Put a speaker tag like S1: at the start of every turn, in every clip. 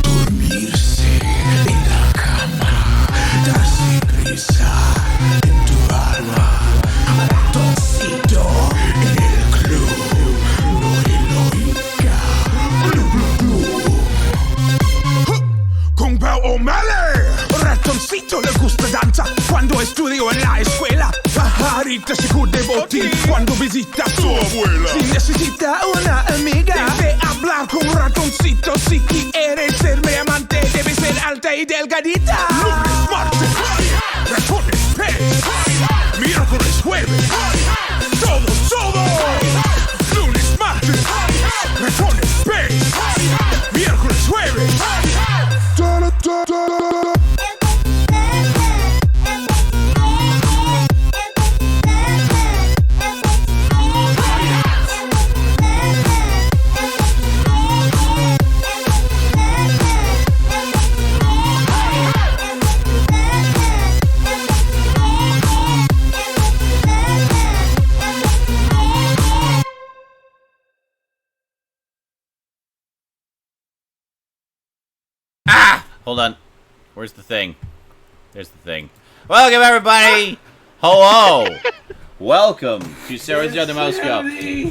S1: Dormirse en la cama, darse prisa en tu alma, ratoncito en el club, no heroica, Glub Glub Glub. Kung Pao O'Malley, ratoncito le gusta danza cuando estudio en la escuela. Pajarita se cubre botín cuando visita a su abuela. Si necesita una amiga, debe hablar con ratoncito. Si quieres ser mi amante, debe ser alta y delgadita. Lunes, martes, ratones, pez. Miércoles, jueves, todo. Lunes, martes, ratones, pez. Miércoles, jueves.
S2: Hold on. Where's the thing? There's the thing. Welcome, everybody! Hello! Welcome to Sarah's the Other Mouse Go.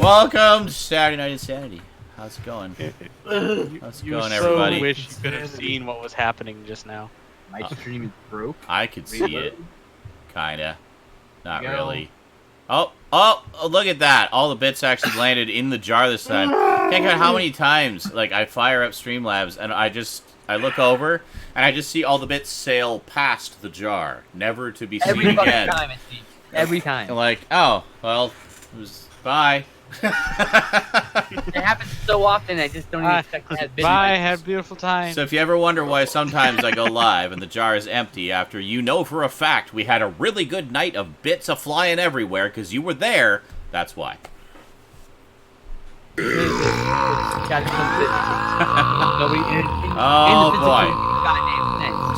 S2: Welcome to Saturday Night InSaNity. How's it going? How's it going, everybody?
S3: I wish you could have seen what was happening just now.
S4: My stream is broke.
S2: I could see it. Kinda. Not
S4: Go.
S2: really. Oh, look at that. All the bits actually landed in the jar this time. Can't count how many times, like, I fire up Streamlabs and I look over, and I just see all the bits sail past the jar, never to be seen again.
S4: Every time, I see. Every time.
S2: And like, oh, well, it was, bye.
S4: It happens so often, I just don't even expect to have been.
S3: Bye, have a beautiful time.
S2: So if you ever wonder why sometimes I go live and the jar is empty after you know for a fact we had a really good night of bits a-flying everywhere because you were there, that's why.
S4: Oh
S2: boy.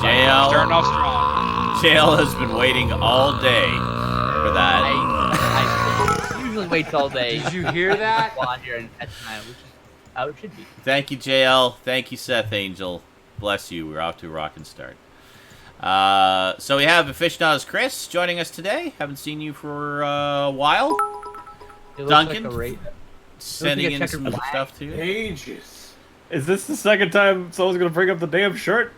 S2: JL.
S3: Starting off strong.
S2: JL has been waiting all day for that.
S4: I usually wait all day.
S5: Did you hear that?
S4: While I'm here and that's time, which is how it should be.
S2: Thank you, JL. Thank you, Seth Angel. Bless you. We're off to a rockin' start. So we have Aficionados Chris joining us today. Haven't seen you for a while. Duncan. Sending in some stuff to you.
S5: Ages.
S6: Is this the second time someone's gonna bring up the damn shirt?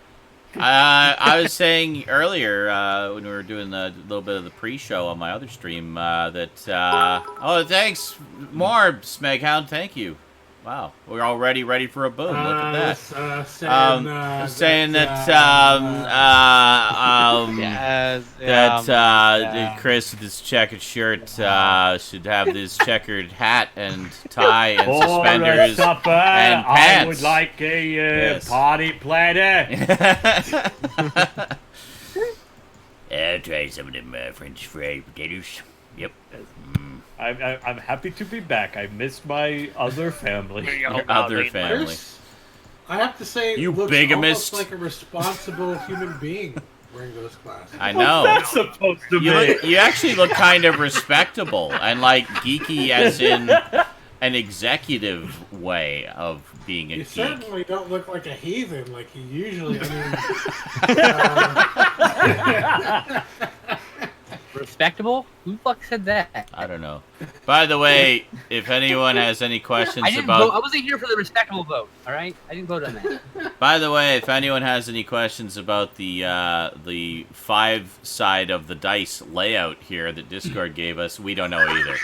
S2: I was saying earlier when we were doing a little bit of the pre-show on my other stream that oh, thanks, more Smeghound, thank you. Wow, we're already ready for a boom. Look at that. Saying that Chris with his checkered shirt should have this checkered hat and tie and suspenders
S6: supper,
S2: and pants.
S6: I would like a party platter.
S2: I'll try some of them French fried potatoes. Yep.
S6: I'm happy to be back. I missed my other family.
S2: Your other family.
S5: Chris, I have to say,
S2: You
S5: looks
S2: bigamist.
S5: almost like a responsible human being wearing those glasses.
S2: I know.
S6: What's that supposed to be?
S2: You actually look kind of respectable and like geeky as in an executive way of being a
S5: You
S2: geek.
S5: certainly don't look like a heathen like you usually.
S4: Respectable? Who the fuck said that?
S2: I don't know. By the way, if anyone has any questions
S4: I wasn't here for the respectable vote. All right, I didn't vote on that.
S2: By the way, if anyone has any questions about the 5 side of the dice layout here that Discord gave us, we don't know either.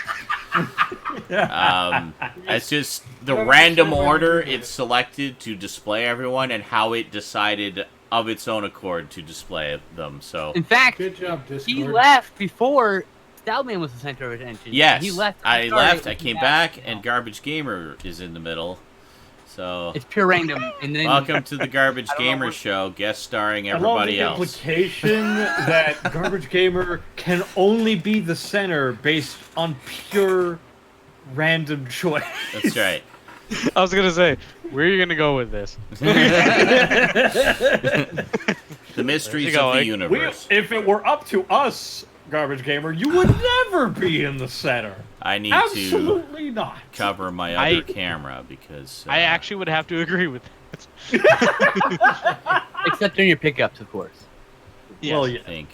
S2: It's just the random order it's selected to display everyone and how it decided of its own accord to display them. So
S4: in fact,
S5: Good job, Discord.
S4: he left before Stoudman was the center of attention.
S2: yes,
S4: he left.
S2: I left. I came back, and Garbage Gamer is in the middle. So
S4: It's pure random. And then
S2: welcome to the Garbage Gamer Show, guest starring everybody
S6: I love the
S2: else.
S6: implication that Garbage Gamer can only be the center based on pure random choice.
S2: That's right.
S3: I was gonna say, where are you gonna go with this?
S2: The mysteries
S3: There you go,
S2: of the
S3: like,
S2: universe.
S6: If it were up to us, Garbage Gamer, you would never be in the center.
S2: I need
S6: Absolutely not.
S2: to cover my other camera because
S3: I actually would have to agree with that.
S4: Except in your pickups, of course.
S3: Yes.
S6: Well,
S2: I
S6: yeah.
S2: think.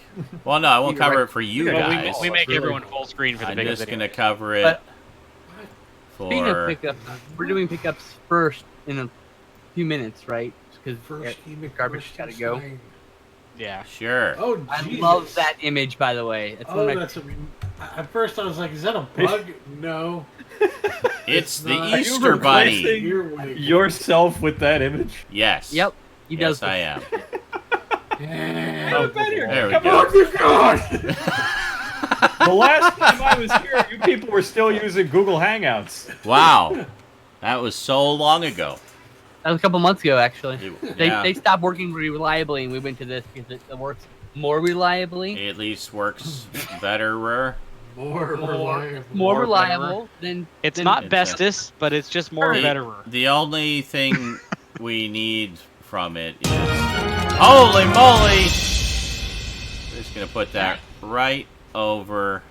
S2: Well, no, I won't
S4: You're
S2: cover
S4: right.
S2: it for you
S3: Well,
S2: guys.
S3: we make
S5: really
S3: everyone
S5: cool.
S3: full screen for the
S2: I'm
S3: big
S2: just
S3: video.
S2: gonna cover it
S4: But speaking of
S2: for.
S4: pickups, we're doing pickups first in a few minutes, right? Because
S5: First email
S4: garbage gotta go.
S5: sign.
S3: Yeah.
S2: Sure.
S5: Oh,
S4: I
S5: Jesus.
S4: love that image, by the way. It's
S5: Oh,
S4: one of my
S5: that's at first I was like, is that a bug? No.
S2: It's the
S5: not.
S2: Easter Bunny.
S6: replacing-
S5: Earwig.
S6: Yourself with that image.
S2: Yes.
S4: Yep. He
S2: Yes,
S4: does.
S2: I am.
S5: Yeah.
S2: There we
S6: Come
S2: go.
S6: on, The last time I was here, you people were still using Google Hangouts.
S2: Wow. That was so long ago.
S4: That was a couple months ago, actually.
S2: Yeah.
S4: They stopped working reliably, and we went to this because it works more reliably.
S2: It at least works better.
S5: More reliable.
S4: More
S3: More
S4: reliable than.
S3: It's
S4: than-
S3: not
S2: It's
S3: bestest, but it's just more
S2: The-
S3: better.
S2: The only thing we need from it is... Holy moly! Just gonna put that right over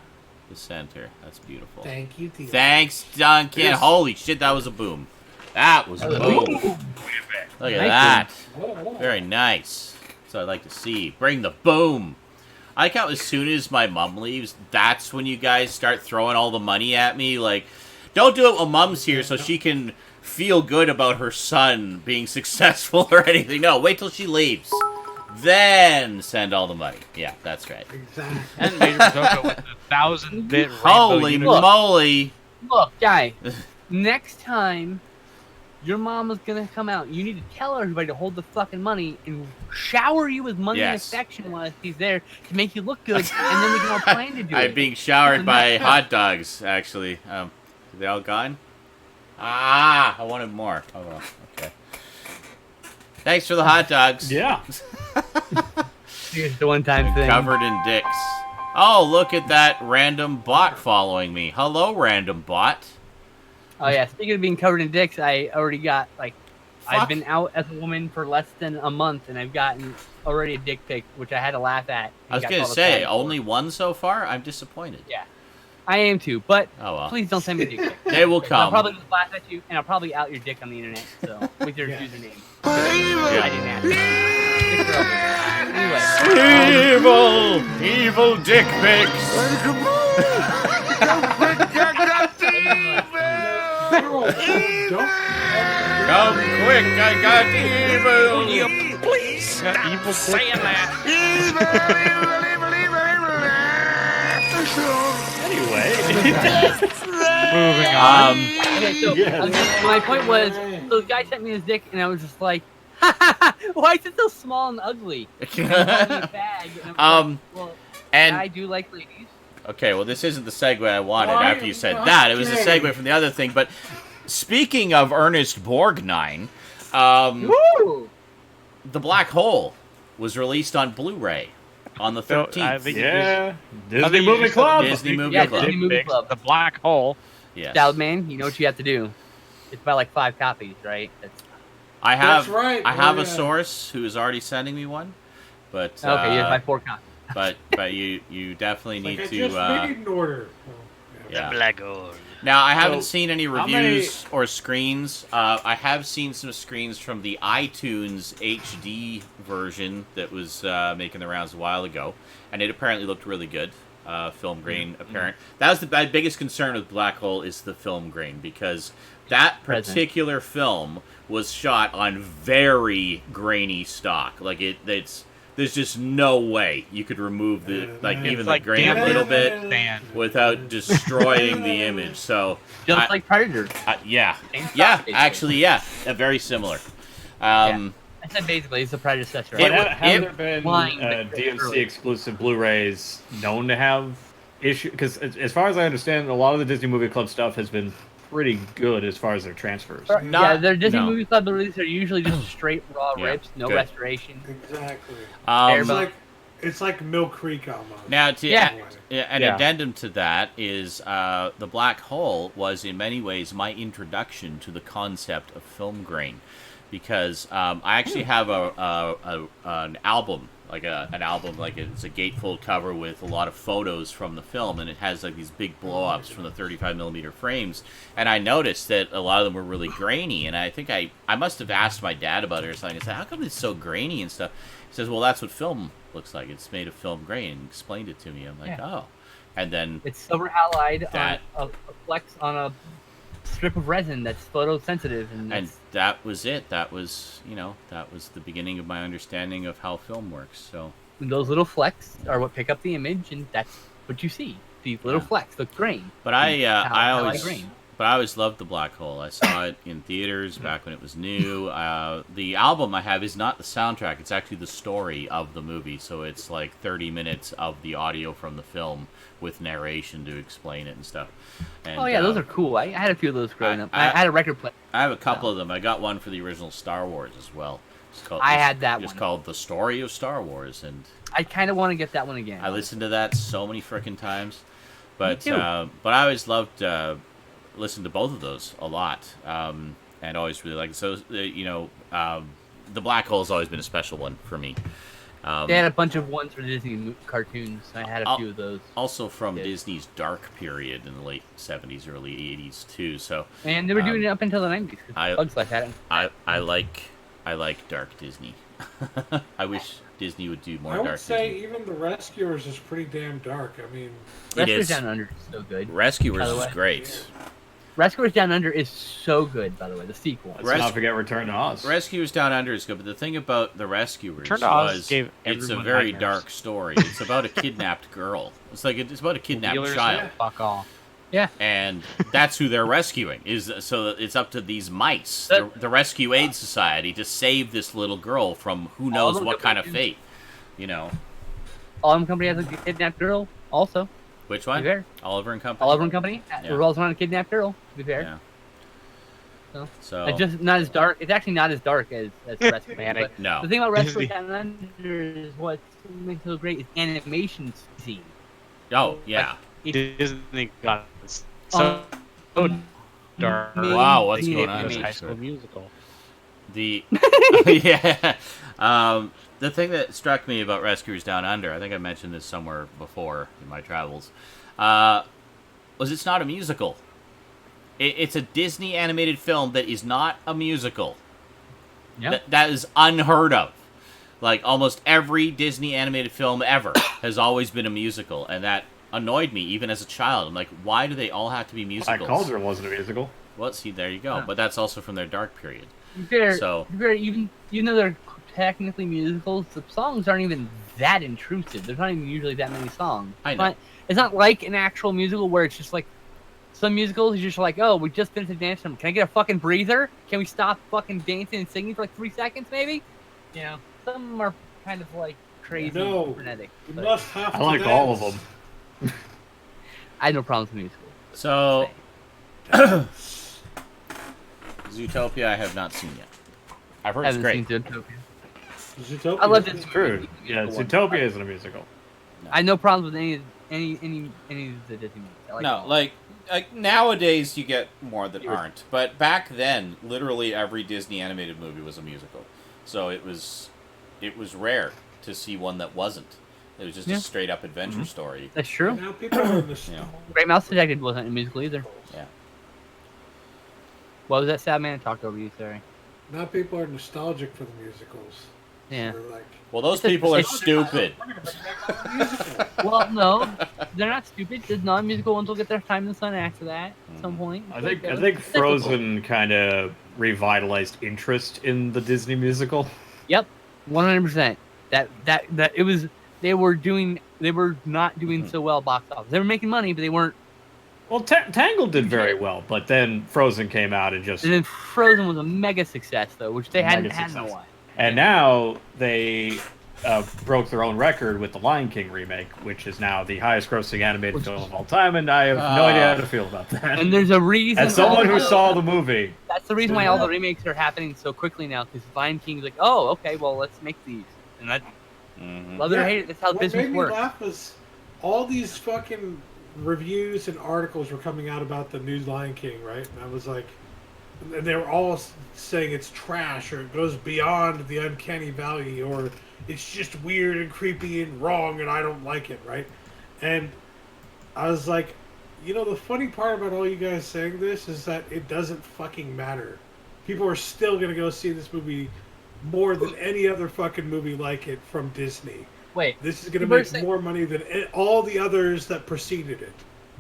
S2: the center. That's beautiful.
S5: Thank you, Tia.
S2: Thanks, Duncan.
S5: Yes.
S2: Holy shit, that was a boom. That was a boom. Look at that. Very nice. That's what I'd like to see. Bring the boom. I like how as soon as my mom leaves, that's when you guys start throwing all the money at me. Like, don't do it when mom's here so she can feel good about her son being successful or anything. No, wait till she leaves. Then send all the money. Yeah, that's right.
S5: Exactly.
S3: And Major Motoko with the 1,000-bit
S2: Holy moly.
S4: Look, guy. Next time your mom is gonna come out, you need to tell everybody to hold the fucking money and shower you with money and
S2: Yes.
S4: affection while she's there to make you look good, and then we can all plan to do
S2: I'm
S4: it.
S2: being showered by hot dogs, actually. Are they all gone? Ah, I wanted more. Oh, well, okay. Thanks for the hot dogs.
S6: Yeah.
S4: Here's the one-time thing.
S2: Covered in dicks. Oh, look at that random bot following me. Hello, random bot.
S4: Oh yeah, speaking of being covered in dicks, I already got
S2: Fuck.
S4: I've been out as a woman for less than a month, and I've gotten already a dick pic, which I had to laugh at.
S2: I was
S4: Got
S2: going to
S4: called a
S2: say,
S4: fag for.
S2: only one so far? I'm disappointed.
S4: Yeah, I am too. But
S2: Oh, well.
S4: please don't send me dick pics.
S2: They will
S4: I'll
S2: come.
S4: probably just laugh at you, and I'll probably out your dick on the internet. So with your
S5: Yeah.
S4: username.
S2: Yeah.
S4: I didn't ask. Anyway,
S2: Evil dick pics.
S5: Don't.
S2: Come quick, I got evil.
S3: Got evil saying that.
S6: Anyway.
S3: Moving on.
S4: okay, so
S6: Yes.
S4: my point was, so the guy sent me his dick, and I was just like, why is it so small and ugly? And he called me a fag, and I was like, well,
S2: and
S4: I do like ladies.
S2: okay, well, this isn't the segue I wanted
S5: Why-
S2: after you said that. It was a
S5: okay.
S2: segue from the other thing. But speaking of Ernest Borgnine,
S4: Woo!
S2: The Black Hole was released on Blu-ray on the
S3: So,
S2: 13th.
S3: I think
S6: Yeah.
S3: I
S6: Disney
S3: think you
S6: Movie
S3: just-
S6: Club.
S2: Disney Movie
S4: Yeah,
S2: Club.
S4: Disney Movie Club.
S3: The Black Hole.
S2: Yes.
S4: Stoudman, you know what you have to do. It's about like 5 copies, right?
S2: I have
S5: That's right.
S2: I have
S5: Oh,
S2: a
S5: yeah.
S2: source who is already sending me one, but
S4: Okay, you have my 4 copies.
S2: but you definitely need
S5: Like I
S2: to
S5: just made an order. Oh,
S2: yeah.
S3: Black Hole.
S2: Now I haven't
S6: So,
S2: seen any
S6: how many-
S2: reviews or screens. I have seen some screens from the iTunes HD version that was making the rounds a while ago, and it apparently looked really good. Film grain apparent. That was my biggest concern with Black Hole is the film grain, because that
S4: Present.
S2: particular film was shot on very grainy stock. Like it's there's just no way you could remove the even the
S3: like
S2: grain a
S3: damn
S2: little bit
S3: Sand.
S2: without destroying the image. So
S4: Just
S2: I-
S4: like Predator.
S2: yeah,
S4: Same stock,
S2: yeah,
S4: basically.
S2: actually, yeah, very similar.
S4: I said basically it's a predecessor.
S2: It
S6: But
S2: wa-
S6: have there been
S4: Lying, but
S6: DMC
S4: early.
S6: exclusive Blu-rays known to have issue? Because as far as I understand, a lot of the Disney Movie Club stuff has been pretty good as far as their transfers.
S4: yeah,
S2: Not-
S4: their Disney
S2: no.
S4: Movie Club releases are usually just straight raw
S2: Yeah,
S4: rips, no
S2: good.
S4: restoration.
S5: Exactly.
S4: Airbud.
S5: It's like Mill Creek almost.
S2: Now, to
S4: Yeah.
S2: an
S3: Yeah.
S2: addendum to that is the Black Hole was in many ways my introduction to the concept of film grain, because I actually have an album like an album, like it's a gatefold cover with a lot of photos from the film, and it has like these big blow-ups from the 35mm frames. And I noticed that a lot of them were really grainy, and I think I must have asked my dad about it or something. I said, how come it's so grainy and stuff? He says, well, that's what film looks like. It's made of film grain, and explained it to me. I'm like, oh. And then
S4: it's silver halide
S2: that,
S4: on a flex on a strip of resin that's photosensitive,
S2: and that was it. That was, that was the beginning of my understanding of how film works. So
S4: those little flecks are what pick up the image, and that's what you see. These little flecks, the grain.
S2: But I always loved The Black Hole. I saw it in theaters back when it was new. The album I have is not the soundtrack. It's actually the story of the movie. So it's like 30 minutes of the audio from the film with narration to explain it and stuff. And,
S4: those are cool. I had a few of those growing up. I had a record player.
S2: I have a couple of them. I got one for the original Star Wars as well.
S4: I had that one.
S2: It's called The Story of Star Wars, and
S4: I kind of want to get that one again.
S2: I listened to that so many frickin' times. But I always loved listened to both of those a lot, and always really liked it. So The Black Hole has always been a special one for me.
S4: They had a bunch of ones for Disney cartoons. I had a few of those.
S2: Also from Disney's dark period in the late 70s, early 80s too. So
S4: and they were doing it up until the 90s. Bugs Life had it.
S2: I like dark Disney. I wish Disney would do more dark Disney.
S5: I would say even The Rescuers is pretty damn dark. I mean,
S4: Rescuers Down Under is so good.
S2: Rescuers is great.
S4: Rescuers Down Under is so good, by the way, the sequel.
S6: Let's not forget Return to Oz.
S2: Rescuers Down Under is good, but the thing about The Rescuers
S3: was
S2: it's a very dark story. It's about a kidnapped girl. It's about a kidnapped child.
S3: Yeah. Fuck off.
S4: Yeah.
S2: And that's who they're rescuing. So it's up to these mice, the Rescue Aid Society, to save this little girl from who knows what kind of fate.
S4: Oliver & Company has a kidnapped girl, also.
S2: Which one?
S4: To be fair.
S2: Oliver & Company?
S4: Oliver & Company revolves around a kidnapped girl, to be fair.
S2: Yeah. So
S4: it's just not as dark. It's actually not as dark as Rescue.
S2: No.
S4: The thing about Rescue Down Under is what makes it so great is animation scene.
S2: Oh, yeah.
S3: Disney got so dark.
S2: Wow, what's going on?
S3: High School Musical.
S2: The the thing that struck me about Rescuers Down Under, I think I mentioned this somewhere before in my travels, was it's not a musical. It's a Disney animated film that is not a musical.
S4: Yep.
S2: That is unheard of. Like, almost every Disney animated film ever has always been a musical, and that annoyed me even as a child. I'm like, why do they all have to be musicals?
S6: Black Cauldron wasn't a musical.
S2: Well, see, there you go. But that's also from their dark period.
S4: Even though they're technically musicals, the songs aren't even that intrusive. There's not even usually that many songs.
S2: I know.
S4: It's not like an actual musical where it's just like some musicals. You're just like, oh, we just finished a dance. Can I get a fucking breather? Can we stop fucking dancing and singing for like 3 seconds, maybe? Some of them are kind of like crazy, frenetic.
S5: You must have
S6: I
S5: to
S6: like
S5: dance.
S6: all of them.
S4: I had no problems with musicals.
S2: So, Zootopia I have not seen yet. I've heard it's great.
S4: Seen Zootopia.
S5: Zootopia.
S4: I love it.
S6: It's true. Yeah, Zootopia isn't a musical.
S4: I had no problems with any of the Disney movies.
S7: Like nowadays you get more that aren't. But back then, literally every Disney animated movie was a musical. So it was rare to see one that wasn't. It was just a straight up adventure story.
S4: That's true.
S5: Now people are
S4: Great Mouse Detective wasn't a musical either.
S2: Yeah.
S4: What was that, sad man? I talked over you, sorry.
S5: Now people are nostalgic for the musicals.
S4: Yeah.
S5: They're like,
S2: Well, those people are stupid.
S4: Well, no, they're not stupid. The non-musical ones will get their time in the sun after that at some point.
S6: I think Frozen kind of revitalized interest in the Disney musical.
S4: Yep, 100%. That it was. They were not doing so well box office. They were making money, but they weren't.
S6: Well, Tangled did very well, but then Frozen came out and just...
S4: And then Frozen was a mega success, though, which they hadn't had in a while.
S6: And now they broke their own record with the Lion King remake, which is now the highest-grossing animated film of all time, and I have no idea how to feel about that.
S4: And there's a reason...
S6: As someone who saw the movie...
S4: That's the reason why all the remakes are happening so quickly now, because Lion King's like, oh, okay, well, let's make these. And that... Love it or hate it, that's how business works.
S5: What made me laugh was all these fucking reviews and articles were coming out about the new Lion King, right? And I was like, and they were all saying it's trash or it goes beyond the uncanny valley or it's just weird and creepy and wrong, and I don't like it, right? And I was like, you know, the funny part about all you guys saying this is that it doesn't fucking matter. People are still gonna go see this movie more than any other fucking movie like it from Disney.
S4: Wait,
S5: This is gonna
S4: you were
S5: make
S4: saying-
S5: more money than all the others that preceded it.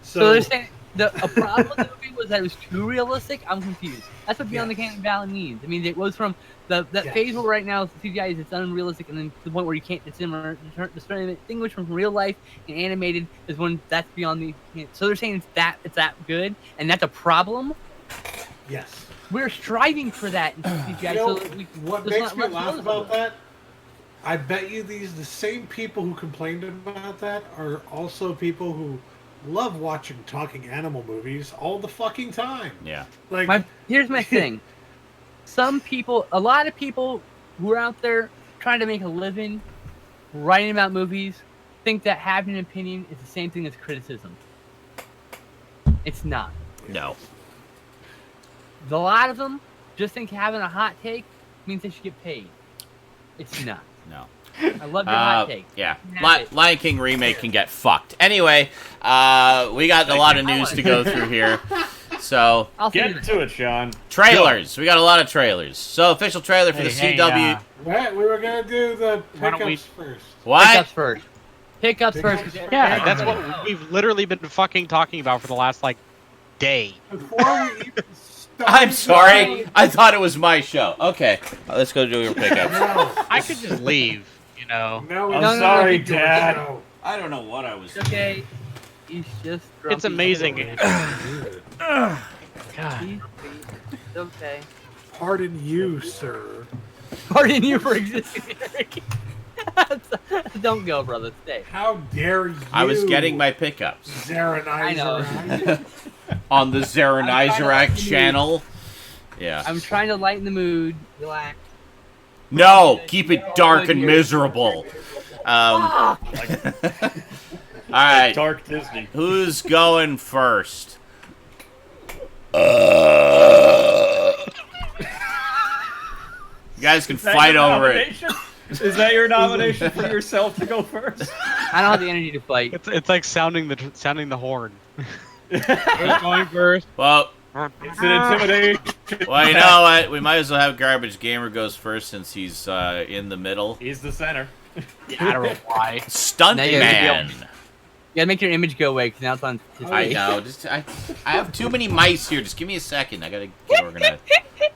S4: So they're saying a problem with the movie was that it was too realistic. I'm confused. That's what Beyond the
S5: Yes.
S4: Canyon Valley means. I mean, it was from that
S5: Yes.
S4: phase where right now CGI is it's unrealistic, and then to the point where you can't distinguish from real life and animated is when that's beyond the. So they're saying it's that good, and that's a problem.
S5: Yes.
S4: We're striving for that in CGI.
S5: You know,
S4: so that we,
S5: what
S4: there's
S5: makes
S4: not
S5: me
S4: much
S5: laugh
S4: noticeable.
S5: about that? I bet you the same people who complained about that are also people who love watching talking animal movies all the fucking time.
S7: Yeah.
S5: Like,
S4: Here's my thing. A lot of people who are out there trying to make a living writing about movies think that having an opinion is the same thing as criticism. It's not.
S7: No.
S4: A lot of them just think having a hot take means they should get paid. It's not.
S7: No.
S4: I love your hot take.
S7: Yeah.
S4: Have it.
S7: Lion King remake can get fucked. Anyway, we got a lot of news to go through here. So,
S4: I'll see you
S6: Get to it, Sean.
S7: trailers. We got a lot of trailers. So, official trailer for the
S3: Hey,
S7: CW.
S5: what? We were gonna do the
S3: Why don't we-
S5: pickups first.
S7: What?
S4: Pickups first. Pickups first.
S3: Yeah, that's what we've literally been fucking talking about for the last like day.
S5: Before we even start,
S7: I'm sorry. I thought it was my show. Okay. Let's go do your pickups.
S5: No,
S3: I could just leave, you know.
S5: no,
S6: I'm
S5: no,
S6: sorry,
S5: no,
S6: Dad.
S5: no.
S7: I don't know what I was.
S4: It's okay. He's just grumpy.
S3: It's amazing. God.
S4: It's okay.
S5: Pardon you, sir.
S4: Pardon you for existing, Eric. Don't go, brother. Stay.
S5: How dare you?
S7: I was getting my pickups
S5: Zarenizer.
S4: I know.
S7: on the
S4: I'm
S7: Zarenizer
S4: trying to-
S7: channel. Yeah.
S4: I'm trying to lighten the mood. Relax.
S7: No, keep it dark and miserable. All right.
S6: Dark Disney.
S7: Who's going first? You guys can
S6: Is that
S7: fight
S6: your
S7: over it.
S6: nomination? Is that your nomination for yourself to go first?
S4: I don't have the energy to fight.
S3: It's like sounding the horn. Who's going first?
S7: Well,
S6: It's an intimidation.
S7: well, you know what? We might as well have Garbage Gamer goes first since he's in the middle.
S6: He's the center.
S3: I don't know why.
S7: Stuntman.
S4: You gotta make your image go away because now it's on his
S7: I
S4: face.
S7: know. Just I have too many mice here. Just give me a second. I gotta get organized.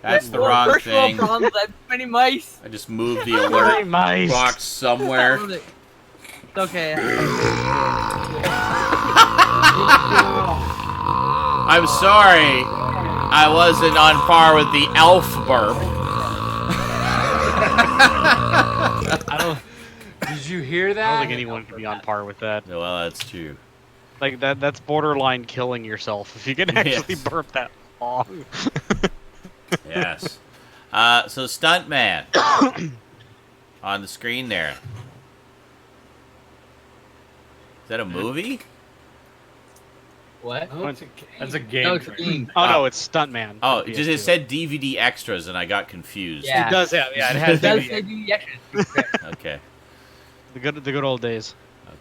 S7: That's the wrong
S4: First world
S7: thing.
S4: problems. I have too many mice.
S7: I just moved the alert
S3: Mice.
S7: box somewhere.
S4: It's okay.
S7: I'm sorry. I wasn't on par with the elf burp.
S3: I don't.
S8: Did you hear
S3: I
S8: that?
S3: don't think anyone can be on par with that.
S7: Well, that's true.
S3: Like that's borderline killing yourself if you can actually
S7: Yes.
S3: burp that long.
S7: Yes. So Stuntman on the screen there. Is that a movie?
S4: What?
S5: Oh, it's a
S6: That's a
S5: game.
S6: game.
S4: No, it's
S6: trailer.
S4: game.
S3: Oh no, it's Stuntman.
S7: Oh,
S3: for
S7: it just
S3: PS2.
S7: it said DVD extras, and I got confused.
S4: Yeah.
S3: It does. Yeah, it
S4: It
S3: has
S4: does
S3: the,
S4: say do the extras.
S7: Okay.
S3: the good old days.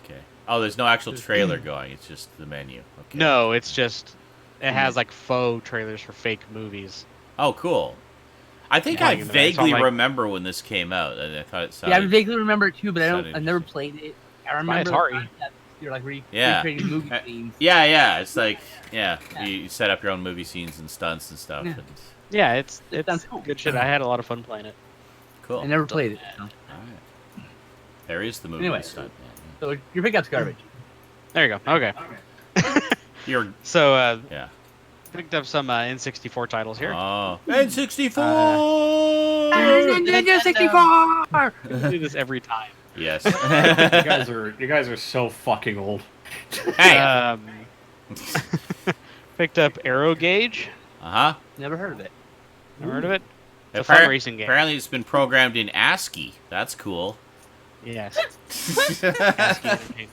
S7: Okay. Oh, there's no actual trailer going. It's just the menu. Okay.
S3: No, it's just it has like faux trailers for fake movies.
S7: Oh, cool. I think
S3: Yeah.
S7: I
S3: So I'm
S7: vaguely
S3: like-
S7: remember when this came out, and I thought it
S4: Yeah, I
S7: sounded.
S4: vaguely remember it too, but
S7: sounded
S4: I've never played it. I remember
S3: Atari.
S4: the concept. You're like
S7: Yeah.
S4: recreating movie
S7: Uh,
S4: scenes.
S7: Yeah. It's like
S4: Yeah.
S7: you set up your own movie scenes and stunts and stuff.
S4: Yeah.
S7: And,
S3: Yeah, it's
S4: sounds cool.
S3: good shit. I had a lot of fun playing it.
S7: cool.
S4: I never played it. So,
S7: All right. There is the movie
S4: Anyway.
S7: Stuntman.
S4: so your pickup's garbage.
S3: There you go. Okay.
S7: You're
S3: So
S7: yeah.
S3: picked up some N64 titles here.
S7: Oh, N64.
S4: Nintendo 64!
S3: I do this every time.
S7: Yes.
S6: You guys are so fucking old.
S7: Hey.
S3: Picked up Aero Gauge.
S7: Uh huh.
S4: Never heard of it.
S3: Ever heard of it? It's a fun racing game.
S7: Apparently, it's been programmed in ASCII. That's cool.
S3: Yes.
S7: I
S3: Actually,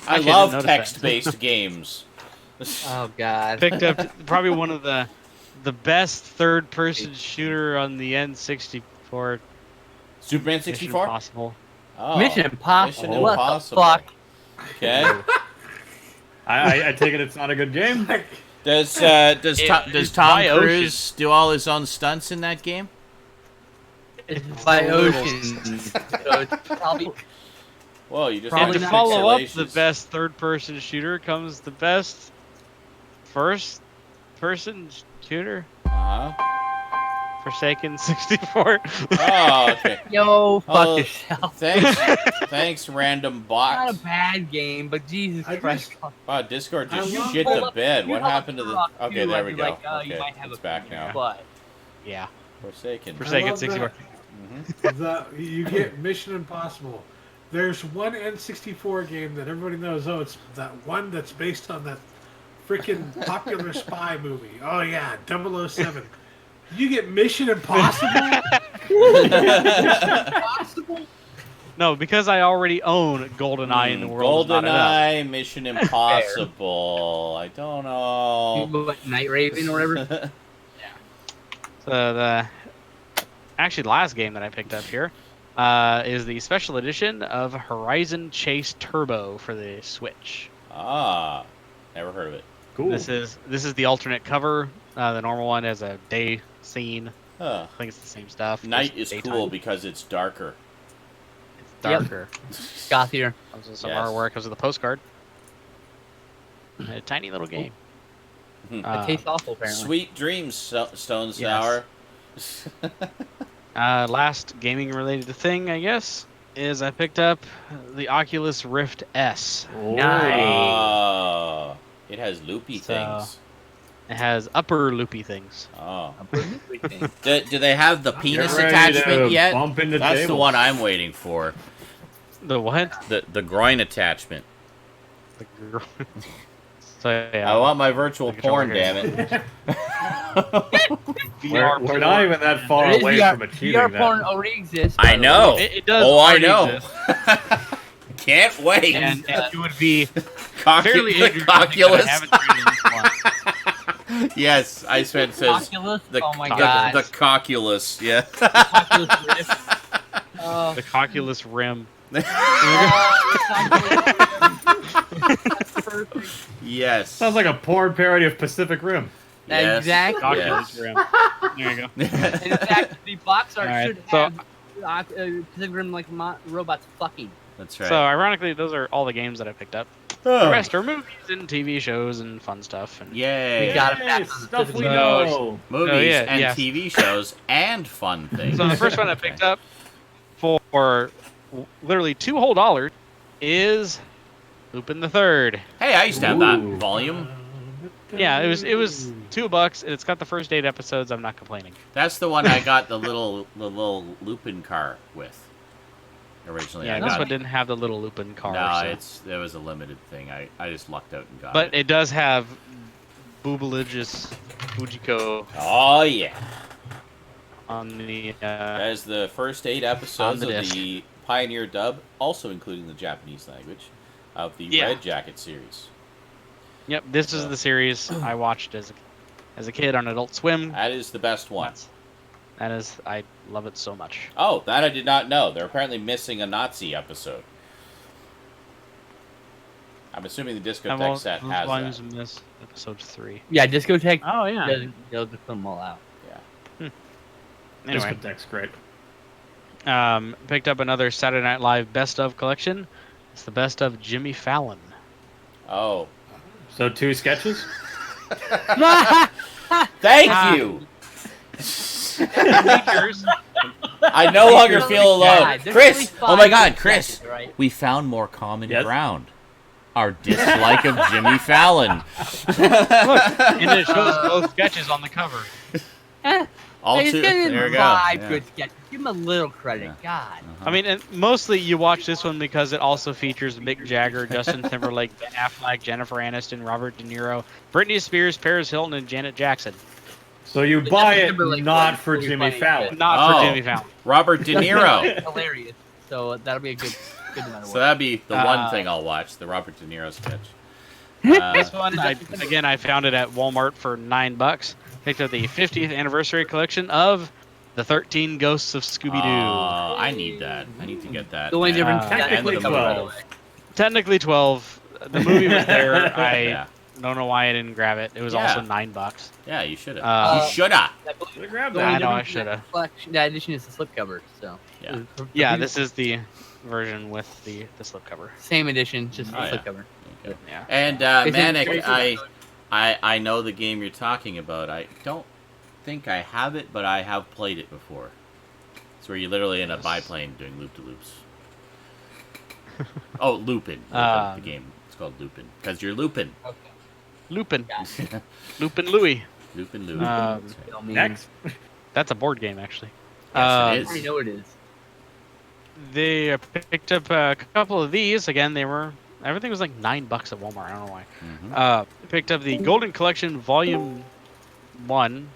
S3: I didn't
S7: love
S3: notice that.
S7: text-based games.
S4: Oh god.
S3: Picked up probably one of the best third-person shooter on the N64.
S7: Superman
S3: Mission
S7: 64.
S3: Possible.
S7: Oh,
S4: Mission Impossible.
S7: Mission
S4: What
S7: Impossible.
S4: the fuck?
S7: Okay.
S6: I take it it's not a good game.
S7: Does
S3: it's
S7: Tom
S3: by
S7: Cruise do all his own stunts in that game?
S4: It's by ocean, so it's probably
S7: Whoa, you just
S4: Probably
S3: And to
S4: not.
S3: follow up the
S7: Congratulations.
S3: best third-person shooter comes the best first-person shooter.
S7: Uh-huh.
S3: Forsaken 64.
S7: Oh, okay.
S4: yo fuck
S7: Oh,
S4: yourself.
S7: Thanks, random
S4: Not a
S7: bot.
S4: bad game, but Jesus
S5: I
S4: Christ.
S7: Wow, Discord
S5: I
S7: just
S5: love
S7: shit
S4: Pull
S7: the
S4: up-
S7: bed.
S4: you
S7: What
S4: pull up
S7: happened to the?
S4: Rock
S7: Okay,
S4: too,
S7: there
S4: I'd
S7: we
S4: be
S7: go.
S4: like, oh, you
S7: Okay,
S4: might have
S7: it's
S4: a
S7: back now.
S4: But
S3: Yeah.
S7: Forsaken.
S3: Forsaken
S5: love
S3: 64.
S5: You get Mission Impossible. There's one N64 game that everybody knows. Oh, it's that one that's based on that freaking popular spy movie. Oh yeah, 007. You get Mission Impossible.
S3: No, because I already own GoldenEye in the world. is not enough.
S7: GoldenEye, Mission Impossible. I don't know.
S4: what, Night Raven or whatever.
S3: So the last game that I picked up here is the special edition of Horizon Chase Turbo for the Switch.
S7: Ah, never heard of it.
S6: Cool.
S3: This is the alternate cover. The normal one has a day scene.
S7: Huh.
S3: I think it's the same stuff.
S7: Night
S3: just
S7: is
S3: daytime.
S7: cool because it's darker.
S3: It's darker.
S4: Gothier.
S3: Comes with some
S7: Yes.
S3: artwork. Comes with a postcard. A tiny little game.
S4: It tastes awful, apparently.
S7: Sweet dreams, Stone
S3: Yes.
S7: Sour.
S3: Last gaming related thing, I guess, is I picked up the Oculus Rift S.
S4: Nice.
S7: Oh, it has loopy
S3: So-
S7: things.
S3: It has upper loopy things.
S7: Oh, do they have the penis
S6: Get ready
S7: attachment
S6: to
S7: yet?
S6: bump into
S7: That's the
S6: tables.
S7: one I'm waiting for.
S3: The what?
S7: The groin attachment.
S3: The so yeah.
S7: I want my virtual
S3: the controller
S7: porn,
S3: here.
S7: damn it.
S6: We're not even that far
S4: There is
S6: away
S4: VR,
S6: from achieving
S4: VR
S6: that.
S4: porn already exists.
S7: I know.
S3: It does.
S7: Oh, I
S3: already
S7: know.
S3: exist.
S7: Can't wait.
S3: And it would be
S7: Cocu-
S3: fairly
S7: the
S3: ignorant that I
S7: Coculus.
S3: haven't traded this one.
S7: Yes, I spent says
S4: Oculus?
S7: the,
S4: Oh my
S7: the,
S4: god.
S7: the Coculus. Yeah.
S4: Oculus Rift. Oh.
S3: The Coculus Rim.
S4: That's perfect.
S7: Yes.
S6: Sounds like a porn parody of Pacific Rim.
S7: Yes.
S4: Exactly.
S3: Oculus
S7: Yes.
S3: Rim. There you go.
S4: In fact, the box art
S3: Alright,
S4: should
S3: so-
S4: have Pacific Rim like robots fucking.
S7: That's right.
S3: So ironically, those are all the games that I picked up. The rest are movies and TV shows and fun stuff. And
S7: Yay.
S4: We got it back
S6: Hey,
S4: on the
S6: stuff
S4: physical
S6: we
S3: notes.
S6: know.
S7: Movies
S3: Oh, yeah,
S7: and
S3: yes.
S7: TV shows and fun things.
S3: So the first one I picked up for literally $2 whole is Lupin the Third.
S7: Hey, I used to have that
S6: Ooh.
S7: volume.
S3: Yeah, it was $2 and it's got the first 8 episodes. I'm not complaining.
S7: That's the one I got the little Lupin car with. Originally,
S3: Yeah,
S7: I
S3: this
S7: got
S3: one didn't have the little Lupin car.
S7: No,
S3: so.
S7: it was a limited thing. I just lucked out and got
S3: But
S7: it.
S3: it does have Boobaligious Fujiko
S7: Oh yeah,
S3: on the.
S7: that is the first 8 episodes
S3: On the
S7: of
S3: disc.
S7: the Pioneer dub, also including the Japanese language of the
S3: Yeah.
S7: Red Jacket series.
S3: Yep, this is the series I watched as a kid on Adult Swim.
S7: That is the best one.
S3: That is, I love it so much.
S7: Oh, that I did not know. They're apparently missing a Nazi episode. I'm assuming the discotheque set has
S3: volumes
S7: that.
S3: in this episode 3.
S4: Yeah, Discotheque
S3: Oh yeah.
S4: doesn't put them all out.
S3: Anyway,
S6: Discotheque's great.
S3: picked up another Saturday Night Live Best of collection. It's the Best of Jimmy Fallon.
S7: Oh,
S6: So 2 sketches?
S7: thank
S3: Ah.
S7: you.
S3: Features.
S7: I no longer
S4: There's
S7: feel
S4: only
S7: alone.
S4: five. There's
S7: Chris,
S4: only
S7: oh my
S4: 5
S7: God, Chris,
S4: sketches, right?
S7: we found more common
S6: Yes?
S7: ground. Our dislike of Jimmy Fallon.
S3: And it shows both sketches on the cover.
S7: All
S4: He's
S7: two.
S4: getting
S7: There we go.
S4: 5
S7: Yeah.
S4: good sketches. Give him a little credit. God.
S3: I mean, and mostly you watch this one because it also features Mick Jagger, Justin Timberlake, Ben Affleck, Jennifer Aniston, Robert De Niro, Britney Spears, Paris Hilton, and Janet Jackson.
S6: So you
S4: But
S6: buy
S4: Justin
S6: it
S4: Timberlake
S6: not
S4: was
S6: for
S4: really
S6: Jimmy
S4: funny.
S6: Fallon.
S3: Not
S7: Oh.
S3: for Jimmy Fallon.
S7: Robert De Niro.
S4: Hilarious. So that'll be a good no matter
S7: So
S4: what.
S7: that'd be the one
S3: Uh,
S7: thing I'll watch, the Robert De Niro sketch.
S3: This one, I found it at Walmart for $9. Picked up the 50th anniversary collection of The 13 Ghosts of Scooby-Doo.
S2: I need that. I need to get that.
S4: The only
S2: And-
S4: difference
S6: technically
S4: is that- by the
S6: 12.
S4: way.
S3: Technically 12. The movie was there. I
S2: Yeah.
S3: don't know why I didn't grab it. It was
S2: Yeah.
S3: also $9.
S2: Yeah, you should have.
S3: Uh,
S2: You shoulda.
S6: Should've grabbed
S4: The
S6: that.
S4: only
S3: I know, I
S4: difference in
S3: shoulda.
S4: that collection- That edition is the slipcover. So
S2: Yeah.
S3: Yeah, this is the version with the slipcover.
S4: same edition, just the
S2: Oh, yeah.
S4: slipcover.
S3: Yeah.
S2: And
S4: It's
S2: Manic,
S4: very
S2: I know the game you're talking about. I don't think I have it, but I have played it before. It's where you literally end up biplane doing loop to loops. Oh, Lupin. The game. It's called Lupin because you're looping.
S4: Okay.
S3: Lupin.
S4: Gotcha.
S3: Lupin Louie.
S2: Looping, Lupin.
S3: Um,
S2: That's right.
S4: You know me.
S6: Next.
S3: That's a board game, actually.
S2: Yes, it is.
S4: I know it is.
S3: They picked up a couple of these. Again, everything was like $9 at Walmart. I don't know why.
S2: Mhm.
S3: Picked up the Golden Collection Volume 1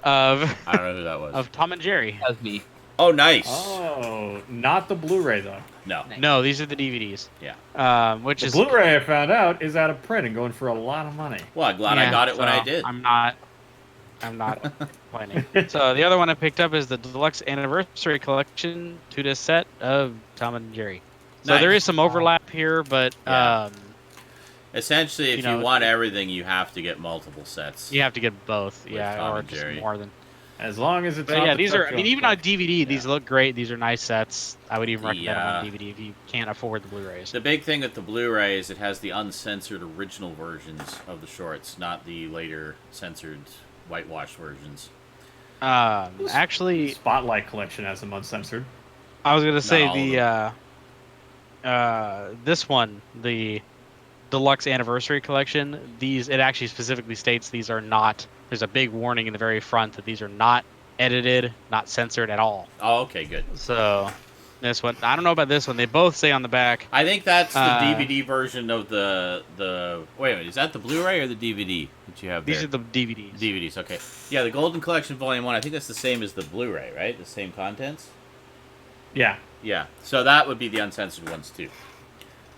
S3: of
S2: I don't know who that was.
S3: of Tom and Jerry.
S4: That was me.
S2: Oh, nice.
S6: Oh, not the Blu-ray though.
S2: No.
S3: No, these are the DVDs.
S2: Yeah.
S3: Which
S6: The
S3: is
S6: Blu-ray I found out is out of print and going for a lot of money.
S2: Well, I'm glad I
S3: Yeah,
S2: got it when I
S3: so
S2: did.
S3: I'm not planning. So the other one I picked up is the Deluxe Anniversary Collection 2-disc set of Tom and Jerry. So
S2: Nice.
S3: there is some overlap here, but
S2: Yeah. Essentially, if
S3: you know-
S2: you want everything, you have to get multiple sets.
S3: you have to get both.
S2: With
S3: Yeah,
S2: Tom
S3: or
S2: and
S3: just
S2: Jerry.
S3: more than.
S6: As long as it's
S3: But
S6: not
S3: yeah,
S6: the
S3: these are. I
S6: Touch
S3: mean,
S6: Your
S3: even on
S6: Phone.
S3: DVD, these
S2: Yeah.
S3: look great. These are nice sets. I would even recommend them on
S2: Yeah.
S3: DVD if you can't afford the Blu-rays.
S2: The big thing with the Blu-ray is it has the uncensored original versions of the shorts, not the later censored whitewashed versions.
S3: Actually,
S6: Spotlight collection has them uncensored.
S3: I was gonna say
S2: all of
S3: this one, the Deluxe Anniversary Collection. It actually specifically states these are not. There's a big warning in the very front that these are not edited, not censored at all.
S2: Oh, okay, good.
S3: So this one, I don't know about this one. They both say on the back.
S2: I think that's the
S3: Uh,
S2: DVD version of the. Wait a minute, is that the Blu-ray or the DVD that you have there?
S3: These are the DVDs.
S2: DVDs. Okay, yeah, the Golden Collection Volume 1. I think that's the same as the Blu-ray, right? The same contents.
S6: Yeah.
S2: Yeah, so that would be the uncensored ones too.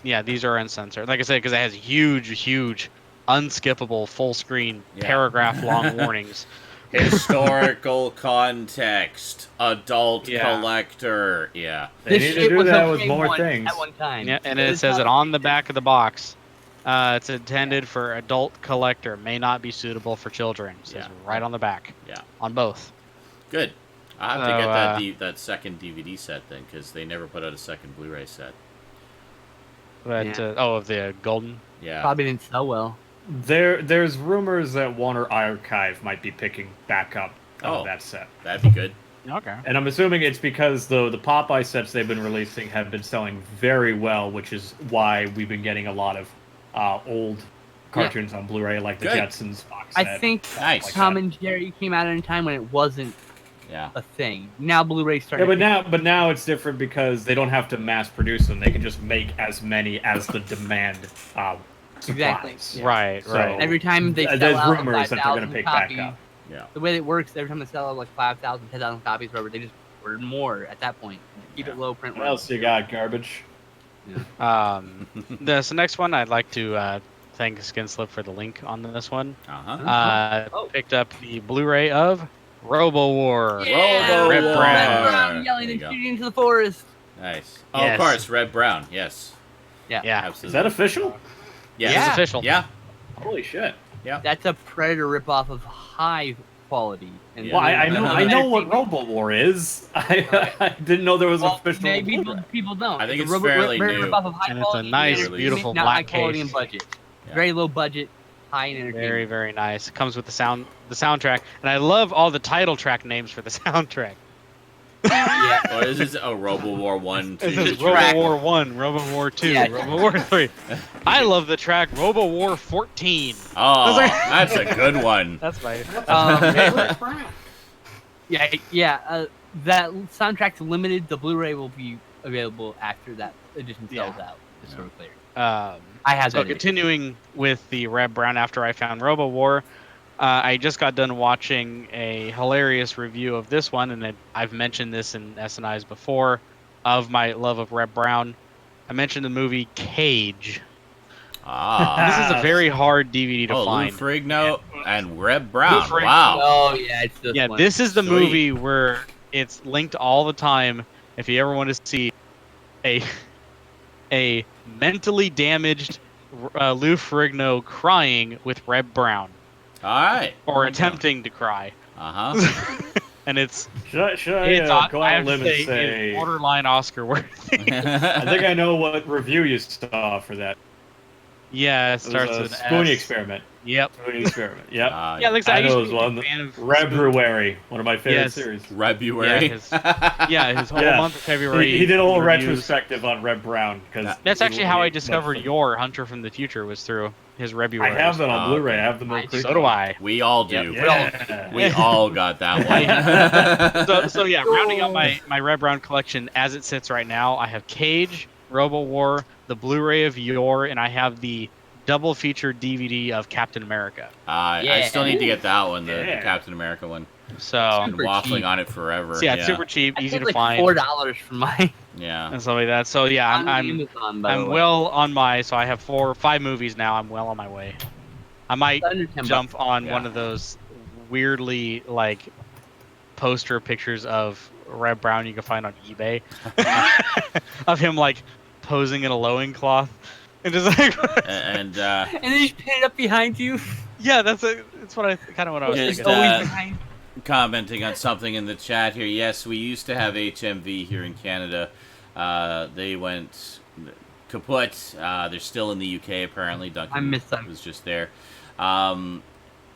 S3: Yeah, these are uncensored. Like I said, because it has huge, unskippable, full screen,
S2: Yeah.
S3: paragraph long warnings.
S2: Historical context, adult
S3: Yeah.
S2: collector. Yeah.
S6: They
S4: This
S6: need to
S4: shit
S6: do
S4: was
S6: that
S4: okay
S6: with more
S4: once
S6: things.
S4: At one time.
S3: Yeah, and
S4: It
S3: it
S4: was
S3: says
S4: not
S3: it on the back of the box. It's intended for adult collector, may not be suitable for children. It says
S2: Yeah.
S3: right on the back.
S2: Yeah.
S3: On both.
S2: Good. I have to
S3: So,
S2: get that that second DVD set then, because they never put out a second Blu-ray set.
S3: But
S4: Yeah.
S3: of the golden.
S2: Yeah.
S4: Probably didn't sell well.
S6: There's rumors that Warner Archive might be picking back up
S2: Oh.
S6: that set.
S2: That'd be good.
S3: Okay.
S6: And I'm assuming it's because the Popeye sets they've been releasing have been selling very well, which is why we've been getting a lot of old cartoons on Blu-ray, like the
S2: Good.
S6: Jetsons box
S4: I
S6: set.
S4: think
S2: Nice.
S6: Like
S4: Tom
S6: that.
S4: and Jerry came out at a time when it wasn't
S2: Yeah.
S4: a thing. Now Blu-ray's
S6: Yeah,
S4: starting.
S6: but now it's different because they don't have to mass produce them. They can just make as many as the demand supplies.
S4: Exactly.
S3: Right,
S6: So-
S3: right.
S4: Every time they sell
S6: There's
S4: out
S6: rumors that they're going to
S4: 5,000
S6: pick back
S4: copies,
S6: up.
S2: Yeah.
S4: the way it works, every time they sell out like 5,000, 10,000 copies, whatever, they just order more at that point. Keep it low print.
S6: What else you got? Garbage.
S3: This next one, I'd like to thank Skinslip for the link on this one.
S2: Uh-huh.
S4: Oh.
S3: Picked up the Blu-ray of Robo War.
S2: Robo
S3: Red
S2: War.
S3: Brown.
S4: Brown yelling
S2: There
S4: and
S2: you go.
S4: shooting into the forest.
S2: Nice. Oh,
S3: Yes.
S2: of course, Red Brown. Yes.
S3: Yeah.
S2: Absolutely.
S6: Is that official?
S2: Yes.
S3: It's official.
S2: Yeah.
S6: Holy shit!
S4: That's a Predator ripoff of high quality. And
S2: Yeah.
S6: Well, I know what
S4: Entertainment.
S6: Robo War is. I didn't know there was
S4: Well,
S6: official.
S4: maybe
S6: Blu-ray.
S4: people don't.
S2: I think
S4: a
S2: it's fairly new.
S4: ripoff of high
S3: And it's a
S4: quality,
S3: nice,
S4: very
S2: beautiful
S4: not
S3: black
S4: high quality
S3: case.
S4: and budget.
S2: Yeah.
S4: Very low budget, high in entertainment.
S3: Very, very nice. It comes with the soundtrack, and I love all the title track names for the soundtrack.
S4: Yeah.
S2: What is this? Oh, Robo War 1, 2,
S3: It says
S2: 3.
S3: Robo War 1, Robo War 2,
S4: Yeah.
S3: Robo War 3. I love the track Robo War 14.
S2: Oh, that's a good one.
S3: That's my
S4: Yeah. That soundtrack's limited. The Blu-ray will be available after that edition sells out. Just sort of clear. I have
S3: So
S4: that. edition.
S3: continuing with the Red Brown after I found Robo War, I just got done watching a hilarious review of this one, and I've mentioned this in SNIs before, of my love of Red Brown. I mentioned the movie Cage.
S2: Ah.
S3: This is a very hard DVD to
S2: Oh, Lou
S3: find.
S2: Ferrigno. And Reb Brown.
S3: Frank-
S2: Wow.
S4: Oh yeah, it's this
S3: Yeah,
S4: one.
S3: this is the
S2: Sweet.
S3: movie where it's linked all the time. If you ever want to see a mentally damaged Lou Ferrigno crying with Reb Brown,
S2: All right.
S3: or attempting to cry,
S2: Uh huh.
S3: and it's
S6: Should I go
S3: I
S6: out
S3: have
S6: on
S3: to
S6: a limb and
S3: say,
S6: say?
S3: it's borderline Oscar worthy.
S6: I think I know what review you saw for that.
S3: Yeah, it
S6: It
S3: starts
S6: was a
S3: with
S6: Spoonie
S3: S.
S6: experiment.
S3: Yep.
S6: Spoonie experiment. Yep.
S3: Yeah, like I
S6: I know
S3: used
S6: it
S3: to
S6: was
S3: be a
S6: one.
S3: fan of
S6: February, one of my favorite
S3: Yes.
S6: series.
S2: Rebuary.
S3: his whole
S6: Yeah.
S3: month of February.
S6: He did a whole
S3: reviews.
S6: retrospective on Reb Brown because
S3: That's actually how I discovered your Hunter from the Future, was through his Rebu.
S6: I have that on
S2: Oh,
S6: Blu-ray.
S2: okay.
S6: I have the most.
S3: So do I.
S2: We all do.
S6: Yeah.
S2: We all got that one.
S3: So yeah, rounding out my Red Brown collection as it sits right now, I have Cage, Robo War, the Blu-ray of Yor, and I have the double feature DVD of Captain America.
S2: I still need to get that one, the
S6: Yeah.
S2: Captain America one.
S3: So,
S2: I've been
S4: Super
S2: waffling
S4: cheap.
S2: on it forever.
S3: so yeah, it's super cheap,
S4: I
S3: easy
S4: paid
S3: to
S4: like
S3: find,
S4: $4 for mine.
S2: Yeah.
S3: and stuff like that. So yeah,
S4: On
S3: I'm
S4: Amazon, by the way.
S3: well on my. So I have 5 movies now. I'm well on my way. I might
S4: It's under 10
S3: jump
S4: bucks.
S3: on
S2: Yeah.
S3: one of those weirdly like poster pictures of Red Brown you can find on eBay of him like posing in a loincloth and just like
S2: And
S4: And then you just pin it up behind you.
S3: yeah, that's what I kind of what I was
S2: Just,
S3: thinking.
S4: Always behind.
S2: commenting on something in the chat here. Yes, we used to have HMV here in Canada. They went kaput. They're still in the UK apparently. Duncan
S4: I miss them.
S2: was just there.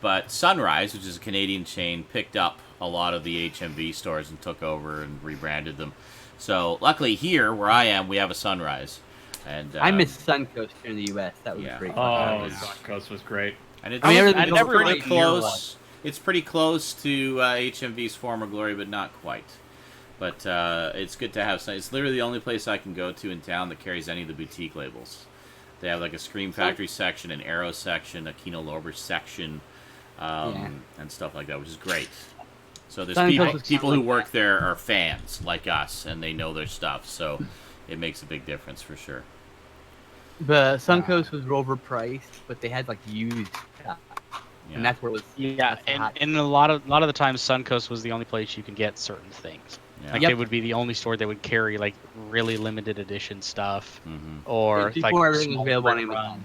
S2: But Sunrise, which is a Canadian chain, picked up a lot of the HMV stores and took over and rebranded them. So luckily here, where I am, we have a Sunrise. And
S4: I miss Suncoast here in the U.S. That was
S2: yeah.
S4: great.
S6: Oh,
S2: was-
S6: Suncoast was great.
S2: And it's,
S4: I mean,
S2: it's
S4: I never
S2: pretty
S4: liked near one.
S2: close. It's pretty close to HMV's former glory, but not quite. But it's good to have some. It's literally the only place I can go to in town that carries any of the boutique labels. They have like a Scream Factory section, an Arrow section, a Kino Lorber section, and stuff like that, which is great. So there's people who work there are fans like us, and they know their stuff. So it makes a big difference for sure.
S4: The Suncoast was overpriced, but they had like used stuff,
S2: Yeah.
S4: and that's where it was.
S3: Yeah,
S4: that's hot.
S3: and a lot of the times Suncoast was the only place you could get certain things.
S2: Yeah.
S3: Like
S4: Yep.
S3: they would be the only store that would carry like really limited edition stuff,
S2: Mhm.
S3: or
S4: Before
S3: like
S4: everything was
S3: small
S4: available on
S3: print
S4: Amazon.
S3: run.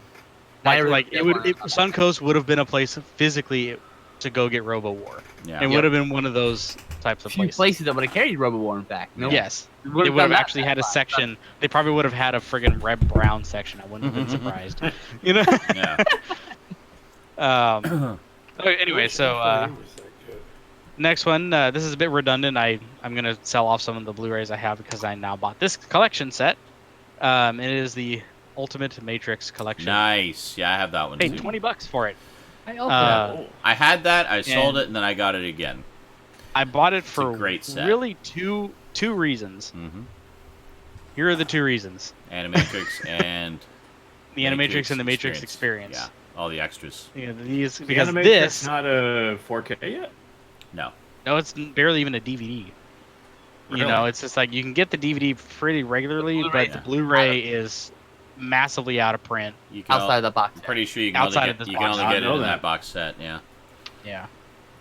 S4: Not
S3: Like,
S4: everything
S3: it
S4: was
S3: would
S4: available on
S3: Suncoast would have been a place physically to go get Robo War.
S2: Yeah.
S3: It would have been one of those types
S4: a
S3: of
S4: few
S3: places.
S4: places that would have carried RoboWar. In fact, no.
S3: Yes,
S4: We
S3: they
S4: would've
S3: would have
S4: done that
S3: actually had a
S4: spot.
S3: section. They probably would have had a friggin' Red Brown section. I wouldn't have been surprised. You know.
S2: Yeah.
S3: Anyway, so next one. This is a bit redundant. I'm gonna sell off some of the Blu-rays I have because I now bought this collection set. It is the Ultimate Matrix collection.
S2: Nice. Yeah, I have that one
S3: Paid
S2: too.
S3: $20 for it.
S4: I also
S2: I had that. I sold
S3: And-
S2: it, and then I got it again.
S3: I bought it
S2: a
S3: for
S2: great set.
S3: really two reasons.
S2: Mm-hmm.
S3: Here are the 2 reasons:
S2: Animatrix and
S3: the Animatrix and the Matrix Experience.
S2: Yeah, all the extras.
S3: Yeah, these
S6: The
S3: because
S6: Animatrix
S3: this
S6: not a 4K yet.
S2: No.
S3: no, it's barely even a DVD. You
S2: Really?
S3: know, it's just like you can get the DVD pretty regularly,
S4: Blu-ray,
S3: but the Blu-ray is massively out of print.
S2: You can
S4: outside of the box.
S2: I'm pretty sure you can
S3: Outside
S2: only
S3: of
S2: get,
S3: this
S2: you can
S3: box.
S2: only
S6: I
S2: get it
S6: know
S2: in
S6: that.
S2: that box set. Yeah.
S3: Yeah.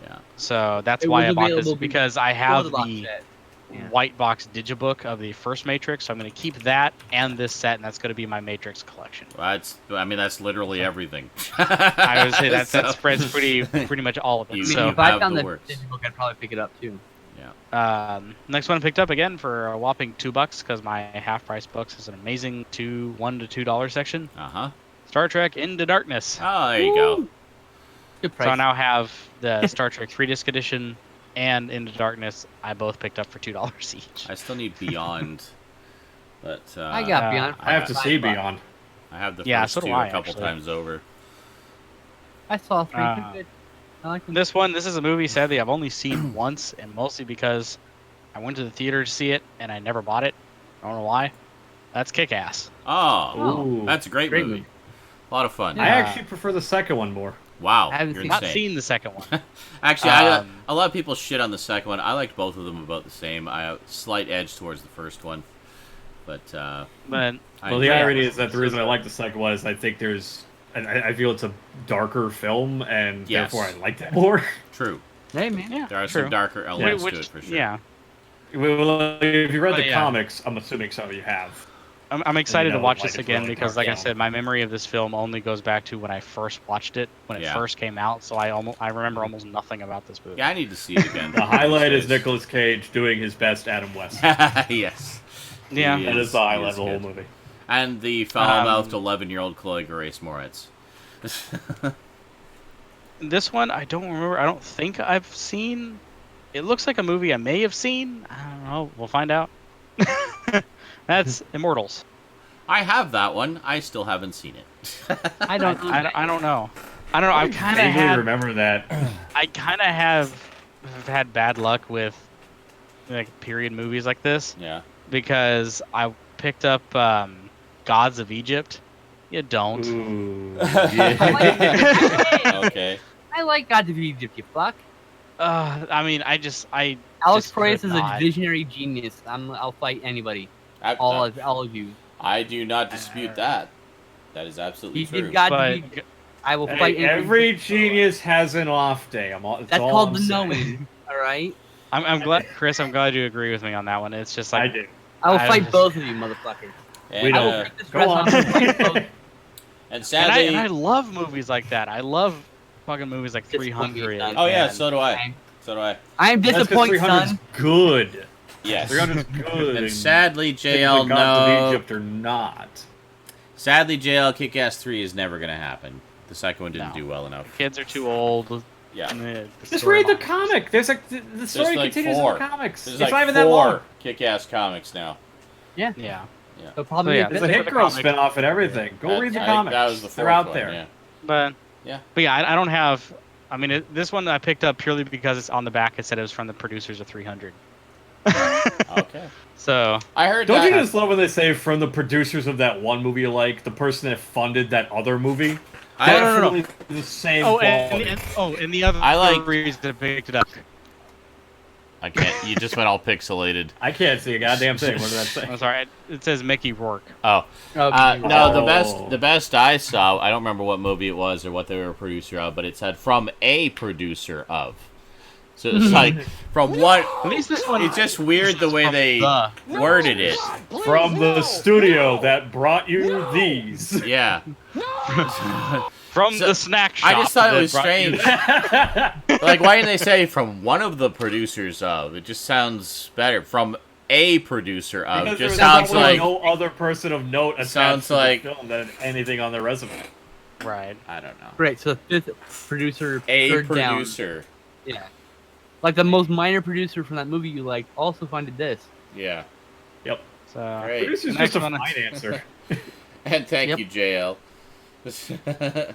S2: Yeah.
S3: So that's
S4: It
S3: why
S4: was
S3: I bought this
S4: available
S3: because I
S4: before
S3: have
S4: the box
S3: the
S4: set. Yeah.
S3: white box digibook of the first Matrix. So I'm going to keep that and this set, and that's going to be my Matrix collection.
S2: Well, that's literally everything.
S3: I would say that
S2: So-
S3: spreads pretty much all of it.
S2: You-
S4: I mean,
S3: so
S4: if I
S2: have
S4: found
S2: the
S4: the
S2: works.
S4: digital book, I'd probably pick it up too.
S3: next one I picked up again for a whopping $2 because my half price books is an amazing $1 to $2 section.
S2: Uh-huh.
S3: Star Trek Into Darkness.
S2: Oh, there you go.
S4: Good
S3: So
S4: price.
S3: I now have the Star Trek 3-disc edition and Into Darkness. I both picked up for $2 each.
S2: I still need Beyond, but
S4: I got Beyond.
S6: I have to see Beyond.
S2: I have the
S3: Yeah,
S2: first
S3: so do
S2: two
S3: I,
S2: a couple
S3: actually.
S2: times over.
S4: I saw 3.
S3: Uh,
S4: Good. I like them.
S3: This is a movie, sadly, I've only seen once, and mostly because I went to the theater to see it, and I never bought it. I don't know why. That's Kick-Ass.
S2: Oh,
S6: Ooh.
S2: that's a great movie.
S4: movie.
S2: A lot of fun.
S6: I actually prefer the second one more.
S2: Wow,
S4: I haven't
S2: you're
S4: seen-
S3: Not
S2: insane.
S3: seen the second one.
S2: Actually,
S3: Um,
S2: a lot of people shit on the second one. I liked both of them about the same. I have a slight edge towards the first one, but
S3: But
S2: I
S6: Well, the
S2: enjoy it.
S6: irony is that the reason I like the second one is I think there's I feel it's a darker film, and
S7: Yes.
S6: therefore I liked it more.
S7: True.
S4: Hey man.
S3: Yeah,
S7: There are
S3: true.
S7: some darker elements to it for sure.
S3: Yeah,
S6: Well, if you read
S3: But
S6: the
S3: yeah.
S6: comics, I'm assuming some of you have.
S3: I'm excited
S6: know,
S3: to watch
S6: like,
S3: this
S6: it's
S3: again
S6: really
S3: because,
S6: dark.
S3: like I said, my memory of this film only goes back to when I first watched it when it
S7: Yeah.
S3: first came out. So I remember almost nothing about this movie.
S7: Yeah, I need to see it again.
S6: The highlight is Nicolas Cage doing his best Adam West.
S7: Yes.
S3: Yeah.
S7: He
S6: That is the
S7: he
S6: highlight of the whole
S7: good.
S6: movie.
S7: And the foul-mouthed 11-year-old Chloe Grace Moretz.
S3: This one I don't remember. I don't think I've seen. It looks like a movie I may have seen. I don't know. We'll find out. That's Immortals.
S7: I have that one. I still haven't seen it.
S4: I don't.
S3: I don't know. I don't know. I kind of
S6: vaguely
S3: had.
S6: remember that.
S3: I kind of have had bad luck with like period movies like this
S7: Yeah.
S3: because I picked up Gods of Egypt. You don't.
S6: Ooh.
S7: Okay.
S4: I like God of Egypt, you fuck.
S3: I mean, I
S4: Alex
S3: just
S4: Proyas
S3: could
S4: is a
S3: not.
S4: visionary genius. I'll fight anybody.
S7: I,
S4: All of you.
S7: I do not dispute that. That is absolutely
S4: He
S7: true.
S4: did God of
S3: But
S4: Egypt. I will
S6: Hey,
S4: fight
S6: every genius has an off day.
S4: That's called the knowing. All right.
S3: I'm glad, Chris. I'm glad you agree with me on that one. It's just
S6: I
S3: like
S6: do.
S4: I will
S3: I
S4: fight
S3: was-
S4: both of you, motherfuckers.
S7: And,
S6: We
S4: I will
S6: don't.
S4: put this
S6: Go
S4: dress
S6: on.
S4: and fight both.
S7: and
S3: and
S7: sadly,
S3: I love movies like that. I love fucking movies like
S4: It's
S3: 300.
S4: fucking
S7: oh yeah,
S3: and-
S7: so do I. So do I.
S4: I am
S6: That's 'cause
S4: disappointed,
S6: 300's
S4: son.
S6: good.
S7: Yes.
S6: 300's good.
S7: And sadly,
S6: things
S7: JL
S6: like Gods of
S7: no.
S6: Egypt are not.
S7: Sadly, JL Kick-Ass 3 is never gonna happen. The second one didn't
S3: No.
S7: do well enough.
S3: Kids are too old.
S7: Yeah.
S6: Just read the comic. There's like the story
S7: like
S6: continues
S7: four.
S6: in the comics.
S7: There's
S6: It's
S7: like
S6: not even that long.
S7: 4 Kick-Ass comics now.
S3: Yeah.
S4: The problem
S3: So, yeah,
S4: is
S6: There's
S3: That's
S6: a
S3: for
S6: Hit
S3: the
S6: Girl
S3: comic.
S6: spinoff and everything. Go read the
S7: I think
S6: comics.
S7: That was the 4th
S6: They're out
S7: one,
S6: there.
S7: Yeah.
S3: But
S7: Yeah.
S3: I don't have. I mean, this one I picked up purely because it's on the back. It said it was from the producers of 300.
S7: Okay.
S3: So
S7: I heard
S6: Don't
S7: that.
S6: you just love when they say from the producers of that one movie you like, the person that funded that other movie?
S7: I,
S3: No, no, no.
S6: Definitely the same quality.
S3: and the other
S7: I like-
S3: reason I picked it up.
S7: I can't. You just went all pixelated.
S6: I can't see a goddamn thing. What did that say?
S3: I'm sorry. It says Mickey Rourke.
S7: Oh.
S4: Okay.
S7: No,
S6: Oh.
S7: the best I saw, I don't remember what movie it was or what they were a producer of, but it said from a producer of. So it's like from what.
S3: At least this one.
S7: It's just weird the way they
S3: The.
S7: worded it.
S6: From the studio that brought you these.
S7: Yeah.
S3: From
S7: So,
S3: the snack shop.
S7: I just thought it
S3: that
S7: was
S3: brought you-
S7: strange. Like, why didn't they say from one of the producers of? It just sounds better. From a producer of.
S6: Because
S7: Just
S6: there was
S7: sounds like.
S6: no other person of note attached
S7: Sounds
S6: to
S7: like-
S6: the film that had anything on their resume.
S3: Right.
S7: I don't know.
S4: Great. So the fifth producer,
S7: A
S4: third down.
S7: producer.
S4: Yeah. Like the most minor producer from that movie you liked also funded this.
S7: Yeah.
S3: So
S7: Great.
S6: Producer's
S3: Next
S6: just a
S3: one.
S6: financer.
S7: And thank
S4: Yep.
S7: you, JL.
S3: the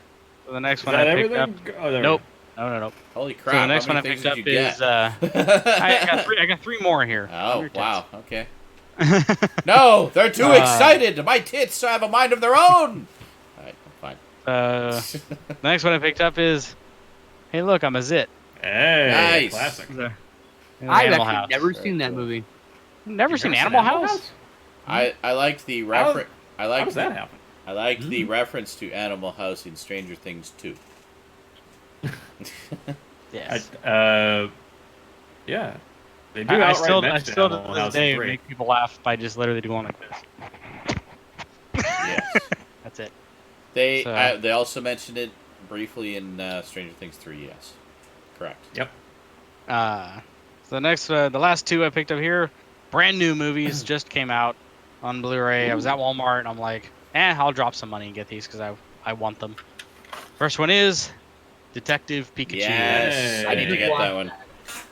S3: next
S6: Is
S3: one
S6: that
S3: I picked up.
S6: everything? Oh, there we
S3: Nope.
S6: go.
S3: No.
S7: Holy
S3: So
S7: crap.
S3: the next
S7: how
S3: one I
S7: many
S3: picked
S7: things
S3: up
S7: did you
S3: is.
S7: get?
S3: I got three more here.
S7: Oh,
S3: Your
S7: wow. Okay.
S3: tits.
S7: No, they're too
S3: Uh,
S7: excited. My tits have a mind of their own. All right, I'm
S3: The next one I picked up is. Hey, look, I'm a zit.
S6: Hey,
S7: Nice.
S6: classic.
S4: I've
S3: Animal
S4: actually
S3: House.
S4: never
S7: Very
S4: seen that
S7: cool.
S4: movie.
S3: Never seen Animal House?
S7: fine. I liked the
S6: How-
S7: reference. I
S6: How
S7: liked
S6: does that happen?
S7: I liked the reference to Animal House in Stranger Things 2.
S3: Yes.
S6: Yeah. They do
S3: I
S6: outright
S3: still
S6: mention
S3: to
S6: Animal
S3: this
S6: House
S3: day
S6: in 3.
S3: make people laugh by just literally doing like this.
S7: Yes.
S3: That's it.
S7: They also mentioned it briefly in Stranger Things 3. Yes. Correct.
S6: Yep.
S3: So the last two I picked up here, brand new movies just came out on Blu-ray. I was at Walmart and I'm like, I'll drop some money and get these because I want them. First one is Detective Pikachu.
S7: Yes. I need to get
S4: Watch
S7: that one.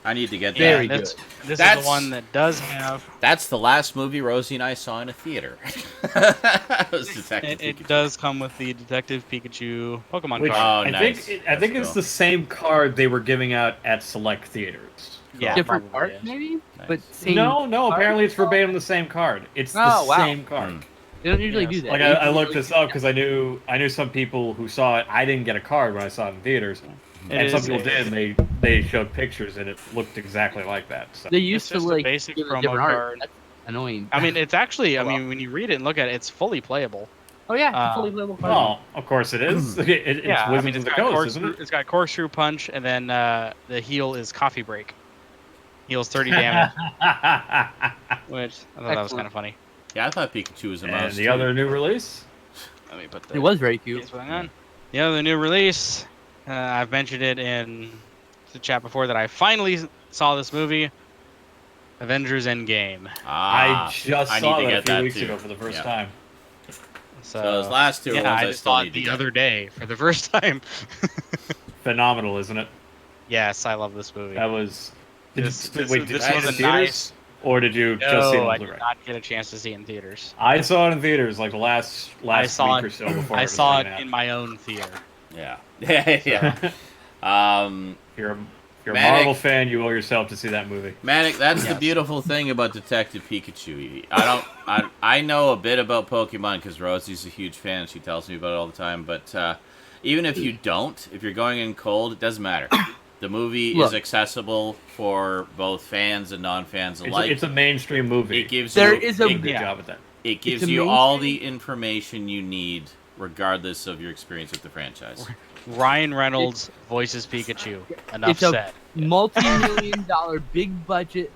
S7: I need to get
S4: Very
S7: that.
S4: good.
S3: This is
S7: That's-
S3: the one that does have.
S7: That's the last movie Rosie and I saw in a theater. It was Detective
S3: It
S7: Pikachu.
S3: does come with the Detective Pikachu Pokemon
S6: Which
S3: card.
S7: Oh,
S6: I
S7: nice.
S6: think
S7: That's
S6: it's
S7: cool.
S6: the same card they were giving out at select theaters.
S3: Yeah,
S4: Different
S3: probably
S4: art,
S3: is.
S4: maybe?
S7: Nice.
S4: But same
S6: No,
S4: card?
S6: apparently it's verbatim the same card. It's the
S4: Oh, wow.
S6: same card.
S7: Hmm.
S4: They don't usually
S3: Yes.
S4: do that.
S6: Like I looked this up because I knew some people who saw it. I didn't get a card when I saw it in theaters,
S3: It
S6: and some
S3: is-
S6: people did. And they showed pictures, and it looked exactly like that. So
S4: They used to
S3: just a
S4: like
S3: basic
S4: give it
S3: promo
S4: different art.
S3: card.
S4: That's annoying.
S3: I mean, it's actually. I
S4: Well.
S3: mean, when you read it and look at it, it's fully playable.
S4: Oh yeah, it's a fully playable card.
S6: Well, of course it is. It's
S3: Yeah, I mean,
S6: Wizards of the Coast, isn't it?
S3: It's got corkscrew punch, and then the heal is coffee break. Heals 30 damage, which I thought that was kind of funny.
S7: Yeah, I thought Pikachu was a
S6: And
S7: mouse.
S6: the
S7: too.
S6: other new release?
S3: Let me put the
S4: It was very cute.
S3: what's going on. The other new release, I've mentioned it in the chat before that I finally saw this movie, Avengers Endgame.
S7: Ah,
S6: I just
S7: I
S6: saw
S7: need to
S6: that a
S7: get
S6: few
S7: that
S6: weeks
S7: too.
S6: ago for the first
S7: Yeah.
S6: time.
S3: So
S7: those last two
S3: yeah,
S7: ones
S3: I
S7: I
S3: just
S7: still
S3: saw
S7: need
S3: it
S7: to
S3: the
S7: get.
S3: other day for the first time.
S6: Phenomenal, isn't it?
S3: Yes, I love this movie.
S6: That was. Did
S3: This
S6: you, wait, did
S3: this
S6: you
S3: was
S6: see it
S3: a
S6: in theaters?
S3: nice.
S6: Or did you just see it
S3: No,
S6: on
S3: I
S6: Blu-ray?
S3: did not get a chance to see it in theaters.
S6: I saw it in theaters like the last
S3: saw
S6: week
S3: it-
S6: or so before
S3: I
S6: was
S3: saw it
S6: coming out.
S3: in my own theater.
S7: Yeah, yeah.
S6: If you're a
S7: Manic.
S6: Marvel fan, you owe yourself to see that movie.
S7: Manic, that's the
S3: Yes.
S7: beautiful thing about Detective Pikachu. I know a bit about Pokemon because Rosie's a huge fan. She tells me about it all the time. But even if you don't, if you're going in cold, it doesn't matter. The movie is
S4: Look.
S7: accessible for both fans and non-fans alike.
S6: It's a mainstream movie.
S7: It gives
S4: There
S7: you
S4: is a-
S6: Did a good
S3: Yeah.
S6: job at that.
S7: it gives
S4: it's a
S7: you all
S4: mainstream-
S7: the information you need, regardless of your experience with the franchise.
S3: Ryan Reynolds voices Pikachu. Enough
S4: It's a
S3: said.
S4: multi-million-dollar, big-budget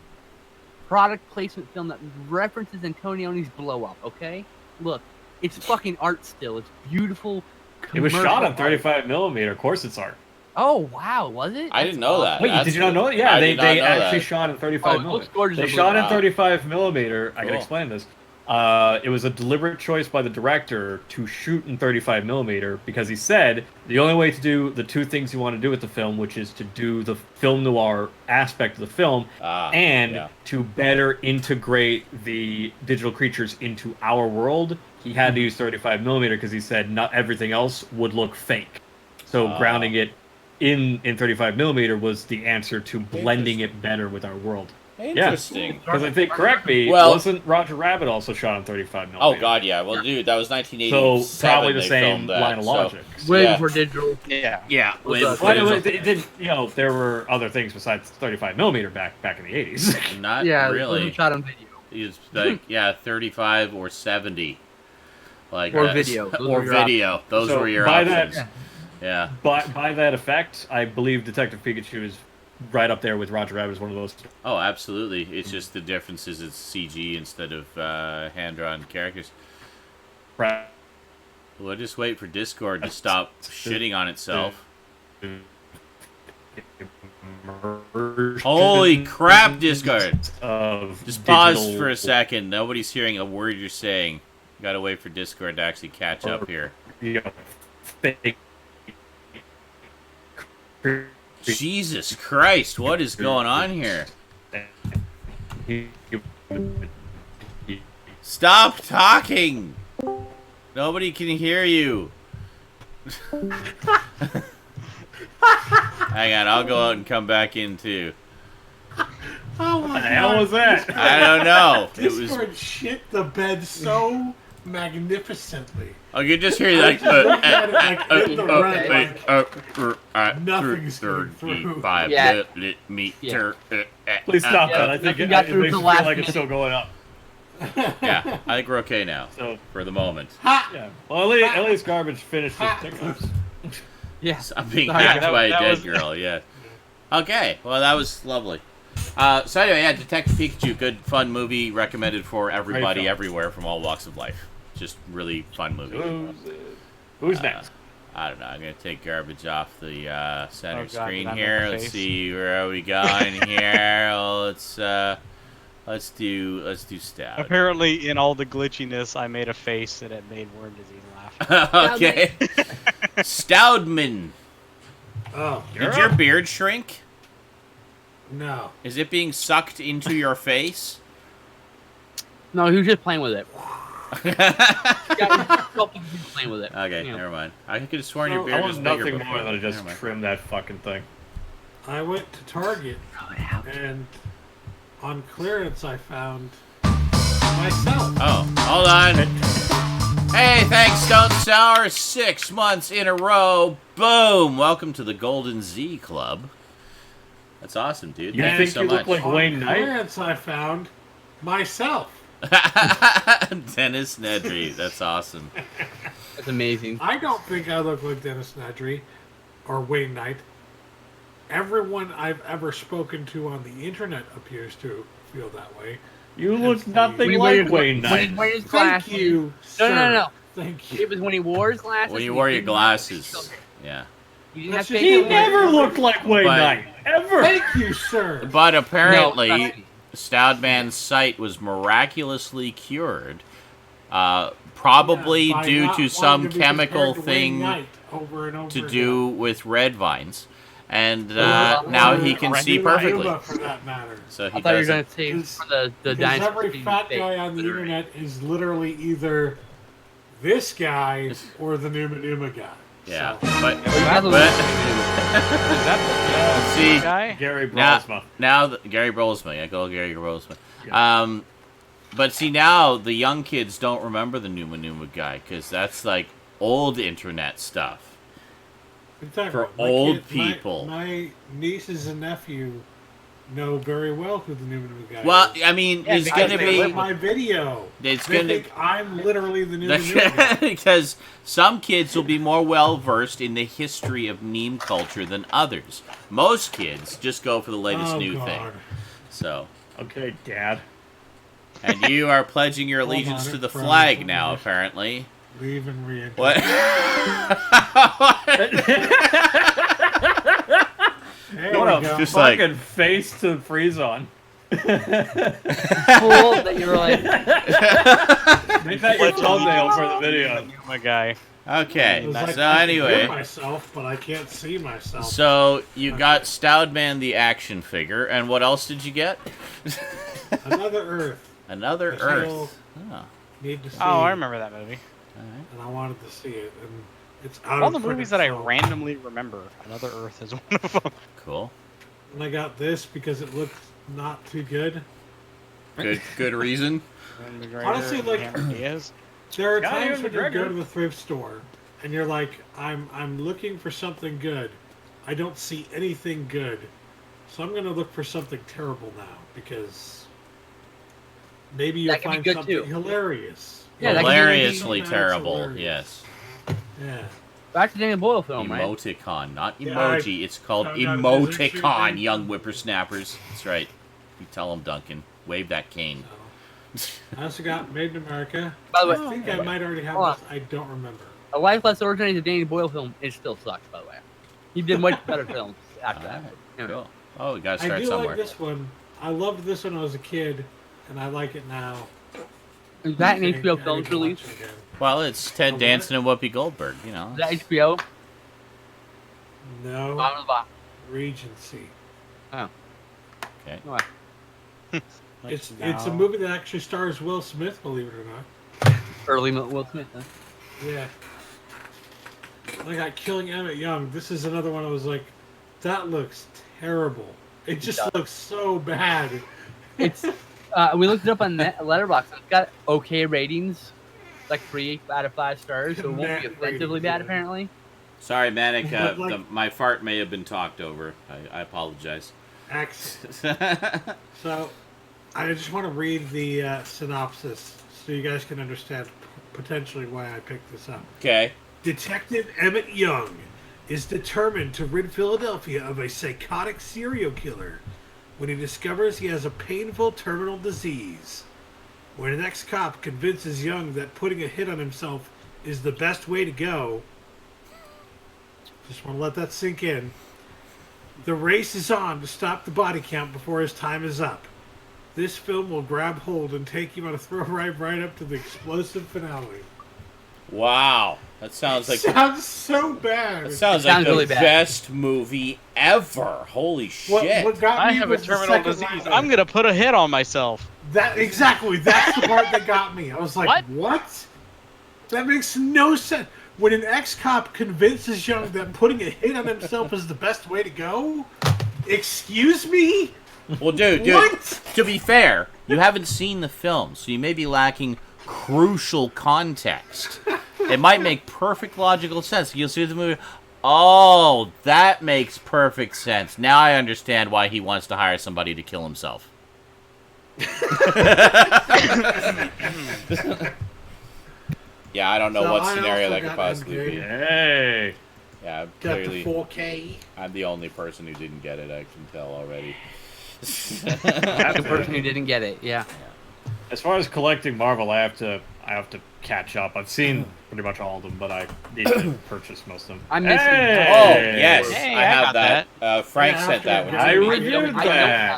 S4: product placement film that references Antonioni's blow-up. Okay, look, it's fucking art still. It's beautiful.
S6: It was shot
S4: commercial
S6: on
S4: art.
S6: 35 millimeter. Of course, it's art.
S4: Oh wow, was it?
S7: I didn't know that.
S6: Wait,
S7: That's
S6: did you not know that?
S7: good.
S6: Yeah,
S7: I
S6: they
S7: did not know
S6: actually
S7: that.
S6: shot in
S4: Oh,
S6: 35
S4: it looks
S6: millimeter.
S4: gorgeous.
S6: They
S4: on
S6: shot in
S7: Wow.
S6: 35 millimeter. I can
S7: Cool.
S6: explain this. It was a deliberate choice by the director to shoot in 35 millimeter because he said the only way to do the two things you want to do with the film, which is to do the film noir aspect of the film and
S7: yeah.
S6: to better integrate the digital creatures into our world, he had to use 35 millimeter because he said not everything else would look fake. So grounding it in 35 millimeter was the answer to blending it better with our world.
S7: Interesting.
S6: Because I think, correct me,
S7: Well-
S6: wasn't Roger Rabbit also shot on 35
S7: Oh
S6: millimeter?
S7: God, yeah. Well, dude, that was 1987.
S6: So probably the
S7: they
S6: same
S7: filmed that,
S6: line of
S7: so-
S6: logic.
S4: Way
S7: Yeah.
S4: before digital.
S3: Yeah.
S7: Yeah.
S4: Was
S7: way
S4: that-
S7: before
S6: Well,
S7: it was
S6: it didn't. You know, there were other things besides 35 millimeter back in the 80s.
S7: Not
S4: Yeah, it
S7: really.
S4: was shot on video.
S7: It's like 35 or 70. Like
S4: Or video. Those
S7: or
S4: were your
S7: video. Those
S6: So
S7: were your
S6: by
S7: options.
S6: that-
S7: Yeah.
S6: But by that effect, I believe Detective Pikachu is right up there with Roger Rabbit as one of those.
S7: Oh, absolutely. It's just the difference is it's CG instead of hand-drawn characters.
S6: Right.
S7: We'll just wait for Discord to stop shitting on itself. Holy crap, Discord!
S6: Of
S7: Just pause
S6: digital-
S7: for a second. Nobody's hearing a word you're saying. Gotta wait for Discord to actually catch up here.
S6: You know, fake.
S7: Jesus Christ, what is going on here? Stop talking! Nobody can hear you. Hang on, I'll go out and come back in too.
S5: Oh
S6: What
S5: my
S6: the hell was that?
S7: I don't know. It was.
S5: Discord shit the bed so magnificently.
S7: Oh, you just hear that.
S5: Nothing's going through.
S7: 35
S4: Yeah.
S7: millimeter.
S6: Please stop
S4: Yeah,
S6: that. I think
S4: nothing
S6: it,
S4: got
S6: it
S4: through
S6: makes
S4: the
S6: me
S4: last
S6: feel like it's
S4: minute.
S6: still going up.
S7: Yeah, I think we're okay now
S6: So
S7: for the moment.
S6: yeah. Well, at least Garbage finished his TikToks.
S4: Yeah.
S7: I'm being
S4: Sorry,
S7: hacked
S3: that-
S7: by a
S3: that
S7: dead
S3: was-
S7: girl. Yeah. Okay. Well, that was lovely. So anyway, yeah, Detective Pikachu, good fun movie, recommended for everybody
S6: film.
S7: everywhere from all walks of life. Just really fun movie.
S6: Who's next?
S7: I don't know. I'm gonna take Garbage off the center
S3: Oh, God,
S7: screen
S3: did I make
S7: here.
S3: a
S7: Let's
S3: face?
S7: see where are we going here. Well, let's do Stout.
S3: Apparently, in all the glitchiness, I made a face and it made Worm Disease laugh.
S7: Okay. Stoudman,
S5: Oh,
S7: did your beard shrink?
S5: no.
S7: Is it being sucked into your face?
S4: No, he was just playing with it. Yeah, he was playing with it.
S7: Okay,
S4: Yeah.
S7: never mind. I could have sworn your
S5: Oh,
S7: beard
S6: I
S7: was
S6: want
S7: bigger
S6: nothing
S7: before.
S6: more than to just
S7: Never mind.
S6: trim that fucking thing.
S5: I went to Target and on clearance I found myself.
S7: Oh, hold on. Hey, thanks, Stone Sour. 6 months in a row. Boom. Welcome to the Golden Z Club. That's awesome, dude.
S6: You
S7: Thank
S6: think
S7: you so
S6: you
S7: much.
S6: look like
S5: On
S6: Wayne Knight?
S5: clearance I found myself.
S7: Dennis Nedry. That's awesome.
S4: That's amazing.
S5: I don't think I look like Dennis Nedry or Wayne Knight. Everyone I've ever spoken to on the internet appears to feel that way.
S6: You look nothing
S4: When he wear
S6: like
S4: your-
S6: Wayne
S4: when
S6: Knight.
S4: he wear his
S5: Thank
S4: glasses.
S5: you.
S4: No, no,
S5: sir.
S4: no.
S5: Thank you.
S4: It was when he wore his glasses.
S2: When you
S4: he
S2: wore your
S4: didn't have
S2: glasses.
S4: facial hair.
S2: Yeah.
S4: He didn't have
S5: That's just-
S4: facial
S6: He
S4: hair.
S6: never looked like Wayne
S2: But-
S6: Knight. Ever.
S5: Thank you, sir.
S2: But apparently,
S4: No,
S2: Stoudman's sight was miraculously cured, probably
S5: Yeah, by
S2: due
S5: not
S2: to
S5: wanting
S2: some
S5: to be
S2: chemical
S5: compared to Wayne
S2: thing
S5: Knight over and over
S2: to
S5: again.
S2: do with red vines. And
S5: Or-
S2: now
S5: or
S2: he can
S5: Randy
S2: see perfectly.
S5: Cuba, for that matter.
S2: So he
S4: I thought you were
S2: does
S4: going
S2: it.
S4: to say
S5: Because-
S4: for the
S5: Because
S4: dinosaur.
S5: every fat guy on the internet is literally either this guy or the Numa Numa guy.
S2: Yeah,
S5: So,
S2: but
S4: That's what-
S2: but
S3: Is that the
S2: see
S3: guy?
S6: Gary
S2: now
S6: Brolsma.
S2: Gary Brolsma, I call Gary Brolsma.
S6: Yeah.
S2: But see now the young kids don't remember the Numa Numa guy because that's like old internet stuff.
S5: exactly.
S2: For
S5: My
S2: old people.
S5: My nieces and nephew know very well who the Numa Numa guy
S2: Well,
S5: is.
S2: I mean,
S3: Yeah,
S2: it's
S3: because
S2: gonna
S5: They live
S2: be
S5: my video.
S2: it's
S5: They
S2: gonna
S5: think I'm literally the Numa Numa guy.
S2: because some kids will be more well versed in the history of meme culture than others. Most kids just go for the latest
S5: Oh,
S2: new
S5: God.
S2: thing. So,
S6: Okay, Dad.
S2: and you are pledging your
S5: Hold
S2: allegiance
S5: on,
S2: to the
S5: it froze.
S2: flag now, apparently.
S5: Leave and re-enter.
S2: What?
S5: There
S6: What
S5: we
S6: a
S5: go.
S2: Just like-
S6: fucking face to freeze on.
S4: Cool that you were like,
S6: Make that your thumbnail for the video.
S3: My guy.
S2: Okay,
S5: It was like
S2: so
S5: I can hear
S2: anyway,
S5: myself, but I can't see myself.
S2: so you got Stoudman the action figure, and what else did you get?
S5: Another Earth.
S2: Another
S5: I still
S2: Earth. Oh,
S5: need to see.
S3: Oh, I remember that movie.
S2: alright.
S5: And I wanted to see it, and it's out
S3: All
S5: of
S3: the
S5: print,
S3: movies that I
S5: so-
S3: randomly remember. Another Earth is one of them.
S2: Cool.
S5: And I got this because it looked not too good.
S2: Good reason.
S5: Honestly, like-
S3: Diaz.
S5: There are
S6: Got
S5: times
S6: Ewan
S5: when you go
S6: McGregor.
S5: to the thrift store and you're like, I'm looking for something good. I don't see anything good, so I'm gonna look for something terrible now because maybe you'll
S4: That can be
S5: find
S4: good,
S5: something
S4: too.
S5: hilarious.
S4: Yeah, that can be
S2: Hilariously
S5: That's
S2: terrible.
S5: hilarious.
S2: Yes.
S5: Yeah.
S4: back to Danny Boyle film, right?
S2: Emoticon, not
S5: Yeah,
S2: emoji. It's called
S5: found out it is actually
S2: emoticon,
S5: thing.
S2: young whippersnappers. That's right. You tell them, Duncan. Wave that cane.
S5: I also got Made in America.
S4: By the way,
S5: I think I might already have
S4: Hold
S5: this. I don't remember.
S4: A Life Less Ordinary is a Danny Boyle film. It still sucks, by the way. He did much better films after that.
S2: Alright,
S4: Anyway.
S2: cool. Oh, we gotta
S5: I
S2: start
S5: do
S2: somewhere.
S5: like this one. I loved this when I was a kid, and I like it now.
S4: Is that an
S5: I
S4: HBO
S5: need
S4: film
S5: to
S4: release?
S5: watch it again.
S2: Well, it's Ted
S5: Oh,
S2: Danson and Whoopi Goldberg. You know.
S4: Is that HBO?
S5: No,
S4: Bottom of the box.
S5: Regency.
S2: Okay.
S4: No,
S5: It's a movie that actually stars Will Smith, believe it or not.
S4: early Will Smith. Huh?
S5: Yeah. I got Killing Emmett Young. This is another one I was like, that looks terrible. It just looks so bad.
S4: It's we looked it up on Letterboxd. It's got okay ratings, like 3 out of 5 stars, so it won't
S5: Net
S4: be offensively
S5: ratings,
S4: bad
S5: yeah.
S4: apparently.
S2: Sorry, Manic.
S5: But, like-
S2: My fart may have been talked over. I apologize.
S5: Excellent. So, I just want to read the synopsis so you guys can understand potentially why I picked this up.
S2: Okay.
S5: Detective Emmett Young is determined to rid Philadelphia of a psychotic serial killer when he discovers he has a painful terminal disease. When an ex-cop convinces Young that putting a hit on himself is the best way to go, just want to let that sink in, the race is on to stop the body count before his time is up. This film will grab hold and take you on a thrill ride right up to the explosive finale.
S2: Wow. That sounds like
S5: Sounds so bad.
S2: that sounds
S4: It sounds
S2: like the
S4: really bad.
S2: best movie ever. Holy shit.
S5: What got
S3: I
S5: me
S3: have a
S5: was the
S3: terminal
S5: second
S3: disease.
S5: line.
S3: I'm gonna put a hit on myself.
S5: That exactly. That's the part that got me. I was like, what? That makes no sense. When an ex-cop convinces Young that putting a hit on himself is the best way to go, excuse me?
S2: Well, dude,
S5: What?
S2: to be fair, you haven't seen the film, so you may be lacking crucial context. It might make perfect logical sense. You'll see the movie. Oh, that makes perfect sense. Now I understand why he wants to hire somebody to kill himself.
S7: Yeah, I don't know
S5: So
S7: what
S5: I
S7: scenario
S5: also
S7: that could
S5: got
S7: possibly
S5: Endgame.
S7: be.
S6: Hey.
S7: Yeah,
S5: Got
S7: clearly,
S5: the 4K.
S7: I'm the only person who didn't get it. I can tell already.
S4: The person who didn't get it, yeah.
S6: As far as collecting Marvel, I have to catch up. I've seen pretty much all of them, but I need to purchase most of them.
S4: I'm missing.
S6: Hey!
S7: Oh, yes,
S3: Hey,
S7: I
S3: I
S7: have
S3: got
S7: that. Frank
S5: Yeah,
S7: sent that one
S6: I
S7: to me.
S6: reviewed
S4: I don't
S6: that.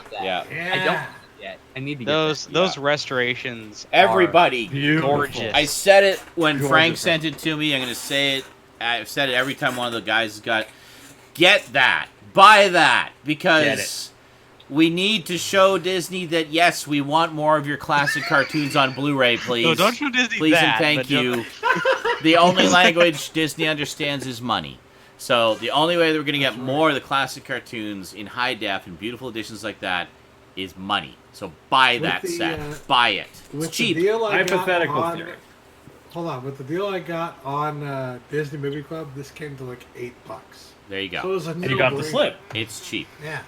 S4: have that.
S7: Yeah.
S5: Yeah.
S4: I don't have it yet. I need to get
S3: Those restorations.
S7: Everybody.
S6: Beautiful.
S3: Gorgeous.
S7: I said it when
S6: Gorgeous.
S7: Frank sent it to me. I'm going to say it. I've said it every time one of the guys has got. Get that. Buy that. Because we need to show Disney that, yes, we want more of your classic cartoons on Blu-ray, please.
S3: No, don't show Disney
S7: Please
S3: that.
S7: and thank
S3: but don't-
S7: you. The only language Disney understands is money. So the only way that we're going to get more of the classic cartoons in high def and beautiful editions like that is money. So buy that
S5: the,
S7: set. Buy it.
S5: With
S7: It's cheap.
S5: The deal I
S6: Hypothetical
S5: got on,
S6: theory.
S5: Hold on. With the deal I got on Disney Movie Club, this came to like $8.
S7: There you
S5: So it
S7: go.
S5: was a
S6: And you got the
S5: no-brainer.
S6: slip.
S7: It's cheap.
S5: Yeah.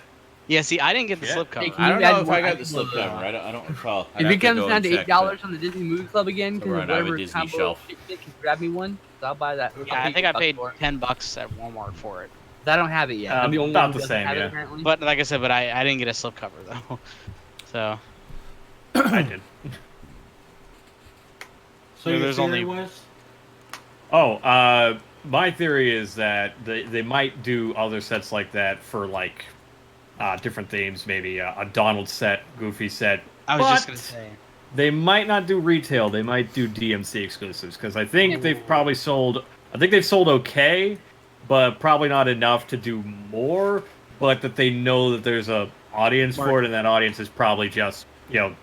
S3: Yeah, see, I didn't get the
S6: Yeah.
S3: slip cover.
S4: Hey,
S7: I don't
S4: you
S7: know
S4: add
S7: if
S4: more
S7: I got the
S4: items,
S7: slip cover. I don't recall. I'd
S4: If
S7: have
S4: it
S7: to
S4: comes
S7: go
S4: down
S7: and
S4: to
S7: check,
S4: $8 on the Disney Movie Club again,
S7: So
S4: because
S7: we're
S4: of
S7: gonna have a
S4: whatever
S7: Disney
S4: combo
S7: shelf.
S4: you can grab me one, so I'll buy that.
S3: Yeah, I think I paid $10 at Walmart for it.
S4: I don't have it yet. I'm the only
S6: about
S4: one who
S6: the
S4: doesn't
S6: same,
S4: have it,
S6: yeah.
S4: apparently.
S3: But like I said, I didn't get a slip cover though. So
S6: I did.
S5: So
S3: Yeah,
S5: your
S3: there's
S5: theory
S3: only-
S5: was?
S6: Oh, my theory is that they might do other sets like that for like different themes, maybe a Donald set, Goofy set.
S3: I was just
S6: But
S3: gonna say.
S6: they might not do retail. They might do DMC exclusives because I think they've probably sold. I think they've sold okay, but probably not enough to do more. But that they know that there's a audience for it, and that audience is probably just the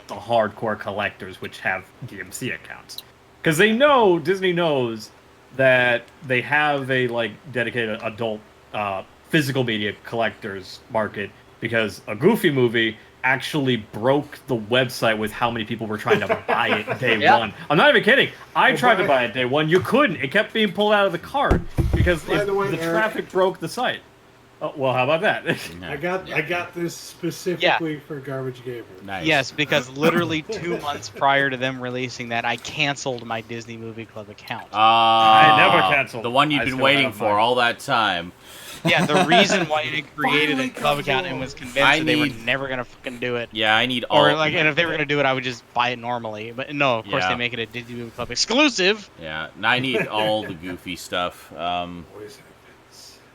S6: hardcore collectors, which have DMC accounts, because they know Disney knows that they have a like dedicated adult physical media collectors market, because a Goofy movie actually broke the website with how many people were trying to buy it day
S4: Yeah.
S6: one. I'm not even kidding. I tried to buy it day one. You couldn't. It kept being pulled out of the cart because
S5: By the way,
S6: the
S5: Eric-
S6: traffic broke the site. Oh, well, how about that?
S5: I got this specifically for Garbage Gamer.
S7: Nice.
S3: Yes, because literally 2 months prior to them releasing that, I canceled my Disney Movie Club account.
S7: I
S6: never canceled.
S7: The one you've
S6: I
S7: been
S6: still
S7: waiting
S6: have
S7: for
S6: mine.
S7: all that time.
S3: Yeah, the reason why I created a
S5: Finally
S3: club
S5: comes
S3: account and
S5: along.
S3: was
S7: I
S3: convinced that they were
S7: need-
S3: never gonna fucking do it.
S7: Yeah, I need all.
S3: Or like, and if they were gonna do it, I would just buy it normally. But no, of course
S7: Yeah.
S3: they make it a Disney Movie Club exclusive.
S7: Yeah, and I need all the Goofy stuff.
S5: Always happens.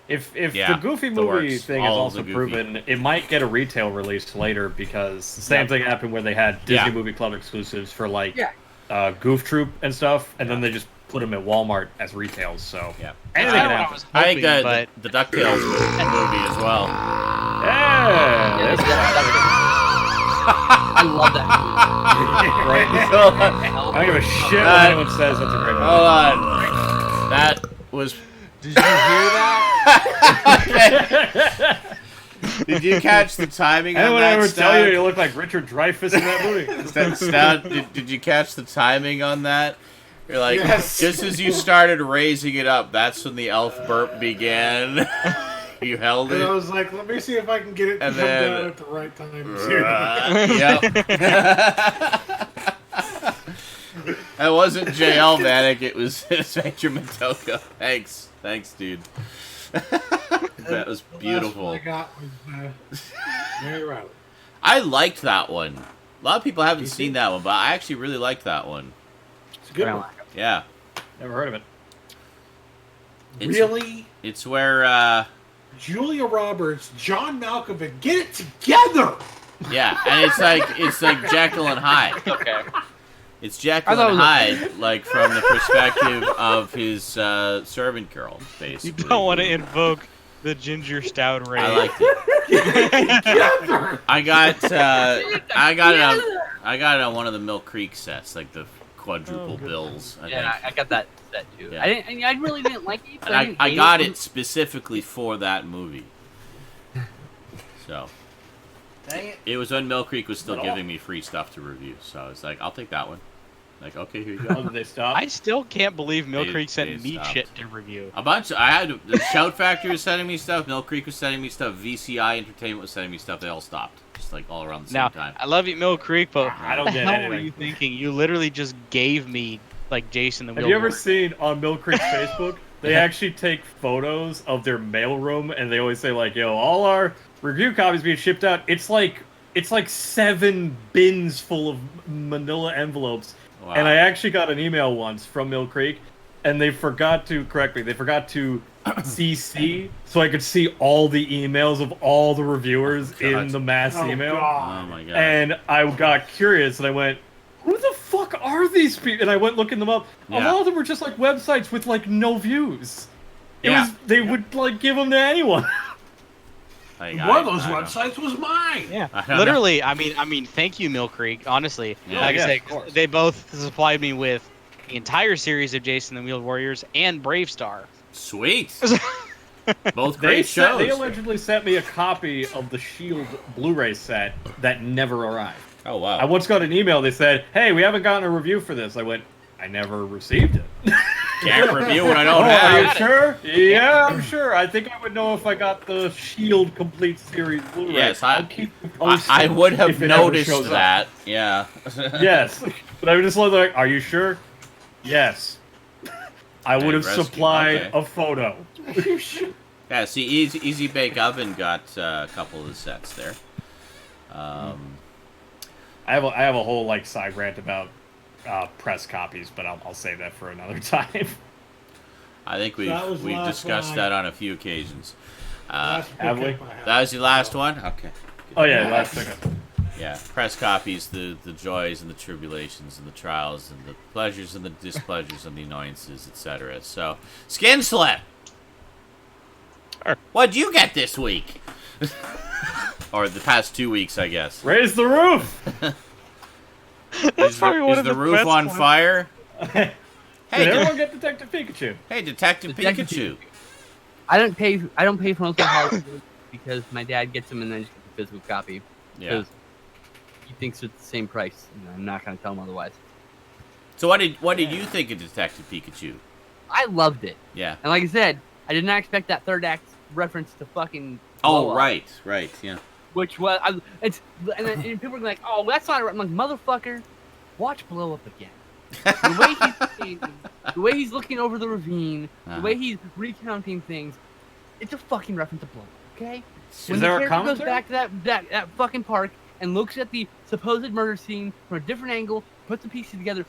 S6: If
S7: Yeah,
S6: the Goofy
S7: the
S6: movie
S7: works.
S6: thing is
S7: All
S6: also
S7: the Goofy.
S6: proven, it might get a retail release later, because the same thing happened where they had Disney
S7: Yeah.
S6: Movie Club exclusives for like
S4: Yeah.
S6: Goof Troop and stuff, and then they just put them at Walmart as retails. So
S7: Yeah.
S6: anything
S3: I
S6: can
S3: know what I
S6: happen.
S3: was
S7: I think
S3: hoping, but
S7: the DuckTales movie as well.
S6: Yeah,
S4: Yeah,
S6: that's
S4: I love that movie.
S6: I don't give a shit what anyone says. That's a great movie.
S7: Hold on. That was.
S4: Did you hear that?
S7: Did you catch the timing on
S6: Anyone
S7: that?
S6: ever tell you
S7: Stout?
S6: you look like Richard Dreyfuss in that movie?
S7: Stout, did you catch the timing on that? You're like,
S5: Yes.
S7: just as you started raising it up, that's when the elf burp began. You held
S5: And I
S7: it.
S5: was like, let me see if I can get it to
S7: And
S5: come
S7: then-
S5: down at the right time.
S7: Yep. That wasn't JL Vanek, it was Major Motoko. Thanks, dude. That was beautiful.
S5: The last one I got was Mary Riley.
S7: I liked that one. A lot of people haven't
S5: You
S7: seen
S5: did?
S7: that one, but I actually really liked that one.
S5: It's a good
S4: Well,
S5: one.
S7: Yeah.
S6: Never heard of it.
S7: It's-
S5: Really?
S7: It's where,
S5: Julia Roberts, John Malkovich, get it together!
S7: yeah, and it's like Jekyll and Hyde.
S3: okay.
S7: It's Jekyll
S4: I thought
S7: and
S4: it was-
S7: Hyde, like from the perspective of his servant girl,
S3: You
S7: basically.
S3: don't want to invoke the ginger stout raid.
S7: I liked it.
S5: Together!
S7: I got it on one of the Mill Creek sets, like the quadruple bills. I
S4: Yeah,
S7: think.
S4: I got that set too.
S7: Yeah.
S4: I really didn't like it. But
S7: And
S4: didn't
S7: I
S4: hate
S7: got it specifically for that movie. So
S5: Dang it.
S7: it was when Mill Creek was still
S6: At all?
S7: giving me free stuff to review. So I was like, I'll take that one. Like, okay, here you
S6: Oh,
S7: go.
S6: did they stop?
S3: I still can't believe Mill
S7: They-
S3: Creek
S7: they
S3: sent me
S7: stopped.
S3: shit to review.
S7: A bunch. I had the Shout Factory was sending me stuff. Mill Creek was sending me stuff. VCI Entertainment was sending me stuff. They all stopped, just like all around the
S3: Now,
S7: same time.
S3: I love you, Mill Creek, but
S6: I don't
S3: what the
S6: get
S3: hell were
S6: anything.
S3: you thinking? You literally just gave me like Jason the
S6: Have
S3: Wheel
S6: you ever
S3: Warrior.
S6: seen on Mill Creek's Facebook? They actually take photos of their mailroom, and they always say like, "Yo, all our review copies being shipped out." It's like 7 bins full of Manila envelopes.
S2: Wow.
S6: And I actually got an email once from Mill Creek, and they forgot to CC, so I could see all the emails of all the reviewers in the mass email.
S2: Oh my god.
S6: And I got curious, and I went, "Who the fuck are these people?" And I went looking them up.
S2: Yeah.
S6: A lot of them were just like websites with like no views.
S2: Yeah.
S6: They would like give them to anyone.
S2: Like,
S5: One of those
S2: I don't-
S5: websites was mine.
S3: Yeah,
S2: I don't
S3: literally. I mean, thank you, Mill Creek. Honestly,
S2: Yeah.
S3: like
S6: Yeah,
S3: I
S6: of course.
S3: said, they both supplied me with the entire series of Jason the Wheeled Warriors and Brave Star.
S2: Sweet. Both
S6: They
S2: great shows.
S6: allegedly sent me a copy of the Shield Blu-ray set that never arrived.
S2: Oh wow.
S6: I once got an email. They said, "Hey, we haven't gotten a review for this." I went, "I never received it."
S2: Can't review what I don't
S6: Are
S2: have.
S6: you sure? Yeah, I'm sure. I think I would know if I got the Shield Complete Series Blu-ray.
S2: Yes,
S6: I'll keep you
S2: I
S6: posted
S2: would
S6: if
S2: have
S6: it ever
S2: noticed
S6: shows up.
S2: that. Yeah.
S6: Yes, but I was just like, "Are you sure?" Yes. I would have
S2: rescue,
S6: supplied
S2: okay.
S6: a photo.
S2: Yeah. See, Easy Bake Oven got a couple of the sets there.
S6: I have a whole like side rant about press copies, but I'll save that for another time.
S2: I think
S5: That was the
S2: we've
S5: last
S2: discussed
S5: one
S2: that on a few occasions.
S5: Last
S6: have we?
S5: pickup I had.
S2: That was your last one? Okay.
S6: Oh yeah, last thing.
S2: Yeah, press copies, the joys and the tribulations and the trials and the pleasures and the displeasures and the annoyances, etc. So, Skinslip! What'd you get this week? Or the past 2 weeks, I guess.
S6: Raise the roof.
S3: That's probably one
S2: Is
S3: of
S2: the
S3: the
S2: roof
S3: best
S2: on
S3: ones.
S2: fire?
S6: Did
S2: Hey,
S6: everyone get Detective Pikachu?
S2: hey, Detective
S4: Detective
S2: Pikachu.
S4: I don't pay for most of the because my dad gets them and then I just get the physical copy
S2: Yeah.
S4: because he thinks it's the same price. And I'm not gonna tell him otherwise.
S2: So what did you think of Detective Pikachu?
S4: I loved it,
S2: Yeah.
S4: and like I said, I did not expect that third act reference to fucking.
S2: Oh,
S4: Blow Up,
S2: right, yeah.
S4: Which was and people were like, "Oh, that's not." I'm like, "Motherfucker, watch Blow Up again." The way he's standing, the way he's looking over the ravine,
S2: Uh-huh.
S4: the way he's recounting things, it's a fucking reference to Blow Up, okay? When
S6: there a
S4: the character goes
S6: commentary?
S4: back to that fucking park and looks at the supposed murder scene from a different angle, puts the pieces together,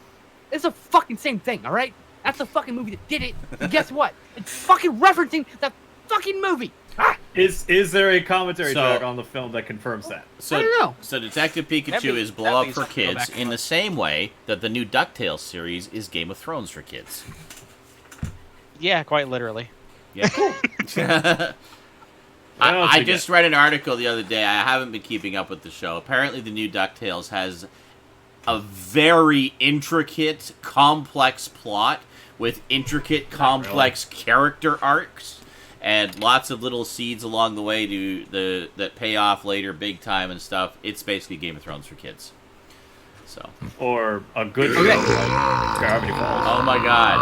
S4: it's a fucking same thing, all right? That's the fucking movie that did it. And guess what? It's fucking referencing that fucking movie. Ah!
S6: Is there a commentary
S2: So-
S6: track on the film that confirms that?
S2: So,
S4: I don't know.
S2: So Detective Pikachu
S3: That'd be-
S2: is blow up
S3: that'd be
S2: for
S3: something to go
S2: kids
S3: back and
S2: in the
S3: look.
S2: same way that the new DuckTales series is Game of Thrones for kids.
S3: Yeah, quite literally.
S2: Yeah.
S6: What else
S2: I
S6: we
S2: just read an article the other day. I haven't been keeping up with the show. Apparently, the new DuckTales has a very intricate, complex plot with intricate, complex character arcs, and lots of little seeds along the way that pay off later, big time and stuff. It's basically Game of Thrones for kids. So,
S6: Or a good show
S4: Okay.
S6: like Gravity Falls?
S2: oh my god.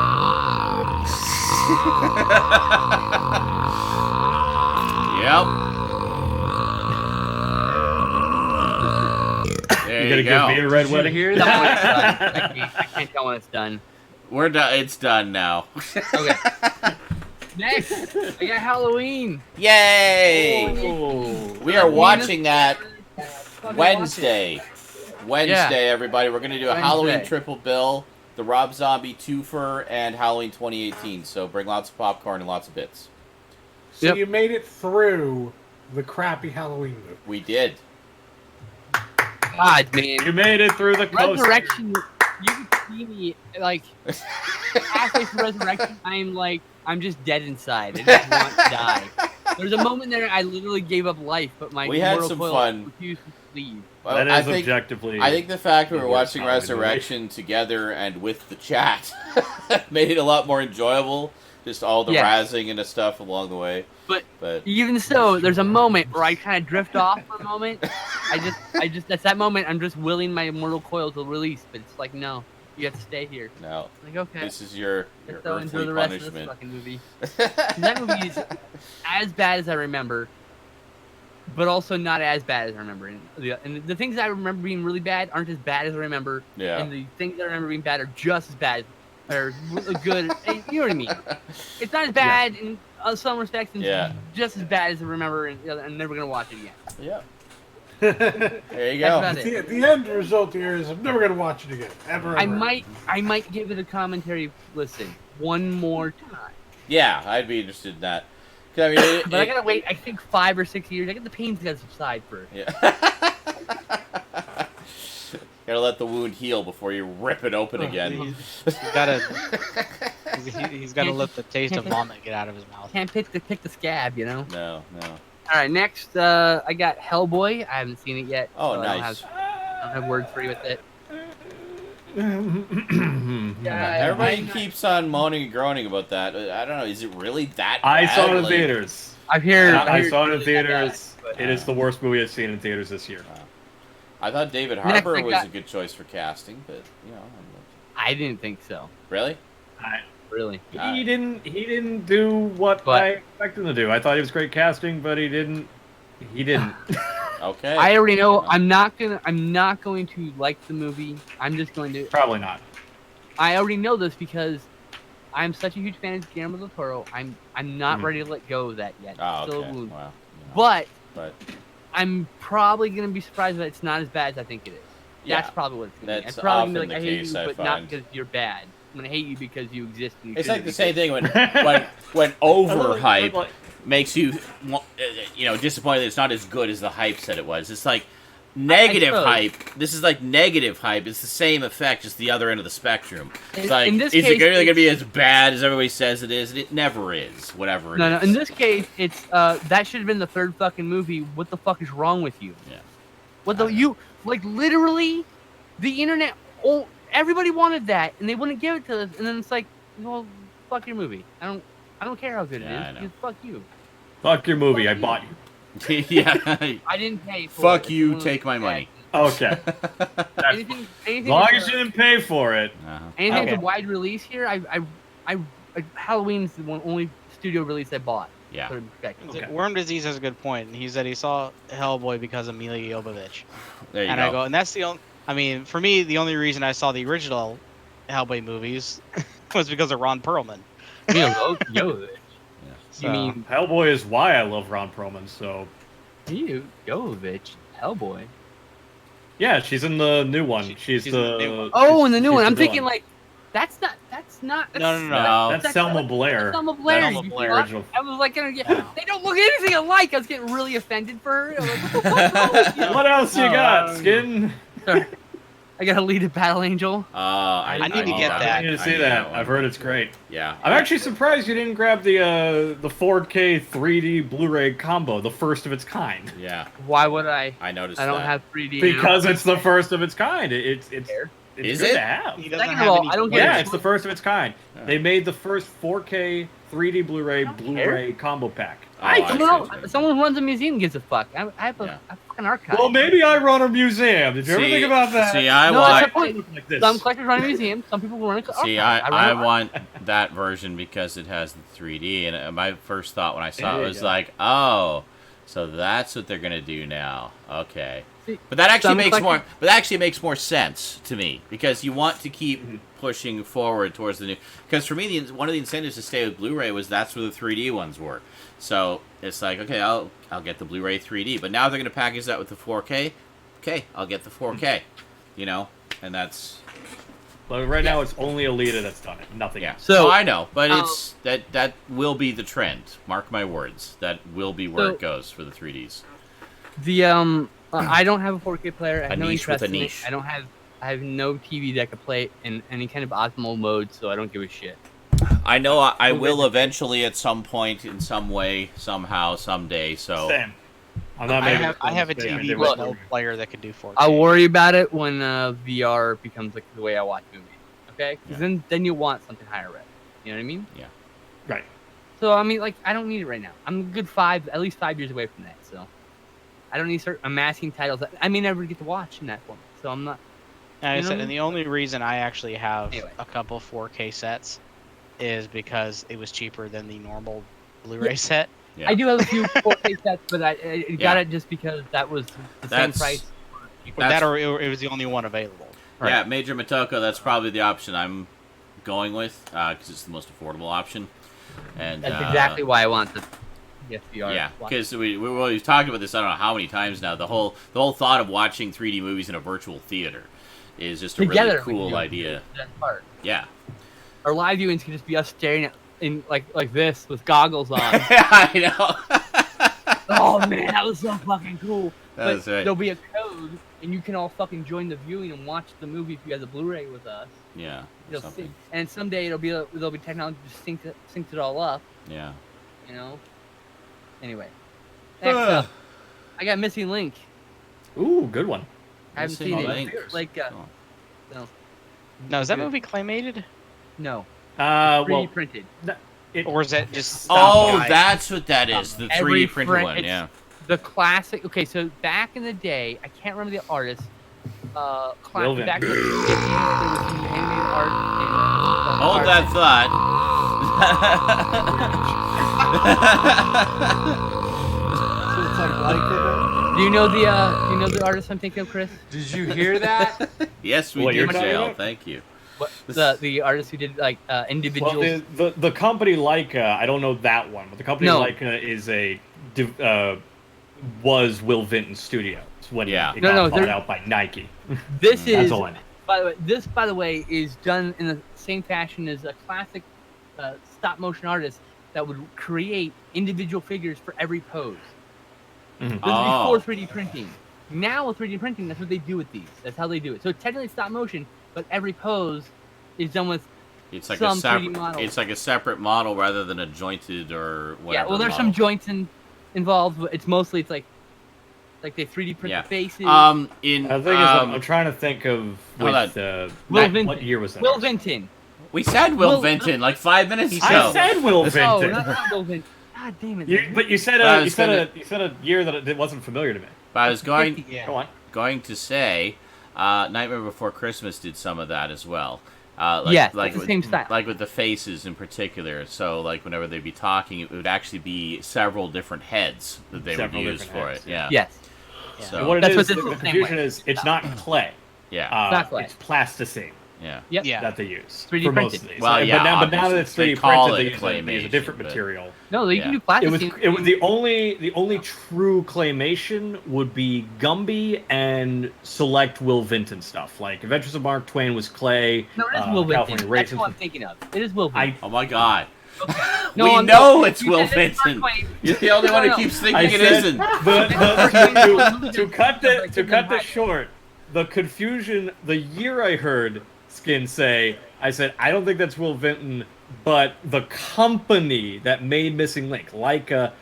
S2: Yep. There
S6: You
S2: you
S6: gonna
S2: go.
S6: give me a red wedding?
S4: Here's when it's done. I can't tell when it's done.
S2: We're done. It's done now.
S4: Okay. Next, I got Halloween.
S2: Yay!
S6: Oh.
S2: We are watching that
S4: Fucking
S2: Wednesday. Wednesday,
S4: Yeah.
S2: everybody. We're gonna do a
S4: Wednesday.
S2: Halloween triple bill, the Rob Zombie twofer, and Halloween 2018. So bring lots of popcorn and lots of bits.
S5: So
S4: Yep.
S5: you made it through the crappy Halloween movie.
S2: We did.
S4: God, man.
S6: You made it through the coast.
S4: Resurrection. You can see me like halfway through Resurrection. I'm just dead inside. I just want to die. There's a moment there I literally gave up life, but my
S2: We had
S4: mortal
S2: some
S4: coil
S2: fun.
S4: refused to leave.
S2: Well,
S6: That is
S2: I think,
S6: objectively.
S2: I think the fact we
S6: the
S2: were
S6: worst
S2: watching
S6: Halloween movie.
S2: Resurrection together and with the chat made it a lot more enjoyable. Just all the
S4: Yeah.
S2: razzing and the stuff along the way.
S4: But
S2: But
S4: even so, there's a moment where I kind of drift off for a moment. I just that's that moment. I'm just willing my mortal coil to release, but it's like no, you have to stay here.
S2: no,
S4: Like okay,
S2: this is your
S4: so enjoy
S2: earthly
S4: the rest of this
S2: punishment.
S4: fucking movie. That movie is as bad as I remember, but also not as bad as I remember. And the things I remember being really bad aren't as bad as I remember,
S2: Yeah.
S4: and the things that I remember being bad are just as bad or good. You know what I mean? It's not as bad in some respects, and
S7: Yeah.
S4: just as bad as I remember, and I'm never gonna watch it again.
S7: Yeah.
S5: the
S7: There you
S4: That's
S7: go.
S4: about it.
S5: end result here is I'm never gonna watch it again. Ever.
S4: I
S5: ever.
S4: might give it a commentary listen one more time.
S7: Yeah, I'd be interested in that. 'Cause, I mean,
S4: But I gotta wait, I think 5 or 6 years. I get the pains gotta subside first.
S7: Yeah. Gotta let the wound heal before you rip it open again.
S3: He's gotta let the taste of vomit get out of his mouth.
S4: Can't pick the scab, you know?
S7: No.
S4: All right, next, I got Hellboy. I haven't seen it yet.
S7: Oh,
S4: so
S7: nice.
S4: I don't have words for you with it.
S7: Everybody keeps on moaning and groaning about that. I don't know. Is it really that
S6: I
S7: bad?
S6: saw it in
S7: Like-
S6: theaters.
S4: I hear.
S6: I saw it in
S4: really
S6: theaters.
S4: bad, but-
S6: It is the worst movie I've seen in theaters this year.
S7: I thought David
S4: Next,
S7: Harbour
S4: I
S7: was
S4: got-
S7: a good choice for casting, but, you know.
S4: I didn't think so.
S7: Really?
S4: Really.
S6: He didn't do what
S4: But-
S6: I expected him to do. I thought he was great casting, but he didn't.
S7: Okay.
S4: I already know. I'm not going to like the movie. I'm just going to.
S6: Probably not.
S4: I already know this because I'm such a huge fan of Guillermo del Toro. I'm not
S6: Mhm.
S4: ready to let go of that yet.
S7: Oh,
S4: Still a
S7: okay.
S4: wound.
S7: Wow.
S4: But
S7: But
S4: I'm probably gonna be surprised that it's not as bad as I think it is.
S7: yeah.
S4: That's probably what it's gonna be.
S7: That's
S4: I'm probably
S7: often
S4: gonna be like,
S7: the
S4: I hate
S7: case,
S4: you,
S7: I
S4: but not
S7: find.
S4: because you're bad. I'm gonna hate you because you exist. And you
S7: It's
S4: shouldn't
S7: like the same
S4: exist.
S7: thing when overhype makes you, disappointed that it's not as good as the hype said it was. It's like negative
S4: suppose.
S7: hype. This is like negative hype. It's the same effect, just the other end of the spectrum. It's like,
S4: In this
S7: is it
S4: case,
S7: really going to be
S4: it's-
S7: as bad as everybody says it is? And it never is, whatever it
S4: No.
S7: is.
S4: In this case, it's that should have been the third fucking movie. What the fuck is wrong with you?
S7: Yeah.
S4: What the you like? Literally, the internet. Oh, everybody wanted that, and they wouldn't give it to us. And then it's like, well, fuck your movie. I don't care how good
S7: Yeah,
S4: it
S7: I
S4: is.
S7: know.
S4: Just fuck you.
S6: Fuck your movie. I bought you.
S7: Yeah.
S4: I didn't pay for it.
S7: Fuck
S4: It's
S7: you,
S4: one of
S7: take
S4: those
S7: my
S4: bad
S7: money.
S6: Okay.
S4: Anything,
S6: As long as you didn't pay for it.
S7: Uh-huh.
S4: anything
S6: Okay.
S4: that's a wide release here, Halloween's the only studio release I bought.
S7: Yeah.
S4: Put it in perspective.
S6: Okay.
S3: Worm Disease has a good point, and he said he saw Hellboy because of Mila Jovovich.
S7: There you
S3: And
S7: go.
S3: I go, and that's the only. I mean, for me, the only reason I saw the original Hellboy movies was because of Ron Perlman.
S4: Jovovich.
S3: So,
S4: You mean
S6: Hellboy is why I love Ron Perlman. So
S4: Jovovich? Hellboy?
S6: yeah, she's in the new one. She's
S3: she's in the
S6: the
S3: new one.
S4: Oh, and the new
S6: she's
S4: one. I'm
S6: villain.
S4: thinking like, that's not.
S3: No.
S6: That's Selma Blair.
S4: Selma Blair.
S3: That's
S4: you
S3: Selma Blair.
S4: fuck.
S6: Original.
S4: I was like, they don't look anything alike. I was getting really offended for her. I was like, what the fuck's wrong with you?
S6: What else you got, Skin?
S4: Sorry. I gotta lead a battle angel.
S3: I need to get that.
S6: I need to see that. I've heard it's great.
S7: Yeah.
S6: I'm actually surprised you didn't grab the 4K 3D Blu-ray combo, the first of its kind.
S7: Yeah.
S4: Why would I?
S7: I noticed
S4: I don't
S7: that.
S4: have 3D.
S6: Because it's the first of its kind. It's
S7: Is
S6: good
S7: it?
S6: to have.
S3: He doesn't
S4: Second
S3: have
S4: of all,
S3: any
S4: I don't get
S6: Yeah,
S4: it.
S6: it's the first of its kind.
S7: Yeah.
S6: They made the first 4K 3D Blu-ray Blu-ray combo pack.
S7: Oh, I see.
S4: Someone who runs a museum gives a fuck. I have
S7: Yeah.
S4: a fucking archive.
S6: Well, maybe I run a museum. Did you ever
S7: See-
S6: think about that?
S7: See, I
S4: No,
S7: want.
S4: that's the point.
S6: Like this.
S4: Some collectors run a museum. Some people run a archive.
S7: See,
S4: run
S7: I
S4: an
S7: want that version because it has the 3D, and my first thought when I saw
S6: There
S7: it
S6: you
S7: was
S6: go.
S7: like, oh, so that's what they're gonna do now. Okay,
S4: See,
S7: but that actually
S4: some
S7: makes more.
S4: collectors-
S7: But that actually makes more sense to me because you want to keep pushing forward towards the new. Because for me, one of the incentives to stay with Blu-ray was that's where the 3D ones were. So it's like, okay, I'll get the Blu-ray 3D, but now they're gonna package that with the 4K. Okay, I'll get the 4K. You know, and that's.
S6: But right now, it's only Alita that's done it. Nothing
S7: Yeah.
S6: else.
S4: So-
S7: So I know, but it's that will be the trend. Mark my words. That will be where
S4: So-
S7: it goes for the 3Ds.
S4: The I don't have a 4K player. I have
S7: A
S4: no
S7: niche with
S4: interest
S7: a
S4: in it.
S7: niche.
S4: I have no TV that could play it in any kind of optimal mode, so I don't give a shit.
S7: I know I will eventually at some point, in some way, somehow, someday. So
S6: Same. I'm not
S3: I
S6: making
S3: have,
S6: this
S3: I have a
S6: mistake I
S3: TV
S6: did
S3: with
S6: with
S3: no
S6: Blu-ray.
S3: player that can do 4K.
S4: I'll worry about it when VR becomes like the way I watch movies. Okay, because
S7: Yeah.
S4: then you want something higher res. You know what I mean?
S6: Right.
S4: So I mean, like, I don't need it right now. I'm a good at least 5 years away from that. So I don't need to start amassing titles that I may never get to watch in that format. So I'm not.
S3: And
S4: You
S3: I said,
S4: know?
S3: and the only reason I actually have
S4: Anyway.
S3: a couple 4K sets is because it was cheaper than the normal Blu-ray set.
S7: Yeah.
S4: I do have a few 4K sets, but I got it just because that was the same
S7: That's-
S4: price.
S3: Or that, or it was the only one available.
S7: yeah, Major Motoko. That's probably the option. I'm
S2: going with because it's the most affordable option. And
S4: That's exactly why I want the PSVR.
S2: yeah, because we've talked about this I don't know how many times now. The whole thought of watching 3D movies in a virtual theater is just a
S4: Together,
S2: really cool idea.
S4: That part.
S2: Yeah.
S4: Our live viewings can just be us staring at in like this with goggles on.
S2: I know.
S4: Oh man, that was so fucking cool.
S2: That's
S4: But
S2: right.
S4: There'll be a code, and you can all fucking join the viewing and watch the movie if you have a Blu-ray with us.
S2: Yeah. or
S4: You'll
S2: something.
S4: see. And someday there'll be technology to sync it all up.
S2: Yeah.
S4: You know. Anyway, next up, I got Missing Link.
S6: Ooh, good one.
S4: I haven't
S2: Missing
S4: seen
S2: Link.
S4: it. Like,
S2: Oh.
S4: no,
S3: Now, is that movie claymated?
S4: no,
S6: 3D
S4: 3D printed.
S3: Or is that just
S2: Oh,
S3: stop by?
S2: that's what that is. The
S4: Every
S2: 3D printed
S4: frame-
S2: one.
S4: it's-
S2: Yeah.
S4: The classic. Okay, so back in the day, I can't remember the artist.
S6: Will Vin.
S4: Back in the 50s, there was some animated art.
S2: Hold
S4: art.
S2: that thought.
S5: So it's like
S4: Do you know the artist I'm thinking of, Chris?
S8: Did you hear that?
S2: Yes, we
S6: What, you're
S2: did,
S6: talking
S2: Jail.
S6: about?
S2: Thank you.
S4: What, the artist who did like individual.
S6: Well, the company Leica, I don't know that one, but the company
S4: No.
S6: Leica is was Will Vinton Studios when
S2: Yeah.
S6: it
S4: No,
S6: got bought
S4: they're-
S6: out by Nike.
S4: This
S6: That's
S4: is
S6: all I know.
S4: by the way, is done in the same fashion as a classic stop motion artist that would create individual figures for every pose.
S6: Mhm.
S4: This is
S2: Oh.
S4: before 3D printing. Now with 3D printing, that's what they do with these. That's how they do it. So technically stop motion, but every pose is done with.
S2: It's like
S4: Some
S2: a
S4: 3D
S2: separate.
S4: model.
S2: It's like a separate model rather than a jointed or whatever.
S4: Yeah, well, there's
S2: model.
S4: some joints involved, but it's mostly like they 3D print
S2: Yeah.
S4: the faces.
S2: In
S6: The thing is, I'm
S2: um,
S6: trying to think of
S2: hold
S6: with,
S4: Will
S6: what
S4: Vinton.
S6: year was that?
S4: Will Vinton.
S2: we said Will
S4: Will-
S2: Vinton like 5 minutes ago.
S6: I said Will
S4: Oh,
S6: Vinton.
S4: not Will Vinton. God damn it.
S6: You,
S4: man.
S6: but you said
S2: I
S6: you
S2: was
S6: said
S2: gonna-
S6: you said a year that it wasn't familiar to me.
S2: But I was going
S3: Yeah.
S6: Go on.
S2: to say, Nightmare Before Christmas did some of that as well.
S4: Yes,
S2: like
S4: it's the
S2: with,
S4: same style.
S2: Like with the faces in particular. So like whenever they'd be talking, it would actually be several different heads that they
S6: Several
S2: would use
S6: different
S2: for
S6: heads,
S2: it. Yeah.
S4: Yes.
S2: So
S6: And what it
S4: That's
S6: is,
S4: what this
S6: the
S4: is the same
S6: confusion
S4: way.
S6: is it's not clay.
S2: yeah.
S4: Not clay.
S6: It's plasticine
S2: Yeah.
S4: Yep.
S3: Yeah.
S6: that they use
S4: 3D
S6: for most
S4: printed.
S6: of these.
S2: Well, yeah,
S6: but now that
S2: obviously.
S6: it's
S2: They
S6: 3D
S2: call
S6: printed,
S2: it
S6: they use a
S2: claymation,
S6: different
S2: but-
S6: material.
S4: No, you
S2: Yeah.
S4: can do
S6: It
S4: plastic.
S6: was the only true claymation would be Gumby and select Will Vinton stuff. Like Adventures of Mark Twain was clay.
S4: No, it is Will
S6: California
S4: Vinton. That's
S6: Raisins.
S4: what I'm thinking of. It is Will Vinton.
S2: Oh my God.
S4: No,
S2: we
S4: I'm-
S2: know it's
S4: you
S2: Will
S4: said it's Mark
S2: Vinton.
S4: Twain.
S2: You're the only one who
S4: No.
S2: keeps
S6: I
S2: thinking it
S6: said
S2: isn't.
S6: to cut this short, the confusion. The year I heard Skin say, I said I don't think that's Will Vinton, but the company that made Missing Link, Leica,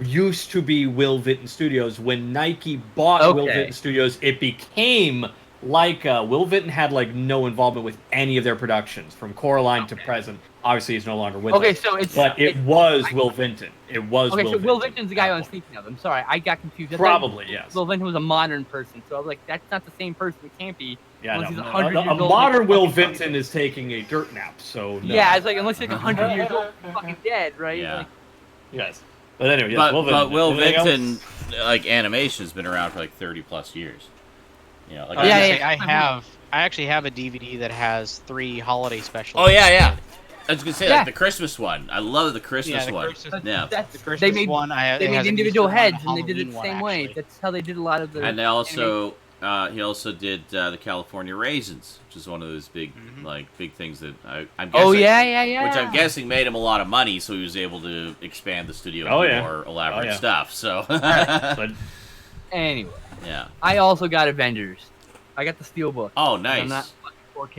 S6: used to be Will Vinton Studios. When Nike bought Will
S4: Okay.
S6: Vinton Studios, it became Leica. Will Vinton had like no involvement with any of their productions from Coraline to present. Obviously, he's no longer with
S4: Okay,
S6: us.
S4: so it's.
S6: But it was Will Vinton. It was
S4: Okay,
S6: Will
S4: so Will
S6: Vinton
S4: Vinton's the guy I was
S6: at one
S4: thinking of. I'm sorry, I got confused. I thought
S6: Probably, yes.
S4: Will Vinton was a modern person, so I was like, that's not the same person. It can't be.
S6: Yeah,
S4: Unless
S6: no,
S4: he's 100
S6: a
S4: years old,
S6: modern
S4: like,
S6: Will
S4: fucking-
S6: Vinton is taking a dirt nap, so no.
S4: Yeah, it's like unless he's like 100 years old, fucking dead, right?
S2: Yeah.
S4: Like,
S6: Yes. But anyway, yes,
S2: But
S6: Will Vinton.
S2: Will
S6: Anything
S2: Vinton,
S6: else?
S2: like animation, has been around for like 30+ years. You know, like
S4: Yeah,
S3: I actually have a DVD that has 3 holiday specials.
S2: Oh yeah. I was gonna say
S4: Yeah.
S2: like the Christmas one. I love the Christmas
S3: Yeah, the
S2: one.
S3: Christmas-
S2: Yeah.
S4: that's,
S3: The Christmas
S4: they made
S3: one, it
S4: they
S3: has
S4: made
S3: an
S4: individual
S3: Easter one,
S4: heads,
S3: a
S4: and they did it
S3: Halloween
S4: the same
S3: one,
S4: way.
S3: actually.
S4: That's how they did a lot of the.
S2: And they also he also did the California Raisins, which is one of those big big things that I'm guessing.
S4: Oh yeah.
S2: Which I'm guessing made him a lot of money, so he was able to expand the studio
S6: Oh,
S2: and do
S6: yeah.
S2: more elaborate
S6: Oh, yeah.
S2: stuff. So
S6: But
S4: Anyway,
S2: yeah.
S4: I also got Avengers. I got the Steelbook.
S2: Oh,
S4: I'm
S2: nice.
S4: not fucking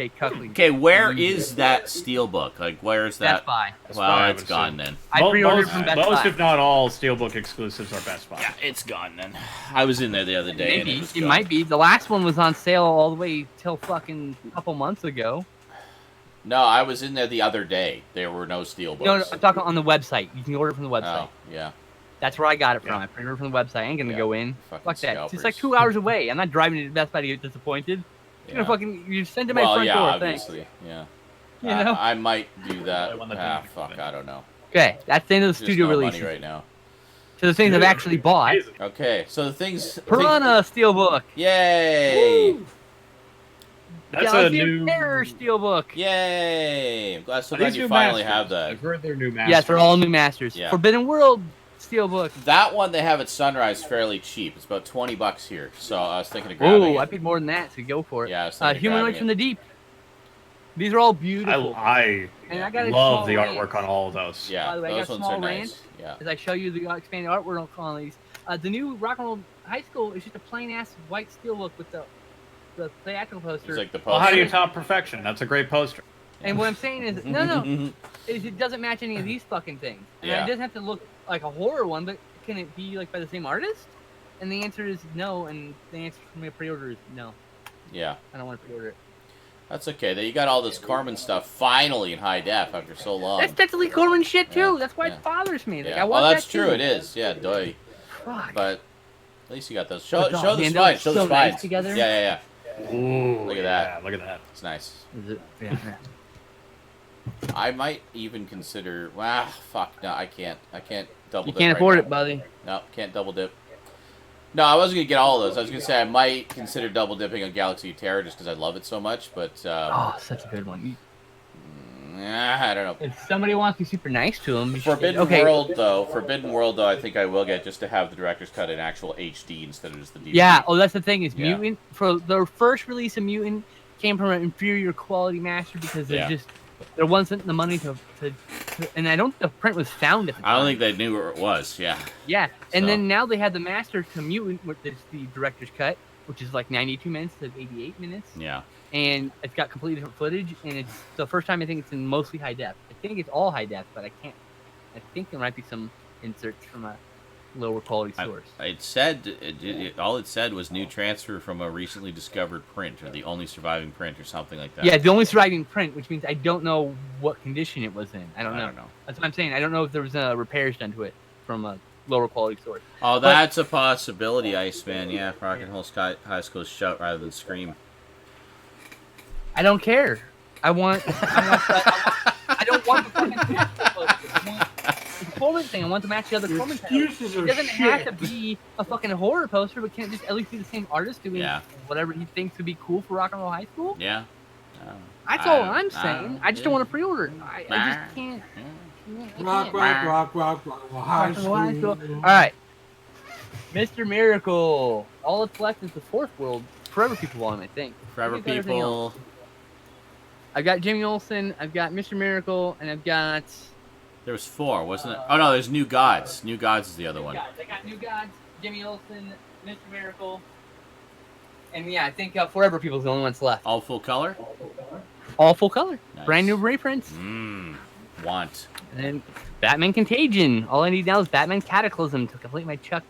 S4: 4K cuckling.
S2: Okay, where is that Steelbook? Like, where is
S4: Best
S2: that?
S4: Buy.
S2: Well,
S6: I
S2: it's
S6: would
S2: gone
S6: assume.
S2: then.
S4: I pre-ordered from Best
S6: most,
S4: Buy.
S6: if not all, Steelbook exclusives are Best Buy.
S2: Yeah, it's gone then. I was in there the other day. and
S4: Maybe
S2: was
S4: it
S2: gone.
S4: might be. The last one was on sale all the way till fucking a couple months ago.
S2: No, I was in there the other day. There were no Steelbooks.
S4: No, I'm talking on the website. You can order it from the website.
S2: Oh, yeah.
S4: That's where I got it from.
S6: Yeah.
S4: I pre-ordered from the website. I ain't gonna
S2: Yeah.
S4: go in.
S2: Fucking
S4: Fuck that. It's just like
S2: scalpers.
S4: 2 hours away. I'm not driving to Best Buy to get disappointed. You're
S2: Yeah.
S4: gonna fucking you send to my
S2: Well,
S4: front
S2: yeah,
S4: door.
S2: obviously. Yeah.
S4: You know?
S2: I might do that.
S6: I want that
S2: Ah,
S6: thing to
S2: fuck,
S6: come in.
S2: I don't know.
S4: Thanks. Okay, that's the end of the
S2: Just
S4: studio
S2: no
S4: release.
S2: money right now.
S4: To the things I've actually bought.
S6: Amazing.
S2: Okay, so the things.
S4: Piranha Steelbook.
S2: Yay!
S6: That's
S4: Galaxy
S6: a
S4: of
S6: new.
S4: Terror Steelbook.
S7: Yay! I'm glad, so
S6: Are
S7: glad
S6: these
S7: you
S6: new
S7: finally
S6: masters?
S7: have that.
S6: I've heard they're new masters.
S4: Yes, they're all new masters.
S7: Yeah.
S4: Forbidden World Steelbook.
S7: That one they have at Sunrise fairly cheap. It's about $20 here. So I was thinking of grabbing
S4: Oh,
S7: it.
S4: I paid more than that, so go for it.
S7: Yeah, I was thinking of
S4: Humanoids
S7: grabbing
S4: from
S7: it.
S4: the Deep. These are all beautiful.
S6: I
S4: And I got a
S6: love
S4: small
S6: the
S4: rant.
S6: artwork on all of those.
S7: Yeah,
S4: By the way, I
S7: those
S4: got a
S7: ones
S4: small
S7: are nice.
S4: rant.
S7: Yeah.
S4: As I show you the expanded artwork on these. The new Rock and Roll High School is just a plain ass white steelbook with the theatrical poster.
S7: It's like the
S6: Well, how do you
S7: poster.
S6: top perfection? That's a great poster.
S4: And what I'm saying is, no, is it doesn't match any of these fucking things. And
S7: Yeah.
S4: it doesn't have to look like a horror one, but can it be like by the same artist? And the answer is no, and the answer for me to pre-order is no.
S7: Yeah,
S4: I don't want to pre-order it.
S7: that's okay. You got all this Corman stuff finally in high def after so long.
S4: That's Lee Corman shit too.
S7: Yeah,
S4: That's why
S7: yeah.
S4: it bothers me. Like,
S7: Yeah.
S4: I want
S7: Well, that's
S4: that
S7: true.
S4: too.
S7: It is. Yeah, doy.
S4: Fuck.
S7: But at least you got those. Show,
S4: But
S7: show the
S4: man,
S7: spine.
S4: those
S7: Show
S4: are
S7: the
S4: so
S7: spine.
S4: nice together.
S7: Yeah.
S6: Ooh,
S7: Look at that.
S6: Yeah, look at that.
S7: It's nice.
S4: Is it? Yeah.
S7: I might even consider. Wow, fuck. No, I can't. I can't double
S4: You
S7: dip.
S4: can't
S7: right
S4: afford
S7: now.
S4: it, buddy.
S7: No, can't double dip. No, I wasn't gonna get all of those. I was gonna say I might consider double dipping on Galaxy of Terror just because I love it so much. But
S4: Oh, such a good one.
S7: I don't know.
S4: If somebody wants to be super nice to him,
S7: Forbidden World, though, I think I will get just to have the director's cut in actual HD instead of just the DVD.
S4: Yeah. Oh, that's the thing is
S7: Yeah.
S4: Mutant. For the first release of Mutant came from an inferior quality master because
S7: Yeah.
S4: there wasn't the money to and I don't think the print was found at the time.
S7: I don't think they knew where it was. Yeah.
S4: Yeah, and
S7: So-
S4: then now they have the master to Mutant, which is the director's cut, which is like 92 minutes to 88 minutes,
S7: Yeah.
S4: and it's got completely different footage, and it's the first time I think it's in mostly high def. I think it's all high def, but I think there might be some inserts from a lower quality source.
S7: It said all it said was new transfer from a recently discovered print or the only surviving print or something like that.
S4: Yeah, the only surviving print, which means I don't know what condition it was in. I don't
S7: I
S4: know.
S7: don't know.
S4: That's what I'm saying. I don't know if there was repairs done to it from a lower quality source.
S7: Oh, that's a possibility, Iceman. Yeah, Rock and Roll High School's shout rather than scream.
S4: I don't care. I don't want the fucking the Coleman thing. I want to match the other
S5: Your
S4: Coleman titles.
S5: excuses
S4: It
S5: are
S4: doesn't
S5: shit.
S4: have to be a fucking horror poster, but can it just at least be the same artist doing
S7: Yeah.
S4: whatever he thinks would be cool for Rock and Roll High School?
S7: Yeah.
S4: That's all I'm saying. I just don't want to pre-order it. I just can't.
S5: Rock, rock, high
S4: Rock and Roll High
S5: school.
S4: School. All right. Mr. Miracle. All that's left is the fourth world Forever People volume, I think.
S7: Forever
S4: I think I've got everything else.
S7: People.
S4: I've got Jimmy Olsen, I've got Mr. Miracle, and I've got...
S7: There was 4, wasn't it? Oh no, there's New Gods. New Gods is the other one.
S4: I got New Gods, Jimmy Olsen, Mr. Miracle, and yeah, I think Forever People's the only ones left.
S7: All full color.
S4: All full color.
S7: Nice.
S4: Brand new reprints.
S7: Want.
S4: And then Batman Contagion. All I need now is Batman Cataclysm to complete my Chuck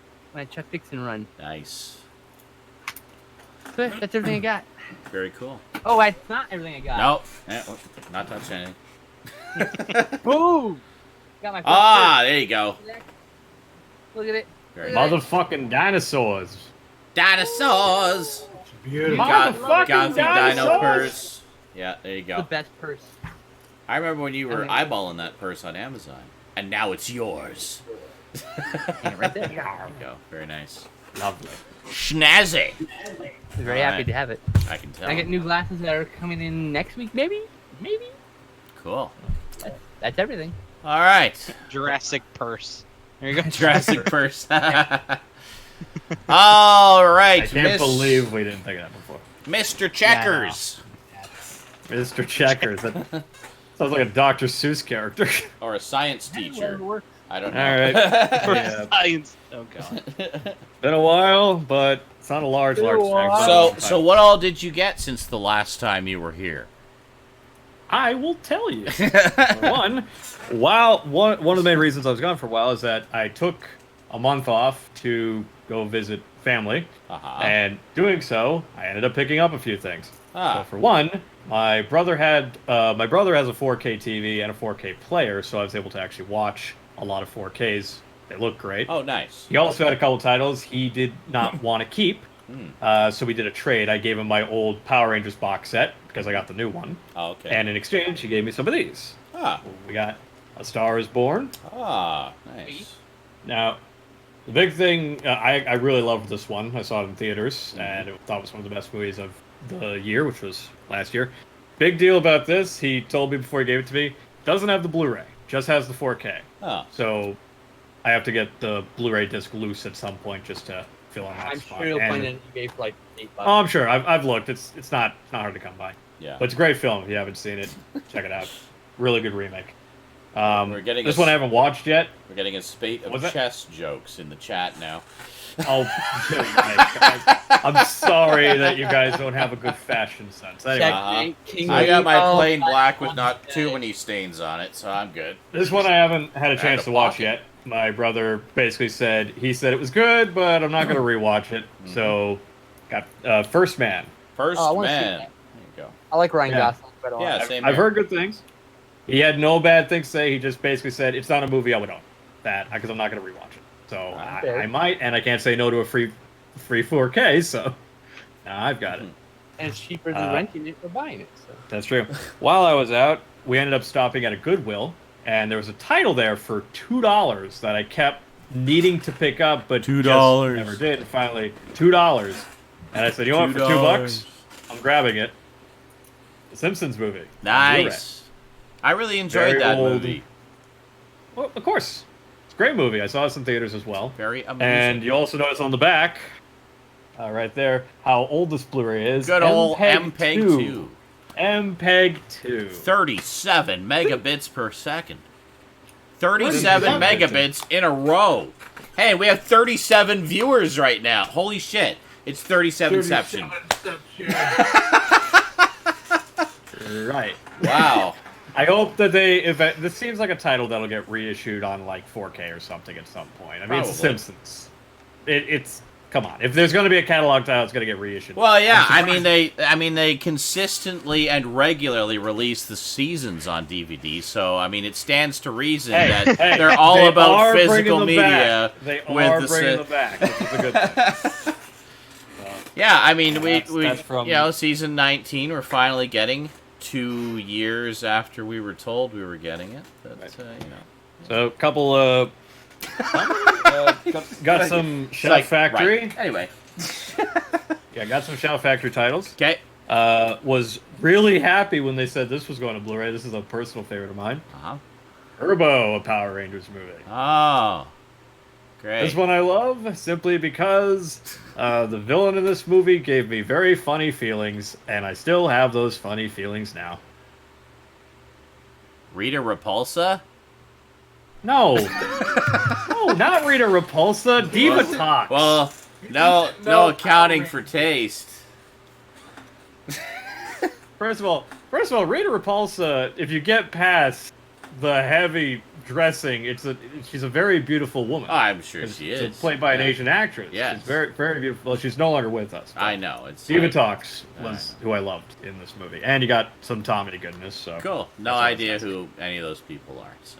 S4: Dixon run.
S7: Nice.
S4: So that's everything I got.
S7: Very cool.
S4: Oh, that's not everything I got.
S7: Nope. Not touching anything.
S4: Ooh! Got my first
S7: There you go.
S4: first. Look at it.
S7: Very
S4: Look at
S7: good.
S6: Motherfucking dinosaurs.
S7: Dinosaurs.
S5: Beautiful.
S6: Motherfucking
S7: Dino
S6: dinosaurs.
S7: purse. Yeah, there you
S4: The
S7: go.
S4: best purse.
S7: I remember when you were
S4: mean-
S7: eyeballing that purse on Amazon, and now it's yours.
S4: And right there.
S7: There you go. Very nice.
S6: Lovely.
S7: Schnazzy.
S4: Very
S7: All
S4: happy
S7: right.
S4: to have it.
S7: I can tell.
S4: I get new glasses that are coming in next week, maybe? Maybe?
S7: Cool.
S4: That's everything.
S7: All right.
S3: Jurassic purse. There you go.
S7: Jurassic purse. All right.
S6: I can't believe we didn't think of that before.
S7: Mr. Checkers.
S6: Mr. Checkers. That sounds like a Dr. Seuss character.
S7: Or a science teacher. I don't know.
S6: All right.
S3: For
S6: Yeah.
S3: science. Oh god.
S6: Been a while, but it's not a large stack.
S7: So what all did you get since the last time you were here?
S6: I will tell you. One of the main reasons I was gone for a while is that I took a month off to go visit family, and doing so, I ended up picking up a few things. So for one, my brother has a 4K TV and a 4K player, so I was able to actually watch a lot of 4Ks. They look great.
S7: Oh, nice.
S6: He also had a couple titles he did not want to keep, so we did a trade. I gave him my old Power Rangers box set because I got the new one.
S7: Oh, okay.
S6: And in exchange, he gave me some of these. We got A Star Is Born.
S7: Nice.
S6: Now, the big thing, I really loved this one. I saw it in theaters, and I thought it was one of the best movies of the year, which was last year. Big deal about this. He told me before he gave it to me. Doesn't have the Blu-ray. Just has the 4K.
S7: Oh.
S6: So I have to get the Blu-ray disc loose at some point just to fill in that
S4: I'm
S6: spot.
S4: sure you'll
S6: And-
S4: find it on eBay for like $8.
S6: Oh, I'm sure. I've looked. It's not hard to come by.
S7: Yeah.
S6: But it's a great film. If you haven't seen it, check it out. Really good remake.
S7: We're getting
S6: this
S7: a-
S6: one I haven't watched yet.
S7: We're getting a spate of
S6: Was that-
S7: chess jokes in the chat now.
S6: Oh, I'm sorry that you guys don't have a good fashion sense. Anyway,
S7: Uh-huh.
S4: King
S7: I got my
S4: Leo,
S7: plain black with
S4: on
S7: not
S4: the
S7: too
S4: day.
S7: many stains on it, so I'm good.
S6: this one I haven't had a
S7: Out
S6: chance
S7: of
S6: to watch
S7: pocket.
S6: yet. My brother basically said it was good, but I'm not going to rewatch it. So, got First Man.
S7: First
S4: Oh, I wanna see
S7: man.
S4: that.
S7: There you
S4: I like Ryan
S6: Yeah.
S4: Gosling quite a lot.
S7: Yeah, same
S6: I've
S7: here.
S6: heard good things. He had no bad things to say. He just basically said it's not a movie I would own. That because I'm not going to rewatch it. So
S4: Fair.
S6: I might, and I can't say no to a free 4K. So now I've got it.
S4: And it's cheaper than renting it or buying it. So.
S6: That's true. While I was out, we ended up stopping at a Goodwill, and there was a title there for $2 that I kept needing to pick up, but
S2: $2.
S6: just never did. And finally, $2, and I said, "You know what? For $2, I'm grabbing it." The Simpsons movie. on Blu-ray.
S2: Nice. I really enjoyed
S6: Very
S2: that
S6: old.
S2: movie.
S6: Well, of course, it's a great movie. I saw it in theaters as well.
S2: Very amusing.
S6: And you also notice on the back, right there, how old this Blu-ray is.
S2: Good old
S6: MPEG
S2: MPEG 2.
S6: MPEG 2.
S2: 37 megabits per second. 37
S6: What is
S2: megabits in a row. Hey, we have 37 viewers right now. Holy shit. It's 37ception.
S6: Right.
S2: Wow.
S6: I hope that this seems like a title that'll get reissued on like 4K or something at some point. I mean, it's The
S2: Probably.
S6: Simpsons. It's come on. If there's going to be a catalog title, it's going to get reissued.
S2: Well, yeah, I mean they consistently and regularly release the seasons on DVD, so I mean it stands to reason that they're all
S6: they
S2: about
S6: are
S2: physical
S6: bringing them
S2: media.
S6: back. They
S2: with
S6: are
S2: the
S6: bringing them back, which is a good thing.
S2: Yeah, I mean
S6: that's from-
S2: you know, season 19 we're finally getting 2 years after we were told we were getting it. But you know.
S6: So a couple got some Shout
S2: Like,
S6: Factory.
S2: right. Anyway.
S6: Yeah, got some Shout Factory titles.
S2: Okay.
S6: Was really happy when they said this was going to Blu-ray. This is a personal favorite of mine.
S2: Uh-huh.
S6: Turbo, a Power Rangers movie.
S2: Oh. Great.
S6: This one I love simply because the villain in this movie gave me very funny feelings, and I still have those funny feelings now.
S2: Rita Repulsa?
S6: No. No, not Rita Repulsa. Diva Talks.
S2: Well, no accounting for taste.
S6: First of all, Rita Repulsa, if you get past the heavy dressing, she's a very beautiful woman.
S2: I'm sure she
S6: It's
S2: is.
S6: played by an
S2: Yeah.
S6: Asian actress.
S2: Yes.
S6: She's very, very beautiful. Well, she's no longer with us. but
S2: I know. It's
S6: Diva
S2: like-
S6: Talks was who I loved in this movie. And you got some comedy goodness. So
S2: Cool. No
S6: That's
S2: idea
S6: nice.
S2: who any of those people are. So.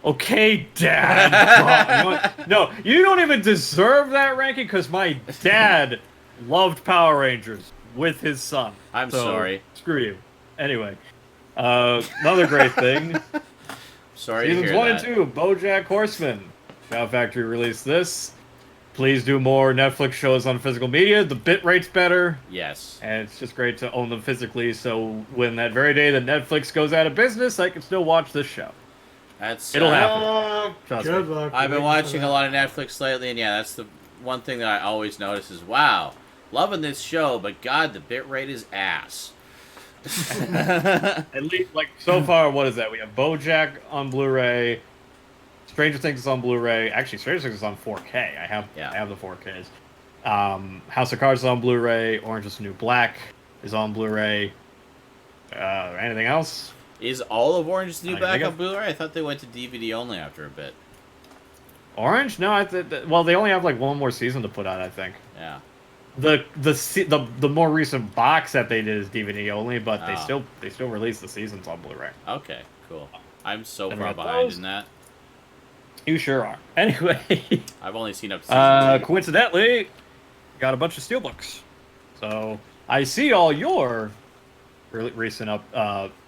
S6: Okay, Dad. No, you don't even deserve that ranking because my dad loved Power Rangers with his son.
S2: I'm
S6: So,
S2: sorry.
S6: Screw you. Anyway, another great thing.
S2: Sorry
S6: Seasons
S2: to hear
S6: 1
S2: that.
S6: and 2, BoJack Horseman. Shout Factory released this. Please do more Netflix shows on physical media. The bit rate's better,
S2: Yes.
S6: and it's just great to own them physically. So when that very day that Netflix goes out of business, I can still watch this show.
S2: That's
S6: It'll happen. Trust
S5: Good
S6: me.
S5: luck.
S2: I've been
S5: waiting for
S2: watching
S5: that.
S2: a lot of Netflix lately, and yeah, that's the one thing that I always notice is, wow, loving this show, but God, the bit rate is ass.
S6: At least, like, so far, what is that? We have BoJack on Blu-ray. Stranger Things is on Blu-ray. Actually, Stranger Things is on 4K. I have the 4Ks. House of Cards is on Blu-ray. Orange is the New Black is on Blu-ray. Anything else?
S2: Is all of Orange is the New
S6: I
S2: Black
S6: think
S2: on
S6: I've-
S2: Blu-ray? I thought they went to DVD only after a bit.
S6: Orange? No, well, they only have like one more season to put out, I think.
S2: Yeah.
S6: The more recent box that they did is DVD only, but they
S2: Oh.
S6: still release the seasons on Blu-ray.
S2: Okay, cool. I'm so
S6: And
S2: far
S6: got
S2: behind
S6: those.
S2: in that.
S6: You sure are. Anyway,
S2: I've only seen up to season 2.
S6: coincidentally, got a bunch of steelbooks. So I see all your recent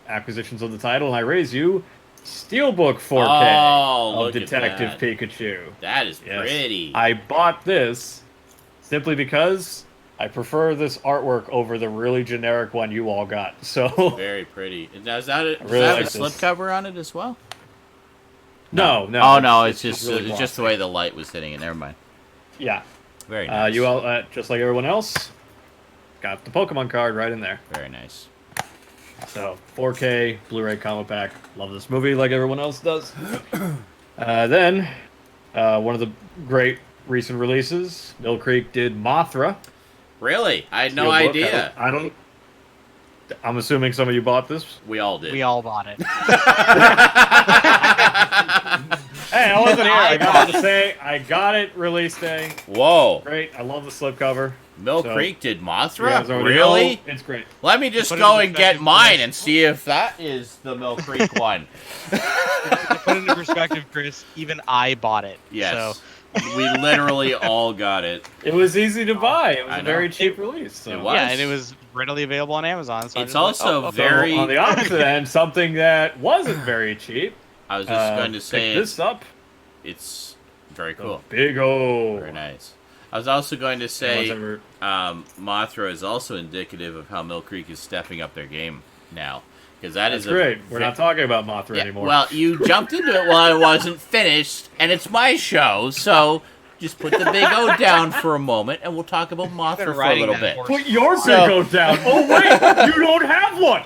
S6: acquisitions of the title, and I raise you Steelbook 4K
S2: Oh,
S6: of
S2: look at
S6: Detective
S2: that.
S6: Pikachu.
S2: That is
S6: Yes.
S2: pretty.
S6: I bought this simply because I prefer this artwork over the really generic one you all got. So
S7: Very pretty. Now, does that
S6: really
S7: have
S6: like
S7: a
S6: this.
S7: slipcover on it as well?
S6: no.
S2: Oh no, it's just
S6: really
S2: it's just the
S6: glossy.
S2: way the light was hitting it. Never mind.
S6: Yeah.
S2: Very nice.
S6: You all, just like everyone else, got the Pokemon card right in there.
S2: Very nice.
S6: So 4K Blu-ray comic pack. Love this movie like everyone else does. Then one of the great recent releases, Mill Creek did Mothra.
S2: Really? I had no
S6: Steelbook.
S2: idea.
S6: I'm assuming some of you bought this.
S2: We all did.
S3: We all bought it.
S6: Hey, I wasn't here. I got to say, I got it release day.
S2: Whoa.
S6: Great. I love the slipcover.
S2: Mill
S6: So,
S2: Creek did
S6: You guys
S2: Mothra?
S6: already
S2: Really?
S6: know, it's great.
S2: Let me just
S3: Put it
S2: go
S3: in
S2: and get
S3: perspective,
S2: mine
S3: Chris.
S2: and see if that is the Mill Creek one.
S3: To put it into perspective, Chris, even I bought it.
S2: Yes.
S3: So
S2: We literally all got it.
S6: It was easy to buy. It was
S2: I
S6: a
S2: know.
S6: very cheap release. So.
S2: It was.
S3: yeah, and it was readily available on Amazon. So I
S2: It's
S3: was just like,
S2: also
S3: oh,
S2: very-
S6: So, on the opposite end, something that wasn't very cheap.
S2: I was just going to
S6: picked
S2: say
S6: this up.
S2: it's very
S6: The
S2: cool.
S6: Big O.
S2: Very nice. I was also going to say
S6: Whatever.
S2: Mothra is also indicative of how Mill Creek is stepping up their game now. Because that
S6: That's
S2: is
S6: great. We're not talking about Mothra
S2: Yeah,
S6: anymore.
S2: well, you jumped into it while I wasn't finished, and it's my show, so just put the Big O down for a moment, and we'll talk about Mothra for a
S3: riding
S2: little
S3: that
S2: bit.
S3: horse.
S6: Put your Big
S2: So-
S6: O down. Oh wait, you don't have one.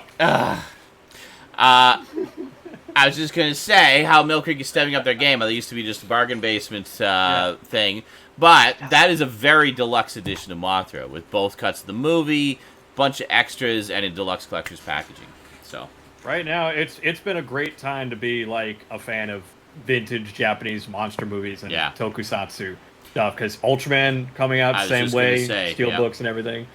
S2: I was just gonna say how Mill Creek is stepping up their game. They used to be just a bargain basement thing, but that is a very deluxe edition of Mothra with both cuts of the movie, bunch of extras, and a deluxe collector's packaging. So
S6: Right now, it's been a great time to be like a fan of vintage Japanese monster movies and
S2: Yeah.
S6: tokusatsu stuff because Ultraman coming out
S2: I
S6: the
S2: was
S6: same
S2: just gonna
S6: way,
S2: say,
S6: Steelbooks and everything.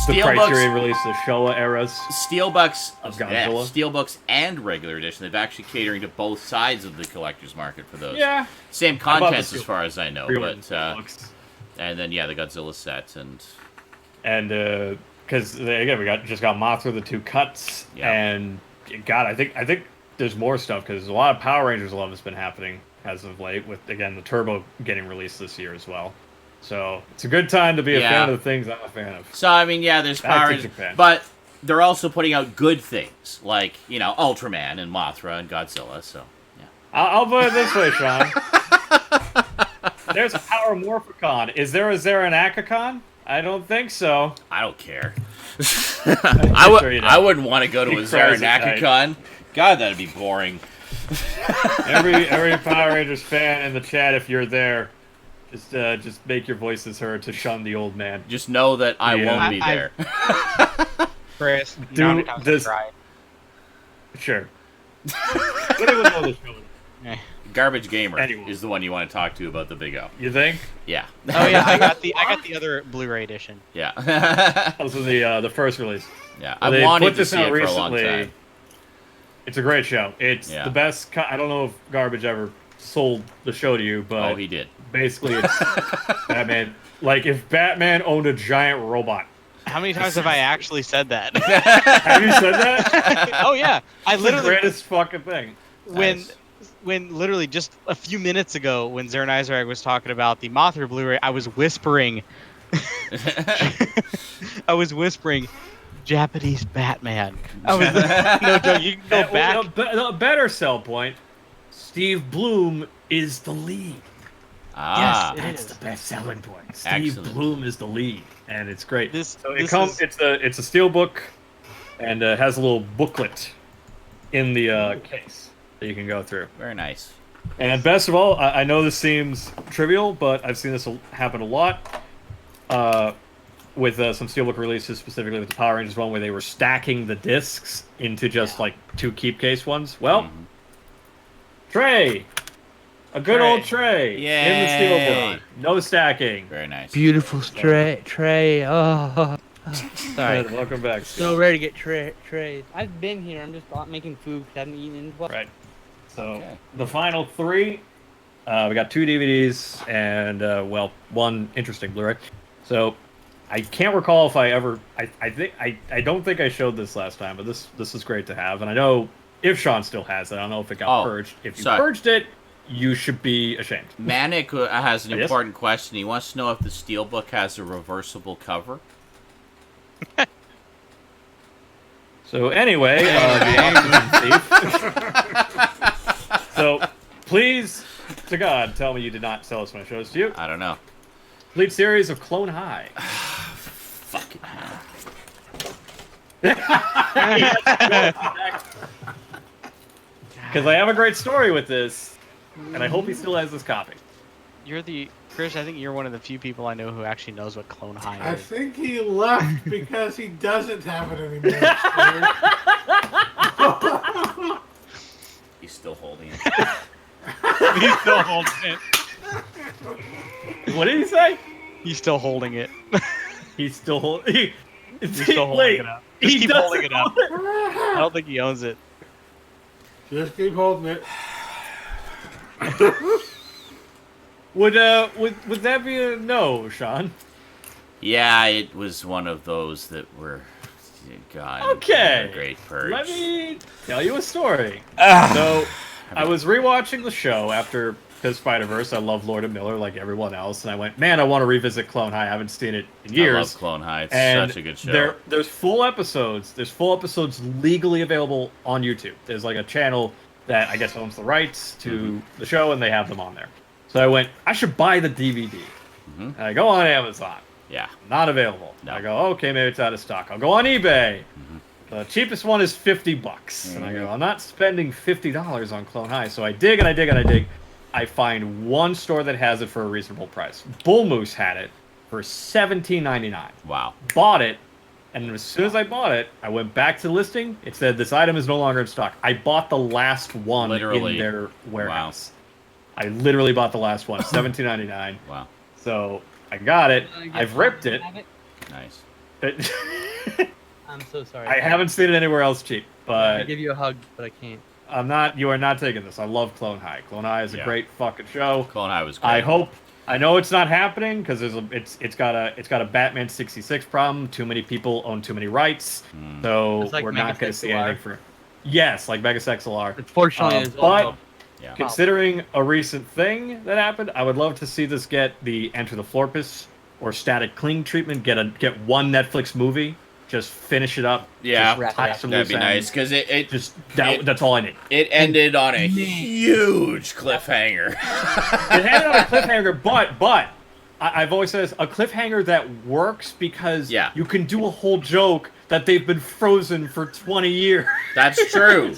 S6: The Criterion
S2: Steelbooks,
S6: released the Showa eras.
S2: Steelbooks,
S6: Of
S2: yeah,
S6: Godzilla.
S2: Steelbooks, and regular edition. They've actually catering to both sides of the collector's market for those.
S6: Yeah,
S2: Same
S6: I bought the
S2: contents as far as I know,
S6: pre-ordered
S2: but
S6: Steelbooks.
S2: and then yeah, the Godzilla set
S6: And because again, we just got Mothra the 2 cuts,
S2: Yeah.
S6: and God, I think there's more stuff because a lot of Power Rangers love has been happening as of late with again the Turbo getting released this year as well. So it's a good time to be a
S2: Yeah.
S6: fan of the things I'm a fan of.
S2: So I mean, yeah, there's
S6: Back to
S2: Power Rangers,
S6: Japan.
S2: but they're also putting out good things like Ultraman and Mothra and Godzilla. So yeah,
S6: I'll put it this way, Sean. There's a Power Morphicon. Is there a Zeranakacon? I don't think so.
S2: I don't care.
S6: Sure you don't.
S2: I wouldn't want to go to a
S6: Be crazy,
S2: Zeranakacon. God, that'd be boring.
S6: Every Power Rangers fan in the chat, if you're there, just make your voices heard to shun the old man.
S2: Just know that I
S6: Yeah.
S2: won't be
S3: I-
S2: there.
S3: Chris, you
S6: Do
S3: know how many times I
S6: this-
S3: tried.
S6: Sure. What do we know this show?
S2: Garbage Gamer
S6: Anyway.
S2: is the one you want to talk to about the Big O.
S6: You think?
S2: Yeah.
S3: Oh yeah, I got the other Blu-ray edition.
S2: Yeah.
S6: Those are the first release.
S2: Yeah.
S6: Well,
S2: I
S6: they
S2: wanted
S6: put
S2: to
S6: this
S2: see
S6: out
S2: it for a long
S6: recently.
S2: time.
S6: It's a great show. It's
S2: Yeah.
S6: the best. I don't know if Garbage ever sold the show to you, but
S2: Oh, he did.
S6: basically it's Batman. Like if Batman owned a giant robot.
S3: How many times have I actually said that?
S6: Have you said that?
S3: Oh yeah, I
S6: It's the
S3: literally
S6: greatest fucking thing.
S2: Nice.
S3: when literally just a few minutes ago when Zern Isaac was talking about the Mothra Blu-ray, I was whispering. I was whispering, Japanese Batman. I was no joke. You can go back.
S6: A better sell point. Steve Bloom is the lead.
S2: Ah.
S3: Yes, it
S6: That's
S3: is.
S6: the best selling point. Steve
S2: Excellent.
S6: Bloom is the lead, and it's great.
S3: This-
S6: so
S3: this is-
S6: it's a steel book, and has a little booklet in the case that you can go through.
S2: Very nice.
S6: And best of all, I know this seems trivial, but I've seen this happen a lot with some steelbook releases, specifically with the Power Rangers one, where they were stacking the discs into just like 2 keep case ones. Well,
S2: Mm-hmm.
S6: tray, a good
S2: Tray.
S6: old tray in the
S2: Yay.
S6: steelbook, no stacking.
S2: Very nice.
S4: Beautiful tray. Oh, sorry.
S6: Good, welcome back.
S4: So ready to get trays. I've been here. I'm just not making food because I haven't eaten in 12.
S6: Right. So
S2: Okay.
S6: the final 3, we got 2 DVDs and 1 interesting Blu-ray. So I can't recall if I ever. I don't think I showed this last time, but this is great to have. And I know if Sean still has it, I don't know if it got
S2: Oh,
S6: purged. If you
S2: sorry.
S6: purged it, you should be ashamed.
S2: Manic has an
S6: Yes?
S2: important question. He wants to know if the Steelbook has a reversible cover.
S6: So anyway, the oxygen thief. So please, to God, tell me you did not sell us when I showed this to you.
S2: I don't know.
S6: Complete series of Clone High.
S2: Fucking hell.
S6: Because I have a great story with this, and I hope he still has this copy.
S3: Chris, I think you're one of the few people I know who actually knows what Clone High
S5: I
S3: is.
S5: think he left because he doesn't have it anymore.
S2: He's still holding it.
S3: He's still holding it.
S6: What did he say?
S3: He's still holding it.
S6: He's still holding.
S3: He's still holding it up. Just keep holding it up. I don't think he owns it.
S5: Just keep holding it.
S6: Would that be a no, Sean?
S2: Yeah, it was one of those that were. God.
S6: Okay.
S2: A great purge.
S6: Let me tell you a story. So, I was rewatching the show after Spider-Verse. I love Lord and Miller like everyone else, and I went, man, I want to revisit Clone High. I haven't seen it in years.
S2: I love Clone High. It's
S6: and
S2: such a good show.
S6: There's full episodes. There's full episodes legally available on YouTube. There's like a channel that I guess owns the rights to the show, and they have them on there. So I went, I should buy the DVD. And I go on Amazon.
S2: Yeah.
S6: Not available.
S2: No.
S6: I go, okay, maybe it's out of stock. I'll go on eBay. The cheapest one is $50. And I go, I'm not spending $50 on Clone High. So I dig and I dig and I dig. I find one store that has it for a reasonable price. Bull Moose had it for $17.99.
S2: Wow.
S6: Bought it, and as soon as I bought it, I went back to the listing. It said this item is no longer in stock. I bought the last one in their warehouse. Wow. I literally bought the last one, $17.99.
S2: Wow.
S6: So I got it. I've ripped it.
S2: Nice.
S4: I'm so sorry.
S6: I haven't seen it anywhere else cheap,
S4: I
S6: but
S4: give you a hug, but I can't.
S6: you are not taking this. I love Clone High. Clone High is a great fucking show.
S2: Clone High was great.
S6: I know it's not happening because it's got a Batman 66 problem. Too many people own too many rights, so
S4: like
S6: we're not going to see
S4: Megasexual
S6: anything for. Yes, like Megasexual.
S4: Unfortunately,
S6: but
S2: Yeah.
S6: considering a recent thing that happened, I would love to see this get the Enter the Florpus or Static Cling treatment. Get one Netflix movie. Just finish it up.
S2: Yeah,
S6: just tie some
S2: that'd
S6: loose
S2: be nice
S6: ends.
S2: because
S6: That's all I need.
S2: It ended on a huge cliffhanger.
S6: It ended on a cliffhanger, but I've always said this, a cliffhanger that works because you can do a whole joke that they've been frozen for 20 years.
S2: That's true.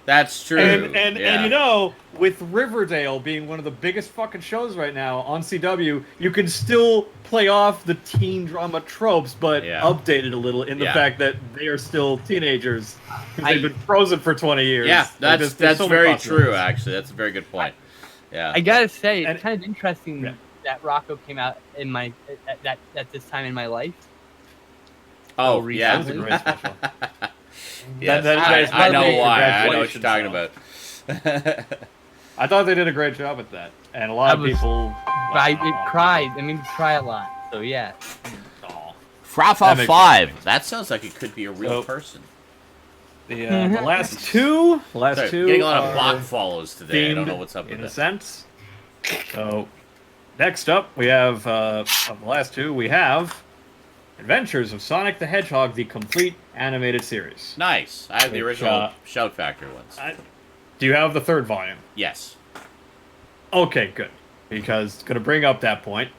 S2: That's true.
S6: And you know, with Riverdale being one of the biggest fucking shows right now on CW, you can still play off the teen drama tropes, but update it a little in the fact that they are still teenagers because they've been frozen for 20 years.
S2: Yeah, that's
S6: so
S2: very true. Actually, that's a very good point. Yeah,
S4: I gotta say, it's kind of interesting that Rocco came out in my at this time in my life.
S2: Oh, yeah,
S6: that's a great special.
S2: Yes, I know why. I know what you're talking about.
S6: I thought they did a great job at that, and a lot of people.
S4: I cried. I mean, cry a lot. So yeah.
S2: Frafa 5. That sounds like it could be a real person.
S6: The last two.
S2: Getting a lot of block follows today. I don't know what's up with
S6: in
S2: that.
S6: a sense. So, next up we have of the last two we have Adventures of Sonic the Hedgehog, the complete animated series.
S2: Nice. I have the original Shout Factory ones.
S6: Do you have the third volume?
S2: Yes.
S6: Okay, good. Because going to bring up that point.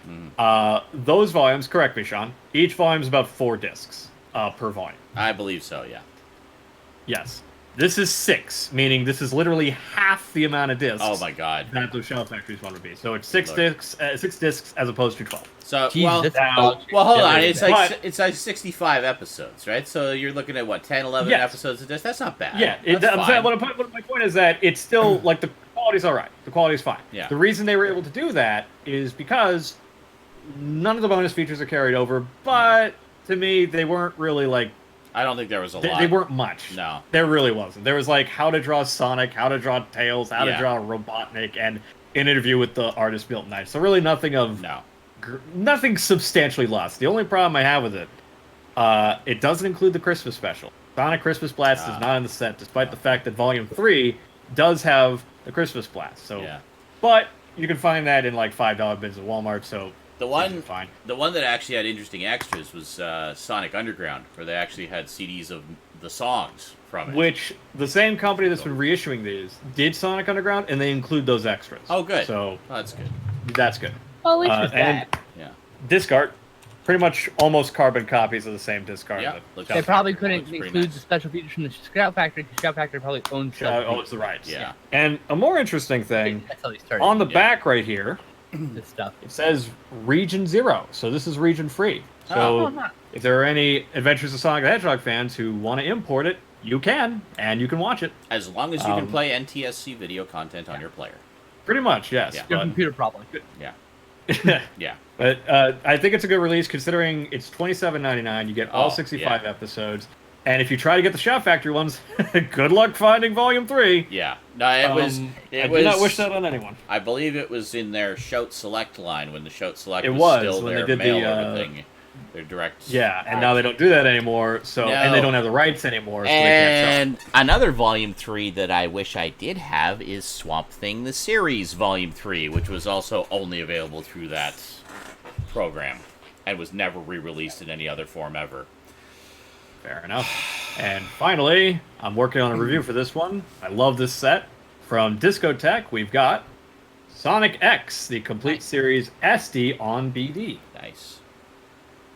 S6: Those volumes, correct me, Sean. Each volume is about 4 discs per volume.
S2: I believe so. Yeah.
S6: Yes. This is 6, meaning this is literally half the amount of discs.
S2: Oh my god.
S6: That those Shout Factories one would be. So it's 6 discs as opposed to 12.
S2: So
S4: Jesus,
S2: well, hold on. It's like 65 episodes, right? So you're looking at what 10, 11 episodes of this. That's not bad.
S6: Yeah. My point is that it's still like the quality's all right. The quality's fine.
S2: Yeah.
S6: The reason they were able to do that is because none of the bonus features are carried over. But to me, they weren't really like.
S2: I don't think there was a lot.
S6: They weren't much.
S2: No.
S6: There really wasn't. There was like how to draw Sonic, how to draw Tails, how to draw Robotnik, and an interview with the artist Milton Knight. So really nothing substantially lost. The only problem I have with it doesn't include the Christmas special. Sonic Christmas Blast is not in the set, despite the fact that Volume 3 does have the Christmas Blast. So, but you can find that in like $5 bins at Walmart. So
S2: The one,
S6: fine.
S2: the one that actually had interesting extras was Sonic Underground, where they actually had CDs of the songs from it.
S6: Which the same company that's been reissuing these did Sonic Underground, and they include those extras.
S2: Oh, good.
S6: So
S2: Oh, that's good.
S6: that's good.
S4: Well, at least it's
S6: and
S4: that.
S2: Yeah.
S6: disc art, pretty much almost carbon copies of the same disc art.
S2: Yeah.
S6: that
S2: Looks-
S4: They probably
S2: Looks
S4: couldn't
S2: pretty
S4: include
S2: nice.
S4: the special features from the Scout Factory, because Scout Factory probably owns
S6: Oh, it's the rights.
S2: Yeah.
S6: And a more interesting thing,
S4: That's how they started
S6: on the
S2: Yeah.
S6: back right here,
S4: this stuff.
S6: it says Region 0. So this is region free. So
S4: Oh, huh.
S6: if there are any Adventures of Sonic the Hedgehog fans who want to import it, you can, and you can watch it.
S2: As long as you can
S6: Um,
S2: play NTSC video content on your player.
S6: Pretty much, yes.
S2: Yeah.
S4: Your
S6: But,
S4: computer probably.
S2: Yeah.
S6: but I think it's a good release considering it's $27.99. You get all
S2: Oh,
S6: 65 episodes. And if you try to get the Shout Factory ones, good luck finding Volume 3.
S2: Yeah. No, it was. It
S6: I
S2: was.
S6: do not wish that on anyone.
S2: I believe it was in their Shout Select line when the Shout Select
S6: It
S2: was
S6: was,
S2: still
S6: when
S2: their
S6: they did
S2: mail
S6: the,
S2: order thing. Their direct.
S6: Yeah, and now they don't do that anymore. So and
S2: No.
S6: they don't have the rights anymore. So they can't sell.
S2: And another Volume 3 that I wish I did have is Swamp Thing the Series Volume 3, which was also only available through that program and was never re-released in any other form ever.
S6: Fair enough. And finally, I'm working on a review for this one. I love this set. From Discotech, we've got Sonic X, the complete series SD on BD.
S2: Nice.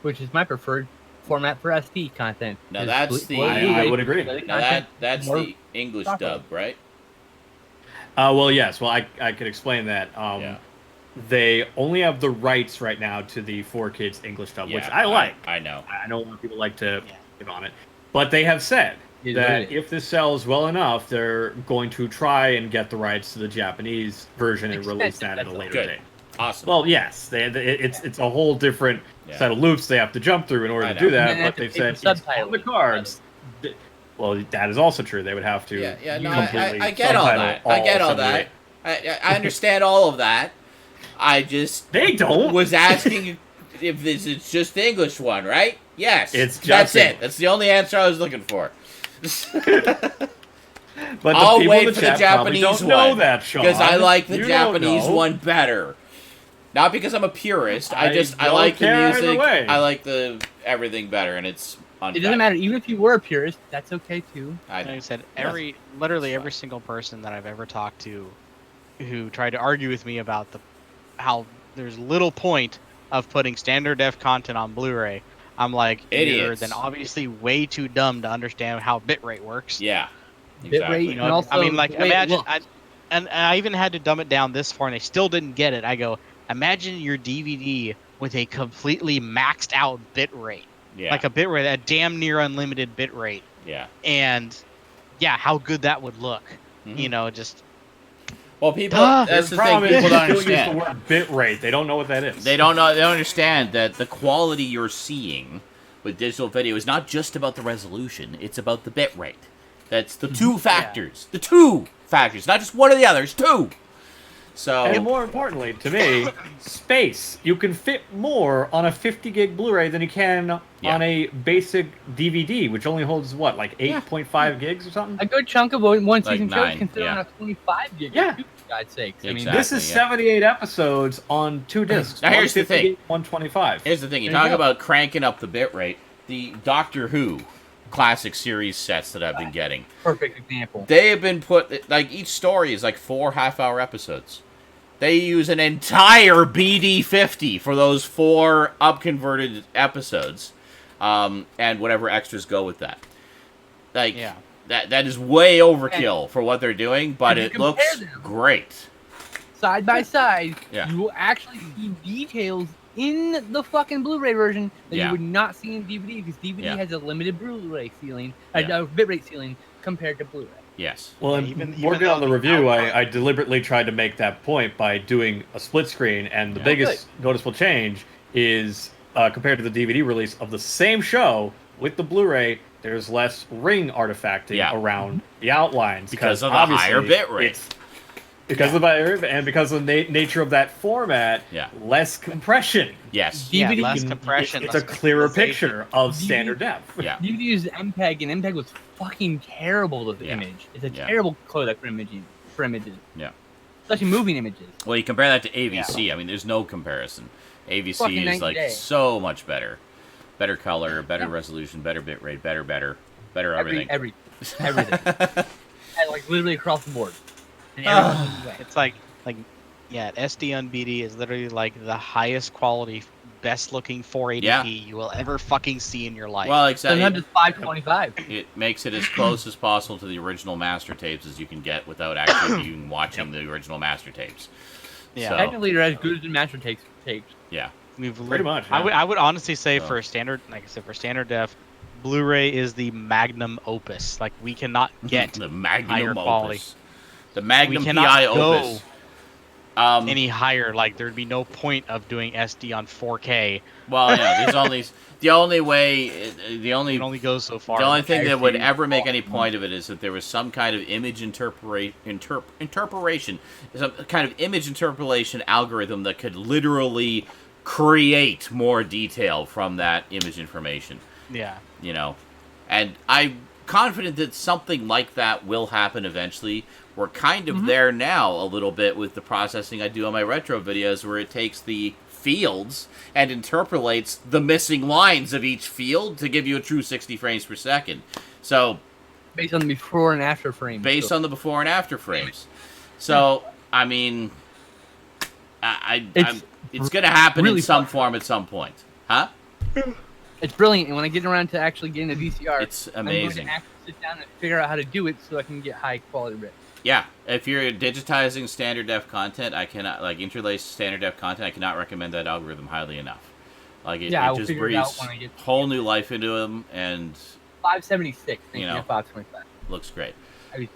S4: Which is my preferred format for SD content.
S2: Now
S4: Is
S2: that's the-
S6: I would agree.
S2: Now that's
S4: more
S2: the English
S4: properly.
S2: dub, right?
S6: Well, yes. Well, I could explain that.
S2: Yeah.
S6: They only have the rights right now to the 4Kids English dub, which
S2: Yeah,
S6: I like.
S2: I know.
S6: I know a lot of people like to give on it. But they have said
S4: Yeah,
S6: that
S4: right.
S6: if this sells well enough, they're going to try and get the rights to the Japanese version and release
S4: Expensive,
S6: that at a
S4: that's
S6: later
S2: Good.
S6: date.
S2: Awesome.
S6: Well, yes, it's a whole different
S2: Yeah.
S6: set of loops they have to jump through in order
S2: I
S6: to do
S2: know.
S6: that.
S4: And they have
S6: But
S4: to
S6: they've
S4: pay
S6: said
S4: for
S6: it's on
S4: subtitling.
S6: the cards. Well, that is also true. They would have to.
S2: Yeah, no,
S6: completely
S2: I get all
S6: subtitle
S2: that. I get all that.
S6: 78.
S2: I understand all of that. I just
S6: They don't.
S2: was asking if this is just the English one, right? Yes.
S6: It's
S2: That's
S6: just
S2: it.
S6: English.
S2: That's the only answer I was looking for.
S6: But the
S2: I'll
S6: people
S2: wait
S6: in
S2: for the
S6: chat probably
S2: Japanese
S6: don't know
S2: one
S6: that, Sean.
S2: because I like the
S6: You don't
S2: Japanese
S6: know.
S2: one better. Not because I'm a purist. I
S6: I
S2: I
S6: don't
S2: like the
S6: care either
S2: music.
S6: way.
S2: I like the everything better, and it's
S4: It doesn't matter. Even if you were a purist, that's okay too.
S3: Like I
S2: I,
S3: said,
S2: Yes.
S3: literally
S2: It's
S3: every
S2: fine.
S3: single person that I've ever talked to who tried to argue with me about how there's little point of putting standard def content on Blu-ray, I'm like, you're
S2: Idiots.
S3: then obviously way too dumb to understand how bitrate works.
S2: yeah.
S4: Bitrate,
S2: Exactly.
S3: You know,
S4: and also
S3: I mean, like,
S4: the way it
S3: imagine,
S4: looks.
S3: and I even had to dumb it down this far, and they still didn't get it. I go, imagine your DVD with a completely maxed out bitrate,
S2: Yeah.
S3: like a bitrate, a damn near unlimited bitrate,
S2: yeah.
S3: and yeah, how good that would look.
S2: Mhm.
S3: You know, just
S2: Well, people.
S3: Duh.
S2: That's the thing.
S6: problem is
S2: People don't
S6: they still use the
S2: understand.
S6: word bit rate. They don't know what that is.
S2: They don't know. They don't understand that the quality you're seeing with digital video is not just about the resolution. It's about the bit rate. That's the two factors. The two factors, not just one or the other. It's two. So
S6: And more importantly, to me, space. You can fit more on a 50 gig Blu-ray than you can
S2: Yeah.
S6: on a basic DVD, which only holds what, like 8.5 gigs or something?
S4: A good chunk of one
S2: Like
S4: season shows
S2: 9,
S4: considered on
S2: yeah.
S4: a 25 gig.
S6: Yeah.
S4: For God's sakes. I mean,
S2: Exactly.
S6: This is
S2: yeah.
S6: 78 episodes on 2 discs.
S2: Now, here's the
S6: 150
S2: thing.
S6: gig, 125.
S2: here's the thing. You
S4: There you
S2: talk
S4: go.
S2: about cranking up the bit rate. The Doctor Who classic series sets that I've been getting.
S4: perfect example.
S2: They have been put like each story is like 4 half-hour episodes. They use an entire BD50 for those 4 upconverted episodes, and whatever extras go with that. Like
S3: Yeah.
S2: that is way overkill for what they're doing, but
S4: if you
S2: it
S4: compare
S2: looks
S4: them-
S2: great.
S4: Side by side,
S2: Yeah.
S4: you will actually see details in the fucking Blu-ray version that
S2: Yeah.
S4: you would not see in DVD because DVD
S2: Yeah.
S4: has a limited Blu-ray ceiling,
S2: Yeah.
S4: a bitrate ceiling compared to Blu-ray.
S2: Yes.
S6: Well, and
S3: Even
S6: working
S3: though
S6: on the
S3: the
S6: review,
S3: outline-
S6: I deliberately tried to make that point by doing a split screen, and the
S2: Yeah.
S6: biggest noticeable change is compared to the DVD release of the same show with the Blu-ray. There's less ring artifacting
S2: Yeah.
S6: around the outlines
S2: Because of the
S6: obviously
S2: higher bit rate.
S6: it's- Because of the higher, and because of the nature of that format,
S2: Yeah.
S6: less compression.
S2: Yes.
S3: yeah,
S4: DVD
S3: less
S6: You can-
S3: compression.
S6: It's
S3: less
S6: a clearer
S3: pixelization.
S6: picture of standard depth.
S2: Yeah.
S4: DVD used MPEG, and MPEG was fucking terrible to the
S2: Yeah.
S4: image. It's a
S2: Yeah.
S4: terrible codec for images.
S2: Yeah.
S4: especially moving images.
S2: Well, you compare that to AVC. I mean, there's no comparison. AVC
S4: Fucking
S2: is
S4: 90
S2: like
S4: days.
S2: so much better. Better color, better resolution, better bitrate, better everything.
S4: Everything. And, like literally across the board. And everyone's way.
S3: It's like SD on BD is literally like the highest quality, best looking 480p you will ever fucking see in your life.
S2: Well,
S4: Sometimes
S2: exactly.
S4: it's 525.
S2: It makes it as close as possible to the original master tapes as you can get without actually even watching the original master tapes.
S3: Yeah.
S2: So,
S4: Technically, they're as good as the master tapes.
S2: yeah.
S6: Pretty much.
S3: I would honestly say
S2: So.
S3: for standard, like I said, for standard def, Blu-ray is the magnum opus. Like we cannot get
S2: The
S3: higher
S2: Magnum
S3: quality.
S2: Opus. The Magnum
S3: We cannot
S2: PI
S3: go
S2: Opus.
S3: any higher. Like there'd be no point of doing SD on 4K.
S2: Well, yeah, there's only the only way, the
S3: It
S2: only
S3: only goes so far.
S2: the only thing that would
S4: Actually,
S2: ever make any point of it is that there was some kind of image interpolation, some kind of image interpolation algorithm that could literally create more detail from that image information.
S3: Yeah.
S2: You know, and I'm confident that something like that will happen eventually. We're kind of there now a little bit with the processing I do on my retro videos, where it takes the fields and interpolates the missing lines of each field to give you a true 60 frames per second. So
S4: Based on the before and after frames.
S2: based on the before and after frames. So I mean, it's going to happen
S4: really
S2: in some
S4: fun.
S2: form at some point, huh?
S4: It's brilliant, and when I get around to actually getting a VCR,
S2: It's
S4: I'm going
S2: amazing.
S4: to actually sit down and figure out how to do it so I can get high quality rips.
S2: Yeah, if you're digitizing standard def content, I cannot interlace standard def content. I cannot recommend that algorithm highly enough. Like it,
S4: Yeah, I
S2: it
S4: will
S2: just
S4: figure it out
S2: breathes
S4: when I get
S2: whole new life into them and
S4: 576, thank
S2: You
S4: you,
S2: know.
S4: 525.
S2: looks great.
S4: I mean,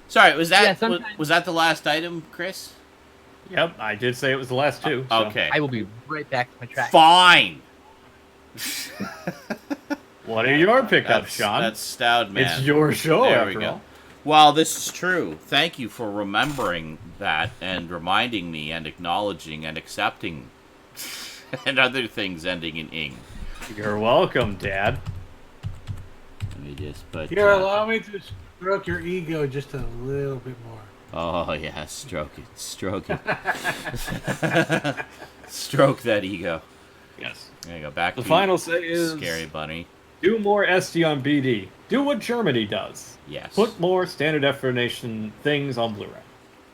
S2: Sorry, was
S4: Yeah,
S2: that
S4: sometimes-
S2: was that the last item, Chris?
S6: Yep, I did say it was the last two. So.
S2: Okay,
S4: I will be right back to my track.
S2: fine.
S6: What are your pickups, Sean?
S2: That's Stoudman.
S6: It's your show,
S2: There we
S6: after
S2: go.
S6: all.
S2: Well, this is true. Thank you for remembering that and reminding me and acknowledging and accepting and other things ending in ing.
S6: You're welcome, Dad.
S2: Let me just put.
S5: Here, allow me to stroke your ego just a little bit more.
S2: Oh yeah, stroke it, stroke it, stroke that ego.
S6: Yes.
S2: There you go. Back
S6: The
S2: to
S6: final say is
S2: scary bunny.
S6: do more SD on BD. Do what Germany does.
S2: Yes.
S6: Put more standard definition things on Blu-ray.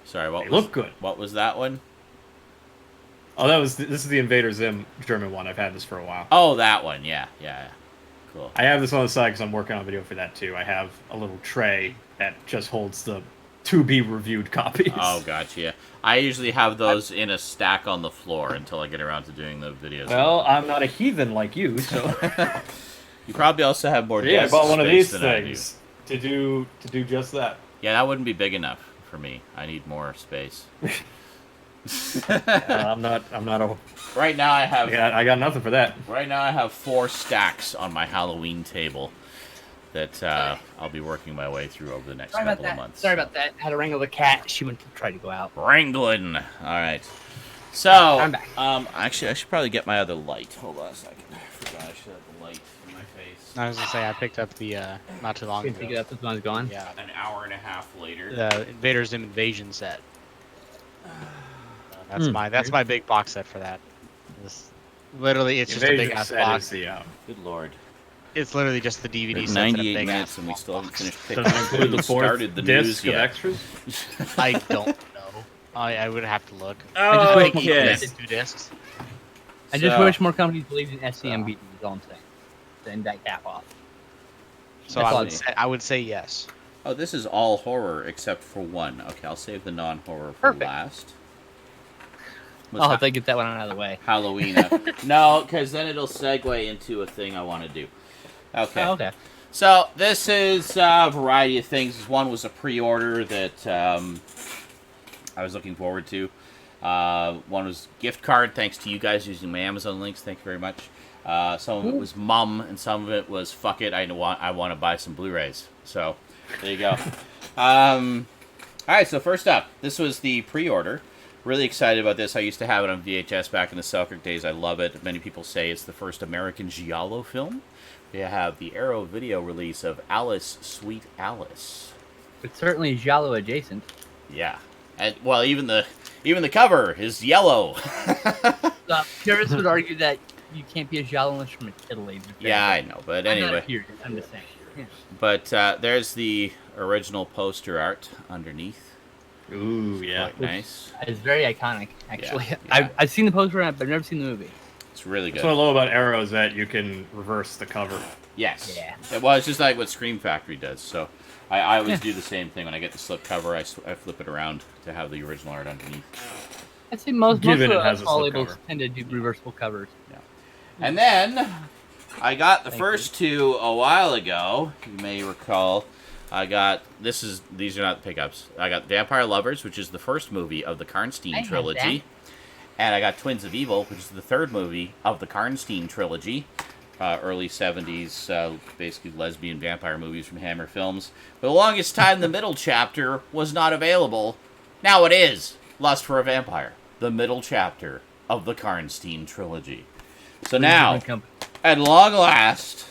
S2: Sorry, what
S6: They
S2: was
S6: look good.
S2: What was that one?
S6: Oh, this is the Invader Zim German one. I've had this for a while.
S2: Oh, that one. Yeah. Cool.
S6: I have this on the side because I'm working on a video for that too. I have a little tray that just holds the to be reviewed copies.
S2: Oh, gotcha. I usually have those in a stack on the floor until I get around to doing the videos.
S6: Well, I'm not a heathen like you, so
S2: You probably also have more.
S6: yeah, I
S2: desk
S6: bought one of
S2: space
S6: these
S2: than I do.
S6: things to do just that.
S2: Yeah, that wouldn't be big enough for me. I need more space.
S6: I'm not a.
S2: Right now, I have.
S6: Yeah, I got nothing for that.
S2: Right now, I have 4 stacks on my Halloween table that I'll be working my way through over the next couple of months.
S4: Sorry about that. I had to wrangle the cat. She went to try to go out.
S2: Wrangling. All right. So,
S4: I'm back.
S2: actually, I should probably get my other light. Hold on a second. I forgot I should have the light in my face.
S3: I was gonna say I picked up the not too long
S4: Can pick it
S3: ago.
S4: up as one's gone.
S3: Yeah,
S2: An hour and a half later.
S3: the Invader Zim Invasion set. That's my big box set for that. Literally, it's just a big ass box.
S2: Good lord.
S3: It's literally just the DVD
S2: There's
S3: set. and a
S2: 98
S3: big
S2: minutes
S3: ass
S2: and we still haven't
S3: box.
S2: finished
S6: Does
S2: picking
S6: it
S2: up
S6: include
S2: who
S6: the fourth
S2: started the
S6: disc
S2: news
S6: of
S2: yet.
S6: extras?
S3: I don't know. I would have to look.
S4: I just wish
S2: Okay.
S3: It's 2 discs.
S4: I just
S2: So-
S4: wish more companies believed in SCMBD, is all I'm saying. Then that cap off.
S3: So
S4: That's
S3: I
S4: all
S3: would say yes.
S2: Oh, this is all horror except for one. Okay, I'll save the non-horror for
S4: Perfect.
S2: last. Was
S4: I'll
S2: Ha-
S4: have to get that one out of the way.
S2: Halloween. No, because then it'll segue into a thing I want to do. Okay.
S4: Oh, okay.
S2: So this is a variety of things. One was a pre-order that I was looking forward to. One was gift card, thanks to you guys using my Amazon links. Thank you very much. Some of it was mum, and some of it was fuck it. I want to buy some Blu-rays. So there you go. All right. So first up, this was the pre-order. Really excited about this. I used to have it on VHS back in the Selkirk days. I love it. Many people say it's the first American giallo film. We have the Arrow video release of Alice, Sweet Alice.
S4: It's certainly Giallo adjacent.
S2: Yeah. And well, even the cover is yellow.
S4: Purists would argue that you can't be a giallo from Italy.
S2: Yeah, I know, but
S4: I'm not a
S2: anyway.
S4: purist, I'm just saying. Yeah.
S2: But there's the original poster art underneath.
S6: Ooh, yeah.
S2: Quite nice.
S4: It's very iconic, actually.
S2: Yeah.
S4: I've seen the poster, but I've never seen the movie.
S2: It's really good.
S6: That's what I love about Arrow is that you can reverse the cover.
S2: Yes.
S4: Yeah.
S2: Well, it's just like what Scream Factory does. So I always do the same thing. When I get the slip cover, I flip it around to have the original art underneath.
S4: I'd say most
S6: Given
S4: of
S6: it has
S4: the
S6: a
S4: all
S6: slip
S4: labels
S6: cover.
S4: tend to do reversible covers.
S2: And then I got the
S4: Thank
S2: first two a while ago. You may recall. I got these are not the pickups. I got Vampire Lovers, which is the first movie of the
S4: I
S2: Karnstein
S4: had
S2: trilogy, and I got Twins of Evil, which is the third movie of the Karnstein trilogy. Early 70s, basically lesbian vampire movies from Hammer Films. For the longest time, the middle chapter was not available. Now it is. Lust for a Vampire, the middle chapter of the Karnstein trilogy. So now, at long last,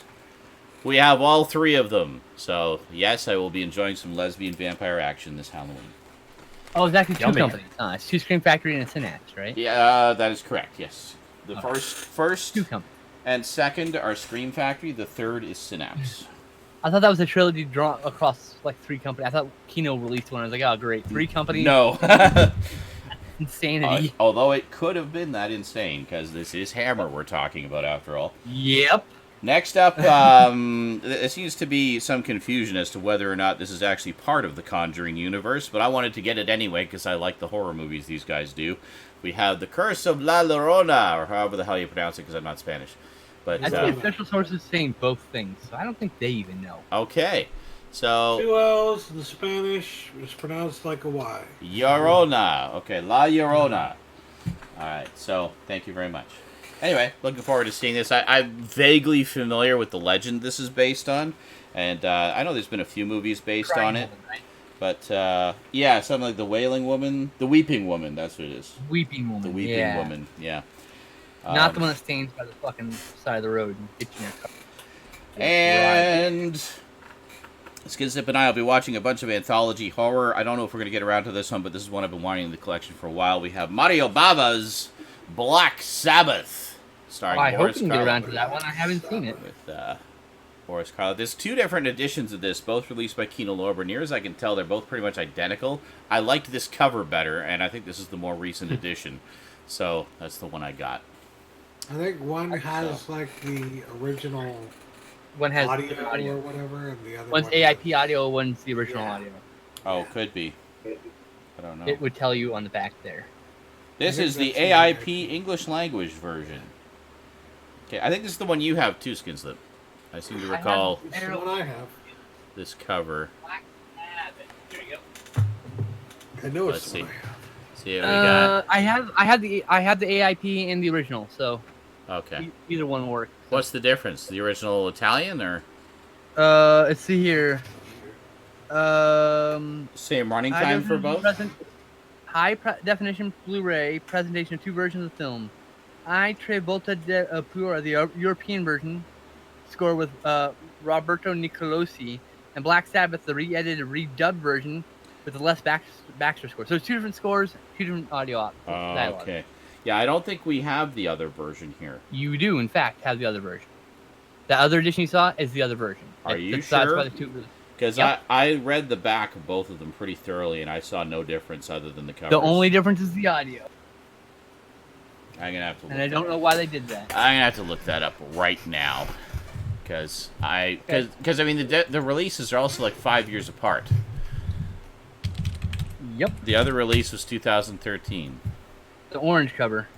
S2: we have all three of them. So, yes, I will be enjoying some lesbian vampire action this Halloween.
S4: Oh, it's actually two
S6: Yummy.
S4: companies. It's two Scream Factory and a Synapse, right?
S2: Yeah, that is correct, yes. The first
S4: Two companies.
S2: and second are Scream Factory. The third is Synapse.
S4: I thought that was a trilogy drawn across like three companies. I thought Kino released one. I was like, oh, great. Three companies.
S2: No.
S4: Insanity.
S2: Although it could have been that insane, because this is Hammer we're talking about after all.
S4: Yep.
S2: Next up, there seems to be some confusion as to whether or not this is actually part of the Conjuring universe, but I wanted to get it anyway because I like the horror movies these guys do. We have The Curse of La Llorona, or however the hell you pronounce it, because I'm not Spanish. But
S4: I see official sources saying both things, so I don't think they even know.
S2: okay, so
S5: Two L's in Spanish is pronounced like a Y.
S2: Llorona. Okay, La Llorona. All right, so thank you very much. Anyway, looking forward to seeing this. I'm vaguely familiar with the legend this is based on, and I know there's been a few movies based on it.
S4: Woman, right?
S2: But, yeah, something like The Wailing Woman. The Weeping Woman, that's what it is.
S4: Weeping Woman.
S2: The Weeping
S4: yeah.
S2: Woman, yeah.
S4: Not the one that stands by the fucking side of the road and gets you in your car.
S2: And Skinslip and I will be watching a bunch of anthology horror. I don't know if we're going to get around to this one, but this is one I've been wanting in the collection for a while. We have Mario Bava's Black Sabbath, starring
S4: I hope
S2: Boris
S4: you can get
S2: Karloff.
S4: around to that one. I haven't seen it.
S2: With Boris Karloff. There's two different editions of this, both released by Kino Lorber. Near as I can tell, they're both pretty much identical. I liked this cover better, and I think this is the more recent edition. So that's the one I got.
S5: I think one has like the original
S4: One has
S5: audio,
S4: audio.
S5: or whatever, and the other
S4: One's
S5: one
S4: AIP audio, one's the original
S5: Yeah.
S4: audio.
S2: Oh, could be. I don't know.
S4: It would tell you on the back there.
S2: This
S5: I think
S2: is the
S5: that's the
S2: AIP English language version. Okay, I think this is the one you have too, Skinslip. I seem to recall
S5: It's the one I have.
S2: this cover.
S4: There you go.
S5: I know
S2: Let's
S5: it's
S2: see.
S5: the one I have.
S2: See what we got.
S4: I have the AIP and the original, so
S2: Okay.
S4: either one will work.
S2: What's the difference? The original Italian or
S4: Let's see here.
S2: same running
S4: High
S2: time for
S4: definition
S2: both?
S4: definition Blu-ray presentation of two versions of the film. I Tre Volta de Pura, the European version, score with Roberto Nicolosi, and Black Sabbath, the re-edited, redubbed version with the less Baxter score. So it's two different scores, two different audio dialogue.
S2: Okay. Yeah, I don't think we have the other version here.
S4: You do, in fact, have the other version. The other edition you saw is the other version.
S2: Are you
S4: That's
S2: sure?
S4: why the two.
S2: Because
S4: Yep.
S2: I read the back of both of them pretty thoroughly, and I saw no difference other than the covers.
S4: The only difference is the audio,
S2: I'm gonna have to. Look
S4: and I don't know why they did that.
S2: I'm gonna have to look that up right now, because I mean the releases are also like 5 years apart.
S4: Yep,
S2: The other release was 2013.
S4: the orange cover.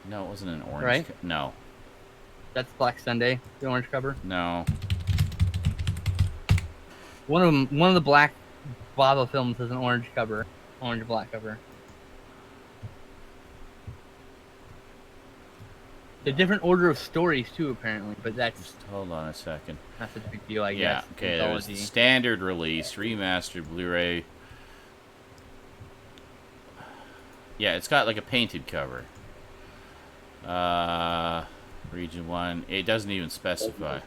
S2: No, it wasn't an orange.
S4: Right?
S2: No,
S4: That's Black Sunday, the orange cover.
S2: no.
S4: One of the Black Bava films has an orange cover, orange black cover. The different order of stories too, apparently, but that's
S2: Just hold on a second.
S4: not such a big deal, I
S2: Yeah,
S4: guess.
S2: okay. There was the standard release, remastered Blu-ray. Yeah, it's got like a painted cover. Region 1. It doesn't even specify.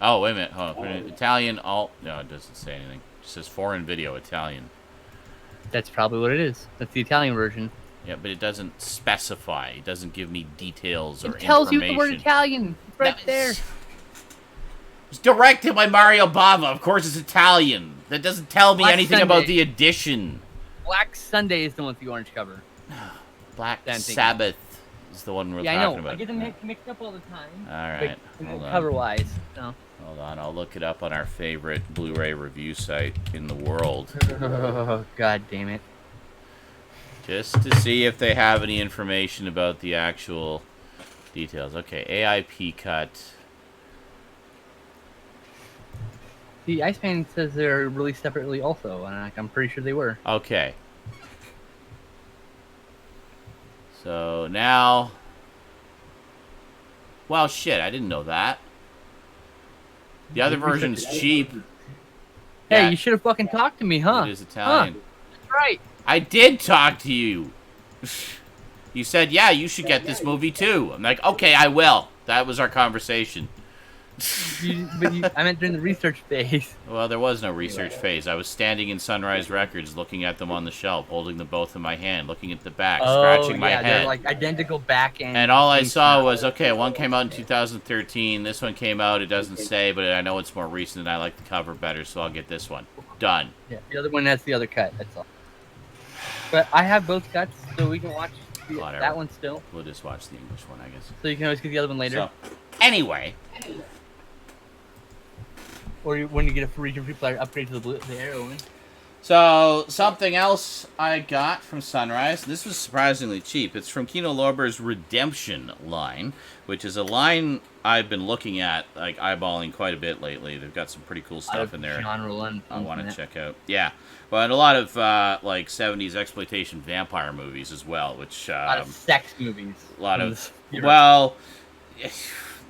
S2: Oh, wait a minute. Hold on. Italian alt. No, it doesn't say anything. It says foreign video Italian.
S4: That's probably what it is. That's the Italian version.
S2: Yeah, but it doesn't specify. It doesn't give me details or
S4: It tells you
S2: information.
S4: the word Italian. It's right there.
S2: It's directed by Mario Bava. Of course, it's Italian. That doesn't tell me
S4: Black
S2: anything
S4: Sunday.
S2: about the edition.
S4: Black Sunday is the one with the orange cover.
S2: Black
S4: Same thing.
S2: Sabbath is the one we're
S4: Yeah, I
S2: talking
S4: know.
S2: about.
S4: I get them mixed up all the time.
S2: All right, hold on.
S4: Cover-wise. No.
S2: Hold on, I'll look it up on our favorite Blu-ray review site in the world,
S4: Oh, God damn it.
S2: just to see if they have any information about the actual details. Okay, AIP cut.
S4: The Iceman says they're released separately also, and I'm pretty sure they were.
S2: Okay. So now, well, shit, I didn't know that. The other version's cheap.
S4: Hey,
S2: Yeah,
S4: you should have fucking talked to me, huh?
S2: it is Italian.
S4: That's right.
S2: I did talk to you. You said, yeah, you should get this movie too. I'm like, okay, I will. That was our conversation.
S4: I meant during the research phase.
S2: Well, there was no research phase. I was standing in Sunrise Records, looking at them on the shelf, holding them both in my hand, looking at the back, scratching my
S4: yeah,
S2: head.
S4: they're like identical back end.
S2: And all I saw was, okay, one came out in 2013. This one came out, it doesn't say, but I know it's more recent and I like the cover better, so I'll get this one. Done.
S4: Yeah, the other one has the other cut. That's all. But I have both cuts, so we can watch
S2: Whatever.
S4: that one still.
S2: We'll just watch the English one, I guess.
S4: So you can always get the other one later.
S2: So, anyway,
S4: Or when you get a region free player, upgrade to the Arrow one.
S2: so something else I got from Sunrise. This was surprisingly cheap. It's from Kino Lorber's Redemption line, which is a line I've been looking at, like eyeballing quite a bit lately. They've got some pretty cool stuff in there.
S4: Genre one.
S2: I want to check out. Yeah, but a lot of like 70s exploitation vampire movies as well, which
S4: A lot of sex movies.
S2: a lot
S4: from
S2: of
S4: this era.
S2: well,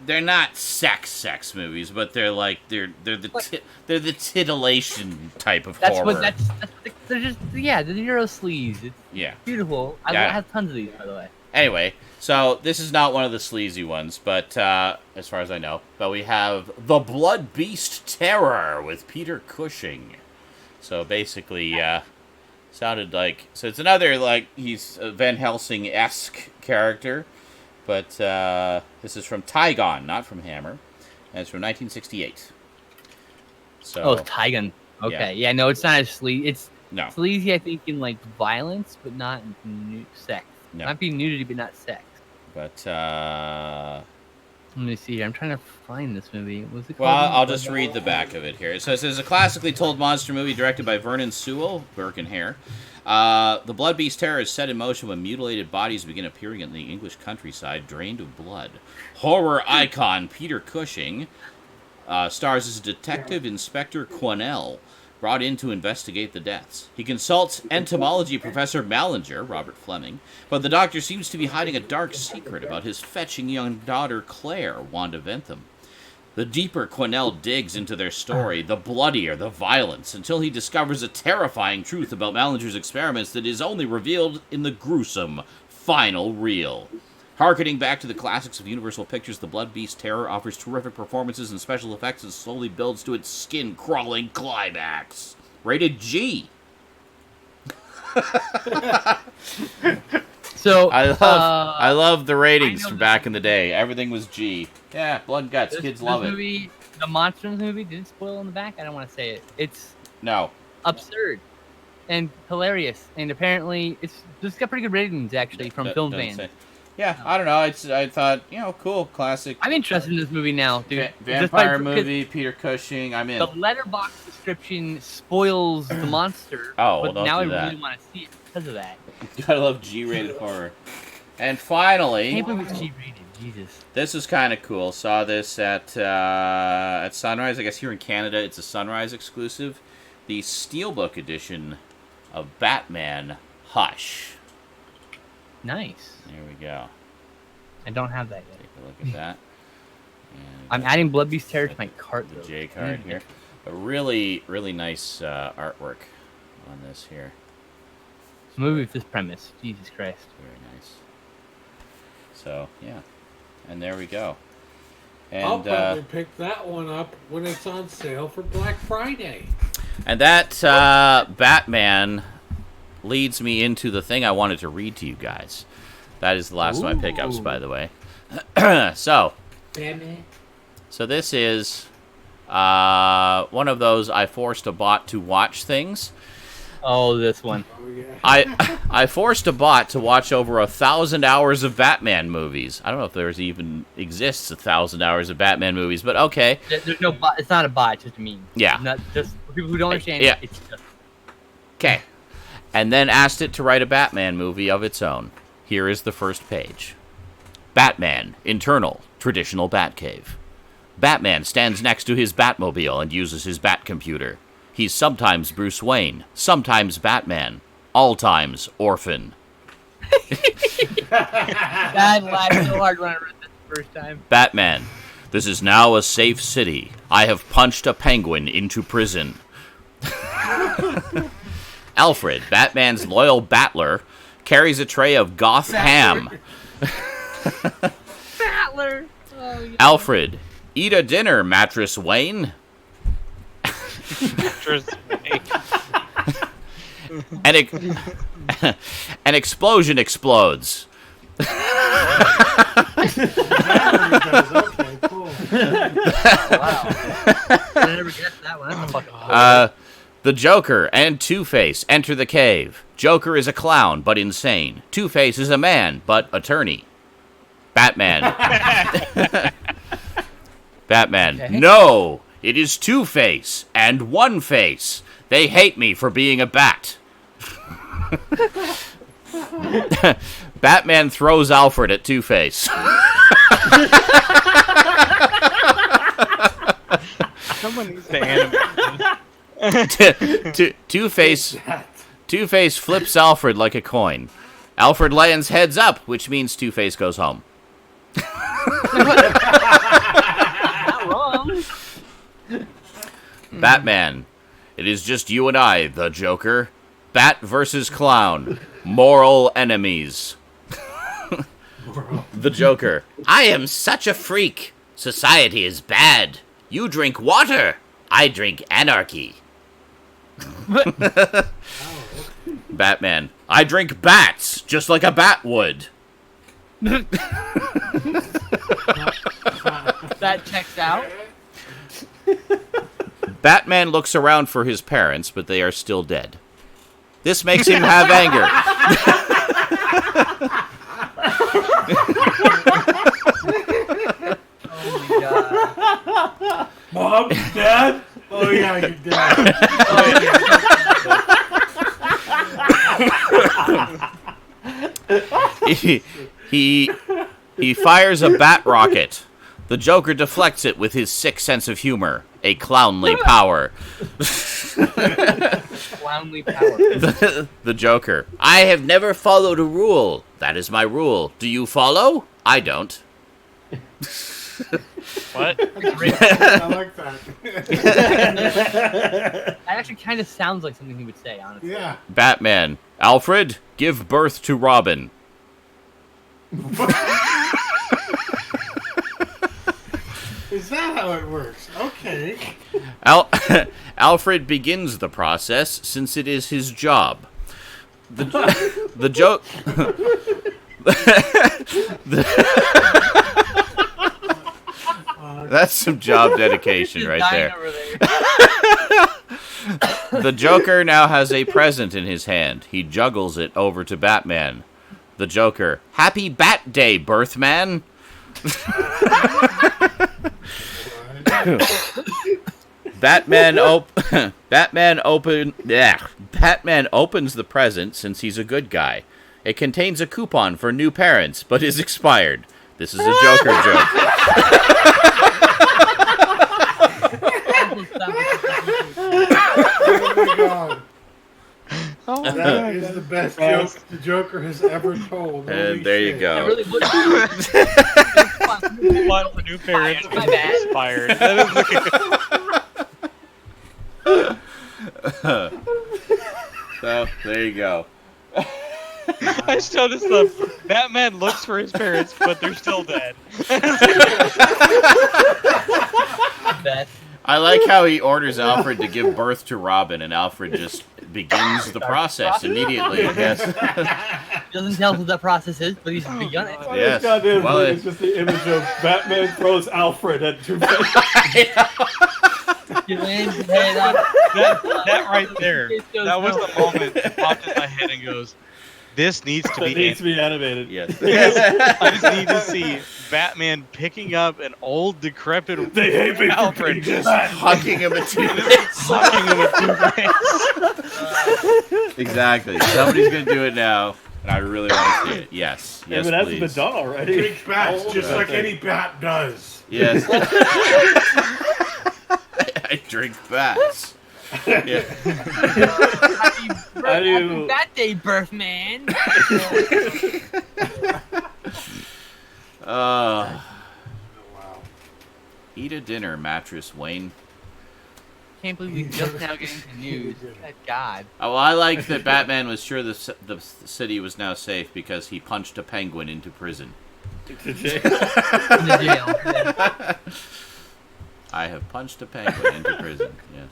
S2: they're not sex movies, but they're like they're the titillation type of
S4: That's
S2: horror.
S4: what they're just they're Euro sleaze. It's
S2: Yeah.
S4: beautiful. I
S2: Yeah.
S4: have tons of these, by the way.
S2: Anyway, so this is not one of the sleazy ones, but as far as I know, but we have The Blood Beast Terror with Peter Cushing. So basically, sounded like it's another like he's a Van Helsing-esque character, but this is from Tygon, not from Hammer, and it's from 1968. So
S4: Oh, Tygon. Okay, yeah, no, it's not as sleazy. It's
S2: no,
S4: sleazy, I think, in like violence, but not sex.
S2: No.
S4: Might be nudity, but not sex.
S2: but
S4: Let me see here. I'm trying to find this movie. Was it?
S2: well,
S4: called?
S2: I'll just read the back of it here. It says, "It's a classically told monster movie directed by Vernon Sewell, Burke and Hare. The Blood Beast Terror is set in motion when mutilated bodies begin appearing in the English countryside, drained of blood. Horror icon Peter Cushing stars as Detective Inspector Quennell, brought in to investigate the deaths. He consults entomology professor Mallinger, Robert Fleming, but the doctor seems to be hiding a dark secret about his fetching young daughter Claire, Wanda Ventham. The deeper Quennell digs into their story, the bloodier the violence, until he discovers a terrifying truth about Mallinger's experiments that is only revealed in the gruesome final reel. Harkening back to the classics of Universal Pictures, The Blood Beast Terror offers terrific performances and special effects and slowly builds to its skin-crawling climax. Rated G.
S4: So
S2: I love the ratings
S4: I know
S2: from
S4: this-
S2: back in the day. Everything was G. Yeah, blood and guts. Kids love it.
S4: Movie, the Monsters movie, did it spoil in the back? I don't want to say it. It's
S2: No.
S4: absurd and hilarious, and apparently it's got pretty good ratings actually from film
S2: Doesn't
S4: fans.
S2: say. Yeah, I don't know. I thought, cool, classic
S4: I'm interested in this movie now, dude.
S2: vampire
S4: Just by-
S2: movie, Peter Cushing. I'm in.
S4: The letterbox description spoils the monster.
S2: Oh, well,
S4: but
S2: don't
S4: now
S2: do
S4: I
S2: that.
S4: really want to see it because of that.
S2: Gotta love G-rated horror. And
S4: I
S2: finally,
S4: can't believe it's G-rated. Jesus.
S2: this is kind of cool. Saw this at Sunrise. I guess here in Canada, it's a Sunrise exclusive. The Steelbook edition of Batman Hush.
S4: Nice.
S2: There we go.
S4: I don't have that yet.
S2: Take a look at that. And
S4: I'm adding Blood Beast Terror to my cart.
S2: the
S4: though.
S2: J card here. A really, really nice artwork on this here.
S4: Movie with this premise. Jesus Christ.
S2: Very nice. So, yeah. And there we go.
S5: I'll
S2: And
S5: probably pick that one up when it's on sale for Black Friday.
S2: and that Batman leads me into the thing I wanted to read to you guys. That is the last of my pickups, by the way. So this is one of those I forced a bot to watch things.
S4: Oh, this one.
S5: Oh, yeah.
S2: I forced a bot to watch over 1,000 hours of Batman movies. I don't know if there's even exists 1,000 hours of Batman movies, but okay.
S4: There's no bot. It's not a bot. It's just a meme.
S2: Yeah.
S4: It's not just for people who don't understand.
S2: Yeah.
S4: It's just
S2: Okay. And then asked it to write a Batman movie of its own. Here is the first page. Batman, internal, traditional Batcave. Batman stands next to his Batmobile and uses his Batcomputer. He's sometimes Bruce Wayne, sometimes Batman, all times orphan.
S4: I laughed so hard when I read this the first time.
S2: Batman, this is now a safe city. I have punched a penguin into prison. Alfred, Batman's loyal battler, carries a tray of goth ham.
S4: Battler. Oh, yeah.
S2: Alfred, eat a dinner, Mattress Wayne. An explosion explodes.
S5: Okay, cool.
S4: Wow. I never guessed that one. That's a fucking
S2: The Joker and Two-Face enter the cave. Joker is a clown, but insane. Two-Face is a man, but attorney. Batman. Batman.
S4: Okay.
S2: No! It is Two-Face and One-Face. They hate me for being a bat. Batman throws Alfred at Two-Face.
S3: Someone needs to animate.
S2: Two-Face flips Alfred like a coin. Alfred lands heads up, which means Two-Face goes home.
S4: not wrong.
S2: Batman. It is just you and I, the Joker. Bat versus clown. Moral enemies. The Joker. I am such a freak. Society is bad. You drink water. I drink anarchy. Batman. I drink bats, just like a bat would.
S4: That checks out.
S2: Batman looks around for his parents, but they are still dead. This makes him have anger.
S4: Oh my god.
S5: Mom, Dad? Oh yeah, you're dead.
S2: He fires a bat rocket. The Joker deflects it with his sick sense of humor, a clownly power.
S4: Clownly power.
S2: The Joker. I have never followed a rule. That is my rule. Do you follow? I don't.
S3: What?
S5: I like that.
S4: That actually kind of sounds like something he would say, honestly.
S5: Yeah.
S2: Batman. Alfred, give birth to Robin.
S5: Is that how it works? Okay.
S2: Alfred begins the process since it is his job. The joke. That's some job dedication right there.
S4: Over there.
S2: The Joker now has a present in his hand. He juggles it over to Batman. The Joker. Happy Bat Day, Birthman. Batman opens the present since he's a good guy. It contains a coupon for new parents, but is expired. This is a Joker joke.
S5: Oh my god.
S3: Oh my
S5: That is the best joke the Joker has ever told. Holy
S2: And there you
S5: shit.
S2: go.
S4: It really would.
S3: One for new parents
S4: My bad.
S3: expired. That is
S2: So, there you go.
S3: I just noticed the Batman looks for his parents, but they're still dead.
S4: Beth.
S2: I like how he orders Alfred to give birth to Robin, and Alfred just begins the process immediately. Yes.
S4: He doesn't tell us what that process is, but he's begun it.
S2: Yes.
S6: Goddamn
S2: Well,
S6: it's just the image of Batman throws Alfred at Two-Face.
S4: He lands his head up.
S3: That right there.
S4: It goes
S3: That was
S4: no.
S3: the moment that popped in my head and goes, "This needs to
S6: That
S3: be."
S6: needs to be animated.
S2: Yes.
S3: I just need to see Batman picking up an old decrepit
S6: They hate me for
S3: Alfred,
S6: being
S2: Hugging him at
S3: sucking him with Two-Face.
S2: Exactly. Somebody's gonna do it now, and I really want to see it. Yes. Yes,
S6: If it hasn't been
S2: please.
S6: done already.
S5: Drink bats just like any bat does.
S2: Yes. I drink bats. Yeah.
S4: Happy Bat Day, birth man.
S2: Uh,
S5: Wow.
S2: eat a dinner, mattress, Wayne.
S4: Can't believe we just now get into news. Good God.
S2: Oh, well, I like that Batman was sure the city was now safe because he punched a penguin into prison.
S4: In the jail. Yeah.
S2: I have punched a penguin into prison. Yes.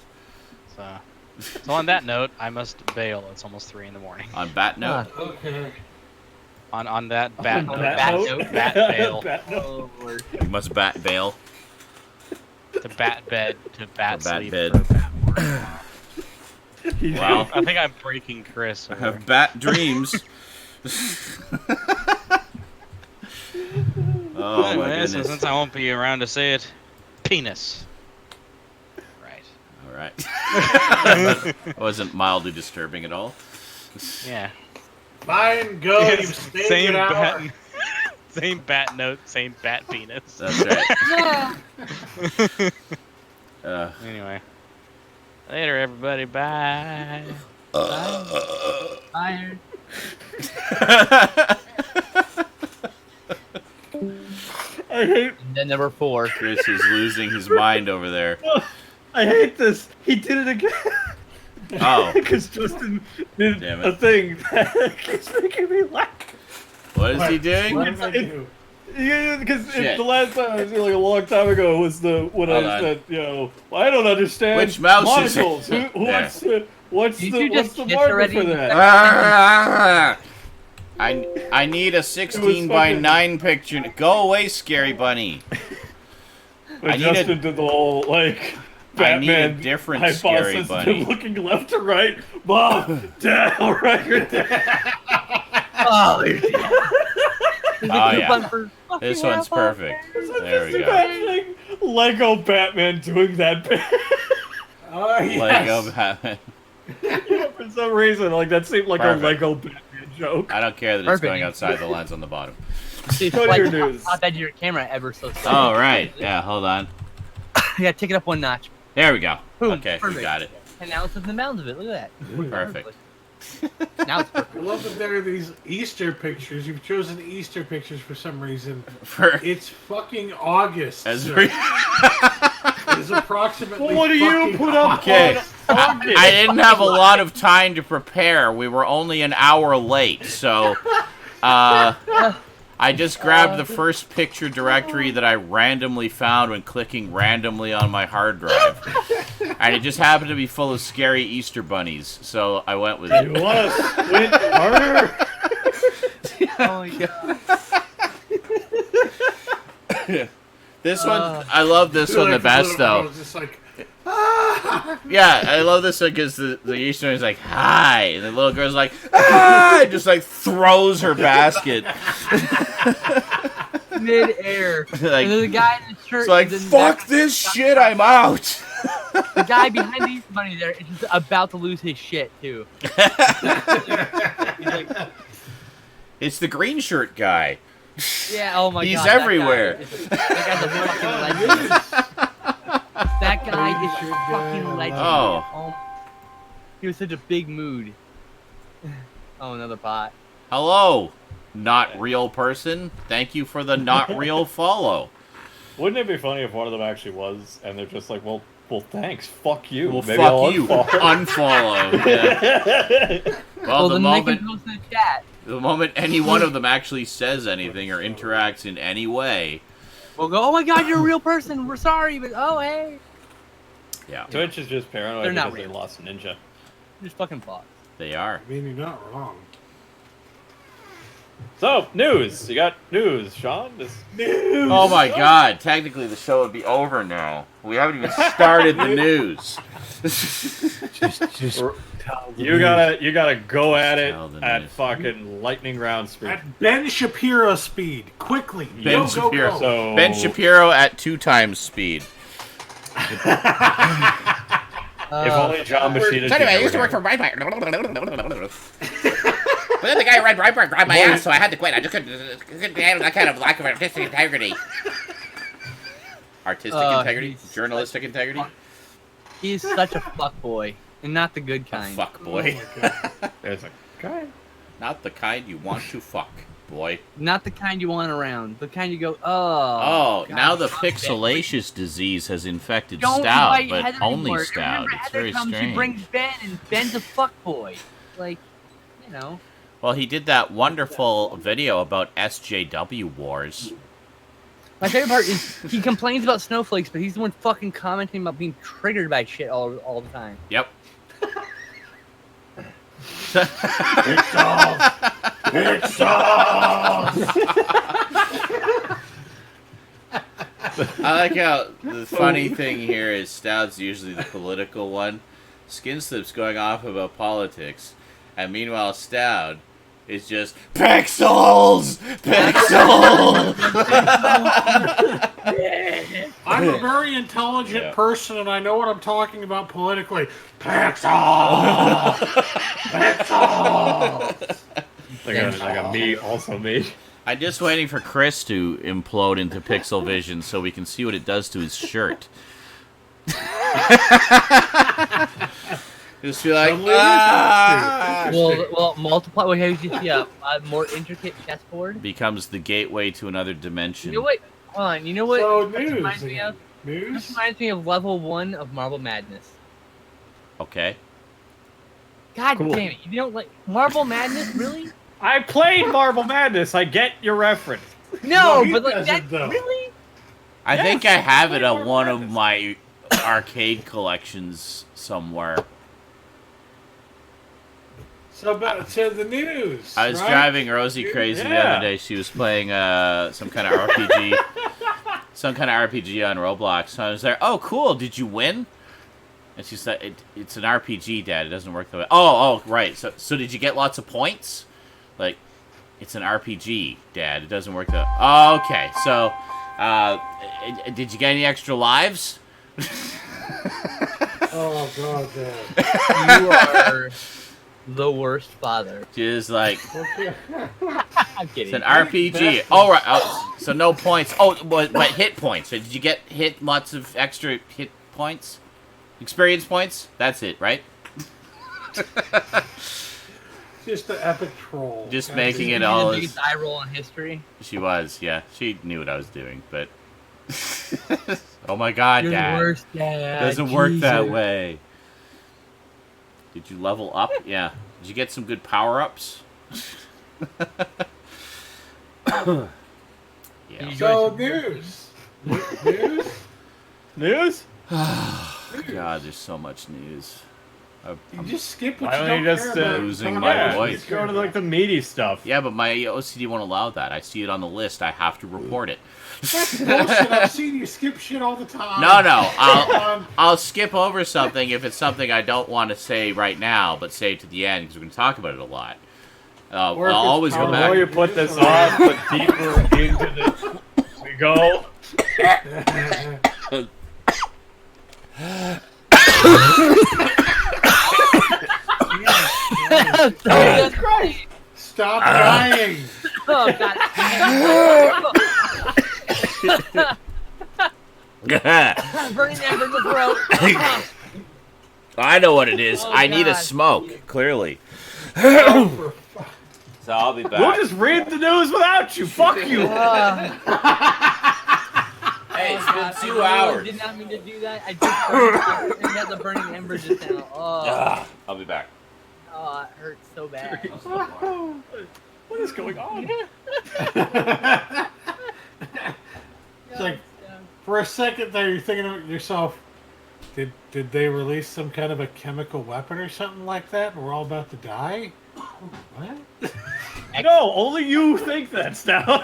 S3: So on that note, I must bail. It's almost 3 in the morning.
S2: On bat note.
S5: Okay.
S3: On that bat
S4: On
S3: note,
S4: that note.
S3: bat bail,
S6: Bat note.
S4: Oh, Lord.
S2: You must bat bail.
S3: to bat bed, to bat
S2: For bat
S3: sleep.
S2: bed.
S3: for bat work.
S2: Wow.
S3: I think I'm breaking Chris.
S2: I have bat dreams. Oh my
S3: Anyway, so
S2: goodness.
S3: since I won't be around to say it, penis. Right.
S2: All right. That wasn't mildly disturbing at all.
S3: Yeah.
S5: Fine, go.
S3: It's
S5: You've stayed
S3: same
S5: an hour.
S3: bat, same bat note, same bat penis.
S2: That's right.
S3: Anyway. Later, everybody. Bye.
S4: Tired.
S6: I hate.
S4: And then number 4.
S2: Chris is losing his mind over there.
S6: I hate this. He did it again.
S2: Oh,
S6: Because Justin did
S2: Damn it.
S6: a thing that keeps making me laugh.
S2: what is he doing?
S5: What did I do?
S6: Yeah, because
S2: Shit.
S6: the last time I was like a long time ago was when
S2: Hold
S6: I
S2: on.
S6: said, well, I don't understand
S2: Which mouse is it?
S6: monocles.
S2: Yeah.
S6: What's
S4: Did
S6: the
S4: you just
S6: marker
S4: kiss already?
S6: for that?
S2: I need a 16
S6: It was
S2: by
S6: fucking-
S2: 9 picture. Go away, scary bunny.
S6: But
S2: I need a-
S6: Justin did the whole like
S2: I need a
S6: Batman
S2: different scary
S6: hypothesis
S2: bunny.
S6: of looking left to right, Bob down, right there.
S4: Oh,
S2: yeah. This one's perfect. There we
S6: Just
S2: go.
S6: imagining Lego Batman doing that bit.
S5: Oh, yes.
S2: Lego Batman.
S6: For some reason, like that seemed like
S2: Perfect.
S6: a Lego Batman joke.
S2: I don't care that it's
S4: Perfect.
S2: going outside the lens on the bottom.
S6: Go to your news.
S4: Pop edge of your camera ever so slightly.
S2: Oh, right. Yeah, hold on.
S4: Yeah, take it up one notch.
S2: There we go.
S4: Boom,
S2: Okay, we
S4: perfect.
S2: got it.
S4: And now it's within the bounds of it. Look at that.
S2: Perfect.
S4: Now it's perfect.
S5: I love that there are these Easter pictures. You've chosen Easter pictures for some reason.
S2: For
S5: It's fucking August.
S2: as
S5: sir.
S2: re-
S5: It is approximately.
S6: What do you
S5: fucking
S6: put up
S2: Okay.
S6: on August?
S2: I didn't have a lot of time to prepare. We were only an hour late, so I just grabbed the first picture directory that I randomly found when clicking randomly on my hard drive. And it just happened to be full of scary Easter bunnies, so I went with
S6: You
S2: it.
S6: want to squint harder?
S4: Oh my god.
S2: This one, I love this one the best, though.
S5: Just like,
S2: Yeah, I love this one because the Easter is like, hi, and the little girl's like, ah, and just like throws her basket.
S4: Mid-air.
S2: Like,
S4: and there's a guy in the shirt.
S2: it's like,
S4: is in
S2: fuck
S4: back-
S2: this shit, I'm out.
S4: The guy behind the Easter Bunny there is just about to lose his shit, too. He's like,
S2: It's the green shirt guy.
S4: yeah, oh my
S2: He's
S4: god. that guy
S2: everywhere.
S4: is that guy's a fucking legend. That guy is a fucking legend.
S2: Oh.
S4: He was such a big mood. Oh, another pot.
S2: Hello, not real person. Thank you for the not real follow.
S6: Wouldn't it be funny if one of them actually was, and they're just like, well, thanks, fuck you.
S2: Well,
S6: Maybe I'll
S2: fuck you.
S6: unfollow.
S2: Unfollow. Yeah. Well, the
S4: then they can
S2: moment
S4: post in the chat.
S2: the moment any one of them actually says anything or interacts in any way,
S4: We'll go, oh my god, you're a real person. We're sorry, but oh, hey.
S2: yeah.
S6: Twitch is just paranoid
S4: They're not
S6: because they
S4: real.
S6: lost Ninja.
S4: Just fucking bots.
S2: They are.
S5: I mean, you're not wrong.
S6: So, news. You got news, Sean?
S5: News!
S2: Oh my god, technically the show would be over now. We haven't even started the news.
S5: Just
S6: You gotta go at it
S2: Tell the
S6: at
S2: news.
S6: fucking lightning round speed.
S5: at Ben Shapiro speed, quickly.
S2: Ben
S5: Go,
S2: Shapiro.
S5: Go, go.
S6: So
S2: Ben Shapiro at 2 times speed.
S6: If only John Machina.
S7: So anyway, I used to work for Breitbart. But then the guy who read Breitbart grabbed my ass, so I had to quit. I just couldn't handle that kind of lack of artistic integrity.
S2: Artistic integrity?
S4: he's
S2: Journalistic integrity?
S4: He's such a fuckboy, and not the good
S2: A
S4: kind.
S2: fuck boy.
S6: There's a guy.
S2: Not the kind you want to fuck, boy.
S4: Not the kind you want around. The kind you go,
S2: Oh,
S4: God,
S2: now the
S4: fuck that.
S2: pixelacious disease has infected
S4: Don't
S2: Stout,
S4: invite
S2: but
S4: Heather
S2: only
S4: anymore.
S2: Stout.
S4: Remember,
S2: It's
S4: Heather
S2: very
S4: comes,
S2: strange.
S4: She brings Ben, and Ben's a fuckboy. Like, you know.
S2: Well, he did that wonderful video about SJW wars.
S4: My favorite part is he complains about snowflakes, but he's the one fucking commenting about being triggered by shit all the time.
S2: Yep. I like how the funny thing here is Stout's usually the political one. Skinslip's going off about politics, and meanwhile Stout is just pixels, pixels.
S5: I'm a very intelligent
S2: Yeah.
S5: person, and I know what I'm talking about politically. Pixel! Pixel!
S6: Like a me, also me.
S2: I'm just waiting for Chris to implode into Pixel Vision so we can see what it does to his shirt. Just be like, ah!
S4: Well, multiply. We have just a more intricate chessboard.
S2: Becomes the gateway to another dimension.
S4: You know what? Hold on. You know what?
S5: So,
S4: this
S5: news.
S4: reminds me of? This
S5: News?
S4: reminds me of level 1 of Marble Madness.
S2: Okay.
S4: God
S6: Cool.
S4: damn it! You don't like Marble Madness, really?
S6: I played Marble Madness. I get your reference.
S4: No,
S5: he
S4: but like
S5: doesn't,
S4: that,
S5: though.
S4: really?
S2: I
S6: Yes,
S2: think I have it
S6: I
S2: at
S6: played
S2: one
S6: Marble
S2: of my arcade collections somewhere.
S5: So, back to the news.
S2: I was
S5: right?
S2: driving Rosie crazy the
S6: Yeah.
S2: other day. She was playing some kind of RPG, some kind of RPG on Roblox. So I was there. Oh, cool! Did you win? And she said, "It's an RPG, Dad. It doesn't work that way." Oh, right. So did you get lots of points? Like, it's an RPG, Dad. It doesn't work that. Oh, okay. So, did you get any extra lives?
S5: Oh, God, Dad.
S4: You are the worst father.
S2: She's like,
S4: I'm kidding.
S2: it's an RPG. Oh, right. Oh, so no points. Oh, but hit points. So did you get lots of extra hit points? Experience points? That's it, right?
S5: Just the epic troll.
S2: Just
S5: God
S2: making
S5: damn.
S2: it all
S4: the
S2: as...
S4: biggest eye roll in history.
S2: She was, yeah. She knew what I was doing, but... Oh my god,
S4: You're the
S2: Dad.
S4: worst dad.
S2: Doesn't work that
S4: Jesus.
S2: way. Did you level up? Yeah. Did you get some good power-ups? Yeah.
S5: So, news. News?
S6: News?
S2: God, there's so much news.
S5: You just skip what
S6: Why
S5: you
S6: don't you
S5: don't
S6: just,
S5: care about.
S2: losing
S5: Talk
S2: my
S5: about what
S2: voice.
S5: you
S6: Let's
S5: care
S6: go to like the
S5: about.
S6: meaty stuff.
S2: Yeah, but my OCD won't allow that. I see it on the list. I have to report it.
S5: That's bullshit. I've seen you skip shit all the time.
S2: No.
S5: Um,
S2: I'll skip over something if it's something I don't want to say right now, but say it to the end because we're going to talk about it a lot. I'll
S5: Or if it's
S2: always go
S6: The
S5: power-
S6: more
S2: back.
S6: you put this off, the deeper into this we go.
S5: Stop dying.
S4: Oh god. Burning ember in the throat.
S2: I know what it is.
S4: Oh,
S2: I need a
S4: God.
S2: smoke, clearly. So I'll be back.
S6: We'll just read the news without you. Fuck you.
S2: Hey, it's been 2
S4: I
S2: hours.
S4: did not mean to do that. I just burned it and had the burning ember just now. Oh,
S2: I'll be back.
S4: it hurts so bad.
S6: What is going on?
S5: It's like, for a second there, you're thinking to yourself, Did they release some kind of a chemical weapon or something like that? And we're all about to die? What?
S6: No, only you think that, Stout.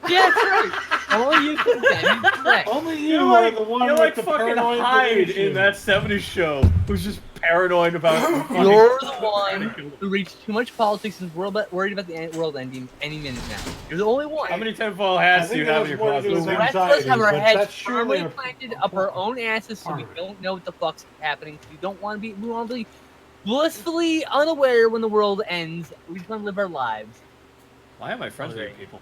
S4: Yeah, that's right. Only you can that. You're correct.
S5: Only you are the one
S6: you're
S5: with
S6: like
S5: the
S6: fucking
S5: paranoid
S6: Hyde
S5: delusion.
S6: in that 70s show who's just paranoid about
S4: You're the one who reached too much politics and is worried about the world ending any minute now. You're the only one.
S6: How many tinfoil hats do you have in your closet?
S4: The
S5: with
S4: rest of us have our
S5: anxiety, but
S4: heads
S5: that's surely
S4: firmly
S5: a
S4: planted up our own asses, so we
S5: part.
S4: don't know what the fuck's happening. We don't want to be. We want to be blissfully unaware when the world ends. We just want to live our lives.
S6: Why am I friends with you people?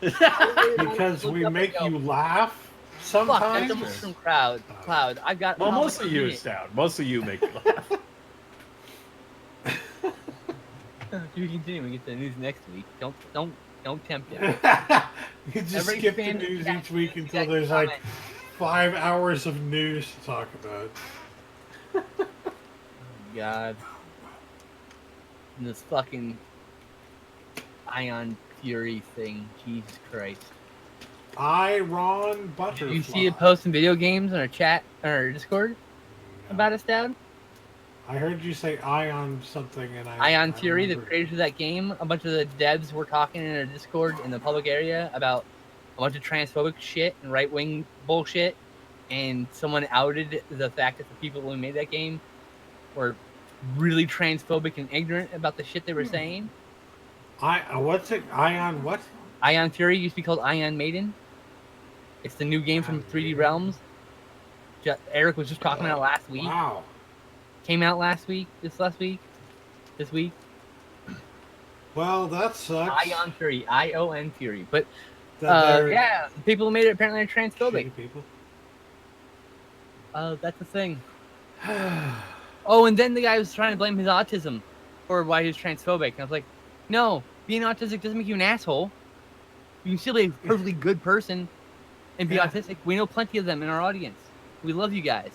S5: Because we make you laugh
S4: Fuck, that's
S5: sometimes.
S4: almost from Cloud. I've got.
S6: Well,
S4: oh,
S6: mostly you,
S4: shit.
S6: Stout. Mostly you make me laugh.
S4: We continue. We get to the news next week. Don't tempt it.
S5: You just
S4: Every
S5: skip the
S4: fan-
S5: news
S4: yeah,
S5: each week
S4: yeah,
S5: until
S4: yeah,
S5: there's like
S4: comment.
S5: 5 hours of news to talk about.
S4: God. And this fucking Ion Fury thing. Jesus Christ.
S5: Ron Butterfly.
S4: Did you see it posting video games on our chat or our Discord about us, Dad?
S5: I heard you say Ion something, and
S4: Ion
S5: I
S4: Fury, the
S5: remembered.
S4: creators of that game, a bunch of the devs were talking in our Discord in the public area about a bunch of transphobic shit and right-wing bullshit, and someone outed the fact that the people who made that game were really transphobic and ignorant about the shit they were saying.
S5: What's it? Ion what?
S4: Ion Fury used to be called Ion Maiden. It's the new game from 3D Realms. Eric was just talking about it last week.
S5: Wow.
S4: Came out last week. This week.
S5: Well, that sucks.
S4: Ion Fury. I-O-N Fury. But
S5: That they're
S4: yeah, the people who made it apparently are transphobic.
S5: shitty people.
S4: That's the thing. Oh, and then the guy was trying to blame his autism for why he was transphobic. And I was like, no, being autistic doesn't make you an asshole. You can still be a perfectly good person and be
S5: Yeah.
S4: autistic. We know plenty of them in our audience. We love you guys.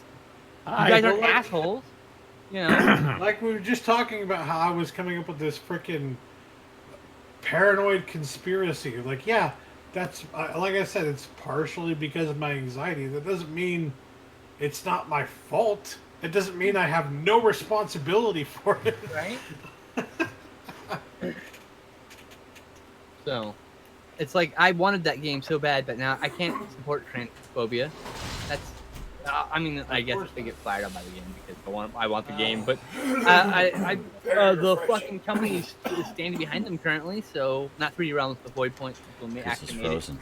S4: You
S6: Hi.
S4: guys
S5: but
S4: aren't
S5: like-
S4: assholes. You know.
S5: Like we were just talking about how I was coming up with this freaking paranoid conspiracy. Like, yeah, that's like I said, it's partially because of my anxiety. That doesn't mean it's not my fault. It doesn't mean I have no responsibility for it.
S4: Right? So, it's like I wanted that game so bad, but now I can't support transphobia. That's, I mean, I guess if they get fired up by the game because I want the game, but the fucking company is standing behind them currently, so not 3D Realms, but Void Point will
S2: This is
S4: actually made it.
S2: frozen.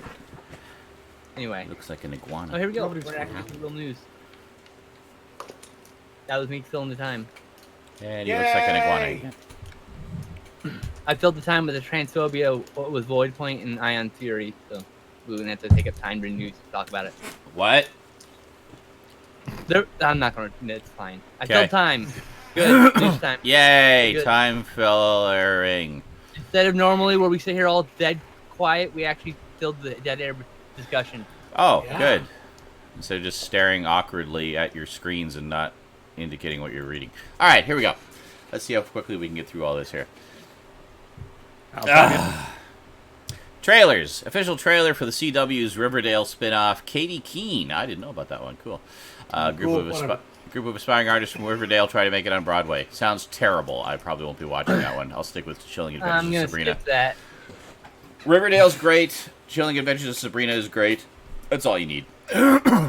S4: Anyway,
S2: Looks like an iguana.
S4: oh here we go.
S5: Nobody's
S4: We're actually in real news. That was me filling the time.
S2: And he looks like an iguana.
S5: Yay!
S2: again.
S4: I filled the time with the transphobia with Void Point and Ion Fury, so we wouldn't have to take up time during news to talk about it.
S2: What?
S4: I'm not gonna. It's fine. I
S2: Okay.
S4: filled time. Good. News time.
S2: Yay!
S4: Good.
S2: Time fillering.
S4: Instead of normally where we sit here all dead quiet, we actually filled the dead air discussion.
S2: Oh,
S5: Yeah.
S2: good. Instead of just staring awkwardly at your screens and not indicating what you're reading. All right, here we go. Let's see how quickly we can get through all this here. Trailers. Official trailer for the CW's Riverdale spin-off, Katie Keene. I didn't know about that one. Cool. Group of aspiring artists from Riverdale try to make it on Broadway. Sounds terrible. I probably won't be watching that one. I'll stick with Chilling Adventures
S4: I'm
S2: of
S4: gonna
S2: Sabrina.
S4: skip that.
S2: Riverdale's great. Chilling Adventures of Sabrina is great. That's all you need.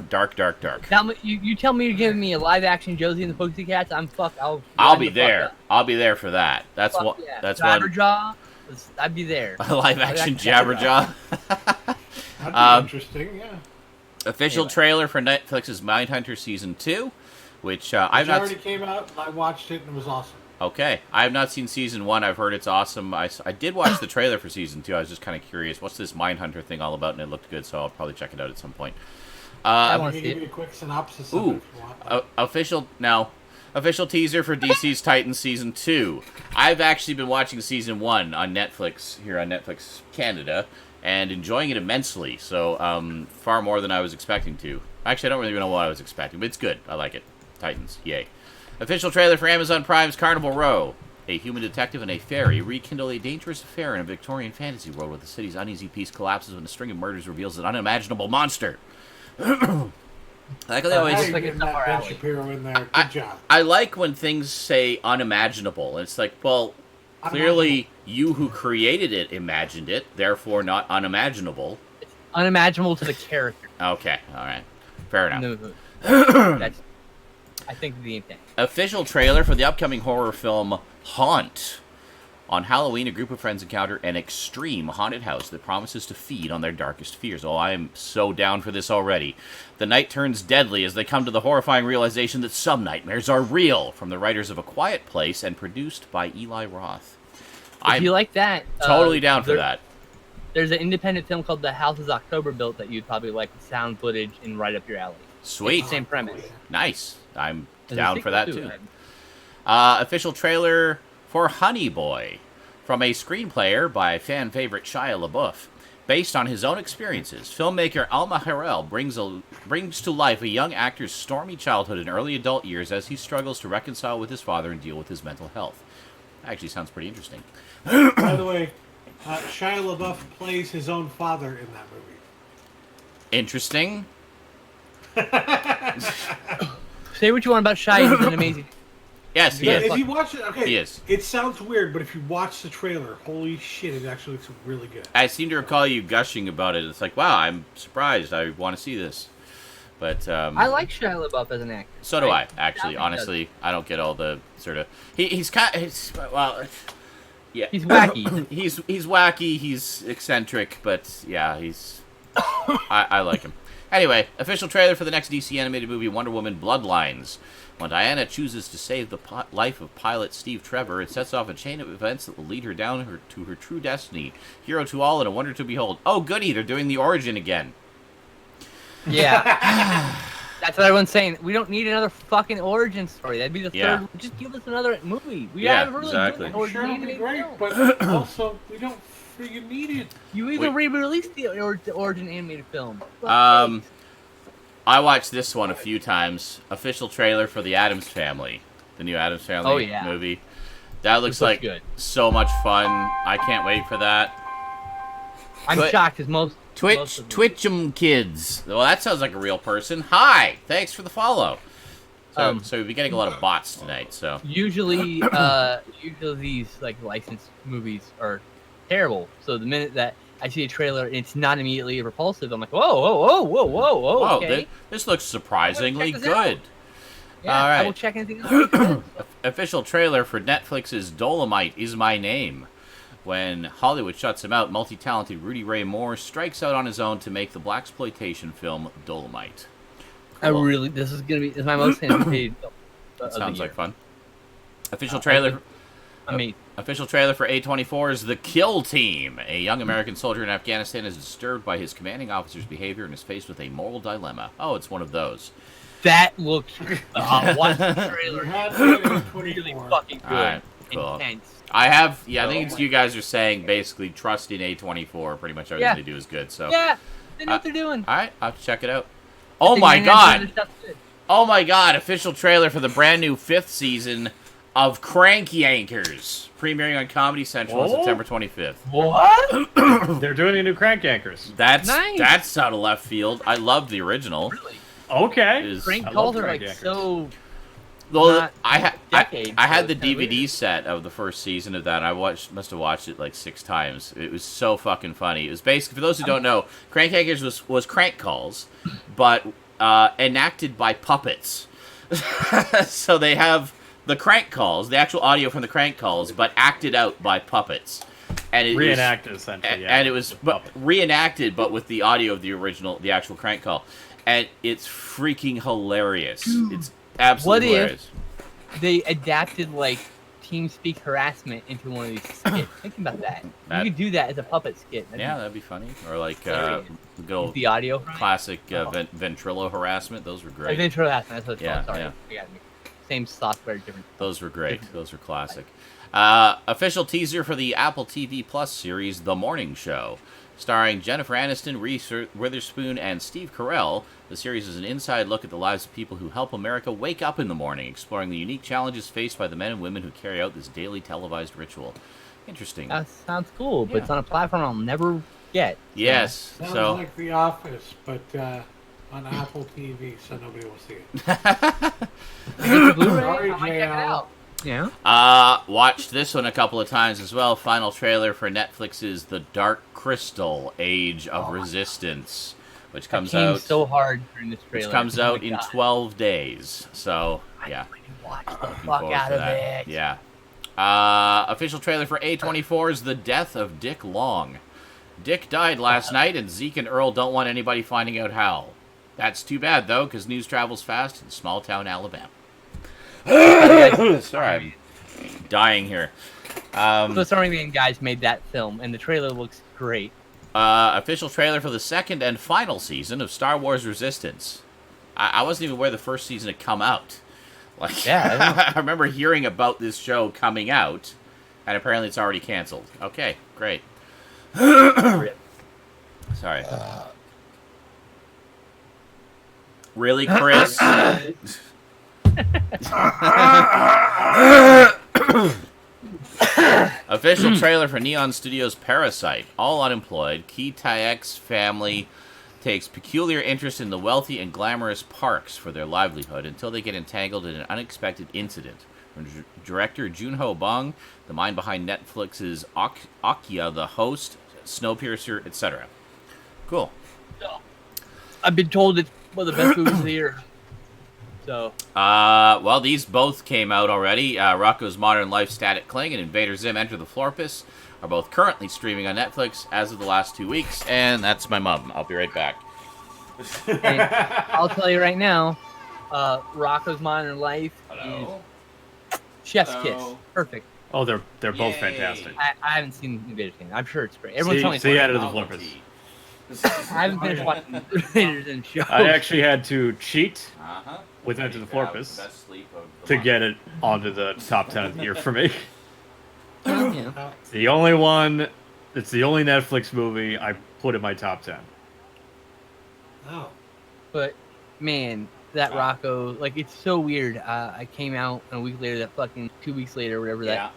S2: Dark, dark, dark.
S4: Now you tell me you're giving me a live action Josie and the Pussycats. I'll
S2: I'll
S4: line
S2: be
S4: the fuck
S2: there.
S4: up.
S2: I'll be there for that. That's
S4: Fuck
S2: what.
S4: yeah.
S2: That's one.
S4: Jabberjaw. I'd be there.
S2: Live action
S4: Jabberjaw.
S2: Jabberjaw.
S5: That'd be interesting, yeah.
S2: Official
S4: Anyway.
S2: trailer for Netflix's Mindhunter season 2, which I've
S5: It
S2: not.
S5: already came out, and I watched it, and it was awesome.
S2: Okay, I have not seen season 1. I've heard it's awesome. I did watch the trailer for season 2. I was just kind of curious. What's this Mindhunter thing all about? And it looked good, so I'll probably check it out at some point.
S4: I
S5: I
S4: wanna
S5: can
S4: see
S5: give
S4: it.
S5: you a quick synopsis of
S2: Ooh.
S5: it if you want.
S2: Official teaser for DC's Titans season 2. I've actually been watching season 1 on Netflix here on Netflix Canada and enjoying it immensely. So far more than I was expecting to. Actually, I don't really know what I was expecting, but it's good. I like it. Titans, yay! Official trailer for Amazon Prime's Carnival Row. A human detective and a fairy rekindle a dangerous affair in a Victorian fantasy world where the city's uneasy peace collapses when a string of murders reveals an unimaginable monster. I like how they always.
S5: Hey,
S4: like
S5: getting
S4: it's up
S5: that
S4: our
S5: Ben
S4: alley.
S5: Shapiro in there. Good job.
S2: I like when things say unimaginable. It's like, well, clearly you who created it imagined it, therefore not unimaginable.
S4: Unimaginable to the character.
S2: Okay, all right, fair enough.
S4: No, that's, I think, the intent.
S2: Official trailer for the upcoming horror film Haunt. On Halloween, a group of friends encounter an extreme haunted house that promises to feed on their darkest fears. Oh, I am so down for this already. The night turns deadly as they come to the horrifying realization that some nightmares are real. From the writers of A Quiet Place and produced by Eli Roth.
S4: If you like that,
S2: totally down for that.
S4: There's an independent film called The House is October Built that you'd probably like the sound footage and right up your alley.
S2: Sweet.
S4: Same premise.
S2: Nice. I'm
S4: There's a
S2: down
S4: sequel
S2: for that
S4: to
S2: too.
S4: it.
S2: Official trailer for Honey Boy. From a screenplay by fan favorite Shia LaBeouf. Based on his own experiences, filmmaker Alma Harrell brings to life a young actor's stormy childhood and early adult years as he struggles to reconcile with his father and deal with his mental health. Actually sounds pretty interesting.
S5: By the way, Shia LaBeouf plays his own father in that movie.
S2: Interesting.
S4: Say what you want about Shia. He's an amazing.
S2: Yes, he
S5: But
S2: is.
S5: if you watch it, okay,
S2: He is.
S5: it sounds weird, but if you watch the trailer, holy shit, it actually looks really good.
S2: I seem to recall you gushing about it. It's like, wow, I'm surprised. I want to see this. But
S4: I like Shia LaBeouf as an actor.
S2: so do I, actually.
S4: Definitely
S2: Honestly, I don't get all the sort of... He's kind of... Well, yeah.
S4: He's wacky.
S2: He's wacky, he's eccentric, but yeah, he's... I like him. Anyway, official trailer for the next DC animated movie, Wonder Woman Bloodlines. When Diana chooses to save the life of pilot Steve Trevor, it sets off a chain of events that will lead her down to her true destiny. Hero to all and a wonder to behold. Oh, goody, they're doing the origin again.
S4: Yeah. That's what everyone's saying. We don't need another fucking origin story. That'd be the
S2: Yeah.
S4: third. Just give us another movie. We
S2: Yeah,
S4: haven't really
S2: exactly.
S4: done an
S5: I'm
S4: origin
S5: sure it'll be
S4: animated
S5: great,
S4: film.
S5: but also, we don't freaking need it.
S4: You even re-released the origin animated film.
S2: I watched this one a few times. Official trailer for the Addams Family. The new Addams Family
S4: Oh, yeah.
S2: movie. That looks
S4: This looks
S2: like
S4: good.
S2: so much fun. I can't wait for that.
S4: I'm
S2: Twi-
S4: shocked because most of them-
S2: Twitch'em kids. Well, that sounds like a real person. Hi, thanks for the follow. So we'll be getting a lot of bots tonight. So
S4: usually these like licensed movies are terrible. So the minute that I see a trailer and it's not immediately repulsive, I'm like, whoa, okay.
S2: This looks surprisingly
S4: Check this out.
S2: good.
S4: Yeah,
S2: All right.
S4: I will check anything else.
S2: Official trailer for Netflix's Dolomite Is My Name. When Hollywood shuts him out, multi-talented Rudy Ray Moore strikes out on his own to make the blaxploitation film Dolomite. Cool.
S4: This is my most anticipated film.
S2: That sounds like fun. Official trailer. Official trailer for A24's The Kill Team. A young American soldier in Afghanistan is disturbed by his commanding officer's behavior and is faced with a moral dilemma. Oh, it's one of those.
S4: That looks. Watch the trailer.
S5: You have to get it
S4: Really
S5: 24.
S4: fucking good.
S2: All right, cool.
S4: Intense.
S2: I think it's you guys are saying basically trust in A24. Pretty much everything
S4: Yeah.
S2: they do is good. So
S4: Yeah, they know what they're doing.
S2: all right, I'll have to check it out. Oh my god! Oh my god! Official trailer for the brand new 5th season of Crank Yankers, premiering on Comedy Central on
S6: Oh.
S2: September 25th.
S4: What?
S6: They're doing a new Crank Yankers.
S2: That's
S4: Nice.
S2: out of left field. I love the original.
S4: Really?
S6: Okay.
S2: It is-
S4: Prank
S6: I
S4: calls
S6: love
S4: are
S6: Crank
S4: like
S6: Yankers.
S4: so.
S2: Well,
S4: not
S2: I
S4: decades,
S2: had
S4: so
S2: the
S4: it's kinda
S2: DVD
S4: weird.
S2: set of the first season of that. And I must have watched it like 6 times. It was so fucking funny. It was basically, for those who don't know, Crank Yankers was crank calls, but enacted by puppets. So they have the crank calls, the actual audio from the crank calls, but acted out by puppets. And it
S6: Reenacted, essentially.
S2: and it was reenacted, but with the audio of the original, the actual crank call. And it's freaking hilarious. It's absolutely
S4: What if-
S2: hilarious.
S4: They adapted like TeamSpeak harassment into one of these skits. Think about that.
S2: That-
S4: You could do that as a puppet skit.
S2: Yeah, that'd be funny. Or like
S4: Hilarious.
S2: good old
S4: The audio.
S2: classic Ventrilo harassment. Those were great.
S4: Adventure harassment. That's what it's
S2: Yeah,
S4: called. Sorry.
S2: yeah.
S4: I got me. Same software, different.
S2: Those were great. Those were classic. Official teaser for the Apple TV Plus series The Morning Show. Starring Jennifer Aniston, Reese Witherspoon, and Steve Carell, the series is an inside look at the lives of people who help America wake up in the morning, exploring the unique challenges faced by the men and women who carry out this daily televised ritual. Interesting.
S4: That sounds cool, but
S2: Yeah.
S4: it's on a platform I'll never get.
S2: Yes.
S5: Sounds
S2: So
S5: like The Office, but on Apple TV, so nobody will see it.
S4: Blu-ray,
S5: Sorry,
S4: I might check it
S5: JL.
S4: out. Yeah.
S2: Watched this one a couple of times as well. Final trailer for Netflix's The Dark Crystal: Age of Resistance, which comes
S4: came
S2: out
S4: so hard during this trailer.
S2: which comes
S4: Oh my
S2: out in
S4: God.
S2: 12 days. So, yeah.
S4: Watch the
S2: Looking
S4: fuck
S2: forward
S4: out
S2: to
S4: of
S2: that.
S4: it.
S2: Yeah. Official trailer for A24's The Death of Dick Long. Dick died last night, and Zeke and Earl don't want anybody finding out how. That's too bad, though, because news travels fast in small-town Alabama. Sorry, I'm dying here.
S4: The Stoudman guys made that film, and the trailer looks great.
S2: Official trailer for the second and final season of Star Wars Resistance. I wasn't even aware the first season had come out. Like,
S4: Yeah,
S2: I remember hearing about this show coming out, and apparently it's already canceled. Okay, great. Sorry. Really, Chris? Official trailer for Neon Studios' Parasite. All unemployed, Key Taek's family takes peculiar interest in the wealthy and glamorous parks for their livelihood until they get entangled in an unexpected incident. From director Junho Bong, the mind behind Netflix's Akya the Host, Snowpiercer, etc. Cool.
S4: I've been told it's one of the best movies of the year. So,
S2: Well, these both came out already. Rocko's Modern Life, Static Cling, and Invader Zim Enter the Florpus are both currently streaming on Netflix as of the last 2 weeks, and that's my mom. I'll be right back.
S4: and I'll tell you right now, Rocko's Modern Life is chef's kiss. Perfect.
S6: Oh, they're both fantastic.
S4: I haven't seen Invader Zim. I'm sure it's great. Everyone's telling me
S6: See
S4: it's
S6: out
S4: great.
S6: of the flippers.
S4: I haven't finished watching Invader Zim show.
S6: I actually had to cheat
S2: Uh-huh.
S6: with Enter the Florpus
S2: Best sleep of the
S6: to
S2: month.
S6: get it onto the top 10 of the year for me.
S4: Yeah.
S6: It's the only one. It's the only Netflix movie I put in my top 10.
S5: Oh.
S4: But man, that Rocco, like, it's so weird. I came out and a week later, that fucking 2 weeks later, or whatever,
S2: Yeah.
S4: that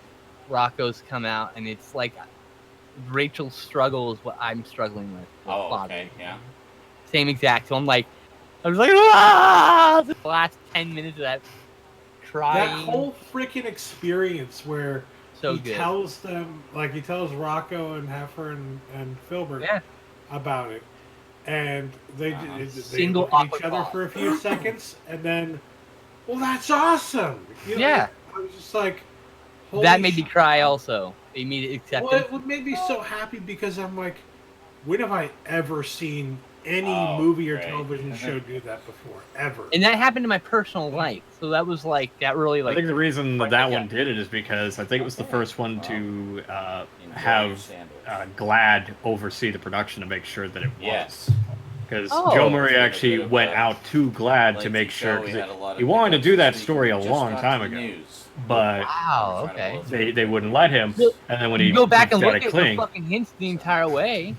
S4: Rocco's come out, and it's like Rachel's struggle is what I'm struggling with.
S2: Oh,
S4: Father.
S2: okay, yeah.
S4: Same exact. So I'm like, I was like, ah! The last 10 minutes of that crying.
S5: That whole freaking experience where
S4: so
S5: he
S4: good.
S5: tells them, like he tells Rocco and Heifer and Filbert
S4: Yeah.
S5: about it, and they
S4: Single
S5: look at each
S4: awkward
S5: other
S4: pause.
S5: for a few seconds, and then, well, that's awesome. You know,
S4: Yeah.
S5: I was just like,
S4: That made me
S5: shit.
S4: cry also. Immediate acceptance.
S5: Well, what made me so happy because I'm like, when have I ever seen any
S2: Oh,
S5: movie or
S2: right.
S5: television show do that before? Ever.
S4: And that happened in my personal life. So that was like, that really
S6: I
S4: like,
S6: think the reason that
S4: Yeah.
S6: one did it is because I think it was the first one to
S2: Enjoy
S6: have
S2: your sandwich.
S6: GLAD oversee the production to make sure that it was.
S2: Yes.
S6: Because
S4: Oh.
S6: Joe Murray
S2: It's been a
S6: actually
S2: bit of
S6: went
S2: a
S6: out to GLAD to
S2: lengthy
S6: make
S2: show.
S6: sure,
S2: We
S6: because
S2: had a lot of
S6: he wanted to do that
S2: hiccups this
S6: story a
S2: week. We
S6: long
S2: just
S6: time
S2: got the
S6: ago,
S2: news.
S6: but
S4: wow, okay.
S6: they wouldn't let him.
S4: Well,
S6: And then when he
S4: You go back and
S6: did
S4: look
S6: Static
S4: at
S6: Cling,
S4: the fucking hints the entire way.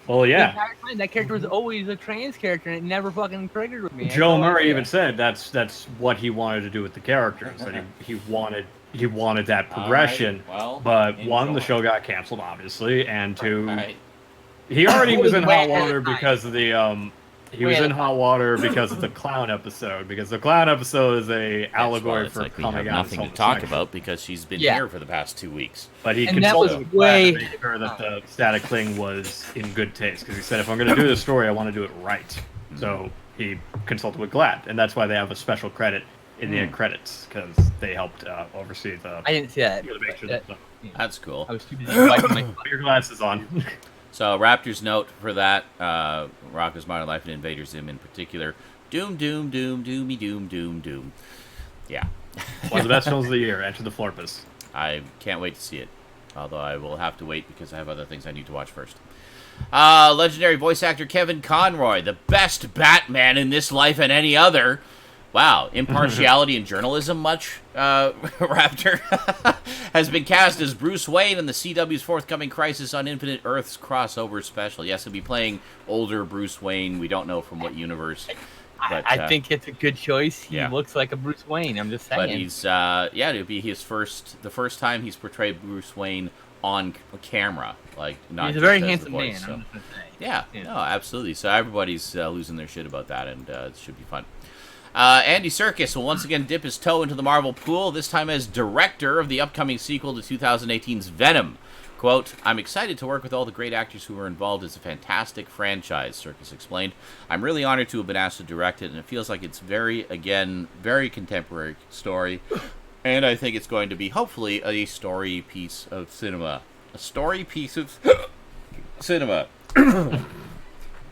S6: well,
S4: The
S6: yeah.
S4: entire time, that character was always a trans character, and it never fucking triggered with me. I had
S6: Joe
S4: no
S6: Murray
S4: idea.
S6: even said that's what he wanted to do with the characters. That he wanted that progression.
S2: Well,
S6: But one, the
S2: enjoy.
S6: show got canceled, obviously, and two,
S2: All right.
S6: he already was in
S4: Way
S6: hot
S4: ahead of
S6: water
S4: time.
S6: because of the he
S4: Way
S6: was
S4: ahead
S6: in
S4: of
S6: hot water because of the clown episode. Because the clown episode is a allegory
S2: It's
S6: for
S2: like we
S6: coming
S2: have
S6: out as
S2: nothing to talk
S6: homosexual.
S2: about because she's been
S4: Yeah.
S2: here for the past 2 weeks.
S6: But he
S4: And that was
S6: consulted with GLAD
S4: way-
S6: to make sure that the Static Cling was in good taste. Because he said, if I'm going to do this story, I want to do it right. So he consulted with GLAD, and that's why they have a special credit in the end credits, because they helped oversee the.
S4: I didn't see that.
S6: You gotta make sure
S4: but
S6: that-
S2: That's cool.
S4: I was too busy wiping my.
S6: Put your glasses on.
S2: So, Raptor's note for that, Rocko's Modern Life and Invader Zim in particular. Doom, doom, doom, doomy, doom, doom, doom. Yeah.
S6: One of the best films of the year, Enter the Florpus.
S2: I can't wait to see it. Although I will have to wait because I have other things I need to watch first. Legendary voice actor Kevin Conroy, the best Batman in this life and any other. Wow, impartiality in journalism much, Raptor? Has been cast as Bruce Wayne in the CW's forthcoming Crisis on Infinite Earths crossover special. Yes, he'll be playing older Bruce Wayne. We don't know from what universe. But,
S4: I think it's a good choice. He
S2: yeah.
S4: looks like a Bruce Wayne. I'm just saying.
S2: But he's, it'll be the first time he's portrayed Bruce Wayne on camera, like not.
S4: He's a
S2: just
S4: very
S2: as the
S4: handsome
S2: voice,
S4: man.
S2: so.
S4: I'm just gonna say.
S2: Yeah,
S4: Yeah.
S2: no, absolutely. So everybody's losing their shit about that, and it should be fun. Andy Serkis will once again dip his toe into the Marvel pool, this time as director of the upcoming sequel to 2018's Venom. Quote, I'm excited to work with all the great actors who were involved. It's a fantastic franchise, Serkis explained. I'm really honored to have been asked to direct it, and it feels like it's very contemporary story. And I think it's going to be, hopefully, a story piece of cinema. A story piece of cinema.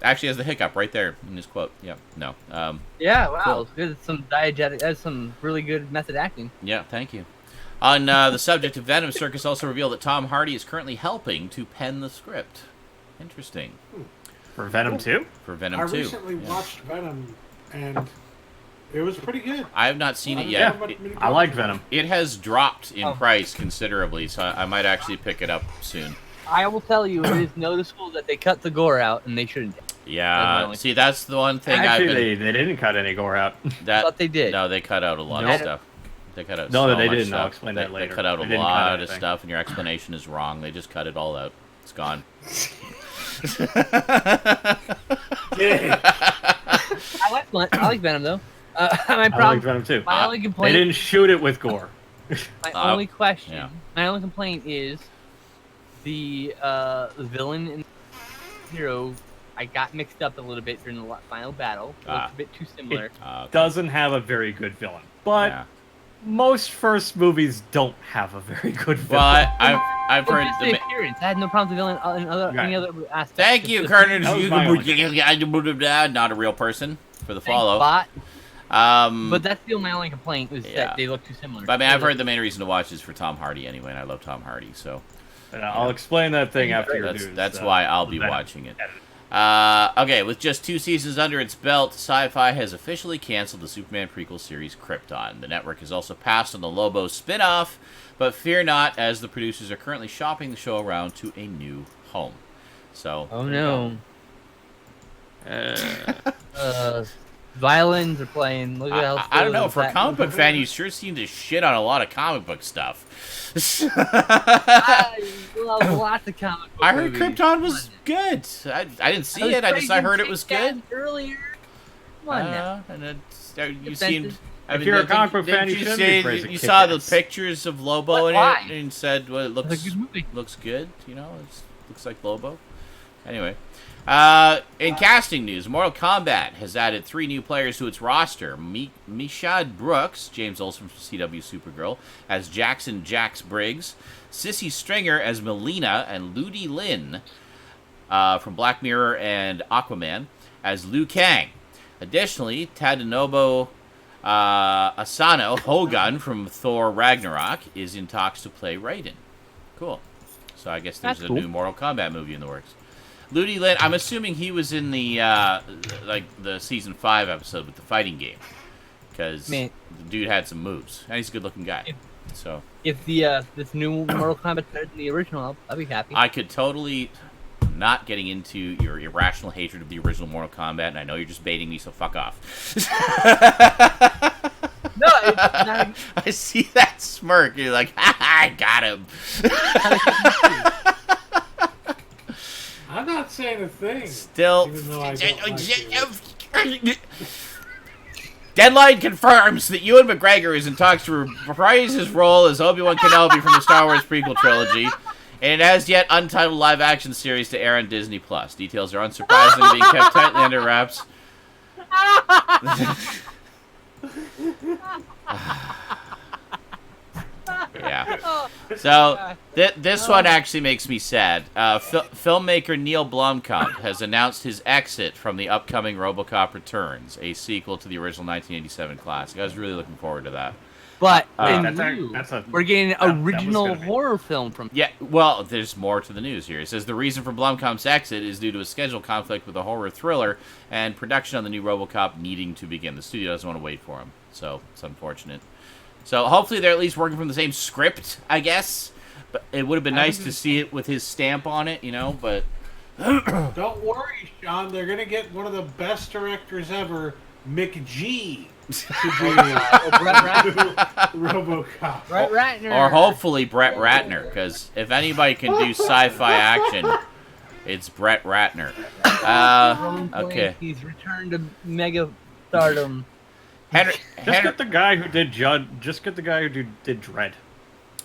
S2: Actually has the hiccup right there in his quote. Yeah, no.
S4: Yeah, wow.
S2: Cool.
S4: There's some diegetic. There's some really good method acting.
S2: Yeah, thank you. On the subject of Venom, Serkis also revealed that Tom Hardy is currently helping to pen the script. Interesting.
S6: For Venom 2?
S2: For Venom
S5: I
S2: 2.
S5: recently watched Venom, and it was pretty good.
S2: I have not seen it
S6: Yeah,
S2: yet.
S6: I like Venom.
S2: It has dropped in
S4: Oh.
S2: price considerably, so I might actually pick it up soon.
S4: I will tell you, it is noticeable that they cut the gore out, and they shouldn't.
S2: Yeah, see, that's the one thing
S6: Actually,
S2: I've been...
S6: they didn't cut any gore out.
S2: That,
S4: But they did.
S2: No, they cut out a lot
S6: Nope.
S2: of stuff. They cut out
S6: No,
S2: so
S6: they
S2: much
S6: didn't.
S2: stuff.
S6: I'll explain that later.
S2: They cut out a
S6: They didn't cut
S2: lot of
S6: anything.
S2: stuff, and your explanation is wrong. They just cut it all out. It's gone.
S4: I like Venom though. My
S6: I like
S4: problem,
S6: Venom 2.
S4: my only
S6: They
S4: complaint,
S6: didn't shoot it with gore.
S4: my only question,
S2: yeah.
S4: my only complaint is the villain and hero. I got mixed up a little bit during the final battle. It was a bit too similar.
S6: Doesn't have a very good villain. But
S2: yeah.
S6: most first movies don't have a very good villain.
S2: Well, I've
S4: But
S2: heard
S4: just
S2: the...
S4: the appearance. I had no problem with the villain in other, any other aspect.
S2: Thank
S4: It's
S2: you,
S4: just-
S2: Carnage.
S6: That was my only-
S2: Not a real person for the
S4: Thanks,
S2: follow.
S4: bot.
S2: But
S4: But that's still my only complaint was
S2: Yeah.
S4: that they look too similar.
S2: I mean, I've heard the main reason to watch is for Tom Hardy anyway, and I love Tom Hardy, so
S6: And I'll explain that thing after your news.
S2: that's why I'll be
S6: Venom.
S2: watching it.
S6: Edit.
S2: Okay, with just 2 seasons under its belt, Sci-Fi has officially canceled the Superman prequel series Krypton. The network has also passed on the Lobo spin-off, but fear not, as the producers are currently shopping the show around to a new home. So,
S4: Oh no. Violins are playing. Look at how
S2: I don't know.
S4: slow
S2: For a
S4: that-
S2: comic book fan, you sure seem to shit on a lot of comic book stuff.
S4: I love lots of comic book
S2: I heard
S4: movies.
S2: Krypton was good. I didn't see it. I heard it was good.
S4: Earlier. Come on now.
S2: And it's, you
S4: Defensive.
S2: seemed.
S6: If you're a comic book fan, you
S2: didn't
S6: shouldn't
S2: say
S6: be praising
S2: you saw the
S6: Kick-Ass.
S2: pictures of Lobo in
S4: Why?
S2: it and said, "Well, it
S4: It's a
S2: looks
S4: good movie.
S2: looks good." You know, it looks like Lobo. Anyway, in casting news, Mortal Kombat has added 3 new players to its roster. Mishad Brooks, James Olsen from CW Supergirl, as Jackson Jax Briggs, Sissy Stringer as Melina, and Ludi Lin from Black Mirror and Aquaman as Liu Kang. Additionally, Tadanobu Asano Hogun from Thor Ragnarok is in talks to play Raiden. Cool. So I guess there's
S4: That's
S2: a
S4: cool.
S2: new Mortal Kombat movie in the works. Ludi Lin, I'm assuming he was in the the season 5 episode with the fighting game, because the
S4: Man.
S2: dude had some moves, and he's a good-looking guy.
S4: If-
S2: So
S4: If the this new Mortal Kombat better than the original, I'll be happy.
S2: I could totally not getting into your irrational hatred of the original Mortal Kombat, and I know you're just baiting me, so fuck off.
S4: No, it's not.
S2: I see that smirk. You're like, ha, I got him.
S5: I'm not saying a thing.
S2: Still.
S5: Even though I don't like you.
S2: Deadline confirms that Ewan McGregor is in talks to reprise his role as Obi-Wan Kenobi from the Star Wars prequel trilogy in an as-yet untitled live-action series to air on Disney+. Details are unsurprisingly being kept tightly under wraps. Yeah. So this one actually makes me sad. Filmmaker Neil Blomkamp has announced his exit from the upcoming RoboCop Returns, a sequel to the original 1987 classic. I was really looking forward to that.
S4: But
S2: Uh,
S4: in
S6: that's
S4: lieu,
S6: a-
S4: we're getting
S6: that was
S4: an original
S6: gonna be-
S4: horror film from.
S2: Yeah, well, there's more to the news here. It says the reason for Blomkamp's exit is due to a schedule conflict with a horror thriller and production on the new RoboCop needing to begin. The studio doesn't want to wait for him, so it's unfortunate. So hopefully they're at least working from the same script, I guess. But it would have been nice to see it with his stamp on it, you know, but...
S5: Don't worry, Sean. They're gonna get one of the best directors ever, McG to
S4: Brett
S5: be RoboCop.
S4: Brett Ratner.
S2: Or hopefully Brett Ratner, because if anybody can do sci-fi action, it's Brett Ratner. Okay.
S4: He's returned to mega stardom.
S6: Just get the guy who did Just get the guy who did Dread.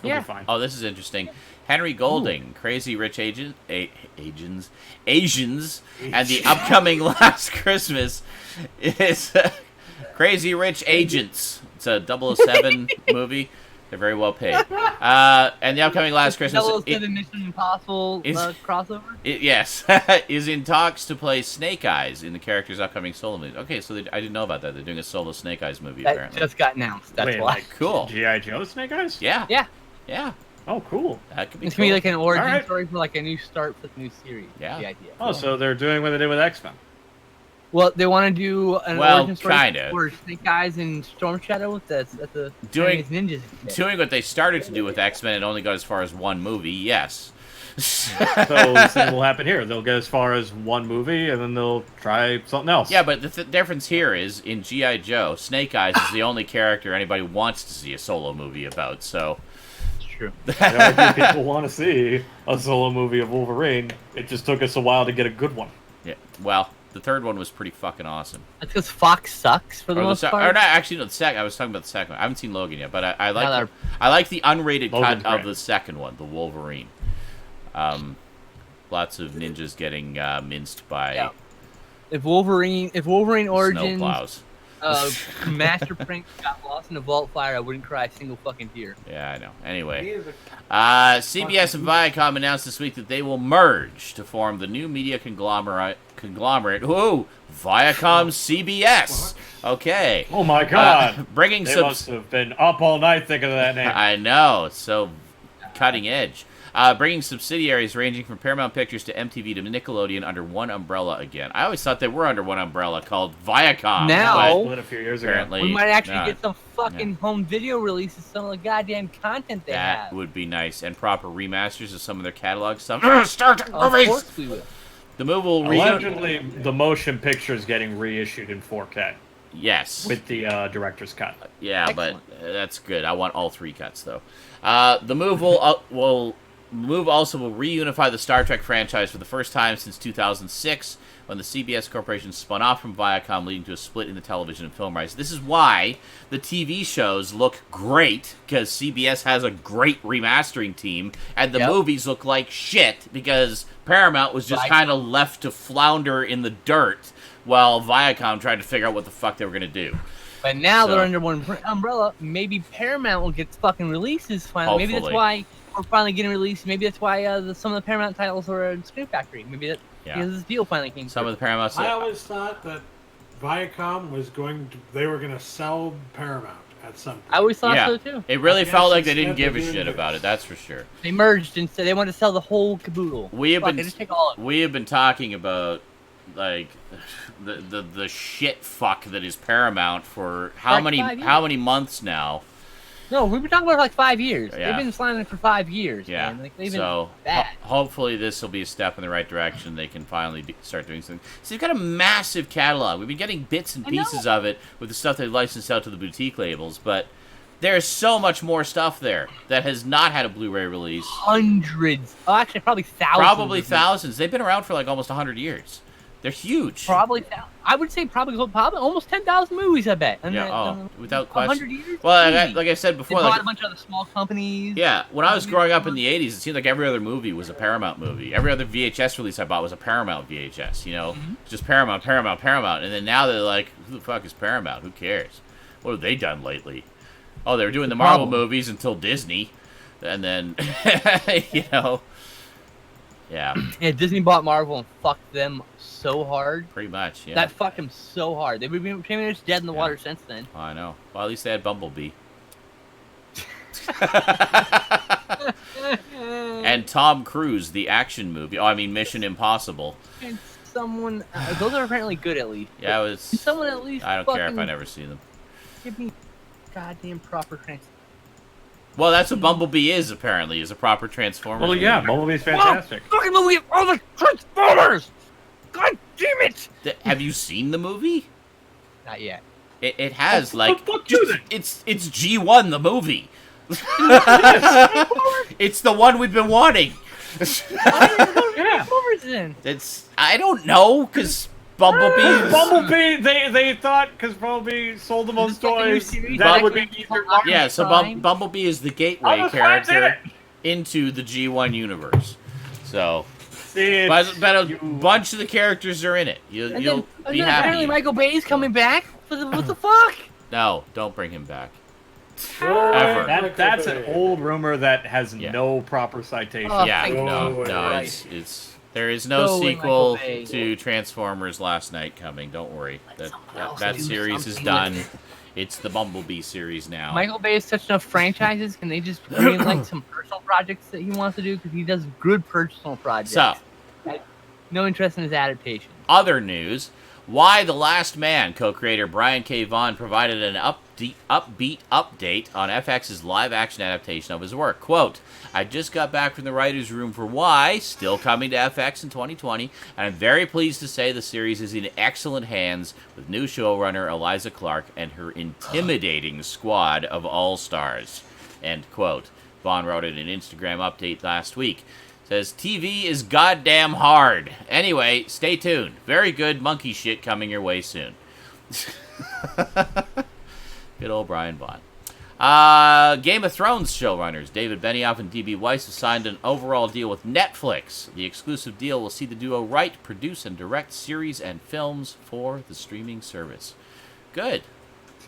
S6: He'll be fine.
S2: Oh, this is interesting. Henry Golding, Crazy Rich Asians, and the upcoming Last Christmas is Crazy Rich Agents. It's a 007 movie. They're very well paid. And the upcoming Last Christmas
S4: 007 Mission Impossible crossover?
S2: Yes, is in talks to play Snake Eyes in the character's upcoming solo movie. Okay, so I didn't know about that. They're doing a solo Snake Eyes movie,
S4: That
S2: apparently.
S4: just got announced. That's
S6: Wait,
S4: why.
S6: like
S2: Cool.
S6: G.I. Joe Snake Eyes?
S2: Yeah.
S4: Yeah.
S2: Yeah.
S6: Oh, cool.
S2: That could be
S4: It's
S2: cool.
S4: gonna be like an origin
S6: Alright.
S4: story for like a new start for the new series.
S2: Yeah.
S4: The idea.
S6: Oh, so they're doing what they did with X-Men.
S4: Well, they want to do an
S2: Well,
S4: origin story
S2: kinda.
S4: for Snake Eyes and Storm Shadow with the
S2: Doing-
S4: Chinese ninjas.
S2: Doing what they started to do with X-Men and only got as far as one movie, yes.
S6: So the same will happen here. They'll get as far as one movie, and then they'll try something else.
S2: Yeah, but the difference here is, in G.I. Joe, Snake Eyes is the only character anybody wants to see a solo movie about, so...
S4: It's true.
S6: I think people want to see a solo movie of Wolverine. It just took us a while to get a good one.
S2: Yeah, well, the third one was pretty fucking awesome.
S4: That's because Fox sucks for the
S2: Or
S4: most
S2: or
S4: part.
S2: not, actually, no, the second. I was talking about the second one. I haven't seen Logan yet, but I like
S4: Another-
S2: I like the unrated
S6: Logan's
S2: cut of
S6: great.
S2: the second one, the Wolverine. Lots of ninjas getting minced by
S4: Yeah. If Wolverine Origins
S2: snowplows.
S4: Master Prank got lost in a vault fire, I wouldn't cry a single fucking tear.
S2: Yeah, I know.
S5: He
S2: Anyway,
S5: is a
S2: CBS and Viacom announced this week that they will merge to form the new media conglomerate. Ooh, Viacom CBS. Okay.
S6: Oh my God!
S2: Bringing
S6: They
S2: some.
S6: must have been up all night thinking of that name.
S2: I know, it's so cutting edge. Bringing subsidiaries ranging from Paramount Pictures to MTV to Nickelodeon under one umbrella again. I always thought they were under one umbrella called Viacom.
S4: Now-
S2: but
S6: Split a few years ago.
S2: apparently
S4: We might actually
S2: not.
S4: get some fucking home video releases of some of the goddamn content they
S2: That
S4: have.
S2: would be nice, and proper remasters of some of their catalog stuff. Star Trek
S4: Of
S2: movies.
S4: course we will.
S2: The move will
S6: Allegedly, the motion picture is getting reissued in 4K
S2: Yes.
S6: with the director's cut.
S2: Yeah,
S4: Excellent.
S2: but that's good. I want all three cuts though. The move will also reunify the Star Trek franchise for the first time since 2006, when the CBS Corporation spun off from Viacom, leading to a split in the television and film rights. This is why the TV shows look great, because CBS has a great remastering team, and the
S4: Yep.
S2: movies look like shit because Paramount was just
S4: Viacom.
S2: kind of left to flounder in the dirt while Viacom tried to figure out what the fuck they were going to do.
S4: But now
S2: So-
S4: they're under one umbrella. Maybe Paramount will get fucking releases finally. Maybe that's
S2: Hopefully.
S4: why we're finally getting released. Maybe that's why some of the Paramount titles are in Screen Factory. Maybe that
S2: Yeah.
S4: because this deal finally came
S2: Some
S4: through.
S2: of the Paramount
S5: I
S2: stuff.
S5: always thought that Viacom was they were going to sell Paramount at some point.
S4: I always thought
S2: Yeah.
S4: so too.
S2: It really
S5: I
S2: felt
S5: guess
S2: like they didn't
S5: instead
S2: give a
S5: they're
S2: shit
S5: doing
S2: about
S5: this.
S2: it, that's for sure.
S4: They merged and said they wanted to sell the whole caboodle.
S2: We have
S4: Fuck
S2: been
S4: it, just take all of it.
S2: we have been talking about like the shit fuck that is Paramount for how
S4: Like
S2: many
S4: 5 years.
S2: how many months now?
S4: No, we've been talking about it for like 5 years.
S2: Yeah.
S4: They've been slamming it for 5 years.
S2: Yeah.
S4: Man. Like, they've been
S2: So
S4: bad.
S2: hopefully this will be a step in the right direction. They can finally start doing something. So they've got a massive catalog. We've been getting bits and
S4: I know.
S2: pieces of it with the stuff they licensed out to the boutique labels, but there's so much more stuff there that has not had a Blu-ray release.
S4: Hundreds. Oh, actually, probably thousands.
S2: Probably
S4: of them.
S2: thousands. They've been around for like almost 100 years. They're huge.
S4: Probably, I would say probably almost 10,000 movies. I bet. And
S2: Yeah,
S4: then,
S2: without
S4: 100
S2: question.
S4: years.
S2: Well,
S4: Easy.
S2: like I said
S4: They
S2: before,
S4: bought
S2: like,
S4: a bunch of other small companies.
S2: yeah, when I was growing up in the 80s, it seemed like every other movie was a Paramount movie. Every other VHS release I bought was a Paramount VHS, you know? Just Paramount. And then now they're like, who the fuck is Paramount? Who cares? What have they done lately? Oh, they were doing the Marvel movies until Disney. And then, you know, yeah,
S4: Yeah, Disney bought Marvel and fucked them so hard.
S2: pretty much, yeah.
S4: That fucked them so hard. They've been pretty much dead in the
S2: Yeah.
S4: water since then.
S2: Oh, I know. Well, at least they had Bumblebee. And Tom Cruise, the action movie. Oh, I mean, Mission Impossible.
S4: And someone, those are apparently good at least.
S2: Yeah, it
S4: Can
S2: was.
S4: someone at least
S2: I don't care if I never see them.
S4: give me goddamn proper trans.
S2: Well, that's what Bumblebee is, apparently, is a proper Transformer.
S6: Well, yeah, Bumblebee's fantastic.
S4: Fucking movie of all the Transformers! God damn it!
S2: Have you seen the movie?
S4: Not yet.
S2: It has
S6: fuck you then.
S2: it's G1 the movie. It's the one we've been wanting.
S4: Yeah.
S2: It's I don't know because Bumblebee.
S6: They thought because Bumblebee sold the most toys,
S4: series
S6: that
S4: that
S6: would be
S4: actually
S6: easier.
S4: come out.
S2: Yeah, so
S4: Time.
S2: Bumblebee is the
S6: I'm
S2: gateway
S6: a fan,
S2: character into the G1 universe. So,
S6: See,
S2: but a bunch of the characters are in it. You'll be
S4: Apparently
S2: happy.
S4: Michael Bay's coming back. What the fuck?
S2: No, don't bring him back.
S5: Sure.
S2: Ever.
S6: that's an old rumor that has
S2: Yeah.
S6: no proper citation.
S4: Oh,
S2: Yeah,
S4: thank
S2: no,
S5: God.
S2: it's there is no
S4: Go away,
S2: sequel
S4: Michael Bay.
S2: to Transformers Last Night coming. Don't worry,
S4: else
S2: that
S4: do
S2: series is
S4: something
S2: done.
S4: with
S2: It's the Bumblebee series now.
S4: Michael Bay has touched enough franchises. Can they just bring like some personal projects that he wants to do? Because he does good personal projects.
S2: So,
S4: No interest in his adaptation.
S2: other news: Why the Last Man co-creator Brian K. Vaughan provided an upbeat update on FX's live-action adaptation of his work. Quote, I just got back from the writer's room for Why, still coming to FX in 2020, and I'm very pleased to say the series is in excellent hands with new showrunner Eliza Clark and her intimidating squad of all-stars. End quote. Vaughn wrote in an Instagram update last week. Says, TV is goddamn hard. Anyway, stay tuned. Very good monkey shit coming your way soon. Good old Brian Vaughn. Game of Thrones showrunners David Benioff and D.B. Weiss have signed an overall deal with Netflix. The exclusive deal will see the duo write, produce, and direct series and films for the streaming service. Good.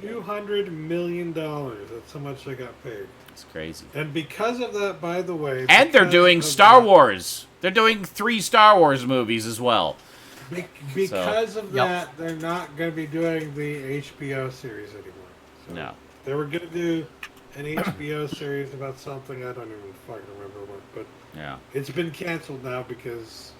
S5: $200 million. That's how much they got paid.
S2: It's crazy.
S5: And because of that, by the way...
S2: And they're
S5: because
S2: doing
S5: of
S2: Star
S5: that-
S2: Wars. They're doing 3 Star Wars movies as well.
S5: Because of
S4: Yep.
S5: that, they're not going to be doing the HBO series anymore. So
S2: No.
S5: They were going to do an HBO series about something, I don't even fucking remember what, but
S2: Yeah.
S5: it's been canceled now because,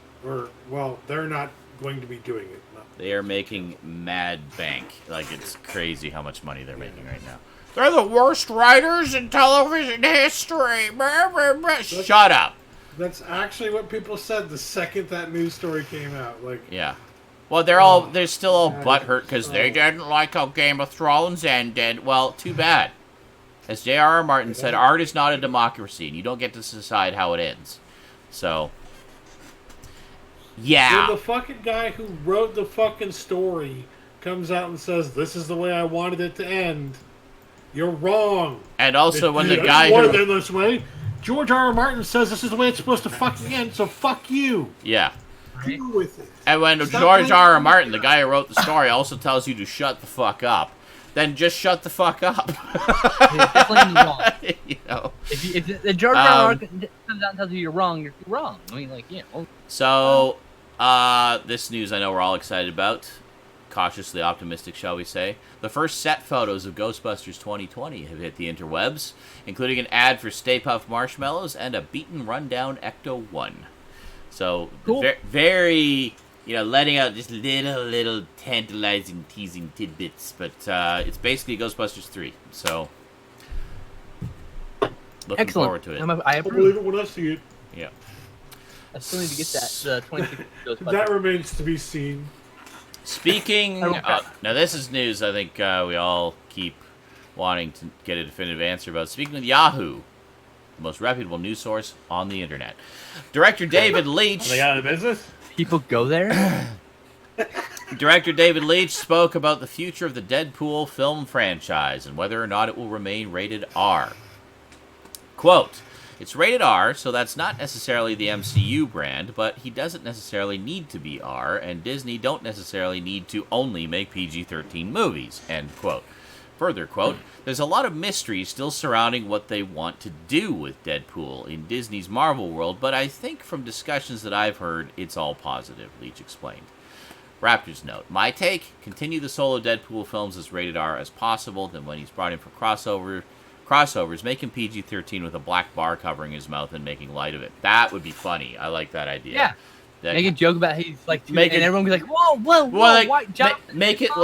S5: they're not going to be doing it. No.
S2: They are making mad bank. Like, it's crazy how much money they're making right now. They're the worst writers in television history. Shut up.
S5: That's actually what people said the second that news story came out. Like,
S2: Yeah. Well, they're still all butthurt because they didn't like how Game of Thrones ended. Well, too bad. As J.R.R. Martin said, art is not a democracy, and you don't get to decide how it ends. So,
S5: when
S2: yeah.
S5: the fucking guy who wrote the fucking story comes out and says, this is the way I wanted it to end, you're wrong.
S2: And also when the
S5: It's
S2: guy
S5: more
S2: who...
S5: than this way. George R. R. Martin says this is the way it's supposed to fucking end, so fuck you.
S2: Yeah.
S5: Deal with it.
S2: And when
S5: Stop
S2: George
S5: playing
S2: R. R.
S5: fucking
S2: Martin, the
S5: God.
S2: guy who wrote the story, also tells you to shut the fuck up, then just shut the fuck up.
S4: You're definitely wrong.
S2: You know.
S4: If the George R. R. comes out and tells you you're wrong. I mean, like, yeah. Well,
S2: So, this news I know we're all excited about. Cautiously optimistic, shall we say. The first set photos of Ghostbusters 2020 have hit the interwebs, including an ad for Stay Puft Marshmallows and a beaten rundown Ecto-1. So,
S4: Cool.
S2: very, letting out just little tantalizing, teasing tidbits. But it's basically Ghostbusters 3. So, looking
S4: excellent.
S2: forward to it.
S4: I
S5: I'll believe
S4: approve.
S5: it when I see it.
S2: Yeah.
S4: I still need to get that. 26 Ghostbusters.
S5: That remains to be seen.
S2: Speaking,
S4: I don't-
S2: now this is news I think we all keep wanting to get a definitive answer about. Speaking of Yahoo, the most reputable news source on the internet, director David Leitch.
S6: Are they out of business?
S4: People go there.
S2: Director David Leitch spoke about the future of the Deadpool film franchise and whether or not it will remain rated R. Quote, it's rated R, so that's not necessarily the MCU brand, but he doesn't necessarily need to be R, and Disney don't necessarily need to only make PG-13 movies, end quote. Further quote, there's a lot of mystery still surrounding what they want to do with Deadpool in Disney's Marvel world, but I think from discussions that I've heard, it's all positive, Leitch explained. Raptors note, my take, continue the solo Deadpool films as rated R as possible, then when he's brought in for crossovers, make him PG-13 with a black bar covering his mouth and making light of it. That would be funny. I like that idea.
S4: Yeah.
S2: That-
S4: Make a joke about he's like,
S2: Make
S4: and
S2: it-
S4: everyone goes like, whoa,
S2: well, like,
S4: white jump.
S2: make it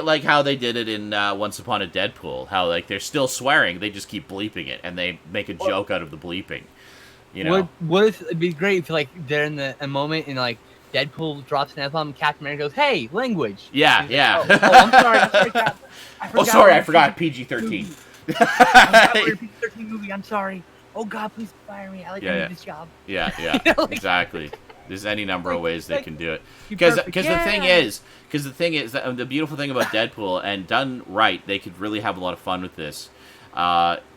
S2: like how they did it in Once Upon a Deadpool. How like they're still swearing, they just keep bleeping it, and they make a joke out of the bleeping. You know,
S4: What if it'd be great if like they're in a moment and like Deadpool drops an F-bomb, Captain America goes, "Hey, language."
S2: Yeah,
S4: He's
S2: yeah.
S4: Like, I'm sorry, Cap.
S2: I forgot PG-13.
S4: We're a PG-13 movie. I'm sorry. Oh God, please fire me. I need this job.
S2: Yeah, exactly. There's any number of ways they can do it.
S4: Be
S2: Because
S4: perfect.
S2: the thing is that the beautiful thing about Deadpool, and done right, they could really have a lot of fun with this.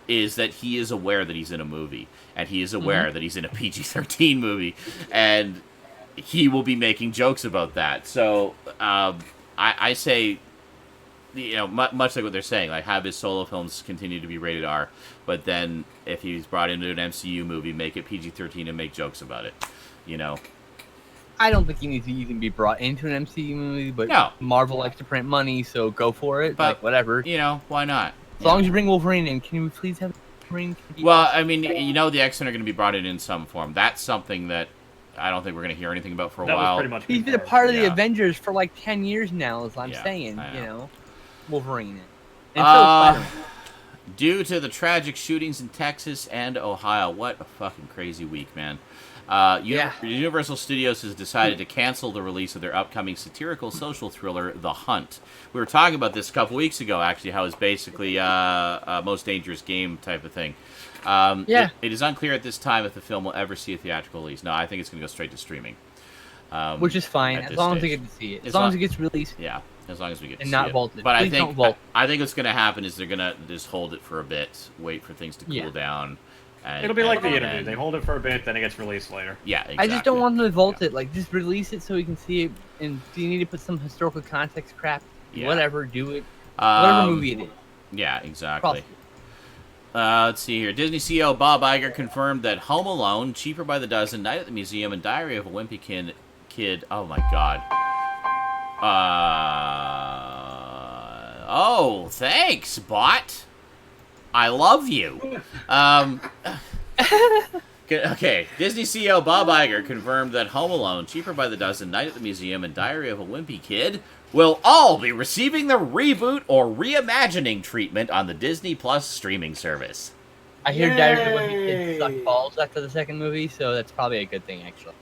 S2: Is that he is aware that he's in a movie, and he is aware that he's in a PG-13 movie, and he will be making jokes about that. So I say, much like what they're saying, like have his solo films continue to be rated R, but then if he's brought into an MCU movie, make it PG-13 and make jokes about it.
S4: I don't think he needs to even be brought into an MCU movie, but
S2: No.
S4: Marvel likes to print money, so go for it.
S2: But,
S4: like, whatever.
S2: Why not?
S4: As long as you bring Wolverine in, can we please have Wolverine?
S2: Well, I mean, the X-Men are going to be brought in some form. That's something that I don't think we're going to hear anything about for a
S6: That was
S2: while.
S6: pretty much
S4: He's been a part of the
S2: Yeah.
S4: Avengers for like 10 years now, as I'm
S2: Yeah,
S4: saying,
S2: I know.
S4: Wolverine. And so Spider-Man.
S2: Due to the tragic shootings in Texas and Ohio, what a fucking crazy week, man. Universal Studios has decided to cancel the release of their upcoming satirical social thriller, The Hunt. We were talking about this a couple weeks ago, actually, how it's basically a Most Dangerous Game type of thing. It is unclear at this time if the film will ever see a theatrical release. No, I think it's going to go straight to streaming.
S4: Which is fine,
S2: at
S4: as
S2: this
S4: long as
S2: stage.
S4: we get to see it. As long as it gets released.
S2: Yeah, as long as we get to
S4: And
S2: see
S4: not
S2: it.
S4: vaulted.
S2: But
S4: Please don't vault.
S2: I think what's going to happen is they're going to just hold it for a bit, wait for things to cool down. And,
S6: It'll be like the
S2: and
S6: interview. They hold it for a bit, then it gets released later.
S2: Yeah, exactly.
S4: I just don't want them to vault it. Like, just release it so we can see it. And do you need to put some historical context crap?
S2: Yeah.
S4: Whatever, do it. Whatever movie it is.
S2: Yeah, exactly. Let's see here. Disney CEO Bob Iger confirmed that Home Alone, Cheaper by the Dozen, Night at the Museum, and Diary of a Wimpy Kid. Oh my God. Oh, thanks, bot. I love you. Okay, Disney CEO Bob Iger confirmed that Home Alone, Cheaper by the Dozen, Night at the Museum, and Diary of a Wimpy Kid will all be receiving the reboot or reimagining treatment on the Disney Plus streaming service.
S4: I hear Diary of a Wimpy Kid sucked balls after the second movie, so that's probably a good thing, actually.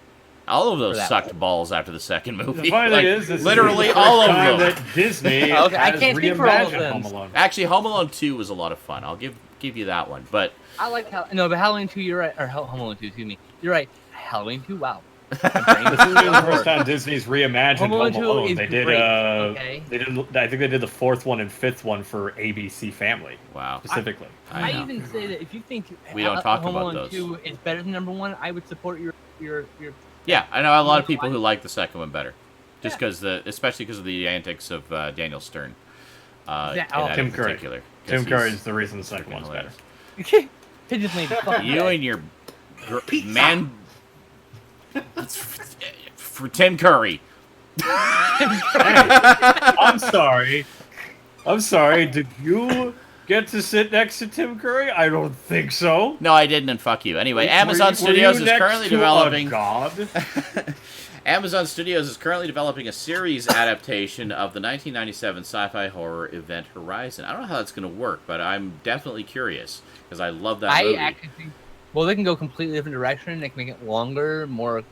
S2: All of those
S4: For that
S2: sucked
S4: one.
S2: balls after the second movie.
S6: The funny
S2: Like,
S6: thing is, this
S2: literally
S6: is the
S2: all
S6: first
S2: of
S6: time
S2: them.
S6: that Disney
S4: Okay, I
S6: has
S4: can't speak for all of
S6: reimagined
S4: them.
S6: Home Alone.
S2: Actually, Home Alone 2 was a lot of fun. I'll give you that one. But
S4: I like but Halloween 2, you're right. Or Home Alone 2, excuse me. You're right. Halloween 2, wow.
S6: This is the first time Disney's reimagined
S4: Home
S6: Home
S4: Alone 2
S6: Alone.
S4: is
S6: They did.
S4: great, okay?
S6: They did. I think they did the fourth one and fifth one for ABC Family
S2: wow.
S6: specifically.
S4: I
S2: know.
S4: even say that if you think
S2: We don't talk
S4: Home
S2: about
S4: Alone
S2: those.
S4: 2 is better than number 1, I would support your
S2: Yeah, I know a lot of people who like the second one better, just because especially because of the antics of Daniel Stern. In that
S6: Tim
S2: in
S6: Curry.
S2: particular. 'Cause
S6: Tim
S2: he's
S6: Curry is the reason the second
S2: freaking
S6: one's better.
S2: hilarious.
S4: Pigeons made fucking
S2: You and your man for Tim Curry.
S6: I'm sorry. I'm sorry. Did you get to sit next to Tim Curry? I don't think so.
S2: No, I didn't, and fuck you. Anyway, Amazon
S6: Were
S2: Studios
S6: you
S2: is
S6: next
S2: currently
S6: to a
S2: developing.
S6: god.
S2: Amazon Studios is currently developing a series adaptation of the 1997 sci-fi horror event Horizon. I don't know how that's going to work, but I'm definitely curious because I love that movie.
S4: I actually think, well, they can go completely different direction. They can make it longer, more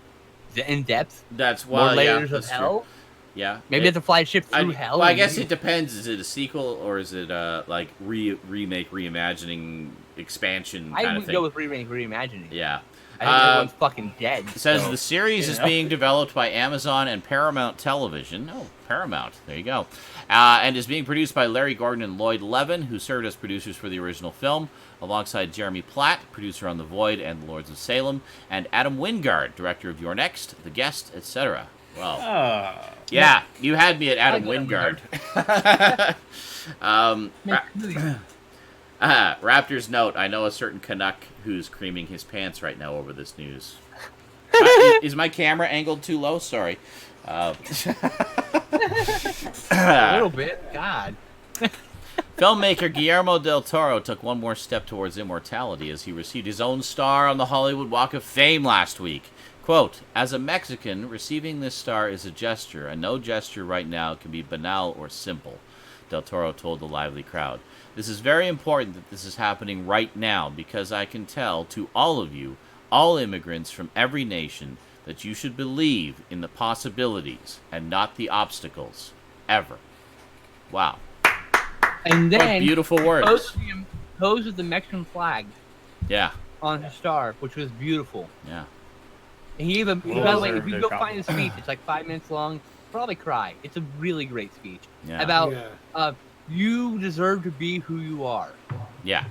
S4: in depth,
S2: That's
S4: more
S2: well, yeah,
S4: layers of
S2: that's true.
S4: hell.
S2: Yeah,
S4: Maybe they have to fly a ship through hell.
S2: Well, I
S4: and-
S2: guess it depends. Is it a sequel or is it like remake, reimagining, expansion
S4: I
S2: kind of
S4: would
S2: thing?
S4: go with reimagining.
S2: Yeah.
S4: I think everyone's fucking dead.
S2: It says
S4: so,
S2: the series is being developed by Amazon and Paramount Television. Oh, Paramount. There you go. And is being produced by Larry Gordon and Lloyd Levin, who served as producers for the original film, alongside Jeremy Platt, producer on The Void and The Lords of Salem, and Adam Wingard, director of Your Next, The Guest, etc. Well, yeah, you had me at Adam Wingard. Raptors note, I know a certain Canuck who's creaming his pants right now over this news. Is my camera angled too low? Sorry.
S4: a little bit. God.
S2: Filmmaker Guillermo del Toro took one more step towards immortality as he received his own star on the Hollywood Walk of Fame last week. Quote, as a Mexican, receiving this star is a gesture, and no gesture right now can be banal or simple, Del Toro told the lively crowd. This is very important that this is happening right now because I can tell to all of you, all immigrants from every nation, that you should believe in the possibilities and not the obstacles, ever. Wow.
S4: And then
S2: What beautiful words.
S4: Posed with the Mexican flag
S2: Yeah,
S4: on his star, which was beautiful.
S2: yeah.
S4: And he even,
S6: Well
S4: by the way, if
S6: deserved,
S4: you
S6: no
S4: go find the speech, it's like 5 minutes long. Probably cry. It's a really great speech
S2: Yeah.
S4: about
S5: Yeah.
S4: You deserve to be who you are.
S2: Yeah.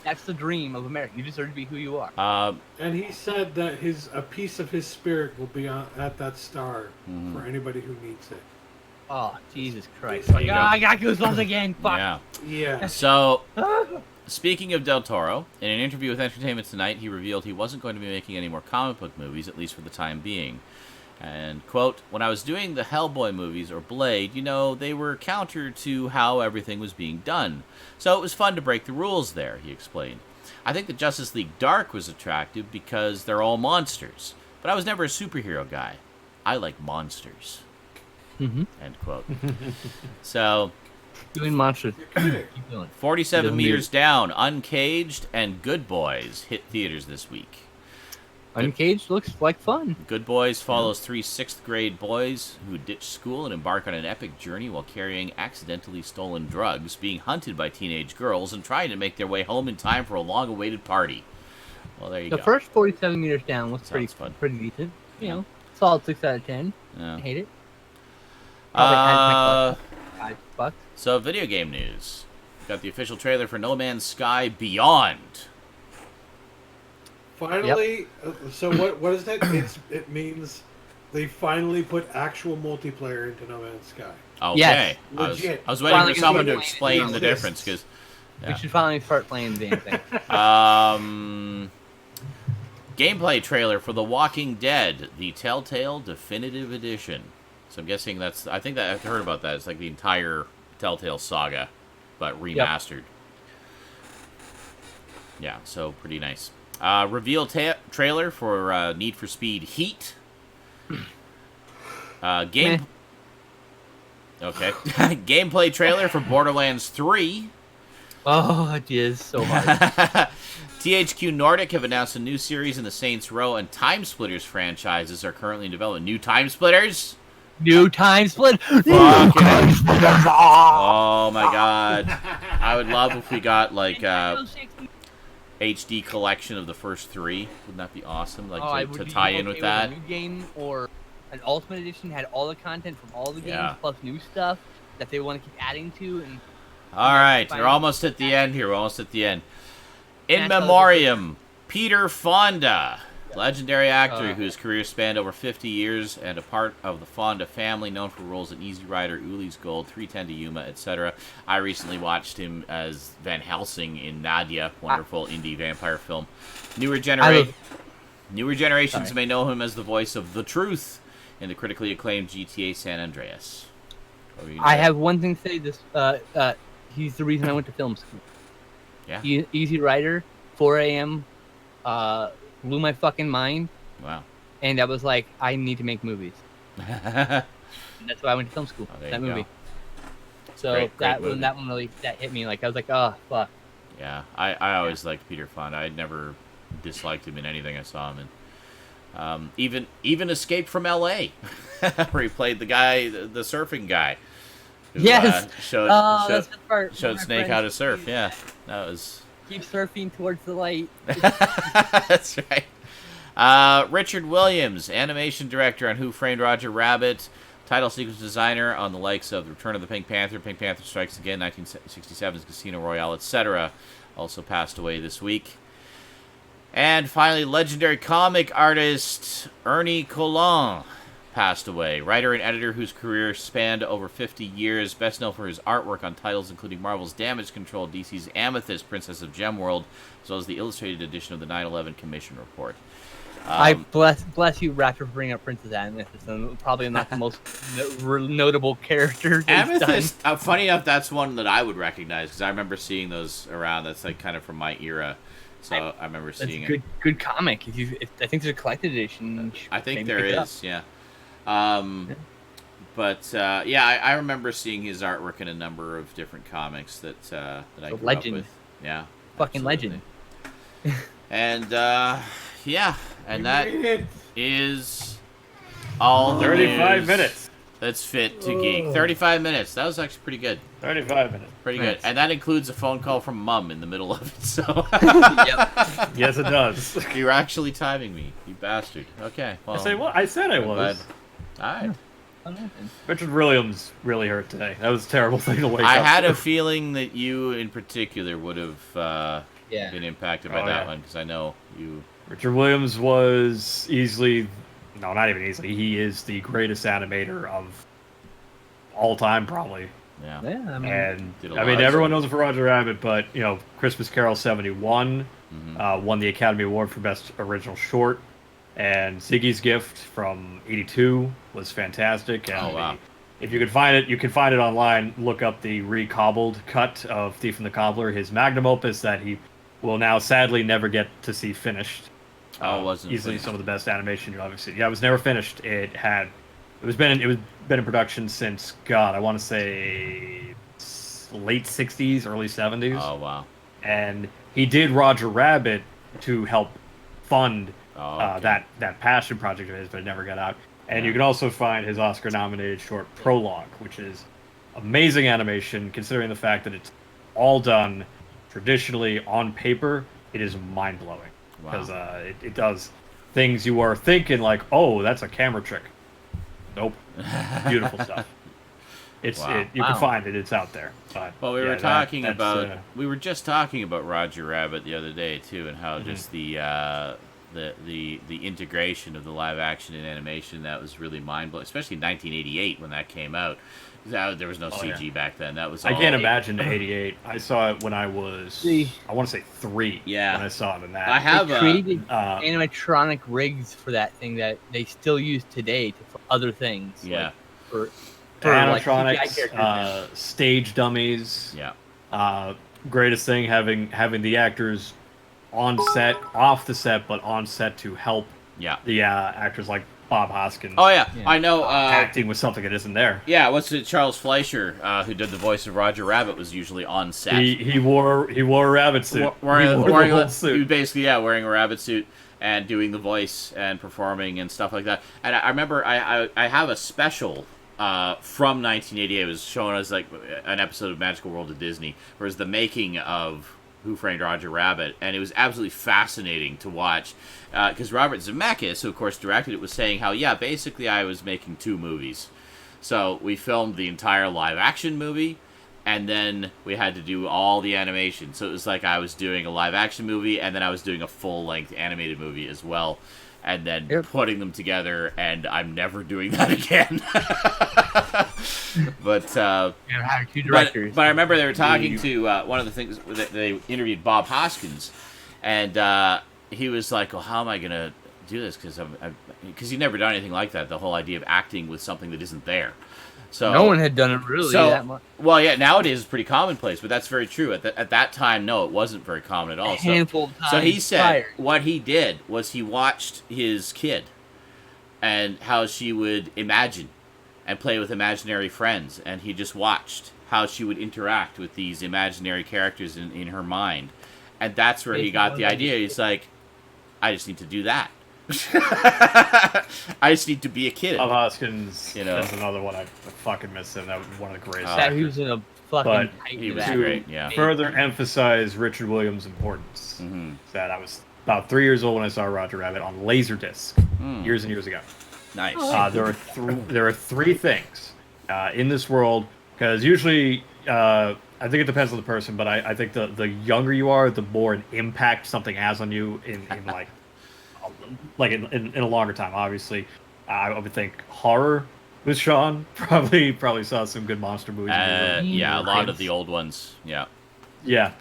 S4: That's the dream of America. You deserve to be who you are.
S5: And he said that a piece of his spirit will be at that star for anybody who needs it.
S4: Oh, Jesus Christ.
S2: There you go.
S4: I got goosebumps again. Fuck.
S2: Yeah.
S5: Yeah.
S2: So, speaking of Del Toro, in an interview with Entertainment Tonight, he revealed he wasn't going to be making any more comic book movies, at least for the time being. And, quote, when I was doing the Hellboy movies or Blade, you know, they were counter to how everything was being done. So it was fun to break the rules there, he explained. I think the Justice League Dark was attractive because they're all monsters. But I was never a superhero guy. I like monsters.
S4: Mm-hmm.
S2: End quote. So,
S4: Doing monsters. Keep going.
S2: 47
S4: Doesn't
S2: Meters Down, Uncaged, and Good Boys hit theaters this week.
S4: Uncaged looks like fun.
S2: Good Boys follows 3 6th-grade boys who ditch school and embark on an epic journey while carrying accidentally stolen drugs, being hunted by teenage girls, and trying to make their way home in time for a long-awaited party. Well, there you
S4: The
S2: go.
S4: first 47 Meters Down was
S2: Sounds fun.
S4: pretty decent. You know, solid 6 out of 10.
S2: Yeah.
S4: I hate it. Probably had $5.
S2: So, video game news. We've got the official trailer for No Man's Sky Beyond.
S5: Finally, so what is that? It means they finally put actual multiplayer into No Man's Sky.
S2: Okay.
S4: Yes.
S5: Legit.
S2: I was waiting
S4: Finally
S2: for someone to
S4: gonna
S2: explain the
S5: exists.
S2: difference, because...
S4: We should finally start playing the damn thing.
S2: Gameplay trailer for The Walking Dead, the Telltale Definitive Edition. So I'm guessing that's... I think that I've heard about that. It's like the entire Telltale saga, but remastered. Yeah, so pretty nice. Reveal trailer for Need for Speed Heat. Okay. Gameplay trailer for Borderlands 3.
S4: Oh, it is so hard.
S2: THQ Nordic have announced a new series in the Saints Row and Time Splitters franchises are currently in development. New Time Splitters?
S4: New time split.
S2: Oh my god. I would love if we got like HD collection of the first 3. Wouldn't that be awesome? Like to tie in with that.
S4: A new game or an Ultimate Edition had all the content from all the games
S2: Yeah.
S4: plus new stuff that they want to keep adding to. And
S2: All right,
S4: Fine.
S2: we're almost at the end here. We're almost at the end. In
S4: Yeah, so
S2: memoriam, Peter Fonda, legendary actor whose career spanned over 50 years and a part of the Fonda family, known for roles in Easy Rider, Uli's Gold, 310 to Yuma, etc. I recently watched him as Van Helsing in Nadia, wonderful indie vampire film. Newer generations may know him as the voice of The Truth in the critically acclaimed GTA San Andreas.
S4: I have one thing to say. This he's the reason I went to film school.
S2: Yeah.
S4: Easy Rider, 4 a.m. Blew my fucking mind,
S2: Wow.
S4: and I was like, I need to make movies. And that's why I went to film school.
S2: Oh, there
S4: that
S2: you go.
S4: movie. So
S2: Great
S4: that
S2: movie.
S4: one really hit me. Like I was like, oh fuck.
S2: Yeah, I always liked Peter Fonda. I never disliked him in anything I saw him in. Even Escape from L.A., where he played the guy, the surfing guy. Who,
S4: Yes.
S2: showed
S4: That's the part.
S2: showed
S4: My
S2: Snake
S4: friend
S2: how to surf. Yeah, that was.
S4: Keep surfing towards the light.
S2: That's right. Richard Williams, animation director on Who Framed Roger Rabbit, title sequence designer on the likes of The Return of the Pink Panther, Pink Panther Strikes Again, 1967's Casino Royale, etc., also passed away this week. And finally, legendary comic artist Ernie Colon passed away. Writer and editor whose career spanned over 50 years, best known for his artwork on titles including Marvel's Damage Control, DC's Amethyst, Princess of Gemworld, as well as the illustrated edition of the 9/11 Commission Report.
S4: I bless you, Raptor, for bringing up Princess Amethyst. And probably not the most notable character. they've
S2: Amethyst,
S4: done.
S2: funny enough, that's one that I would recognize because I remember seeing those around. That's like kind of from my era, so I remember
S4: That's
S2: seeing
S4: a good comic. I think there's a collected edition.
S2: I think
S4: Maybe
S2: there
S4: pick it up.
S2: is, yeah. But I remember seeing his artwork in a number of different comics that I grew
S4: legend.
S2: up with. Yeah,
S4: Fucking
S2: absolutely.
S4: legend.
S2: And yeah, And that is all the
S6: 35
S2: news
S6: minutes.
S2: that's fit to Geek. 35 minutes. That was actually pretty good.
S6: 35 minutes.
S2: Pretty good. And that includes a phone call from Mum in the middle of it, so...
S6: Yes, it does.
S2: You're actually timing me, you bastard. Okay, well...
S6: I said I was.
S2: Alright.
S6: Richard Williams really hurt today. That was a terrible thing to wake up
S2: I had
S6: to.
S2: a feeling that you, in particular, would have been impacted by that one, because I know you...
S6: Richard Williams was easily... No, not even easily. He is the greatest animator of all time, probably.
S2: Yeah.
S4: Yeah,
S6: And
S2: Did a
S6: I
S2: lot
S6: mean,
S2: of
S6: everyone
S2: stuff.
S6: knows it for Roger Rabbit, but Christmas Carol '71 won the Academy Award for Best Original Short, and Ziggy's Gift from '82 was fantastic. And
S2: Oh, wow.
S6: if you can find it, you can find it online. Look up the recobbled cut of Thief and the Cobbler, his magnum opus that he will now sadly never get to see finished.
S2: Oh, it wasn't
S6: easily
S2: finished.
S6: some of the best animation you'll ever see. Yeah, it was never finished. It was been in production since I want to say late '60s, early '70s.
S2: Oh, wow.
S6: And he did Roger Rabbit to help fund that passion project of his, but it never got out. And you can also find his Oscar-nominated short Prologue, which is amazing animation, considering the fact that it's all done traditionally on paper. It is mind-blowing. Because it does things you are thinking like, oh, that's a camera trick. Nope. Beautiful stuff. You can find it. It's out there. But,
S2: well, we were talking about we were just talking about Roger Rabbit the other day too, and how just the integration of the live action and animation, that was really mind blowing, especially in 1988 when that came out. There was no CG back then. That was all...
S6: I can't imagine '88. I saw it when I was, I want to say 3.
S2: Yeah.
S6: When I saw it in that.
S2: I have
S4: they created animatronic rigs for that thing that they still use today for other things.
S2: Yeah.
S4: Like, for
S6: animatronics,
S4: like, CGI characters.
S6: Stage dummies.
S2: Yeah.
S6: Greatest thing, having the actors on set, off the set, but on set to help the actors like Bob Hoskins.
S2: Oh yeah, I know.
S6: Acting with something that isn't there.
S2: Yeah, what's it? Charles Fleischer, who did the voice of Roger Rabbit, was usually on set.
S6: He wore a rabbit suit.
S2: Wearing
S6: the whole suit.
S2: Basically, wearing a rabbit suit and doing the voice and performing and stuff like that. And I remember I have a special from 1988. It was shown as like an episode of Magical World of Disney, where it's the making of Who Framed Roger Rabbit, and it was absolutely fascinating to watch, because Robert Zemeckis, who of course directed it, was saying how, basically I was making 2 movies. So we filmed the entire live action movie, and then we had to do all the animation. So it was like I was doing a live action movie, and then I was doing a full-length animated movie as well, and then putting them together, and I'm never doing that again. But
S4: two directors.
S2: But I remember they were talking to one of the things that they interviewed Bob Hoskins, and he was like, "Well, how am I gonna do this? Because he'd never done anything like that. The whole idea of acting with something that isn't there." So
S4: no one had done it really that much.
S2: Well, nowadays it's pretty commonplace, but that's very true. At that time, no, it wasn't very common at all.
S4: A handful of times.
S2: So he said what he did was he watched his kid and how she would imagine and play with imaginary friends, and he just watched how she would interact with these imaginary characters in her mind. And that's where he got the idea. He's like, I just need to do that. I just need to be a kid.
S6: Bob Hoskins, that's another one. I fucking miss him. That was one of the greatest.
S4: He was in a fucking.
S2: He was great. Yeah.
S6: Further emphasize Richard Williams' importance. That I was about 3 years old when I saw Roger Rabbit on Laserdisc years and years ago.
S2: Nice.
S6: There are 3 things in this world, because usually I think it depends on the person, but I think the younger you are, the more an impact something has on you in in a longer time. Obviously, I would think horror with Sean. Probably saw some good monster movies.
S2: A lot of the old ones. Yeah.
S6: Yeah.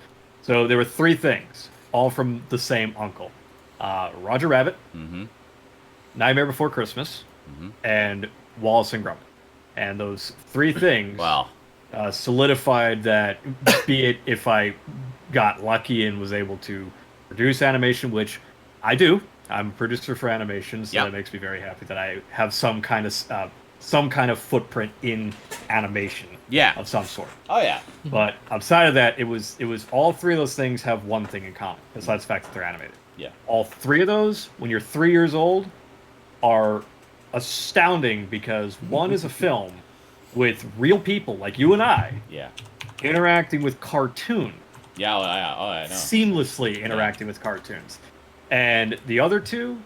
S6: So there were 3 things, all from the same uncle: Roger Rabbit, Nightmare Before Christmas, and Wallace and Gromit. And those 3 things solidified that, be it if I got lucky and was able to produce animation, which I do. I'm a producer for animation, so that makes me very happy that I have some kind of footprint in animation of some sort.
S2: Oh yeah.
S6: But outside of that, it was all 3 of those things have one thing in common, besides the fact that they're animated.
S7: Yeah.
S6: All three of those, when you're 3 years old, are astounding because one is a film with real people like you and I
S7: Yeah.
S6: interacting with cartoon,
S7: Yeah. I know.
S6: seamlessly interacting with cartoons. And the other two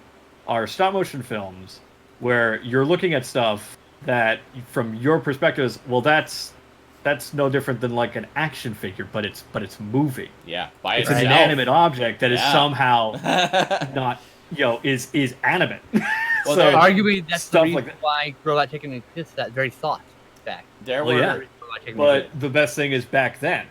S6: are stop motion films where you're looking at stuff that, from your perspective, is, well, that's no different than like an action figure, but it's moving.
S7: Yeah. By
S6: It's
S7: itself.
S6: an inanimate object that is
S7: Yeah.
S6: somehow not, is animate.
S7: Well,
S6: So,
S7: there-
S4: Arguably, that's the
S6: stuff
S4: reason
S6: like that.
S4: why Robot Chicken exists. That very thought. In fact,
S7: There
S6: Well,
S7: were.
S6: yeah.
S4: Robot Chicken
S6: But
S4: exists.
S6: the best thing is back then,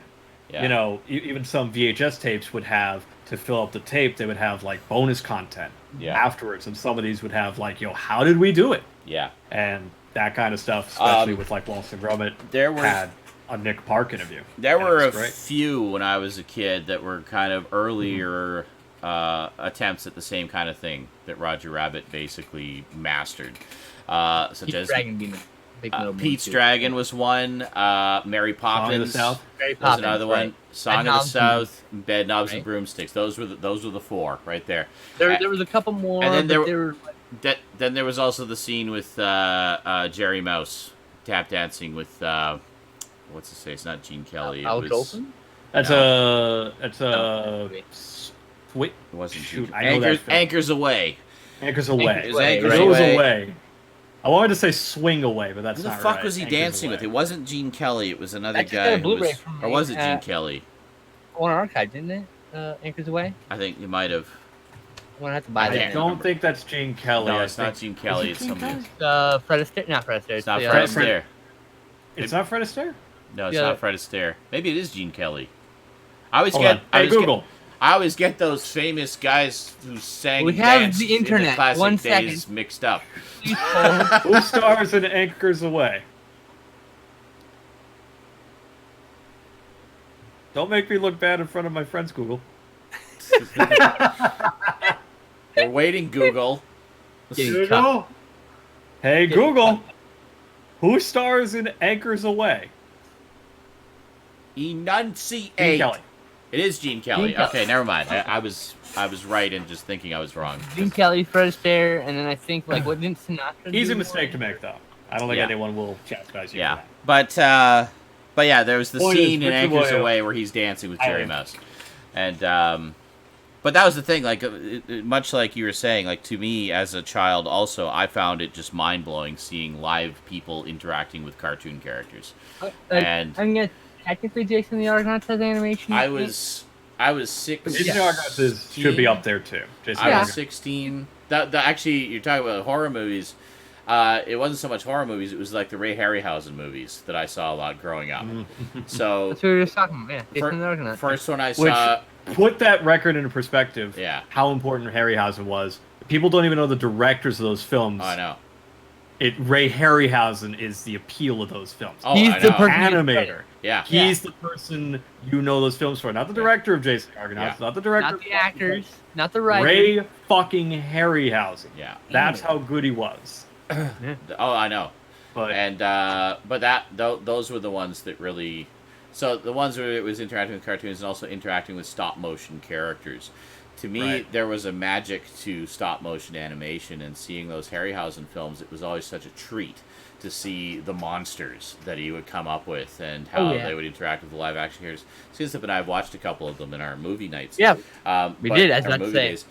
S7: Yeah.
S6: even some VHS tapes would have, to fill up the tape, they would have like bonus content
S7: Yeah.
S6: afterwards, and some of these would have like, how did we do it?
S7: Yeah.
S6: And that kind of stuff, especially with like Wallace and Gromit,
S7: There were
S6: had a Nick Park interview.
S7: There
S6: and
S7: were
S6: it
S7: a
S6: was great.
S7: few when I was a kid that were kind of earlier attempts at the same kind of thing that Roger Rabbit basically mastered, such
S4: Pete's
S7: as
S4: Dragon being a big little
S7: Pete's
S4: movie, too.
S7: Dragon was one. Mary Poppins
S6: Song of the South.
S4: Mary
S7: was
S4: Poppins,
S7: another
S4: right.
S7: one. Song of the
S4: Knobs and-
S7: South, Bed Knobs and
S4: Right.
S7: Broomsticks. Those were the four right there.
S4: There was a couple more,
S7: And then
S4: but
S7: there-
S4: they were like,
S7: Then there was also the scene with Jerry Mouse tap dancing with what's his face? Not Gene Kelly. It
S4: Alex
S7: was.
S4: Olsen.
S6: That's
S7: No.
S6: a wait.
S7: It wasn't
S6: Shoot,
S7: Gene.
S6: I know that film.
S7: Anchors Away.
S6: Anchors Away.
S4: Anchors Away,
S7: Anchors
S4: right.
S6: Goes
S7: Away.
S6: away. I wanted to say Swing Away, but that's
S7: Who the
S6: not
S7: fuck
S6: right.
S7: was he
S6: Anchors
S7: dancing
S6: Away.
S7: with? It wasn't Gene Kelly. It was another
S4: I just got
S7: guy.
S4: a
S7: who
S4: Blu-ray
S7: was,
S4: from
S7: or was it
S4: the,
S7: Gene Kelly?
S4: on archive, didn't it? Anchors Away.
S7: I think you might have.
S4: I'm gonna have to buy
S7: I
S4: that.
S7: can't
S4: now.
S6: don't think that's Gene Kelly.
S7: No,
S6: I
S7: it's not
S6: think-
S7: Gene Kelly.
S6: Is
S7: It's
S6: it Gene
S7: somebody.
S6: Kelly?
S4: Fred Astaire. Not Fred Astaire.
S7: It's not
S4: the,
S7: Fred
S6: Fred-
S7: Astaire.
S6: It's not Fred Astaire?
S7: No, it's
S4: Yeah.
S7: not Fred Astaire. Maybe it is Gene Kelly. I always
S6: Hold
S7: get.
S6: on.
S7: I
S6: Hey,
S7: always get-
S6: Google.
S7: I always get those famous guys who sang
S4: We
S7: and
S4: have
S7: danced
S4: the
S7: in
S4: internet.
S7: classic
S4: 1
S7: days
S4: second.
S7: mixed up.
S4: Please hold.
S6: Who stars in Anchors Away? Don't make me look bad in front of my friends, Google.
S7: We're waiting, Google.
S4: Getting cut.
S6: Hey,
S4: Yeah.
S6: Google. Who stars in Anchors Away?
S7: Enunciate.
S6: Gene Kelly.
S7: It is Gene Kelly.
S4: Gene Kelly.
S7: Okay, never mind. I was right in just thinking I was wrong.
S4: Gene Kelly, Fred Astaire, and then I think what didn't Sinatra?
S6: Easy
S4: do
S6: mistake to
S4: one?
S6: make, though. I don't think
S7: Yeah.
S6: anyone will chastise you
S7: Yeah,
S6: for that.
S7: but yeah, there was the
S6: Point is,
S7: scene in
S6: Richard
S7: Anchors
S6: Boyle-
S7: Away where he's dancing with
S6: I
S7: Jerry
S6: am.
S7: Mouse, and but that was the thing. Like much like you were saying, like to me as a child, also I found it just mind blowing seeing live people interacting with cartoon characters. And-
S4: I mean, technically, Jason the Argonauts has animation.
S7: I was 6.
S6: Disney Argonauts should be up there, too. Jason
S7: I was
S6: Argonauts.
S7: 16. Actually, you're talking about horror movies. It wasn't so much horror movies. It was like the Ray Harryhausen movies that I saw a lot growing up. So
S4: That's what we were just talking about. Yeah,
S7: fir-
S4: Jason the Argonauts.
S7: first one I
S6: Which,
S7: saw.
S6: put that record into perspective,
S7: Yeah.
S6: how important Harryhausen was. People don't even know the directors of those films.
S7: Oh, I know.
S6: Ray Harryhausen is the appeal of those films.
S7: Oh,
S4: He's
S7: I
S4: the
S7: know.
S4: person-
S6: Animator.
S7: Yeah.
S6: He's the person you know those films for, not the director of Jason Argonauts, not the director
S4: Not
S6: of
S4: the actors, not the writers.
S6: Ray fucking Harryhausen.
S7: Yeah.
S6: That's how good he was.
S7: Oh, I know.
S6: But
S7: And those were the ones that really. So the ones where it was interacting with cartoons and also interacting with stop motion characters. To me,
S6: Right.
S7: there was a magic to stop motion animation, and seeing those Harryhausen films, it was always such a treat to see the monsters that he would come up with and how
S4: yeah.
S7: they would interact with the live action characters. Skinslip and I have watched a couple of them in our movie nights.
S4: Yeah, we
S7: but-
S4: did, I was
S7: our
S4: about to
S7: movie
S4: say.
S7: days.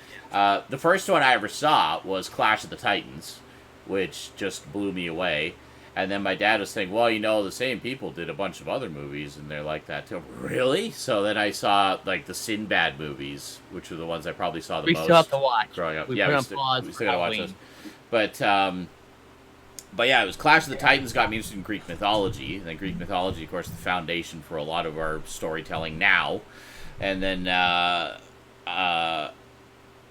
S7: The first one I ever saw was Clash of the Titans, which just blew me away. And then my dad was saying, well, the same people did a bunch of other movies, and they're like that too. Really? So then I saw, like, the Sinbad movies, which were the ones I probably saw the
S4: We
S7: most
S4: still have to watch.
S7: growing up.
S4: We
S7: Yeah,
S4: put
S7: we
S4: on
S7: still,
S4: pause
S7: we
S4: for
S7: still gotta watch those.
S4: Halloween.
S7: But yeah, it was Clash of the Titans got me interested in Greek mythology. And then Greek mythology, of course, the foundation for a lot of our storytelling now. And then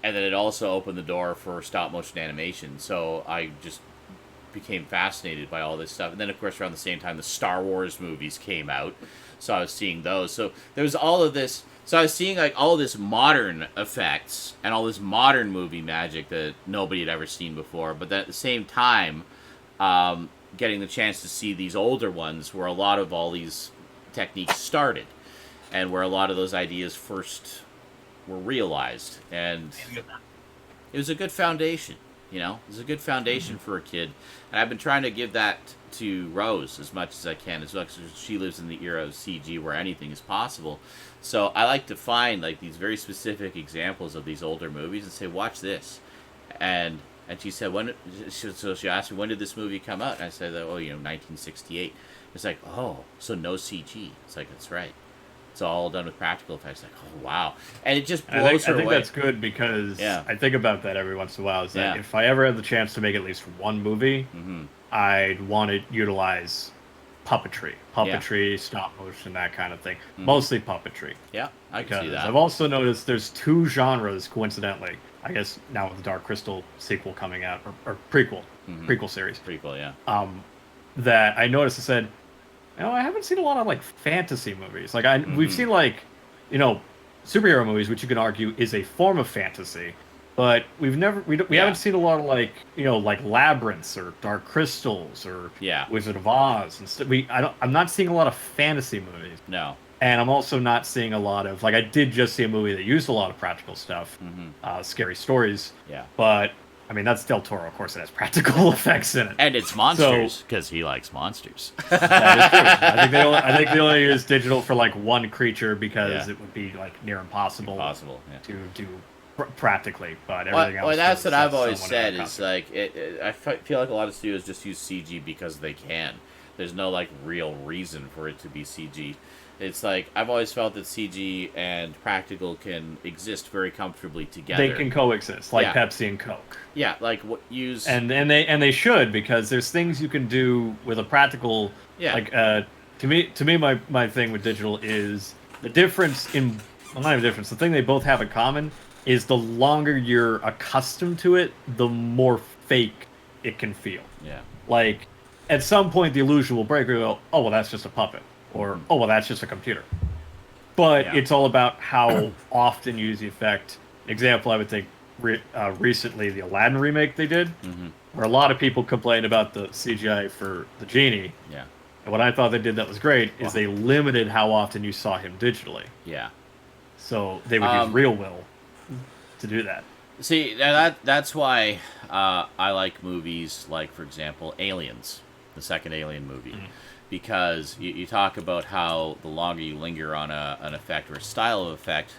S7: it also opened the door for stop motion animation. So I just became fascinated by all this stuff. And then, of course, around the same time, the Star Wars movies came out. So I was seeing those. So there was all of this. So I was seeing like all this modern effects and all this modern movie magic that nobody had ever seen before. But then at the same time, getting the chance to see these older ones where a lot of all these techniques started, and where a lot of those ideas first
S2: were realized, and it was a good foundation. You know, it was a good foundation for a kid, and I've been trying to give that to Rose as much as I can, as much as she lives in the era of CG where anything is possible. So I like to find like these very specific examples of these older movies and say, watch this, and she said, so she asked me, when did this movie come out? And I said, 1968. It's like, oh, so no CG. It's like, that's right. It's all done with practical effects. Like, oh, wow. And it just blows her away.
S6: I think that's good because I think about that every once in a while. Is that if I ever had the chance to make at least one movie, I'd want to utilize puppetry, stop motion, that kind of thing. Mostly puppetry.
S2: Yeah, I can see that.
S6: I've also noticed there's two genres, coincidentally. I guess now with the Dark Crystal sequel coming out, or prequel series.
S2: Prequel, yeah.
S6: That I noticed. I said, I haven't seen a lot of like fantasy movies. Like we've seen like, superhero movies, which you can argue is a form of fantasy, but we haven't seen a lot of like like Labyrinths or Dark Crystals or Wizard of Oz and stuff. I'm not seeing a lot of fantasy movies.
S2: No.
S6: And I'm also not seeing a lot of, like, I did just see a movie that used a lot of practical stuff, Scary Stories.
S2: Yeah.
S6: But, I mean, that's Del Toro. Of course, it has practical effects in it.
S2: And it's monsters, because he likes monsters.
S6: That is true. I think they only use digital for, like, one creature because it would be, like, near impossible to do practically. But everything else...
S2: Well, that's what I've always said, is, like, I feel like a lot of studios just use CG because they can. There's no, like, real reason for it to be CG. It's like, I've always felt that CG and practical can exist very comfortably together.
S6: They can coexist, like Pepsi and Coke.
S2: Yeah, like use...
S6: And they should, because there's things you can do with a practical...
S2: Yeah.
S6: Like, to me, my thing with digital is the difference in... Well, not even difference. The thing they both have in common is the longer you're accustomed to it, the more fake it can feel.
S2: Yeah.
S6: Like, at some point, the illusion will break. We go, oh, well, that's just a puppet. Or, oh, well, that's just a computer. But it's all about how often you use the effect. Example, I would think, recently, the Aladdin remake they did, where a lot of people complained about the CGI for the genie.
S2: Yeah.
S6: And what I thought they did that was great is they limited how often you saw him digitally.
S2: Yeah.
S6: So they would use real will to do that.
S2: See, that's why I like movies like, for example, Aliens, the second Alien movie. Because you talk about how the longer you linger on an effect or a style of effect,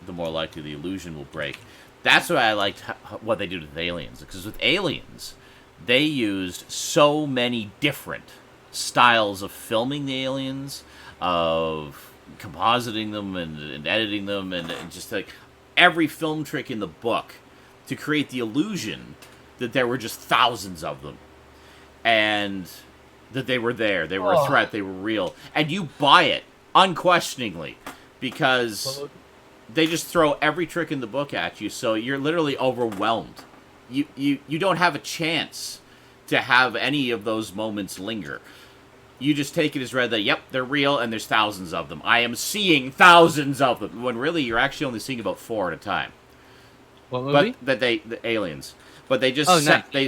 S2: the more likely the illusion will break. That's why I liked what they did with Aliens. Because with Aliens, they used so many different styles of filming the aliens, of compositing them and editing them, and just like every film trick in the book to create the illusion that there were just thousands of them. And... that they were there, they were a threat, they were real, and you buy it unquestioningly because they just throw every trick in the book at you, so you're literally overwhelmed. You don't have a chance to have any of those moments linger. You just take it as read that, yep, they're real and there's thousands of them. I am seeing thousands of them, when really you're actually only seeing about 4 at a time.
S4: What movie?
S2: But the aliens. But they just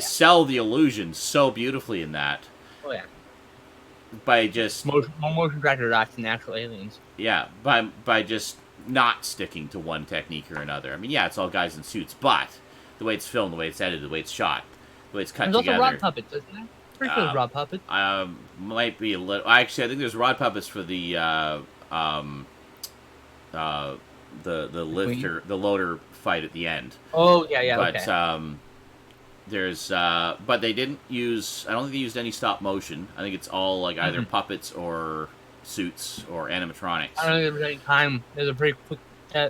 S2: sell the illusion so beautifully in that.
S4: Oh yeah.
S2: By just
S4: motion director acting natural aliens.
S2: Yeah, by just not sticking to one technique or another. I mean, yeah, it's all guys in suits, but the way it's filmed, the way it's edited, the way it's shot, the way it's cut together.
S4: There's also rod puppets, isn't there? Pretty sure there's rod puppets.
S2: Might be a little. Actually, I think there's rod puppets for the lifter, the loader fight at the end.
S4: Oh yeah,
S2: but,
S4: okay.
S2: But they didn't use. I don't think they used any stop motion. I think it's all like either puppets or suits or animatronics.
S4: I don't think there was any time. There's a pretty quick.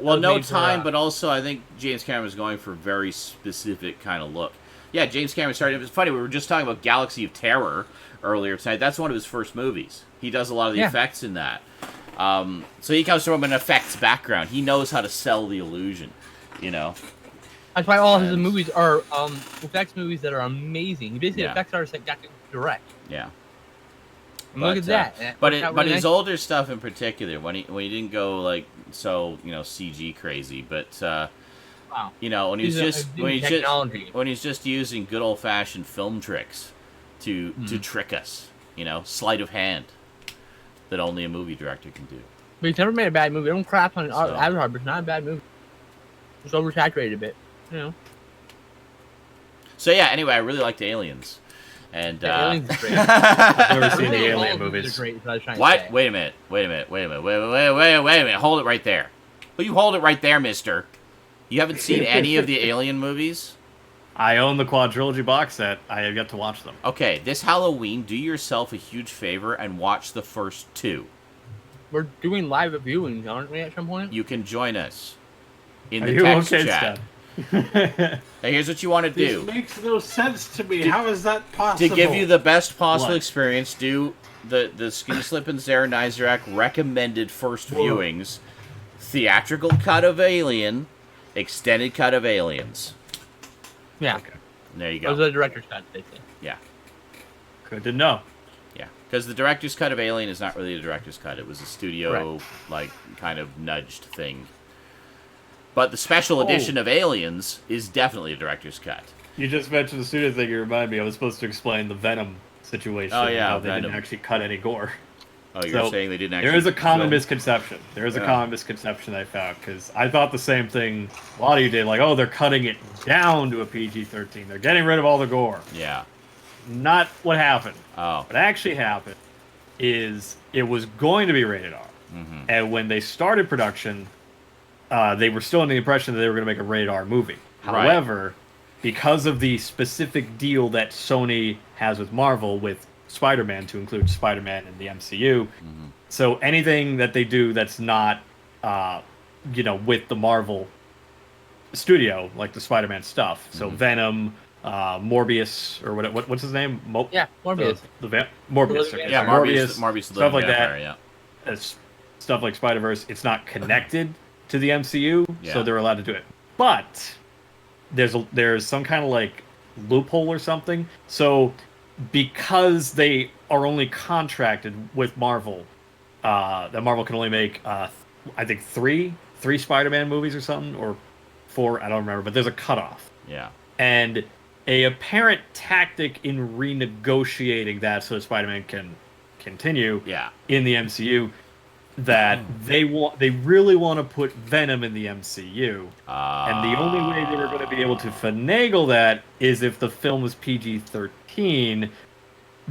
S2: No time, but also I think James Cameron was going for a very specific kind of look. Yeah, James Cameron started. It was funny. We were just talking about Galaxy of Terror earlier tonight. That's one of his first movies. He does a lot of the effects in that. So he comes from an effects background. He knows how to sell the illusion.
S4: That's why all his movies are effects movies that are amazing. He basically effects artists that got to direct.
S2: Yeah.
S4: Look at that.
S2: But his older stuff in particular, when he didn't go like so CG crazy, but when he's just using good old fashioned film tricks to trick us, sleight of hand that only a movie director can do.
S4: But he's never made a bad movie. I don't crap on Avatar, but it's not a bad movie. It's oversaturated a bit. You know.
S2: So yeah, anyway, I really liked Aliens. And
S4: Aliens is great.
S6: I've never seen the
S4: Really, all
S6: Alien
S4: of these
S6: movies.
S4: are great, is what I was trying to
S2: what?
S4: say.
S2: Wait a minute. Wait a minute. Hold it right there. Will you hold it right there, mister? You haven't seen any of the Alien movies?
S6: I own the quadrilogy box set. I have yet to watch them.
S2: Okay, this Halloween, do yourself a huge favor and watch the first 2.
S4: We're doing live viewings, aren't we, at some point?
S2: You can join us in
S6: Are
S2: the
S6: you
S2: text
S6: okay,
S2: chat.
S6: Stan?
S2: Hey, here's what you want to
S5: This
S2: do.
S5: makes no sense to me. How is that possible?
S2: To give you the best possible
S6: What?
S2: experience, do the Skinslip and Zara Nizrak recommended first viewings, theatrical cut of Alien, extended cut of Aliens.
S4: Yeah.
S2: There you
S4: Those are
S2: go.
S4: the director's cut, they say.
S2: Yeah,
S6: Good to know.
S2: yeah. Because the director's cut of Alien is not really a director's cut. It was a studio,
S4: Right.
S2: like, kind of nudged thing. But the special edition of Aliens is definitely a director's cut.
S6: You just mentioned the studio thing. You remind me. I was supposed to explain the Venom situation.
S2: Oh, yeah,
S6: how they
S2: Venom.
S6: didn't actually cut any gore.
S2: Oh, you're
S6: So,
S2: saying they didn't actually
S6: There is a common
S2: film?
S6: misconception. There is a
S2: Yeah.
S6: common misconception I found because I thought the same thing a lot of you did. Like, oh, they're cutting it down to a PG-13. They're getting rid of all the gore.
S2: Yeah.
S6: Not what happened.
S2: Oh.
S6: What actually happened is it was going to be rated R.
S2: Mm-hmm.
S6: And when they started production, they were still under the impression that they were going to make a rated R movie.
S2: Right.
S6: However, because of the specific deal that Sony has with Marvel with Spider-Man to include Spider-Man in the MCU, so anything that they do that's not, with the Marvel studio, like the Spider-Man stuff, so Venom, Morbius, or what's his name?
S4: Yeah, Morbius.
S6: Morbius. Okay,
S2: Yeah,
S6: so
S2: Morbius,
S6: stuff like that.
S2: Vampire, yeah.
S6: Stuff like Spider-Verse, it's not connected to the MCU,
S2: Yeah.
S6: so they're allowed to do it. But there's some kind of like loophole or something. So because they are only contracted with Marvel, that Marvel can only make I think three Spider-Man movies or something, or 4, I don't remember, but there's a cutoff.
S2: Yeah.
S6: And a apparent tactic in renegotiating that so Spider-Man can continue
S2: Yeah.
S6: in the MCU, that they really want to put Venom in the MCU, and the only way they were going to be able to finagle that is if the film was PG-13,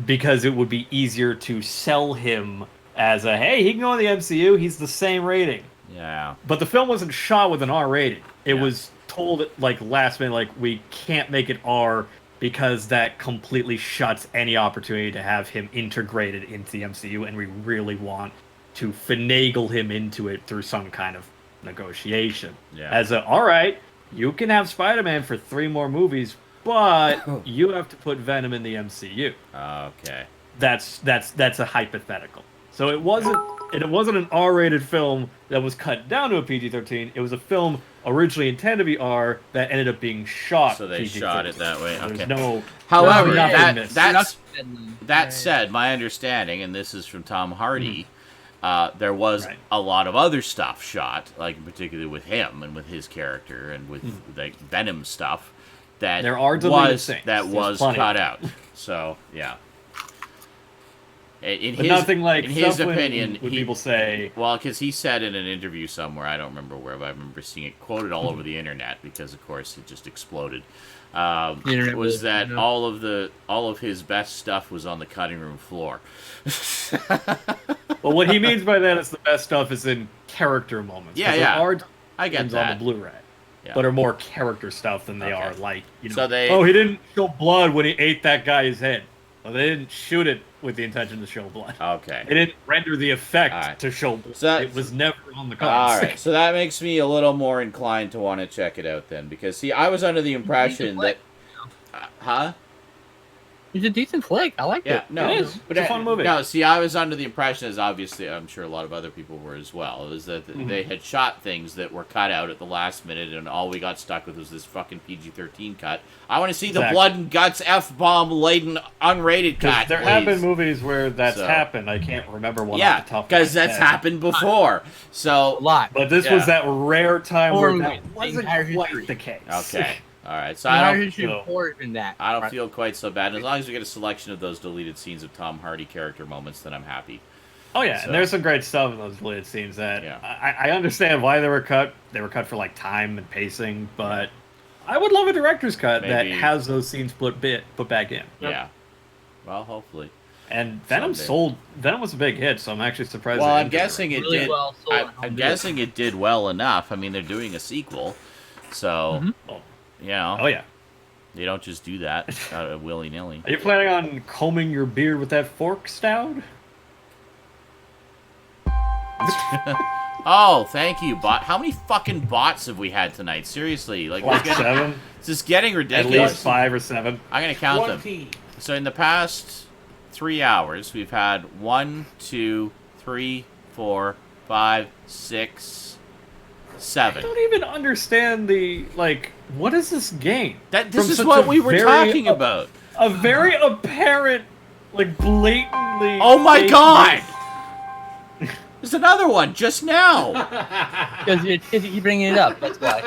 S6: because it would be easier to sell him as a, hey, he can go in the MCU, he's the same rating.
S2: Yeah.
S6: But the film wasn't shot with an R rating. It
S2: Yeah.
S6: was told like last minute, like, we can't make it R because that completely shuts any opportunity to have him integrated into the MCU, and we really want to finagle him into it through some kind of negotiation.
S2: Yeah.
S6: As a, all right, you can have Spider-Man for 3 more movies, but you have to put Venom in the MCU.
S2: Okay.
S6: That's a hypothetical. So it wasn't an R-rated film that was cut down to a PG-13. It was a film originally intended to be R that ended up being shot.
S2: So they
S6: PG-13.
S2: shot it that way.
S6: There's
S2: Okay.
S6: no.
S2: However,
S6: nothing
S2: that
S6: missed.
S2: that said, my understanding, and this is from Tom Hardy, there was
S6: Right.
S2: a lot of other stuff shot, like particularly with him and with his character and with like Venom stuff that
S6: There are deleted scenes.
S2: that
S6: There's
S2: was
S6: plenty
S2: cut
S6: of
S2: out. So yeah. In
S6: But
S2: his,
S6: nothing like
S2: in his
S6: stuff when
S2: opinion,
S6: people say,
S2: well, because he said in an interview somewhere, I don't remember where, but I remember seeing it quoted all over the internet because, of course, it just exploded.
S4: internet
S2: Was
S4: was,
S2: that
S4: you know.
S2: all of his best stuff was on the cutting room floor?
S6: well, what he means by that is the best stuff is in character moments.
S2: Yeah,
S6: 'Cause
S2: yeah.
S6: There are
S2: I get
S6: scenes
S2: that.
S6: on the Blu-ray,
S2: Yeah.
S6: but are more character stuff than they
S2: Okay.
S6: are like,
S2: So they-
S6: oh, he didn't show blood when he ate that guy's head. Well, they didn't shoot it with the intention to show blood.
S2: Okay.
S6: They didn't render the effect
S2: All right.
S6: to show blood.
S2: So that-
S6: it was never on the cards.
S2: All right, so that makes me a little more inclined to want to check it out then, because see, I was under the impression that, huh?
S4: It's a decent flick. I like
S2: Yeah,
S4: it.
S2: no,
S4: It is.
S6: It's a fun movie.
S2: No, see, I was under the impression, as obviously I'm sure a lot of other people were as well, is that they had shot things that were cut out at the last minute, and all we got stuck with was this fucking PG-13 cut. I want to see the
S6: Exactly.
S2: blood and guts F-bomb laden unrated cut.
S6: There have been
S2: please.
S6: movies where that's
S2: So-
S6: happened. I can't remember one
S2: Yeah,
S6: off the top of
S2: because
S6: my
S2: that's
S6: head.
S2: happened before. So
S4: A lot.
S6: But this
S2: Yeah.
S6: was that rare time
S4: Horror
S6: where that
S4: movie, the
S6: wasn't
S4: entire
S6: quite
S4: history.
S6: the case.
S2: okay, all right. So
S4: I
S2: I don't.
S6: so-
S4: in that.
S2: I don't
S4: Right.
S2: feel quite so bad. As long as we get a selection of those deleted scenes of Tom Hardy character moments, then I'm happy.
S6: Oh yeah,
S7: So-
S6: and there's some great stuff in those deleted scenes that
S7: Yeah.
S6: I understand why they were cut. They were cut for like time and pacing, but I would love a director's cut that
S7: Maybe-
S6: has those scenes put back in.
S7: Yeah. Well, hopefully.
S6: And Venom
S7: Someday.
S6: Venom was a big hit, so I'm actually surprised.
S7: Well,
S6: they
S7: I'm
S6: didn't do
S7: guessing it
S4: Really
S7: did.
S4: well sold at home
S7: I'm
S4: video.
S7: guessing it did well enough. I mean, they're doing a sequel, so
S4: Mhm.
S7: you know
S6: Oh yeah.
S7: they don't just do that willy nilly.
S6: Are you planning on combing your beard with that fork, Stout?
S7: Oh, thank you, bot. How many fucking bots have we had tonight? Seriously, like
S6: Like
S7: it's
S6: 7?
S7: just getting
S6: At
S7: ridiculous.
S6: least 5 or 7.
S7: I'm gonna count them.
S5: 20.
S7: So in the past 3 hours, we've had 1, 2, 3, 4, 5, 6,
S6: I
S7: 7.
S6: don't even understand what is this game?
S7: This
S6: From
S7: is
S6: such
S7: what
S6: a
S7: we were
S6: very
S7: talking about.
S6: A very apparent, blatantly.
S7: Oh my
S6: fake
S7: god!
S6: game.
S7: There's another one just now.
S4: Because you keep bringing it up. That's why.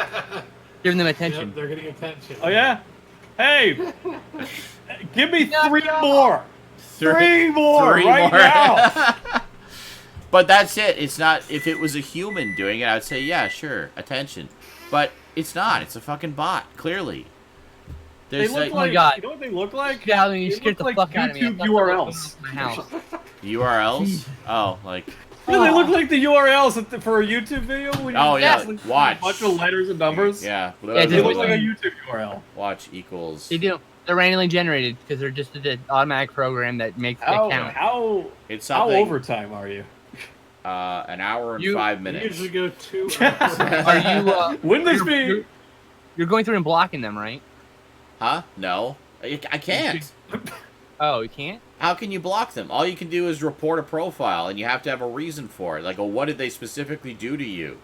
S4: Giving them attention.
S5: Yep, they're getting attention.
S6: Oh yeah. Hey, give me
S4: Knock
S6: 3
S4: it off.
S6: more. 3 more
S7: Three
S6: right
S7: more.
S6: now.
S7: But that's it. It's not. If it was a human doing it, I would say, yeah, sure, attention. But it's not. It's a fucking bot. Clearly.
S6: They
S7: There's
S6: look
S7: like
S4: my
S6: like.
S4: God.
S6: You know what they look like?
S4: Yeah, I mean, you
S6: They
S4: scared the
S6: look
S4: fuck out of me.
S6: YouTube
S4: I thought
S6: URLs.
S4: my house.
S7: URLs. Oh, like.
S6: Yeah, they look like the URLs for a YouTube video. When you
S7: Oh yeah.
S6: just
S7: Watch.
S6: a bunch of letters and numbers.
S7: Yeah.
S4: Yeah,
S6: They
S4: just
S6: look like a
S4: like-
S6: YouTube URL.
S7: Watch equals.
S4: They do. They're randomly generated because they're just an automatic program that makes the
S6: How
S4: count.
S7: It's
S6: how
S7: something.
S6: overtime are you?
S7: An hour and
S4: You-
S7: 5
S5: We
S7: minutes.
S5: usually go 2
S4: Are you?
S6: Wouldn't this
S4: you're-
S6: be?
S4: You're going through and blocking them, right?
S7: Huh? No. I can't.
S4: Oh, you can't.
S7: How can you block them? All you can do is report a profile, and you have to have a reason for it. Like, what did they specifically do to you?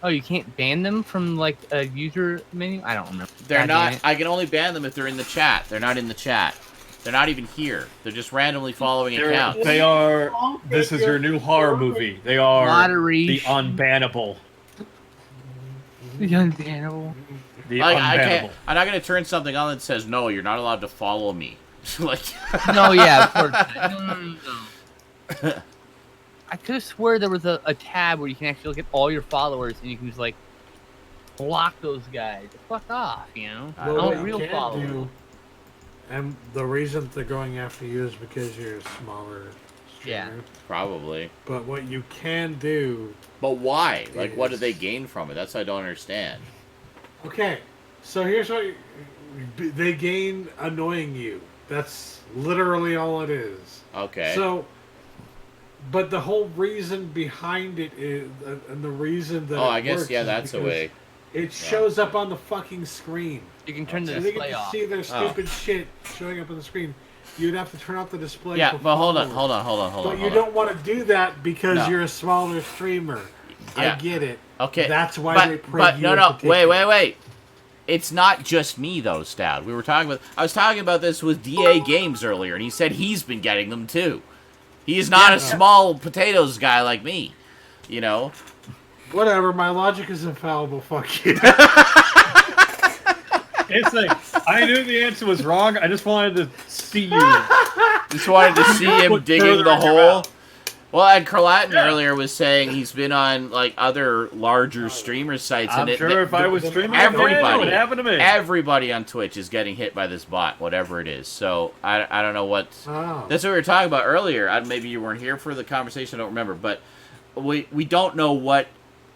S4: Oh, you can't ban them from like a user menu. I don't remember.
S7: They're
S4: God damn
S7: not.
S4: it.
S7: I can only ban them if they're in the chat. They're not in the chat. They're not even here. They're just randomly following accounts.
S6: They are. This is your new horror movie. They are
S4: Lottery.
S6: the unbannable.
S4: The unbannable.
S6: The
S7: Like, I
S6: unbannable.
S7: can't. I'm not gonna turn something on that says no. You're not allowed to follow me. Like.
S4: No, yeah, of course. No. I could have swore there was a tab where you can actually look at all your followers and you can just like block those guys. Fuck off, you know.
S7: I
S5: Well,
S7: don't
S5: what
S7: know.
S5: you
S4: real
S5: can
S4: followers.
S5: do, and the reason they're going after you is because you're a smaller streamer.
S4: Yeah.
S7: Probably.
S5: But what you can do...
S7: But why? Like, what do
S5: Yes.
S7: they gain from it? That's what I don't understand.
S5: Okay, so here's what... They gain annoying you. That's literally all it is.
S7: Okay.
S5: So... But the whole reason behind it is... And the reason that
S7: Oh,
S5: it
S7: I guess,
S5: works
S7: yeah,
S5: is
S7: that's a
S5: because
S7: way.
S5: It shows up on the fucking screen.
S4: You can turn the
S5: So they get
S4: display
S5: to
S4: off.
S5: see their stupid shit showing up on the screen. You'd have to turn off the display.
S7: Yeah,
S5: for
S7: but hold on,
S5: followers.
S7: hold on.
S5: But you don't want to do that because
S7: No.
S5: you're a smaller streamer.
S7: Yeah.
S5: I get it.
S7: Okay.
S5: That's why
S7: but,
S5: they pray
S7: But
S5: you
S7: no,
S5: in
S7: no,
S5: particular.
S7: wait. It's not just me though, Stout. I was talking about this with DA Games earlier, and he said he's been getting them too. He is not a small potatoes guy like me. You know.
S5: Whatever, my logic is infallible. Fuck you.
S6: It's like I knew the answer was wrong. I just wanted to see you.
S7: Just wanted to see him
S6: Look
S7: digging
S6: further
S7: the
S6: in your
S7: hole.
S6: mouth.
S7: Well, and Carlatin earlier was saying he's been on like other larger streamer sites,
S6: I'm
S7: and
S6: sure if I was streaming,
S7: everybody-
S6: it would happen to me.
S7: everybody on Twitch is getting hit by this bot, whatever it is. So I don't know what.
S5: Oh.
S7: That's what we were talking about earlier. Maybe you weren't here for the conversation. I don't remember, but we don't know what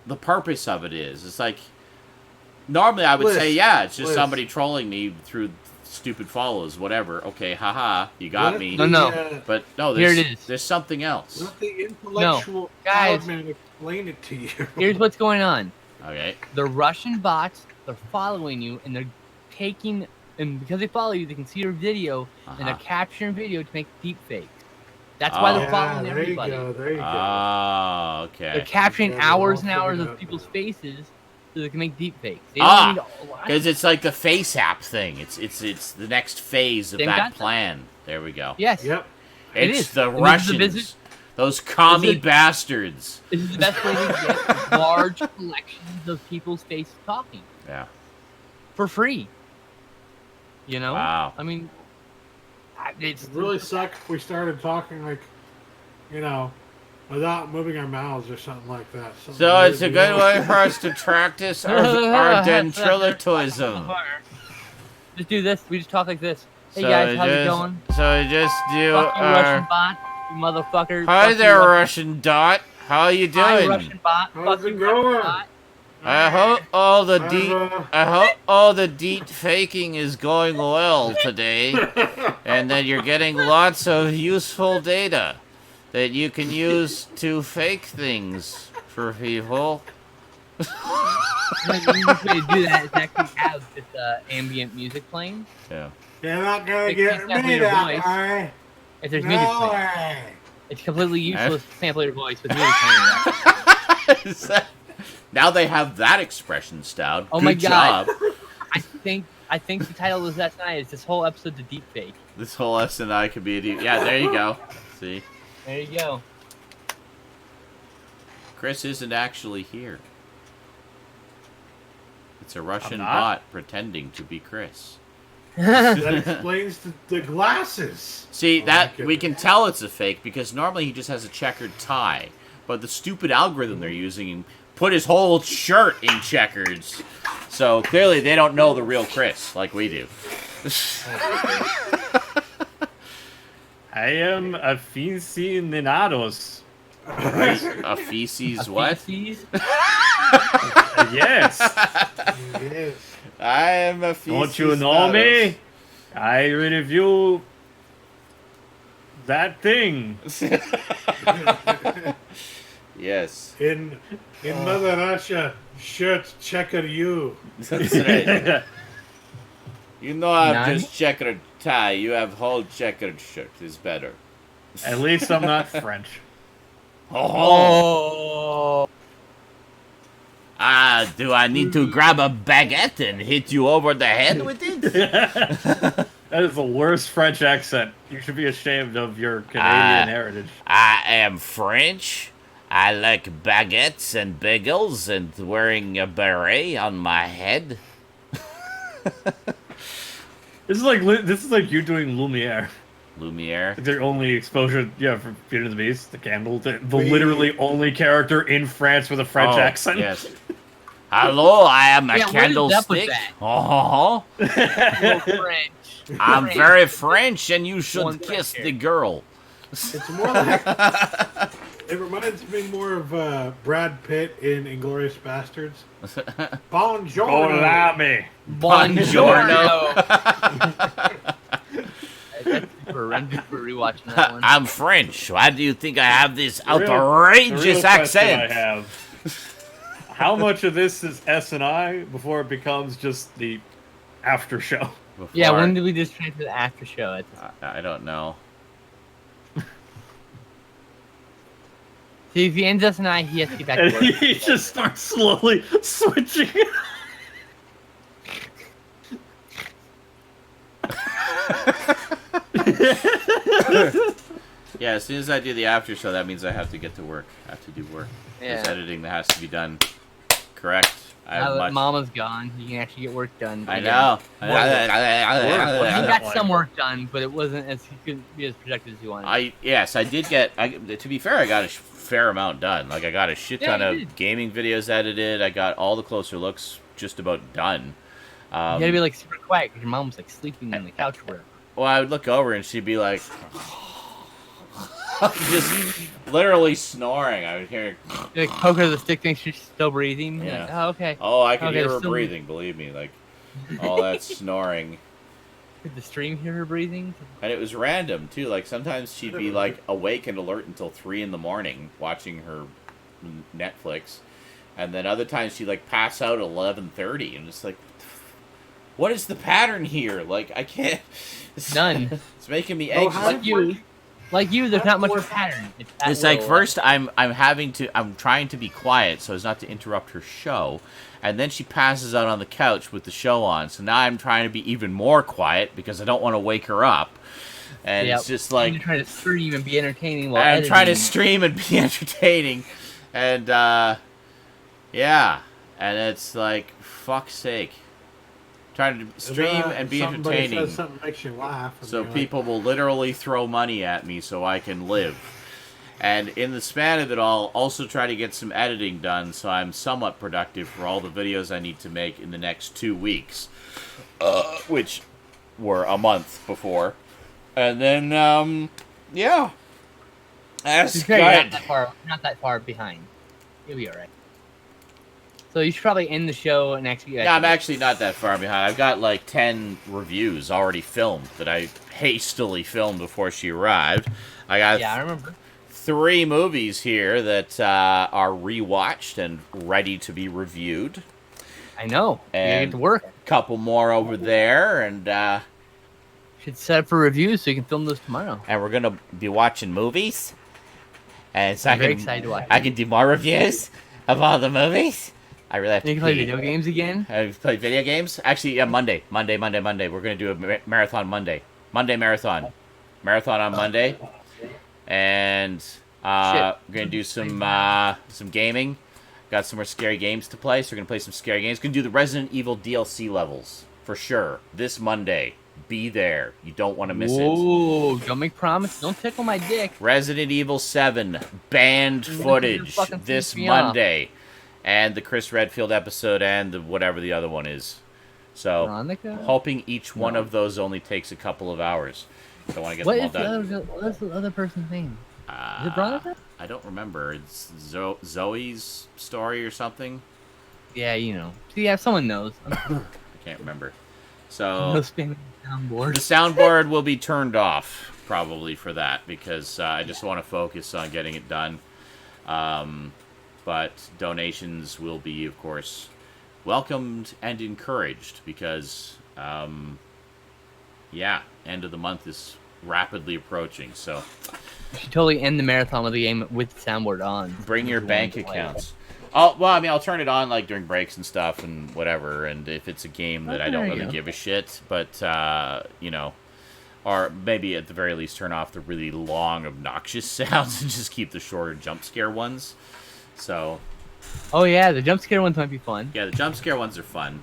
S7: the purpose of it is. It's like normally I would
S5: Liz,
S7: say, yeah, it's just
S5: Liz.
S7: somebody trolling me through stupid follows, whatever. Okay, haha, you got
S5: Let
S7: me.
S4: No, no.
S7: But no,
S4: Here
S7: there's,
S4: it is.
S7: there's something else.
S5: Let the intellectual
S4: guys.
S5: man explain it to you.
S4: Here's what's going on.
S7: Okay.
S4: The Russian bots, they're following you and they're taking, and because they follow you, they can see your video and they're
S7: Uh-huh.
S4: capturing video to make deep fakes. That's why
S7: Oh.
S4: they're
S5: Yeah,
S4: following
S5: there you
S4: everybody.
S5: go. There you go.
S7: Ah,
S4: They're
S7: okay.
S4: capturing
S5: Yeah, they're
S4: hours
S5: all
S4: and hours
S5: figured
S4: of
S5: out
S4: people's
S5: now.
S4: faces so they can make deep fakes. They
S7: Ah,
S4: don't need a lot.
S7: Because it's like the face app thing. It's the next phase of
S4: They've
S7: that
S4: got-
S7: plan. There we go.
S4: Yes.
S5: Yep.
S4: It
S7: It's
S4: is.
S7: the
S4: And this is the
S7: Russians.
S4: business-
S7: Those commie
S4: This is-
S7: bastards.
S4: This is the best way to get large collections of people's faces talking
S7: Yeah.
S4: for free. You know?
S7: Wow.
S4: I mean, it's
S5: It really sucked if we started talking like, you know, without moving our mouths or something like that. Something
S2: So it's a
S5: weird,
S2: good way for us to practice our ventriloquism.
S4: Just do this. We just talk like this. Hey
S2: So
S4: guys, how's it
S2: just-
S4: going?
S2: So we just do
S4: Fuck you, Russian
S2: our...
S4: bot. You motherfucker.
S2: Hi
S4: Fuck
S2: there,
S4: you,
S2: Russian Dot. How you doing?
S4: Hi, Russian bot.
S5: How's
S4: Fuck
S5: it
S4: you,
S5: going?
S4: Russian bot.
S2: I hope all the
S5: Hi,
S2: I hope all the deep faking is going well today, and that you're getting lots of useful data that you can use to fake things for people.
S4: The easiest way to do that is actually have this ambient music playing.
S2: Yeah.
S5: You're not gonna
S4: They
S5: get
S4: can't sample
S5: me
S4: your
S5: that
S4: voice.
S5: way.
S4: If there's music
S5: No
S4: playing,
S5: way.
S4: it's completely useless to sample your voice with music playing.
S2: Now they have that expression, Stout.
S4: Oh
S2: Good
S4: my God.
S2: job.
S4: I think the title of this tonight is this whole episode's a deep fake.
S2: This whole S&I could be a deep... Yeah, there you go. See?
S4: There you go.
S2: Chris isn't actually here. It's a Russian
S6: not?
S2: bot pretending to be Chris.
S5: That explains the glasses.
S2: See,
S5: Oh,
S2: that
S5: my
S2: we can tell it's a fake because normally he just has a checkered tie. But the stupid algorithm they're using put his whole shirt in checkers. So clearly they don't know the real Chris like we do.
S6: I am Aficionados.
S2: A feces what?
S4: Feces?
S6: Yes.
S5: Yes.
S2: I am a feces.
S6: Don't you know me? I review that thing.
S2: Yes.
S5: In Mother Russia, shirt checker you.
S2: That's right. You know I'm
S4: None?
S2: just checkered tie. You have whole checkered shirt. It's better.
S6: At least I'm not French.
S2: Oh. Do I need to grab a baguette and hit you over the head with it?
S6: That is the worst French accent. You should be ashamed of your Canadian heritage.
S2: I am French. I like baguettes and bagels and wearing a beret on my head.
S6: This is like you doing Lumiere.
S2: Lumiere.
S6: Their only exposure, for Beauty and the Beast, the candle, the literally only character in France with a French accent.
S2: Yes. Hello, I am a
S4: Yeah, what is up with
S2: candlestick.
S4: that?
S2: Oh,
S4: Little French.
S2: I'm
S4: French.
S2: very French, and you should
S4: One
S2: kiss
S4: French
S2: the girl.
S5: It's more like it reminds me more of Brad Pitt in Inglourious Bastards. Bonjour.
S6: Hola me.
S2: Buongiorno.
S4: That's I'm super rewatching that one.
S2: I'm French. Why do you think I have this
S6: The real
S2: outrageous
S6: question
S2: accent?
S6: I have. How much of this is S&I before it becomes just the after show?
S4: Yeah,
S2: Before-
S4: when did we just transfer the after show?
S2: I don't know.
S4: See, if he ends us and he has to get back
S6: And
S4: to work.
S6: he just starts slowly switching.
S2: Yeah, as soon as I do the after show, that means I have to get to work. I have to do work. There's
S4: Yeah.
S2: editing that has to be done. Correct. I have
S4: Now that
S2: much.
S4: Mama's gone, you can actually get work done.
S2: I
S4: again.
S2: know.
S4: He
S6: Yeah.
S4: got some work done, but it wasn't as he couldn't be as productive as he wanted.
S2: Yes, I did get. To be fair, I got a fair amount done. Like I got a shit ton
S4: Yeah,
S2: of
S4: you did.
S2: gaming videos edited. I got all the closer looks just about done.
S4: You gotta be like super quiet because your mom was like sleeping on the couch or whatever.
S2: Well, I would look over and she'd be like, just literally snoring. I would hear.
S4: You like poke her with the stick, think she's still breathing. You're
S2: Yeah.
S4: like, oh, okay.
S2: Oh, I could
S4: Okay,
S2: hear her
S4: still-
S2: breathing. Believe me, like all that snoring.
S4: Did the stream hear her breathing?
S2: And it was random too. Like sometimes she'd be like awake and alert until 3 a.m. watching her Netflix, and then other times she'd like pass out at 11:30, and it's like, what is the pattern here? Like I can't.
S4: None.
S2: It's making me
S5: Oh,
S2: anxious.
S5: how-
S4: Like you, there's not much of a pattern.
S2: It's like first I'm trying to be quiet so as not to interrupt her show, and then she passes out on the couch with the show on. So now I'm trying to be even more quiet because I don't want to wake her up. And it's just like
S4: you're trying to stream and be entertaining while
S2: I'm trying to
S4: editing.
S2: stream and be entertaining, and yeah, and it's like fuck's sake, trying to stream and be
S5: somebody
S2: entertaining.
S5: Says something makes you laugh. and
S2: So
S5: you're like,
S2: people will literally throw money at me so I can live. And in the span of it all, also try to get some editing done so I'm somewhat productive for all the videos I need to make in the next 2 weeks. Which were a month before. And then, yeah. That's good.
S4: Not that far behind. You'll be alright. So you should probably end the show and actually...
S2: Yeah, I'm actually not that far behind. I've got like 10 reviews already filmed that I hastily filmed before she arrived. I
S4: remember.
S2: 3 movies here that are rewatched and ready to be reviewed.
S4: I know. You gotta
S2: And
S4: get to work.
S2: a couple more over there, and
S4: Should set up for reviews so you can film those tomorrow.
S2: we're gonna be watching movies. And so
S4: I'm very excited to watch
S2: I
S4: it.
S2: can do more reviews of all the movies. I really have to
S4: You can play
S2: pee.
S4: video games again?
S2: I've played video games. Actually, yeah, Monday. We're gonna do a marathon Monday. Monday marathon on Monday, and we're gonna do some gaming. Got some more scary games to play, so we're gonna play some scary games. Gonna do the Resident Evil DLC levels for sure this Monday. Be there. You don't want to miss it.
S4: Whoa, don't make promises. Don't tickle my dick.
S2: Resident Evil 7 banned footage
S4: fucking
S2: this
S4: piss me off.
S2: Monday, and the Chris Redfield episode, and the whatever the other one is. So,
S4: Veronica?
S2: hoping each one of those only takes a couple of hours. Don't want to get
S4: What
S2: them all
S4: is the
S2: done.
S4: what's the other person's name? Is it Veronica?
S2: I don't remember. It's Zoe's story or something.
S4: Yeah, you know. See, yeah, someone knows.
S2: I can't remember.
S4: No
S2: So
S4: spamming soundboard.
S2: the soundboard will be turned off probably for that because I just want to focus on getting it done. But donations will be, of course, welcomed and encouraged because, yeah, end of the month is rapidly approaching. So
S4: You should totally end the marathon with the game with the soundboard on.
S2: bring your
S4: If you
S2: bank
S4: want to play.
S2: accounts. Oh, well, I mean, I'll turn it on like during breaks and stuff and whatever. And if it's a game that I
S4: Okay,
S2: don't
S4: there you
S2: really
S4: go.
S2: give a shit, but you know, or maybe at the very least turn off the really long, obnoxious sounds and just keep the shorter jump scare ones. So
S4: Oh yeah, the jump scare ones might be fun.
S2: yeah, the jump scare ones are fun.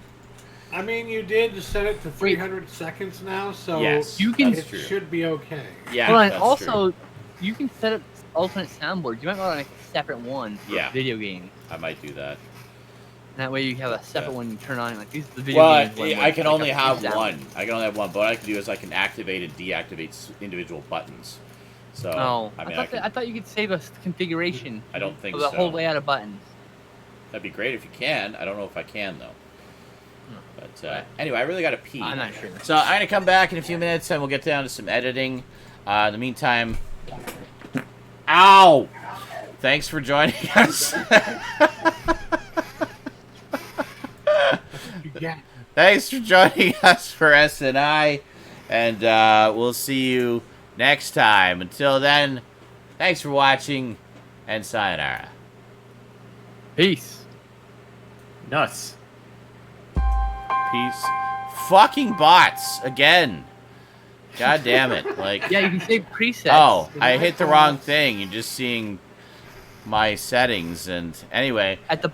S5: I mean, you did set it to 300 seconds now, so
S2: Yes,
S4: You can-
S5: it
S2: that's true.
S5: should be okay.
S2: Yeah,
S4: Hold on,
S2: that's
S4: also,
S2: true.
S4: you can set up alternate soundboards. You might want like a separate one for
S2: Yeah.
S4: video games.
S2: I might do that.
S4: That way you have a separate
S2: Yeah.
S4: one you turn on. Like these are the video
S2: Well,
S4: games. one
S2: I
S4: where
S2: can
S4: it's
S2: only
S4: like a
S2: have
S4: sound.
S2: one. I can only have one. But what I can do is I can activate and deactivate individual buttons. So
S4: Oh,
S2: I mean,
S4: I thought you could save a configuration
S2: I don't think
S4: of the
S2: so.
S4: whole layout of buttons.
S2: That'd be great if you can. I don't know if I can though. But anyway, I really got to pee.
S4: I'm not sure.
S2: So I'm gonna come back in a few minutes and we'll get down to some editing. In the meantime, ow! Thanks for joining us.
S5: Yeah.
S2: Thanks for joining us for SNI, and we'll see you next time. Until then, thanks for watching, and sayonara.
S4: Peace.
S6: Nuts.
S2: Peace. Fucking bots again. God damn it! Like,
S4: Yeah, you can save presets.
S2: oh, I hit the wrong thing. You're just seeing my settings, and anyway,
S4: At the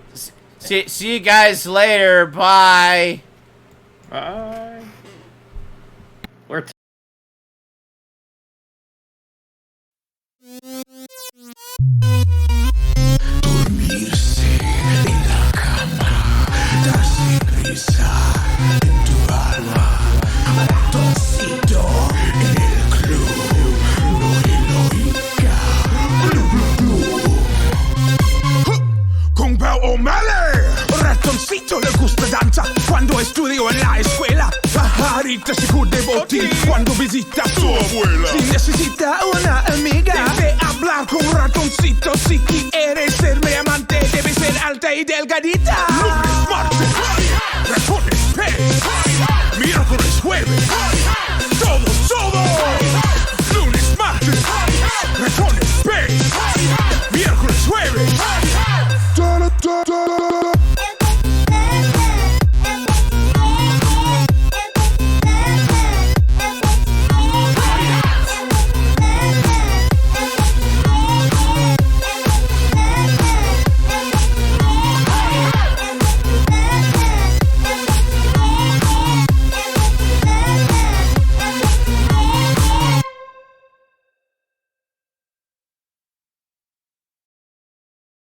S2: see you guys later. Bye.
S6: Bye. We're
S1: Dormirse en la cama, darse prisa en tu alma, ratoncito en el club, no heroica, Kung Pao O'Malley, ratoncito le gusta danza cuando estudio en la escuela. Pajarita se cubre botín cuando visita a su abuela. Si necesita una amiga, debe hablar con ratoncito. Si quieres ser mi amante, debe ser alta y delgadita. Lunes, martes, ratones, pez. Miércoles, jueves,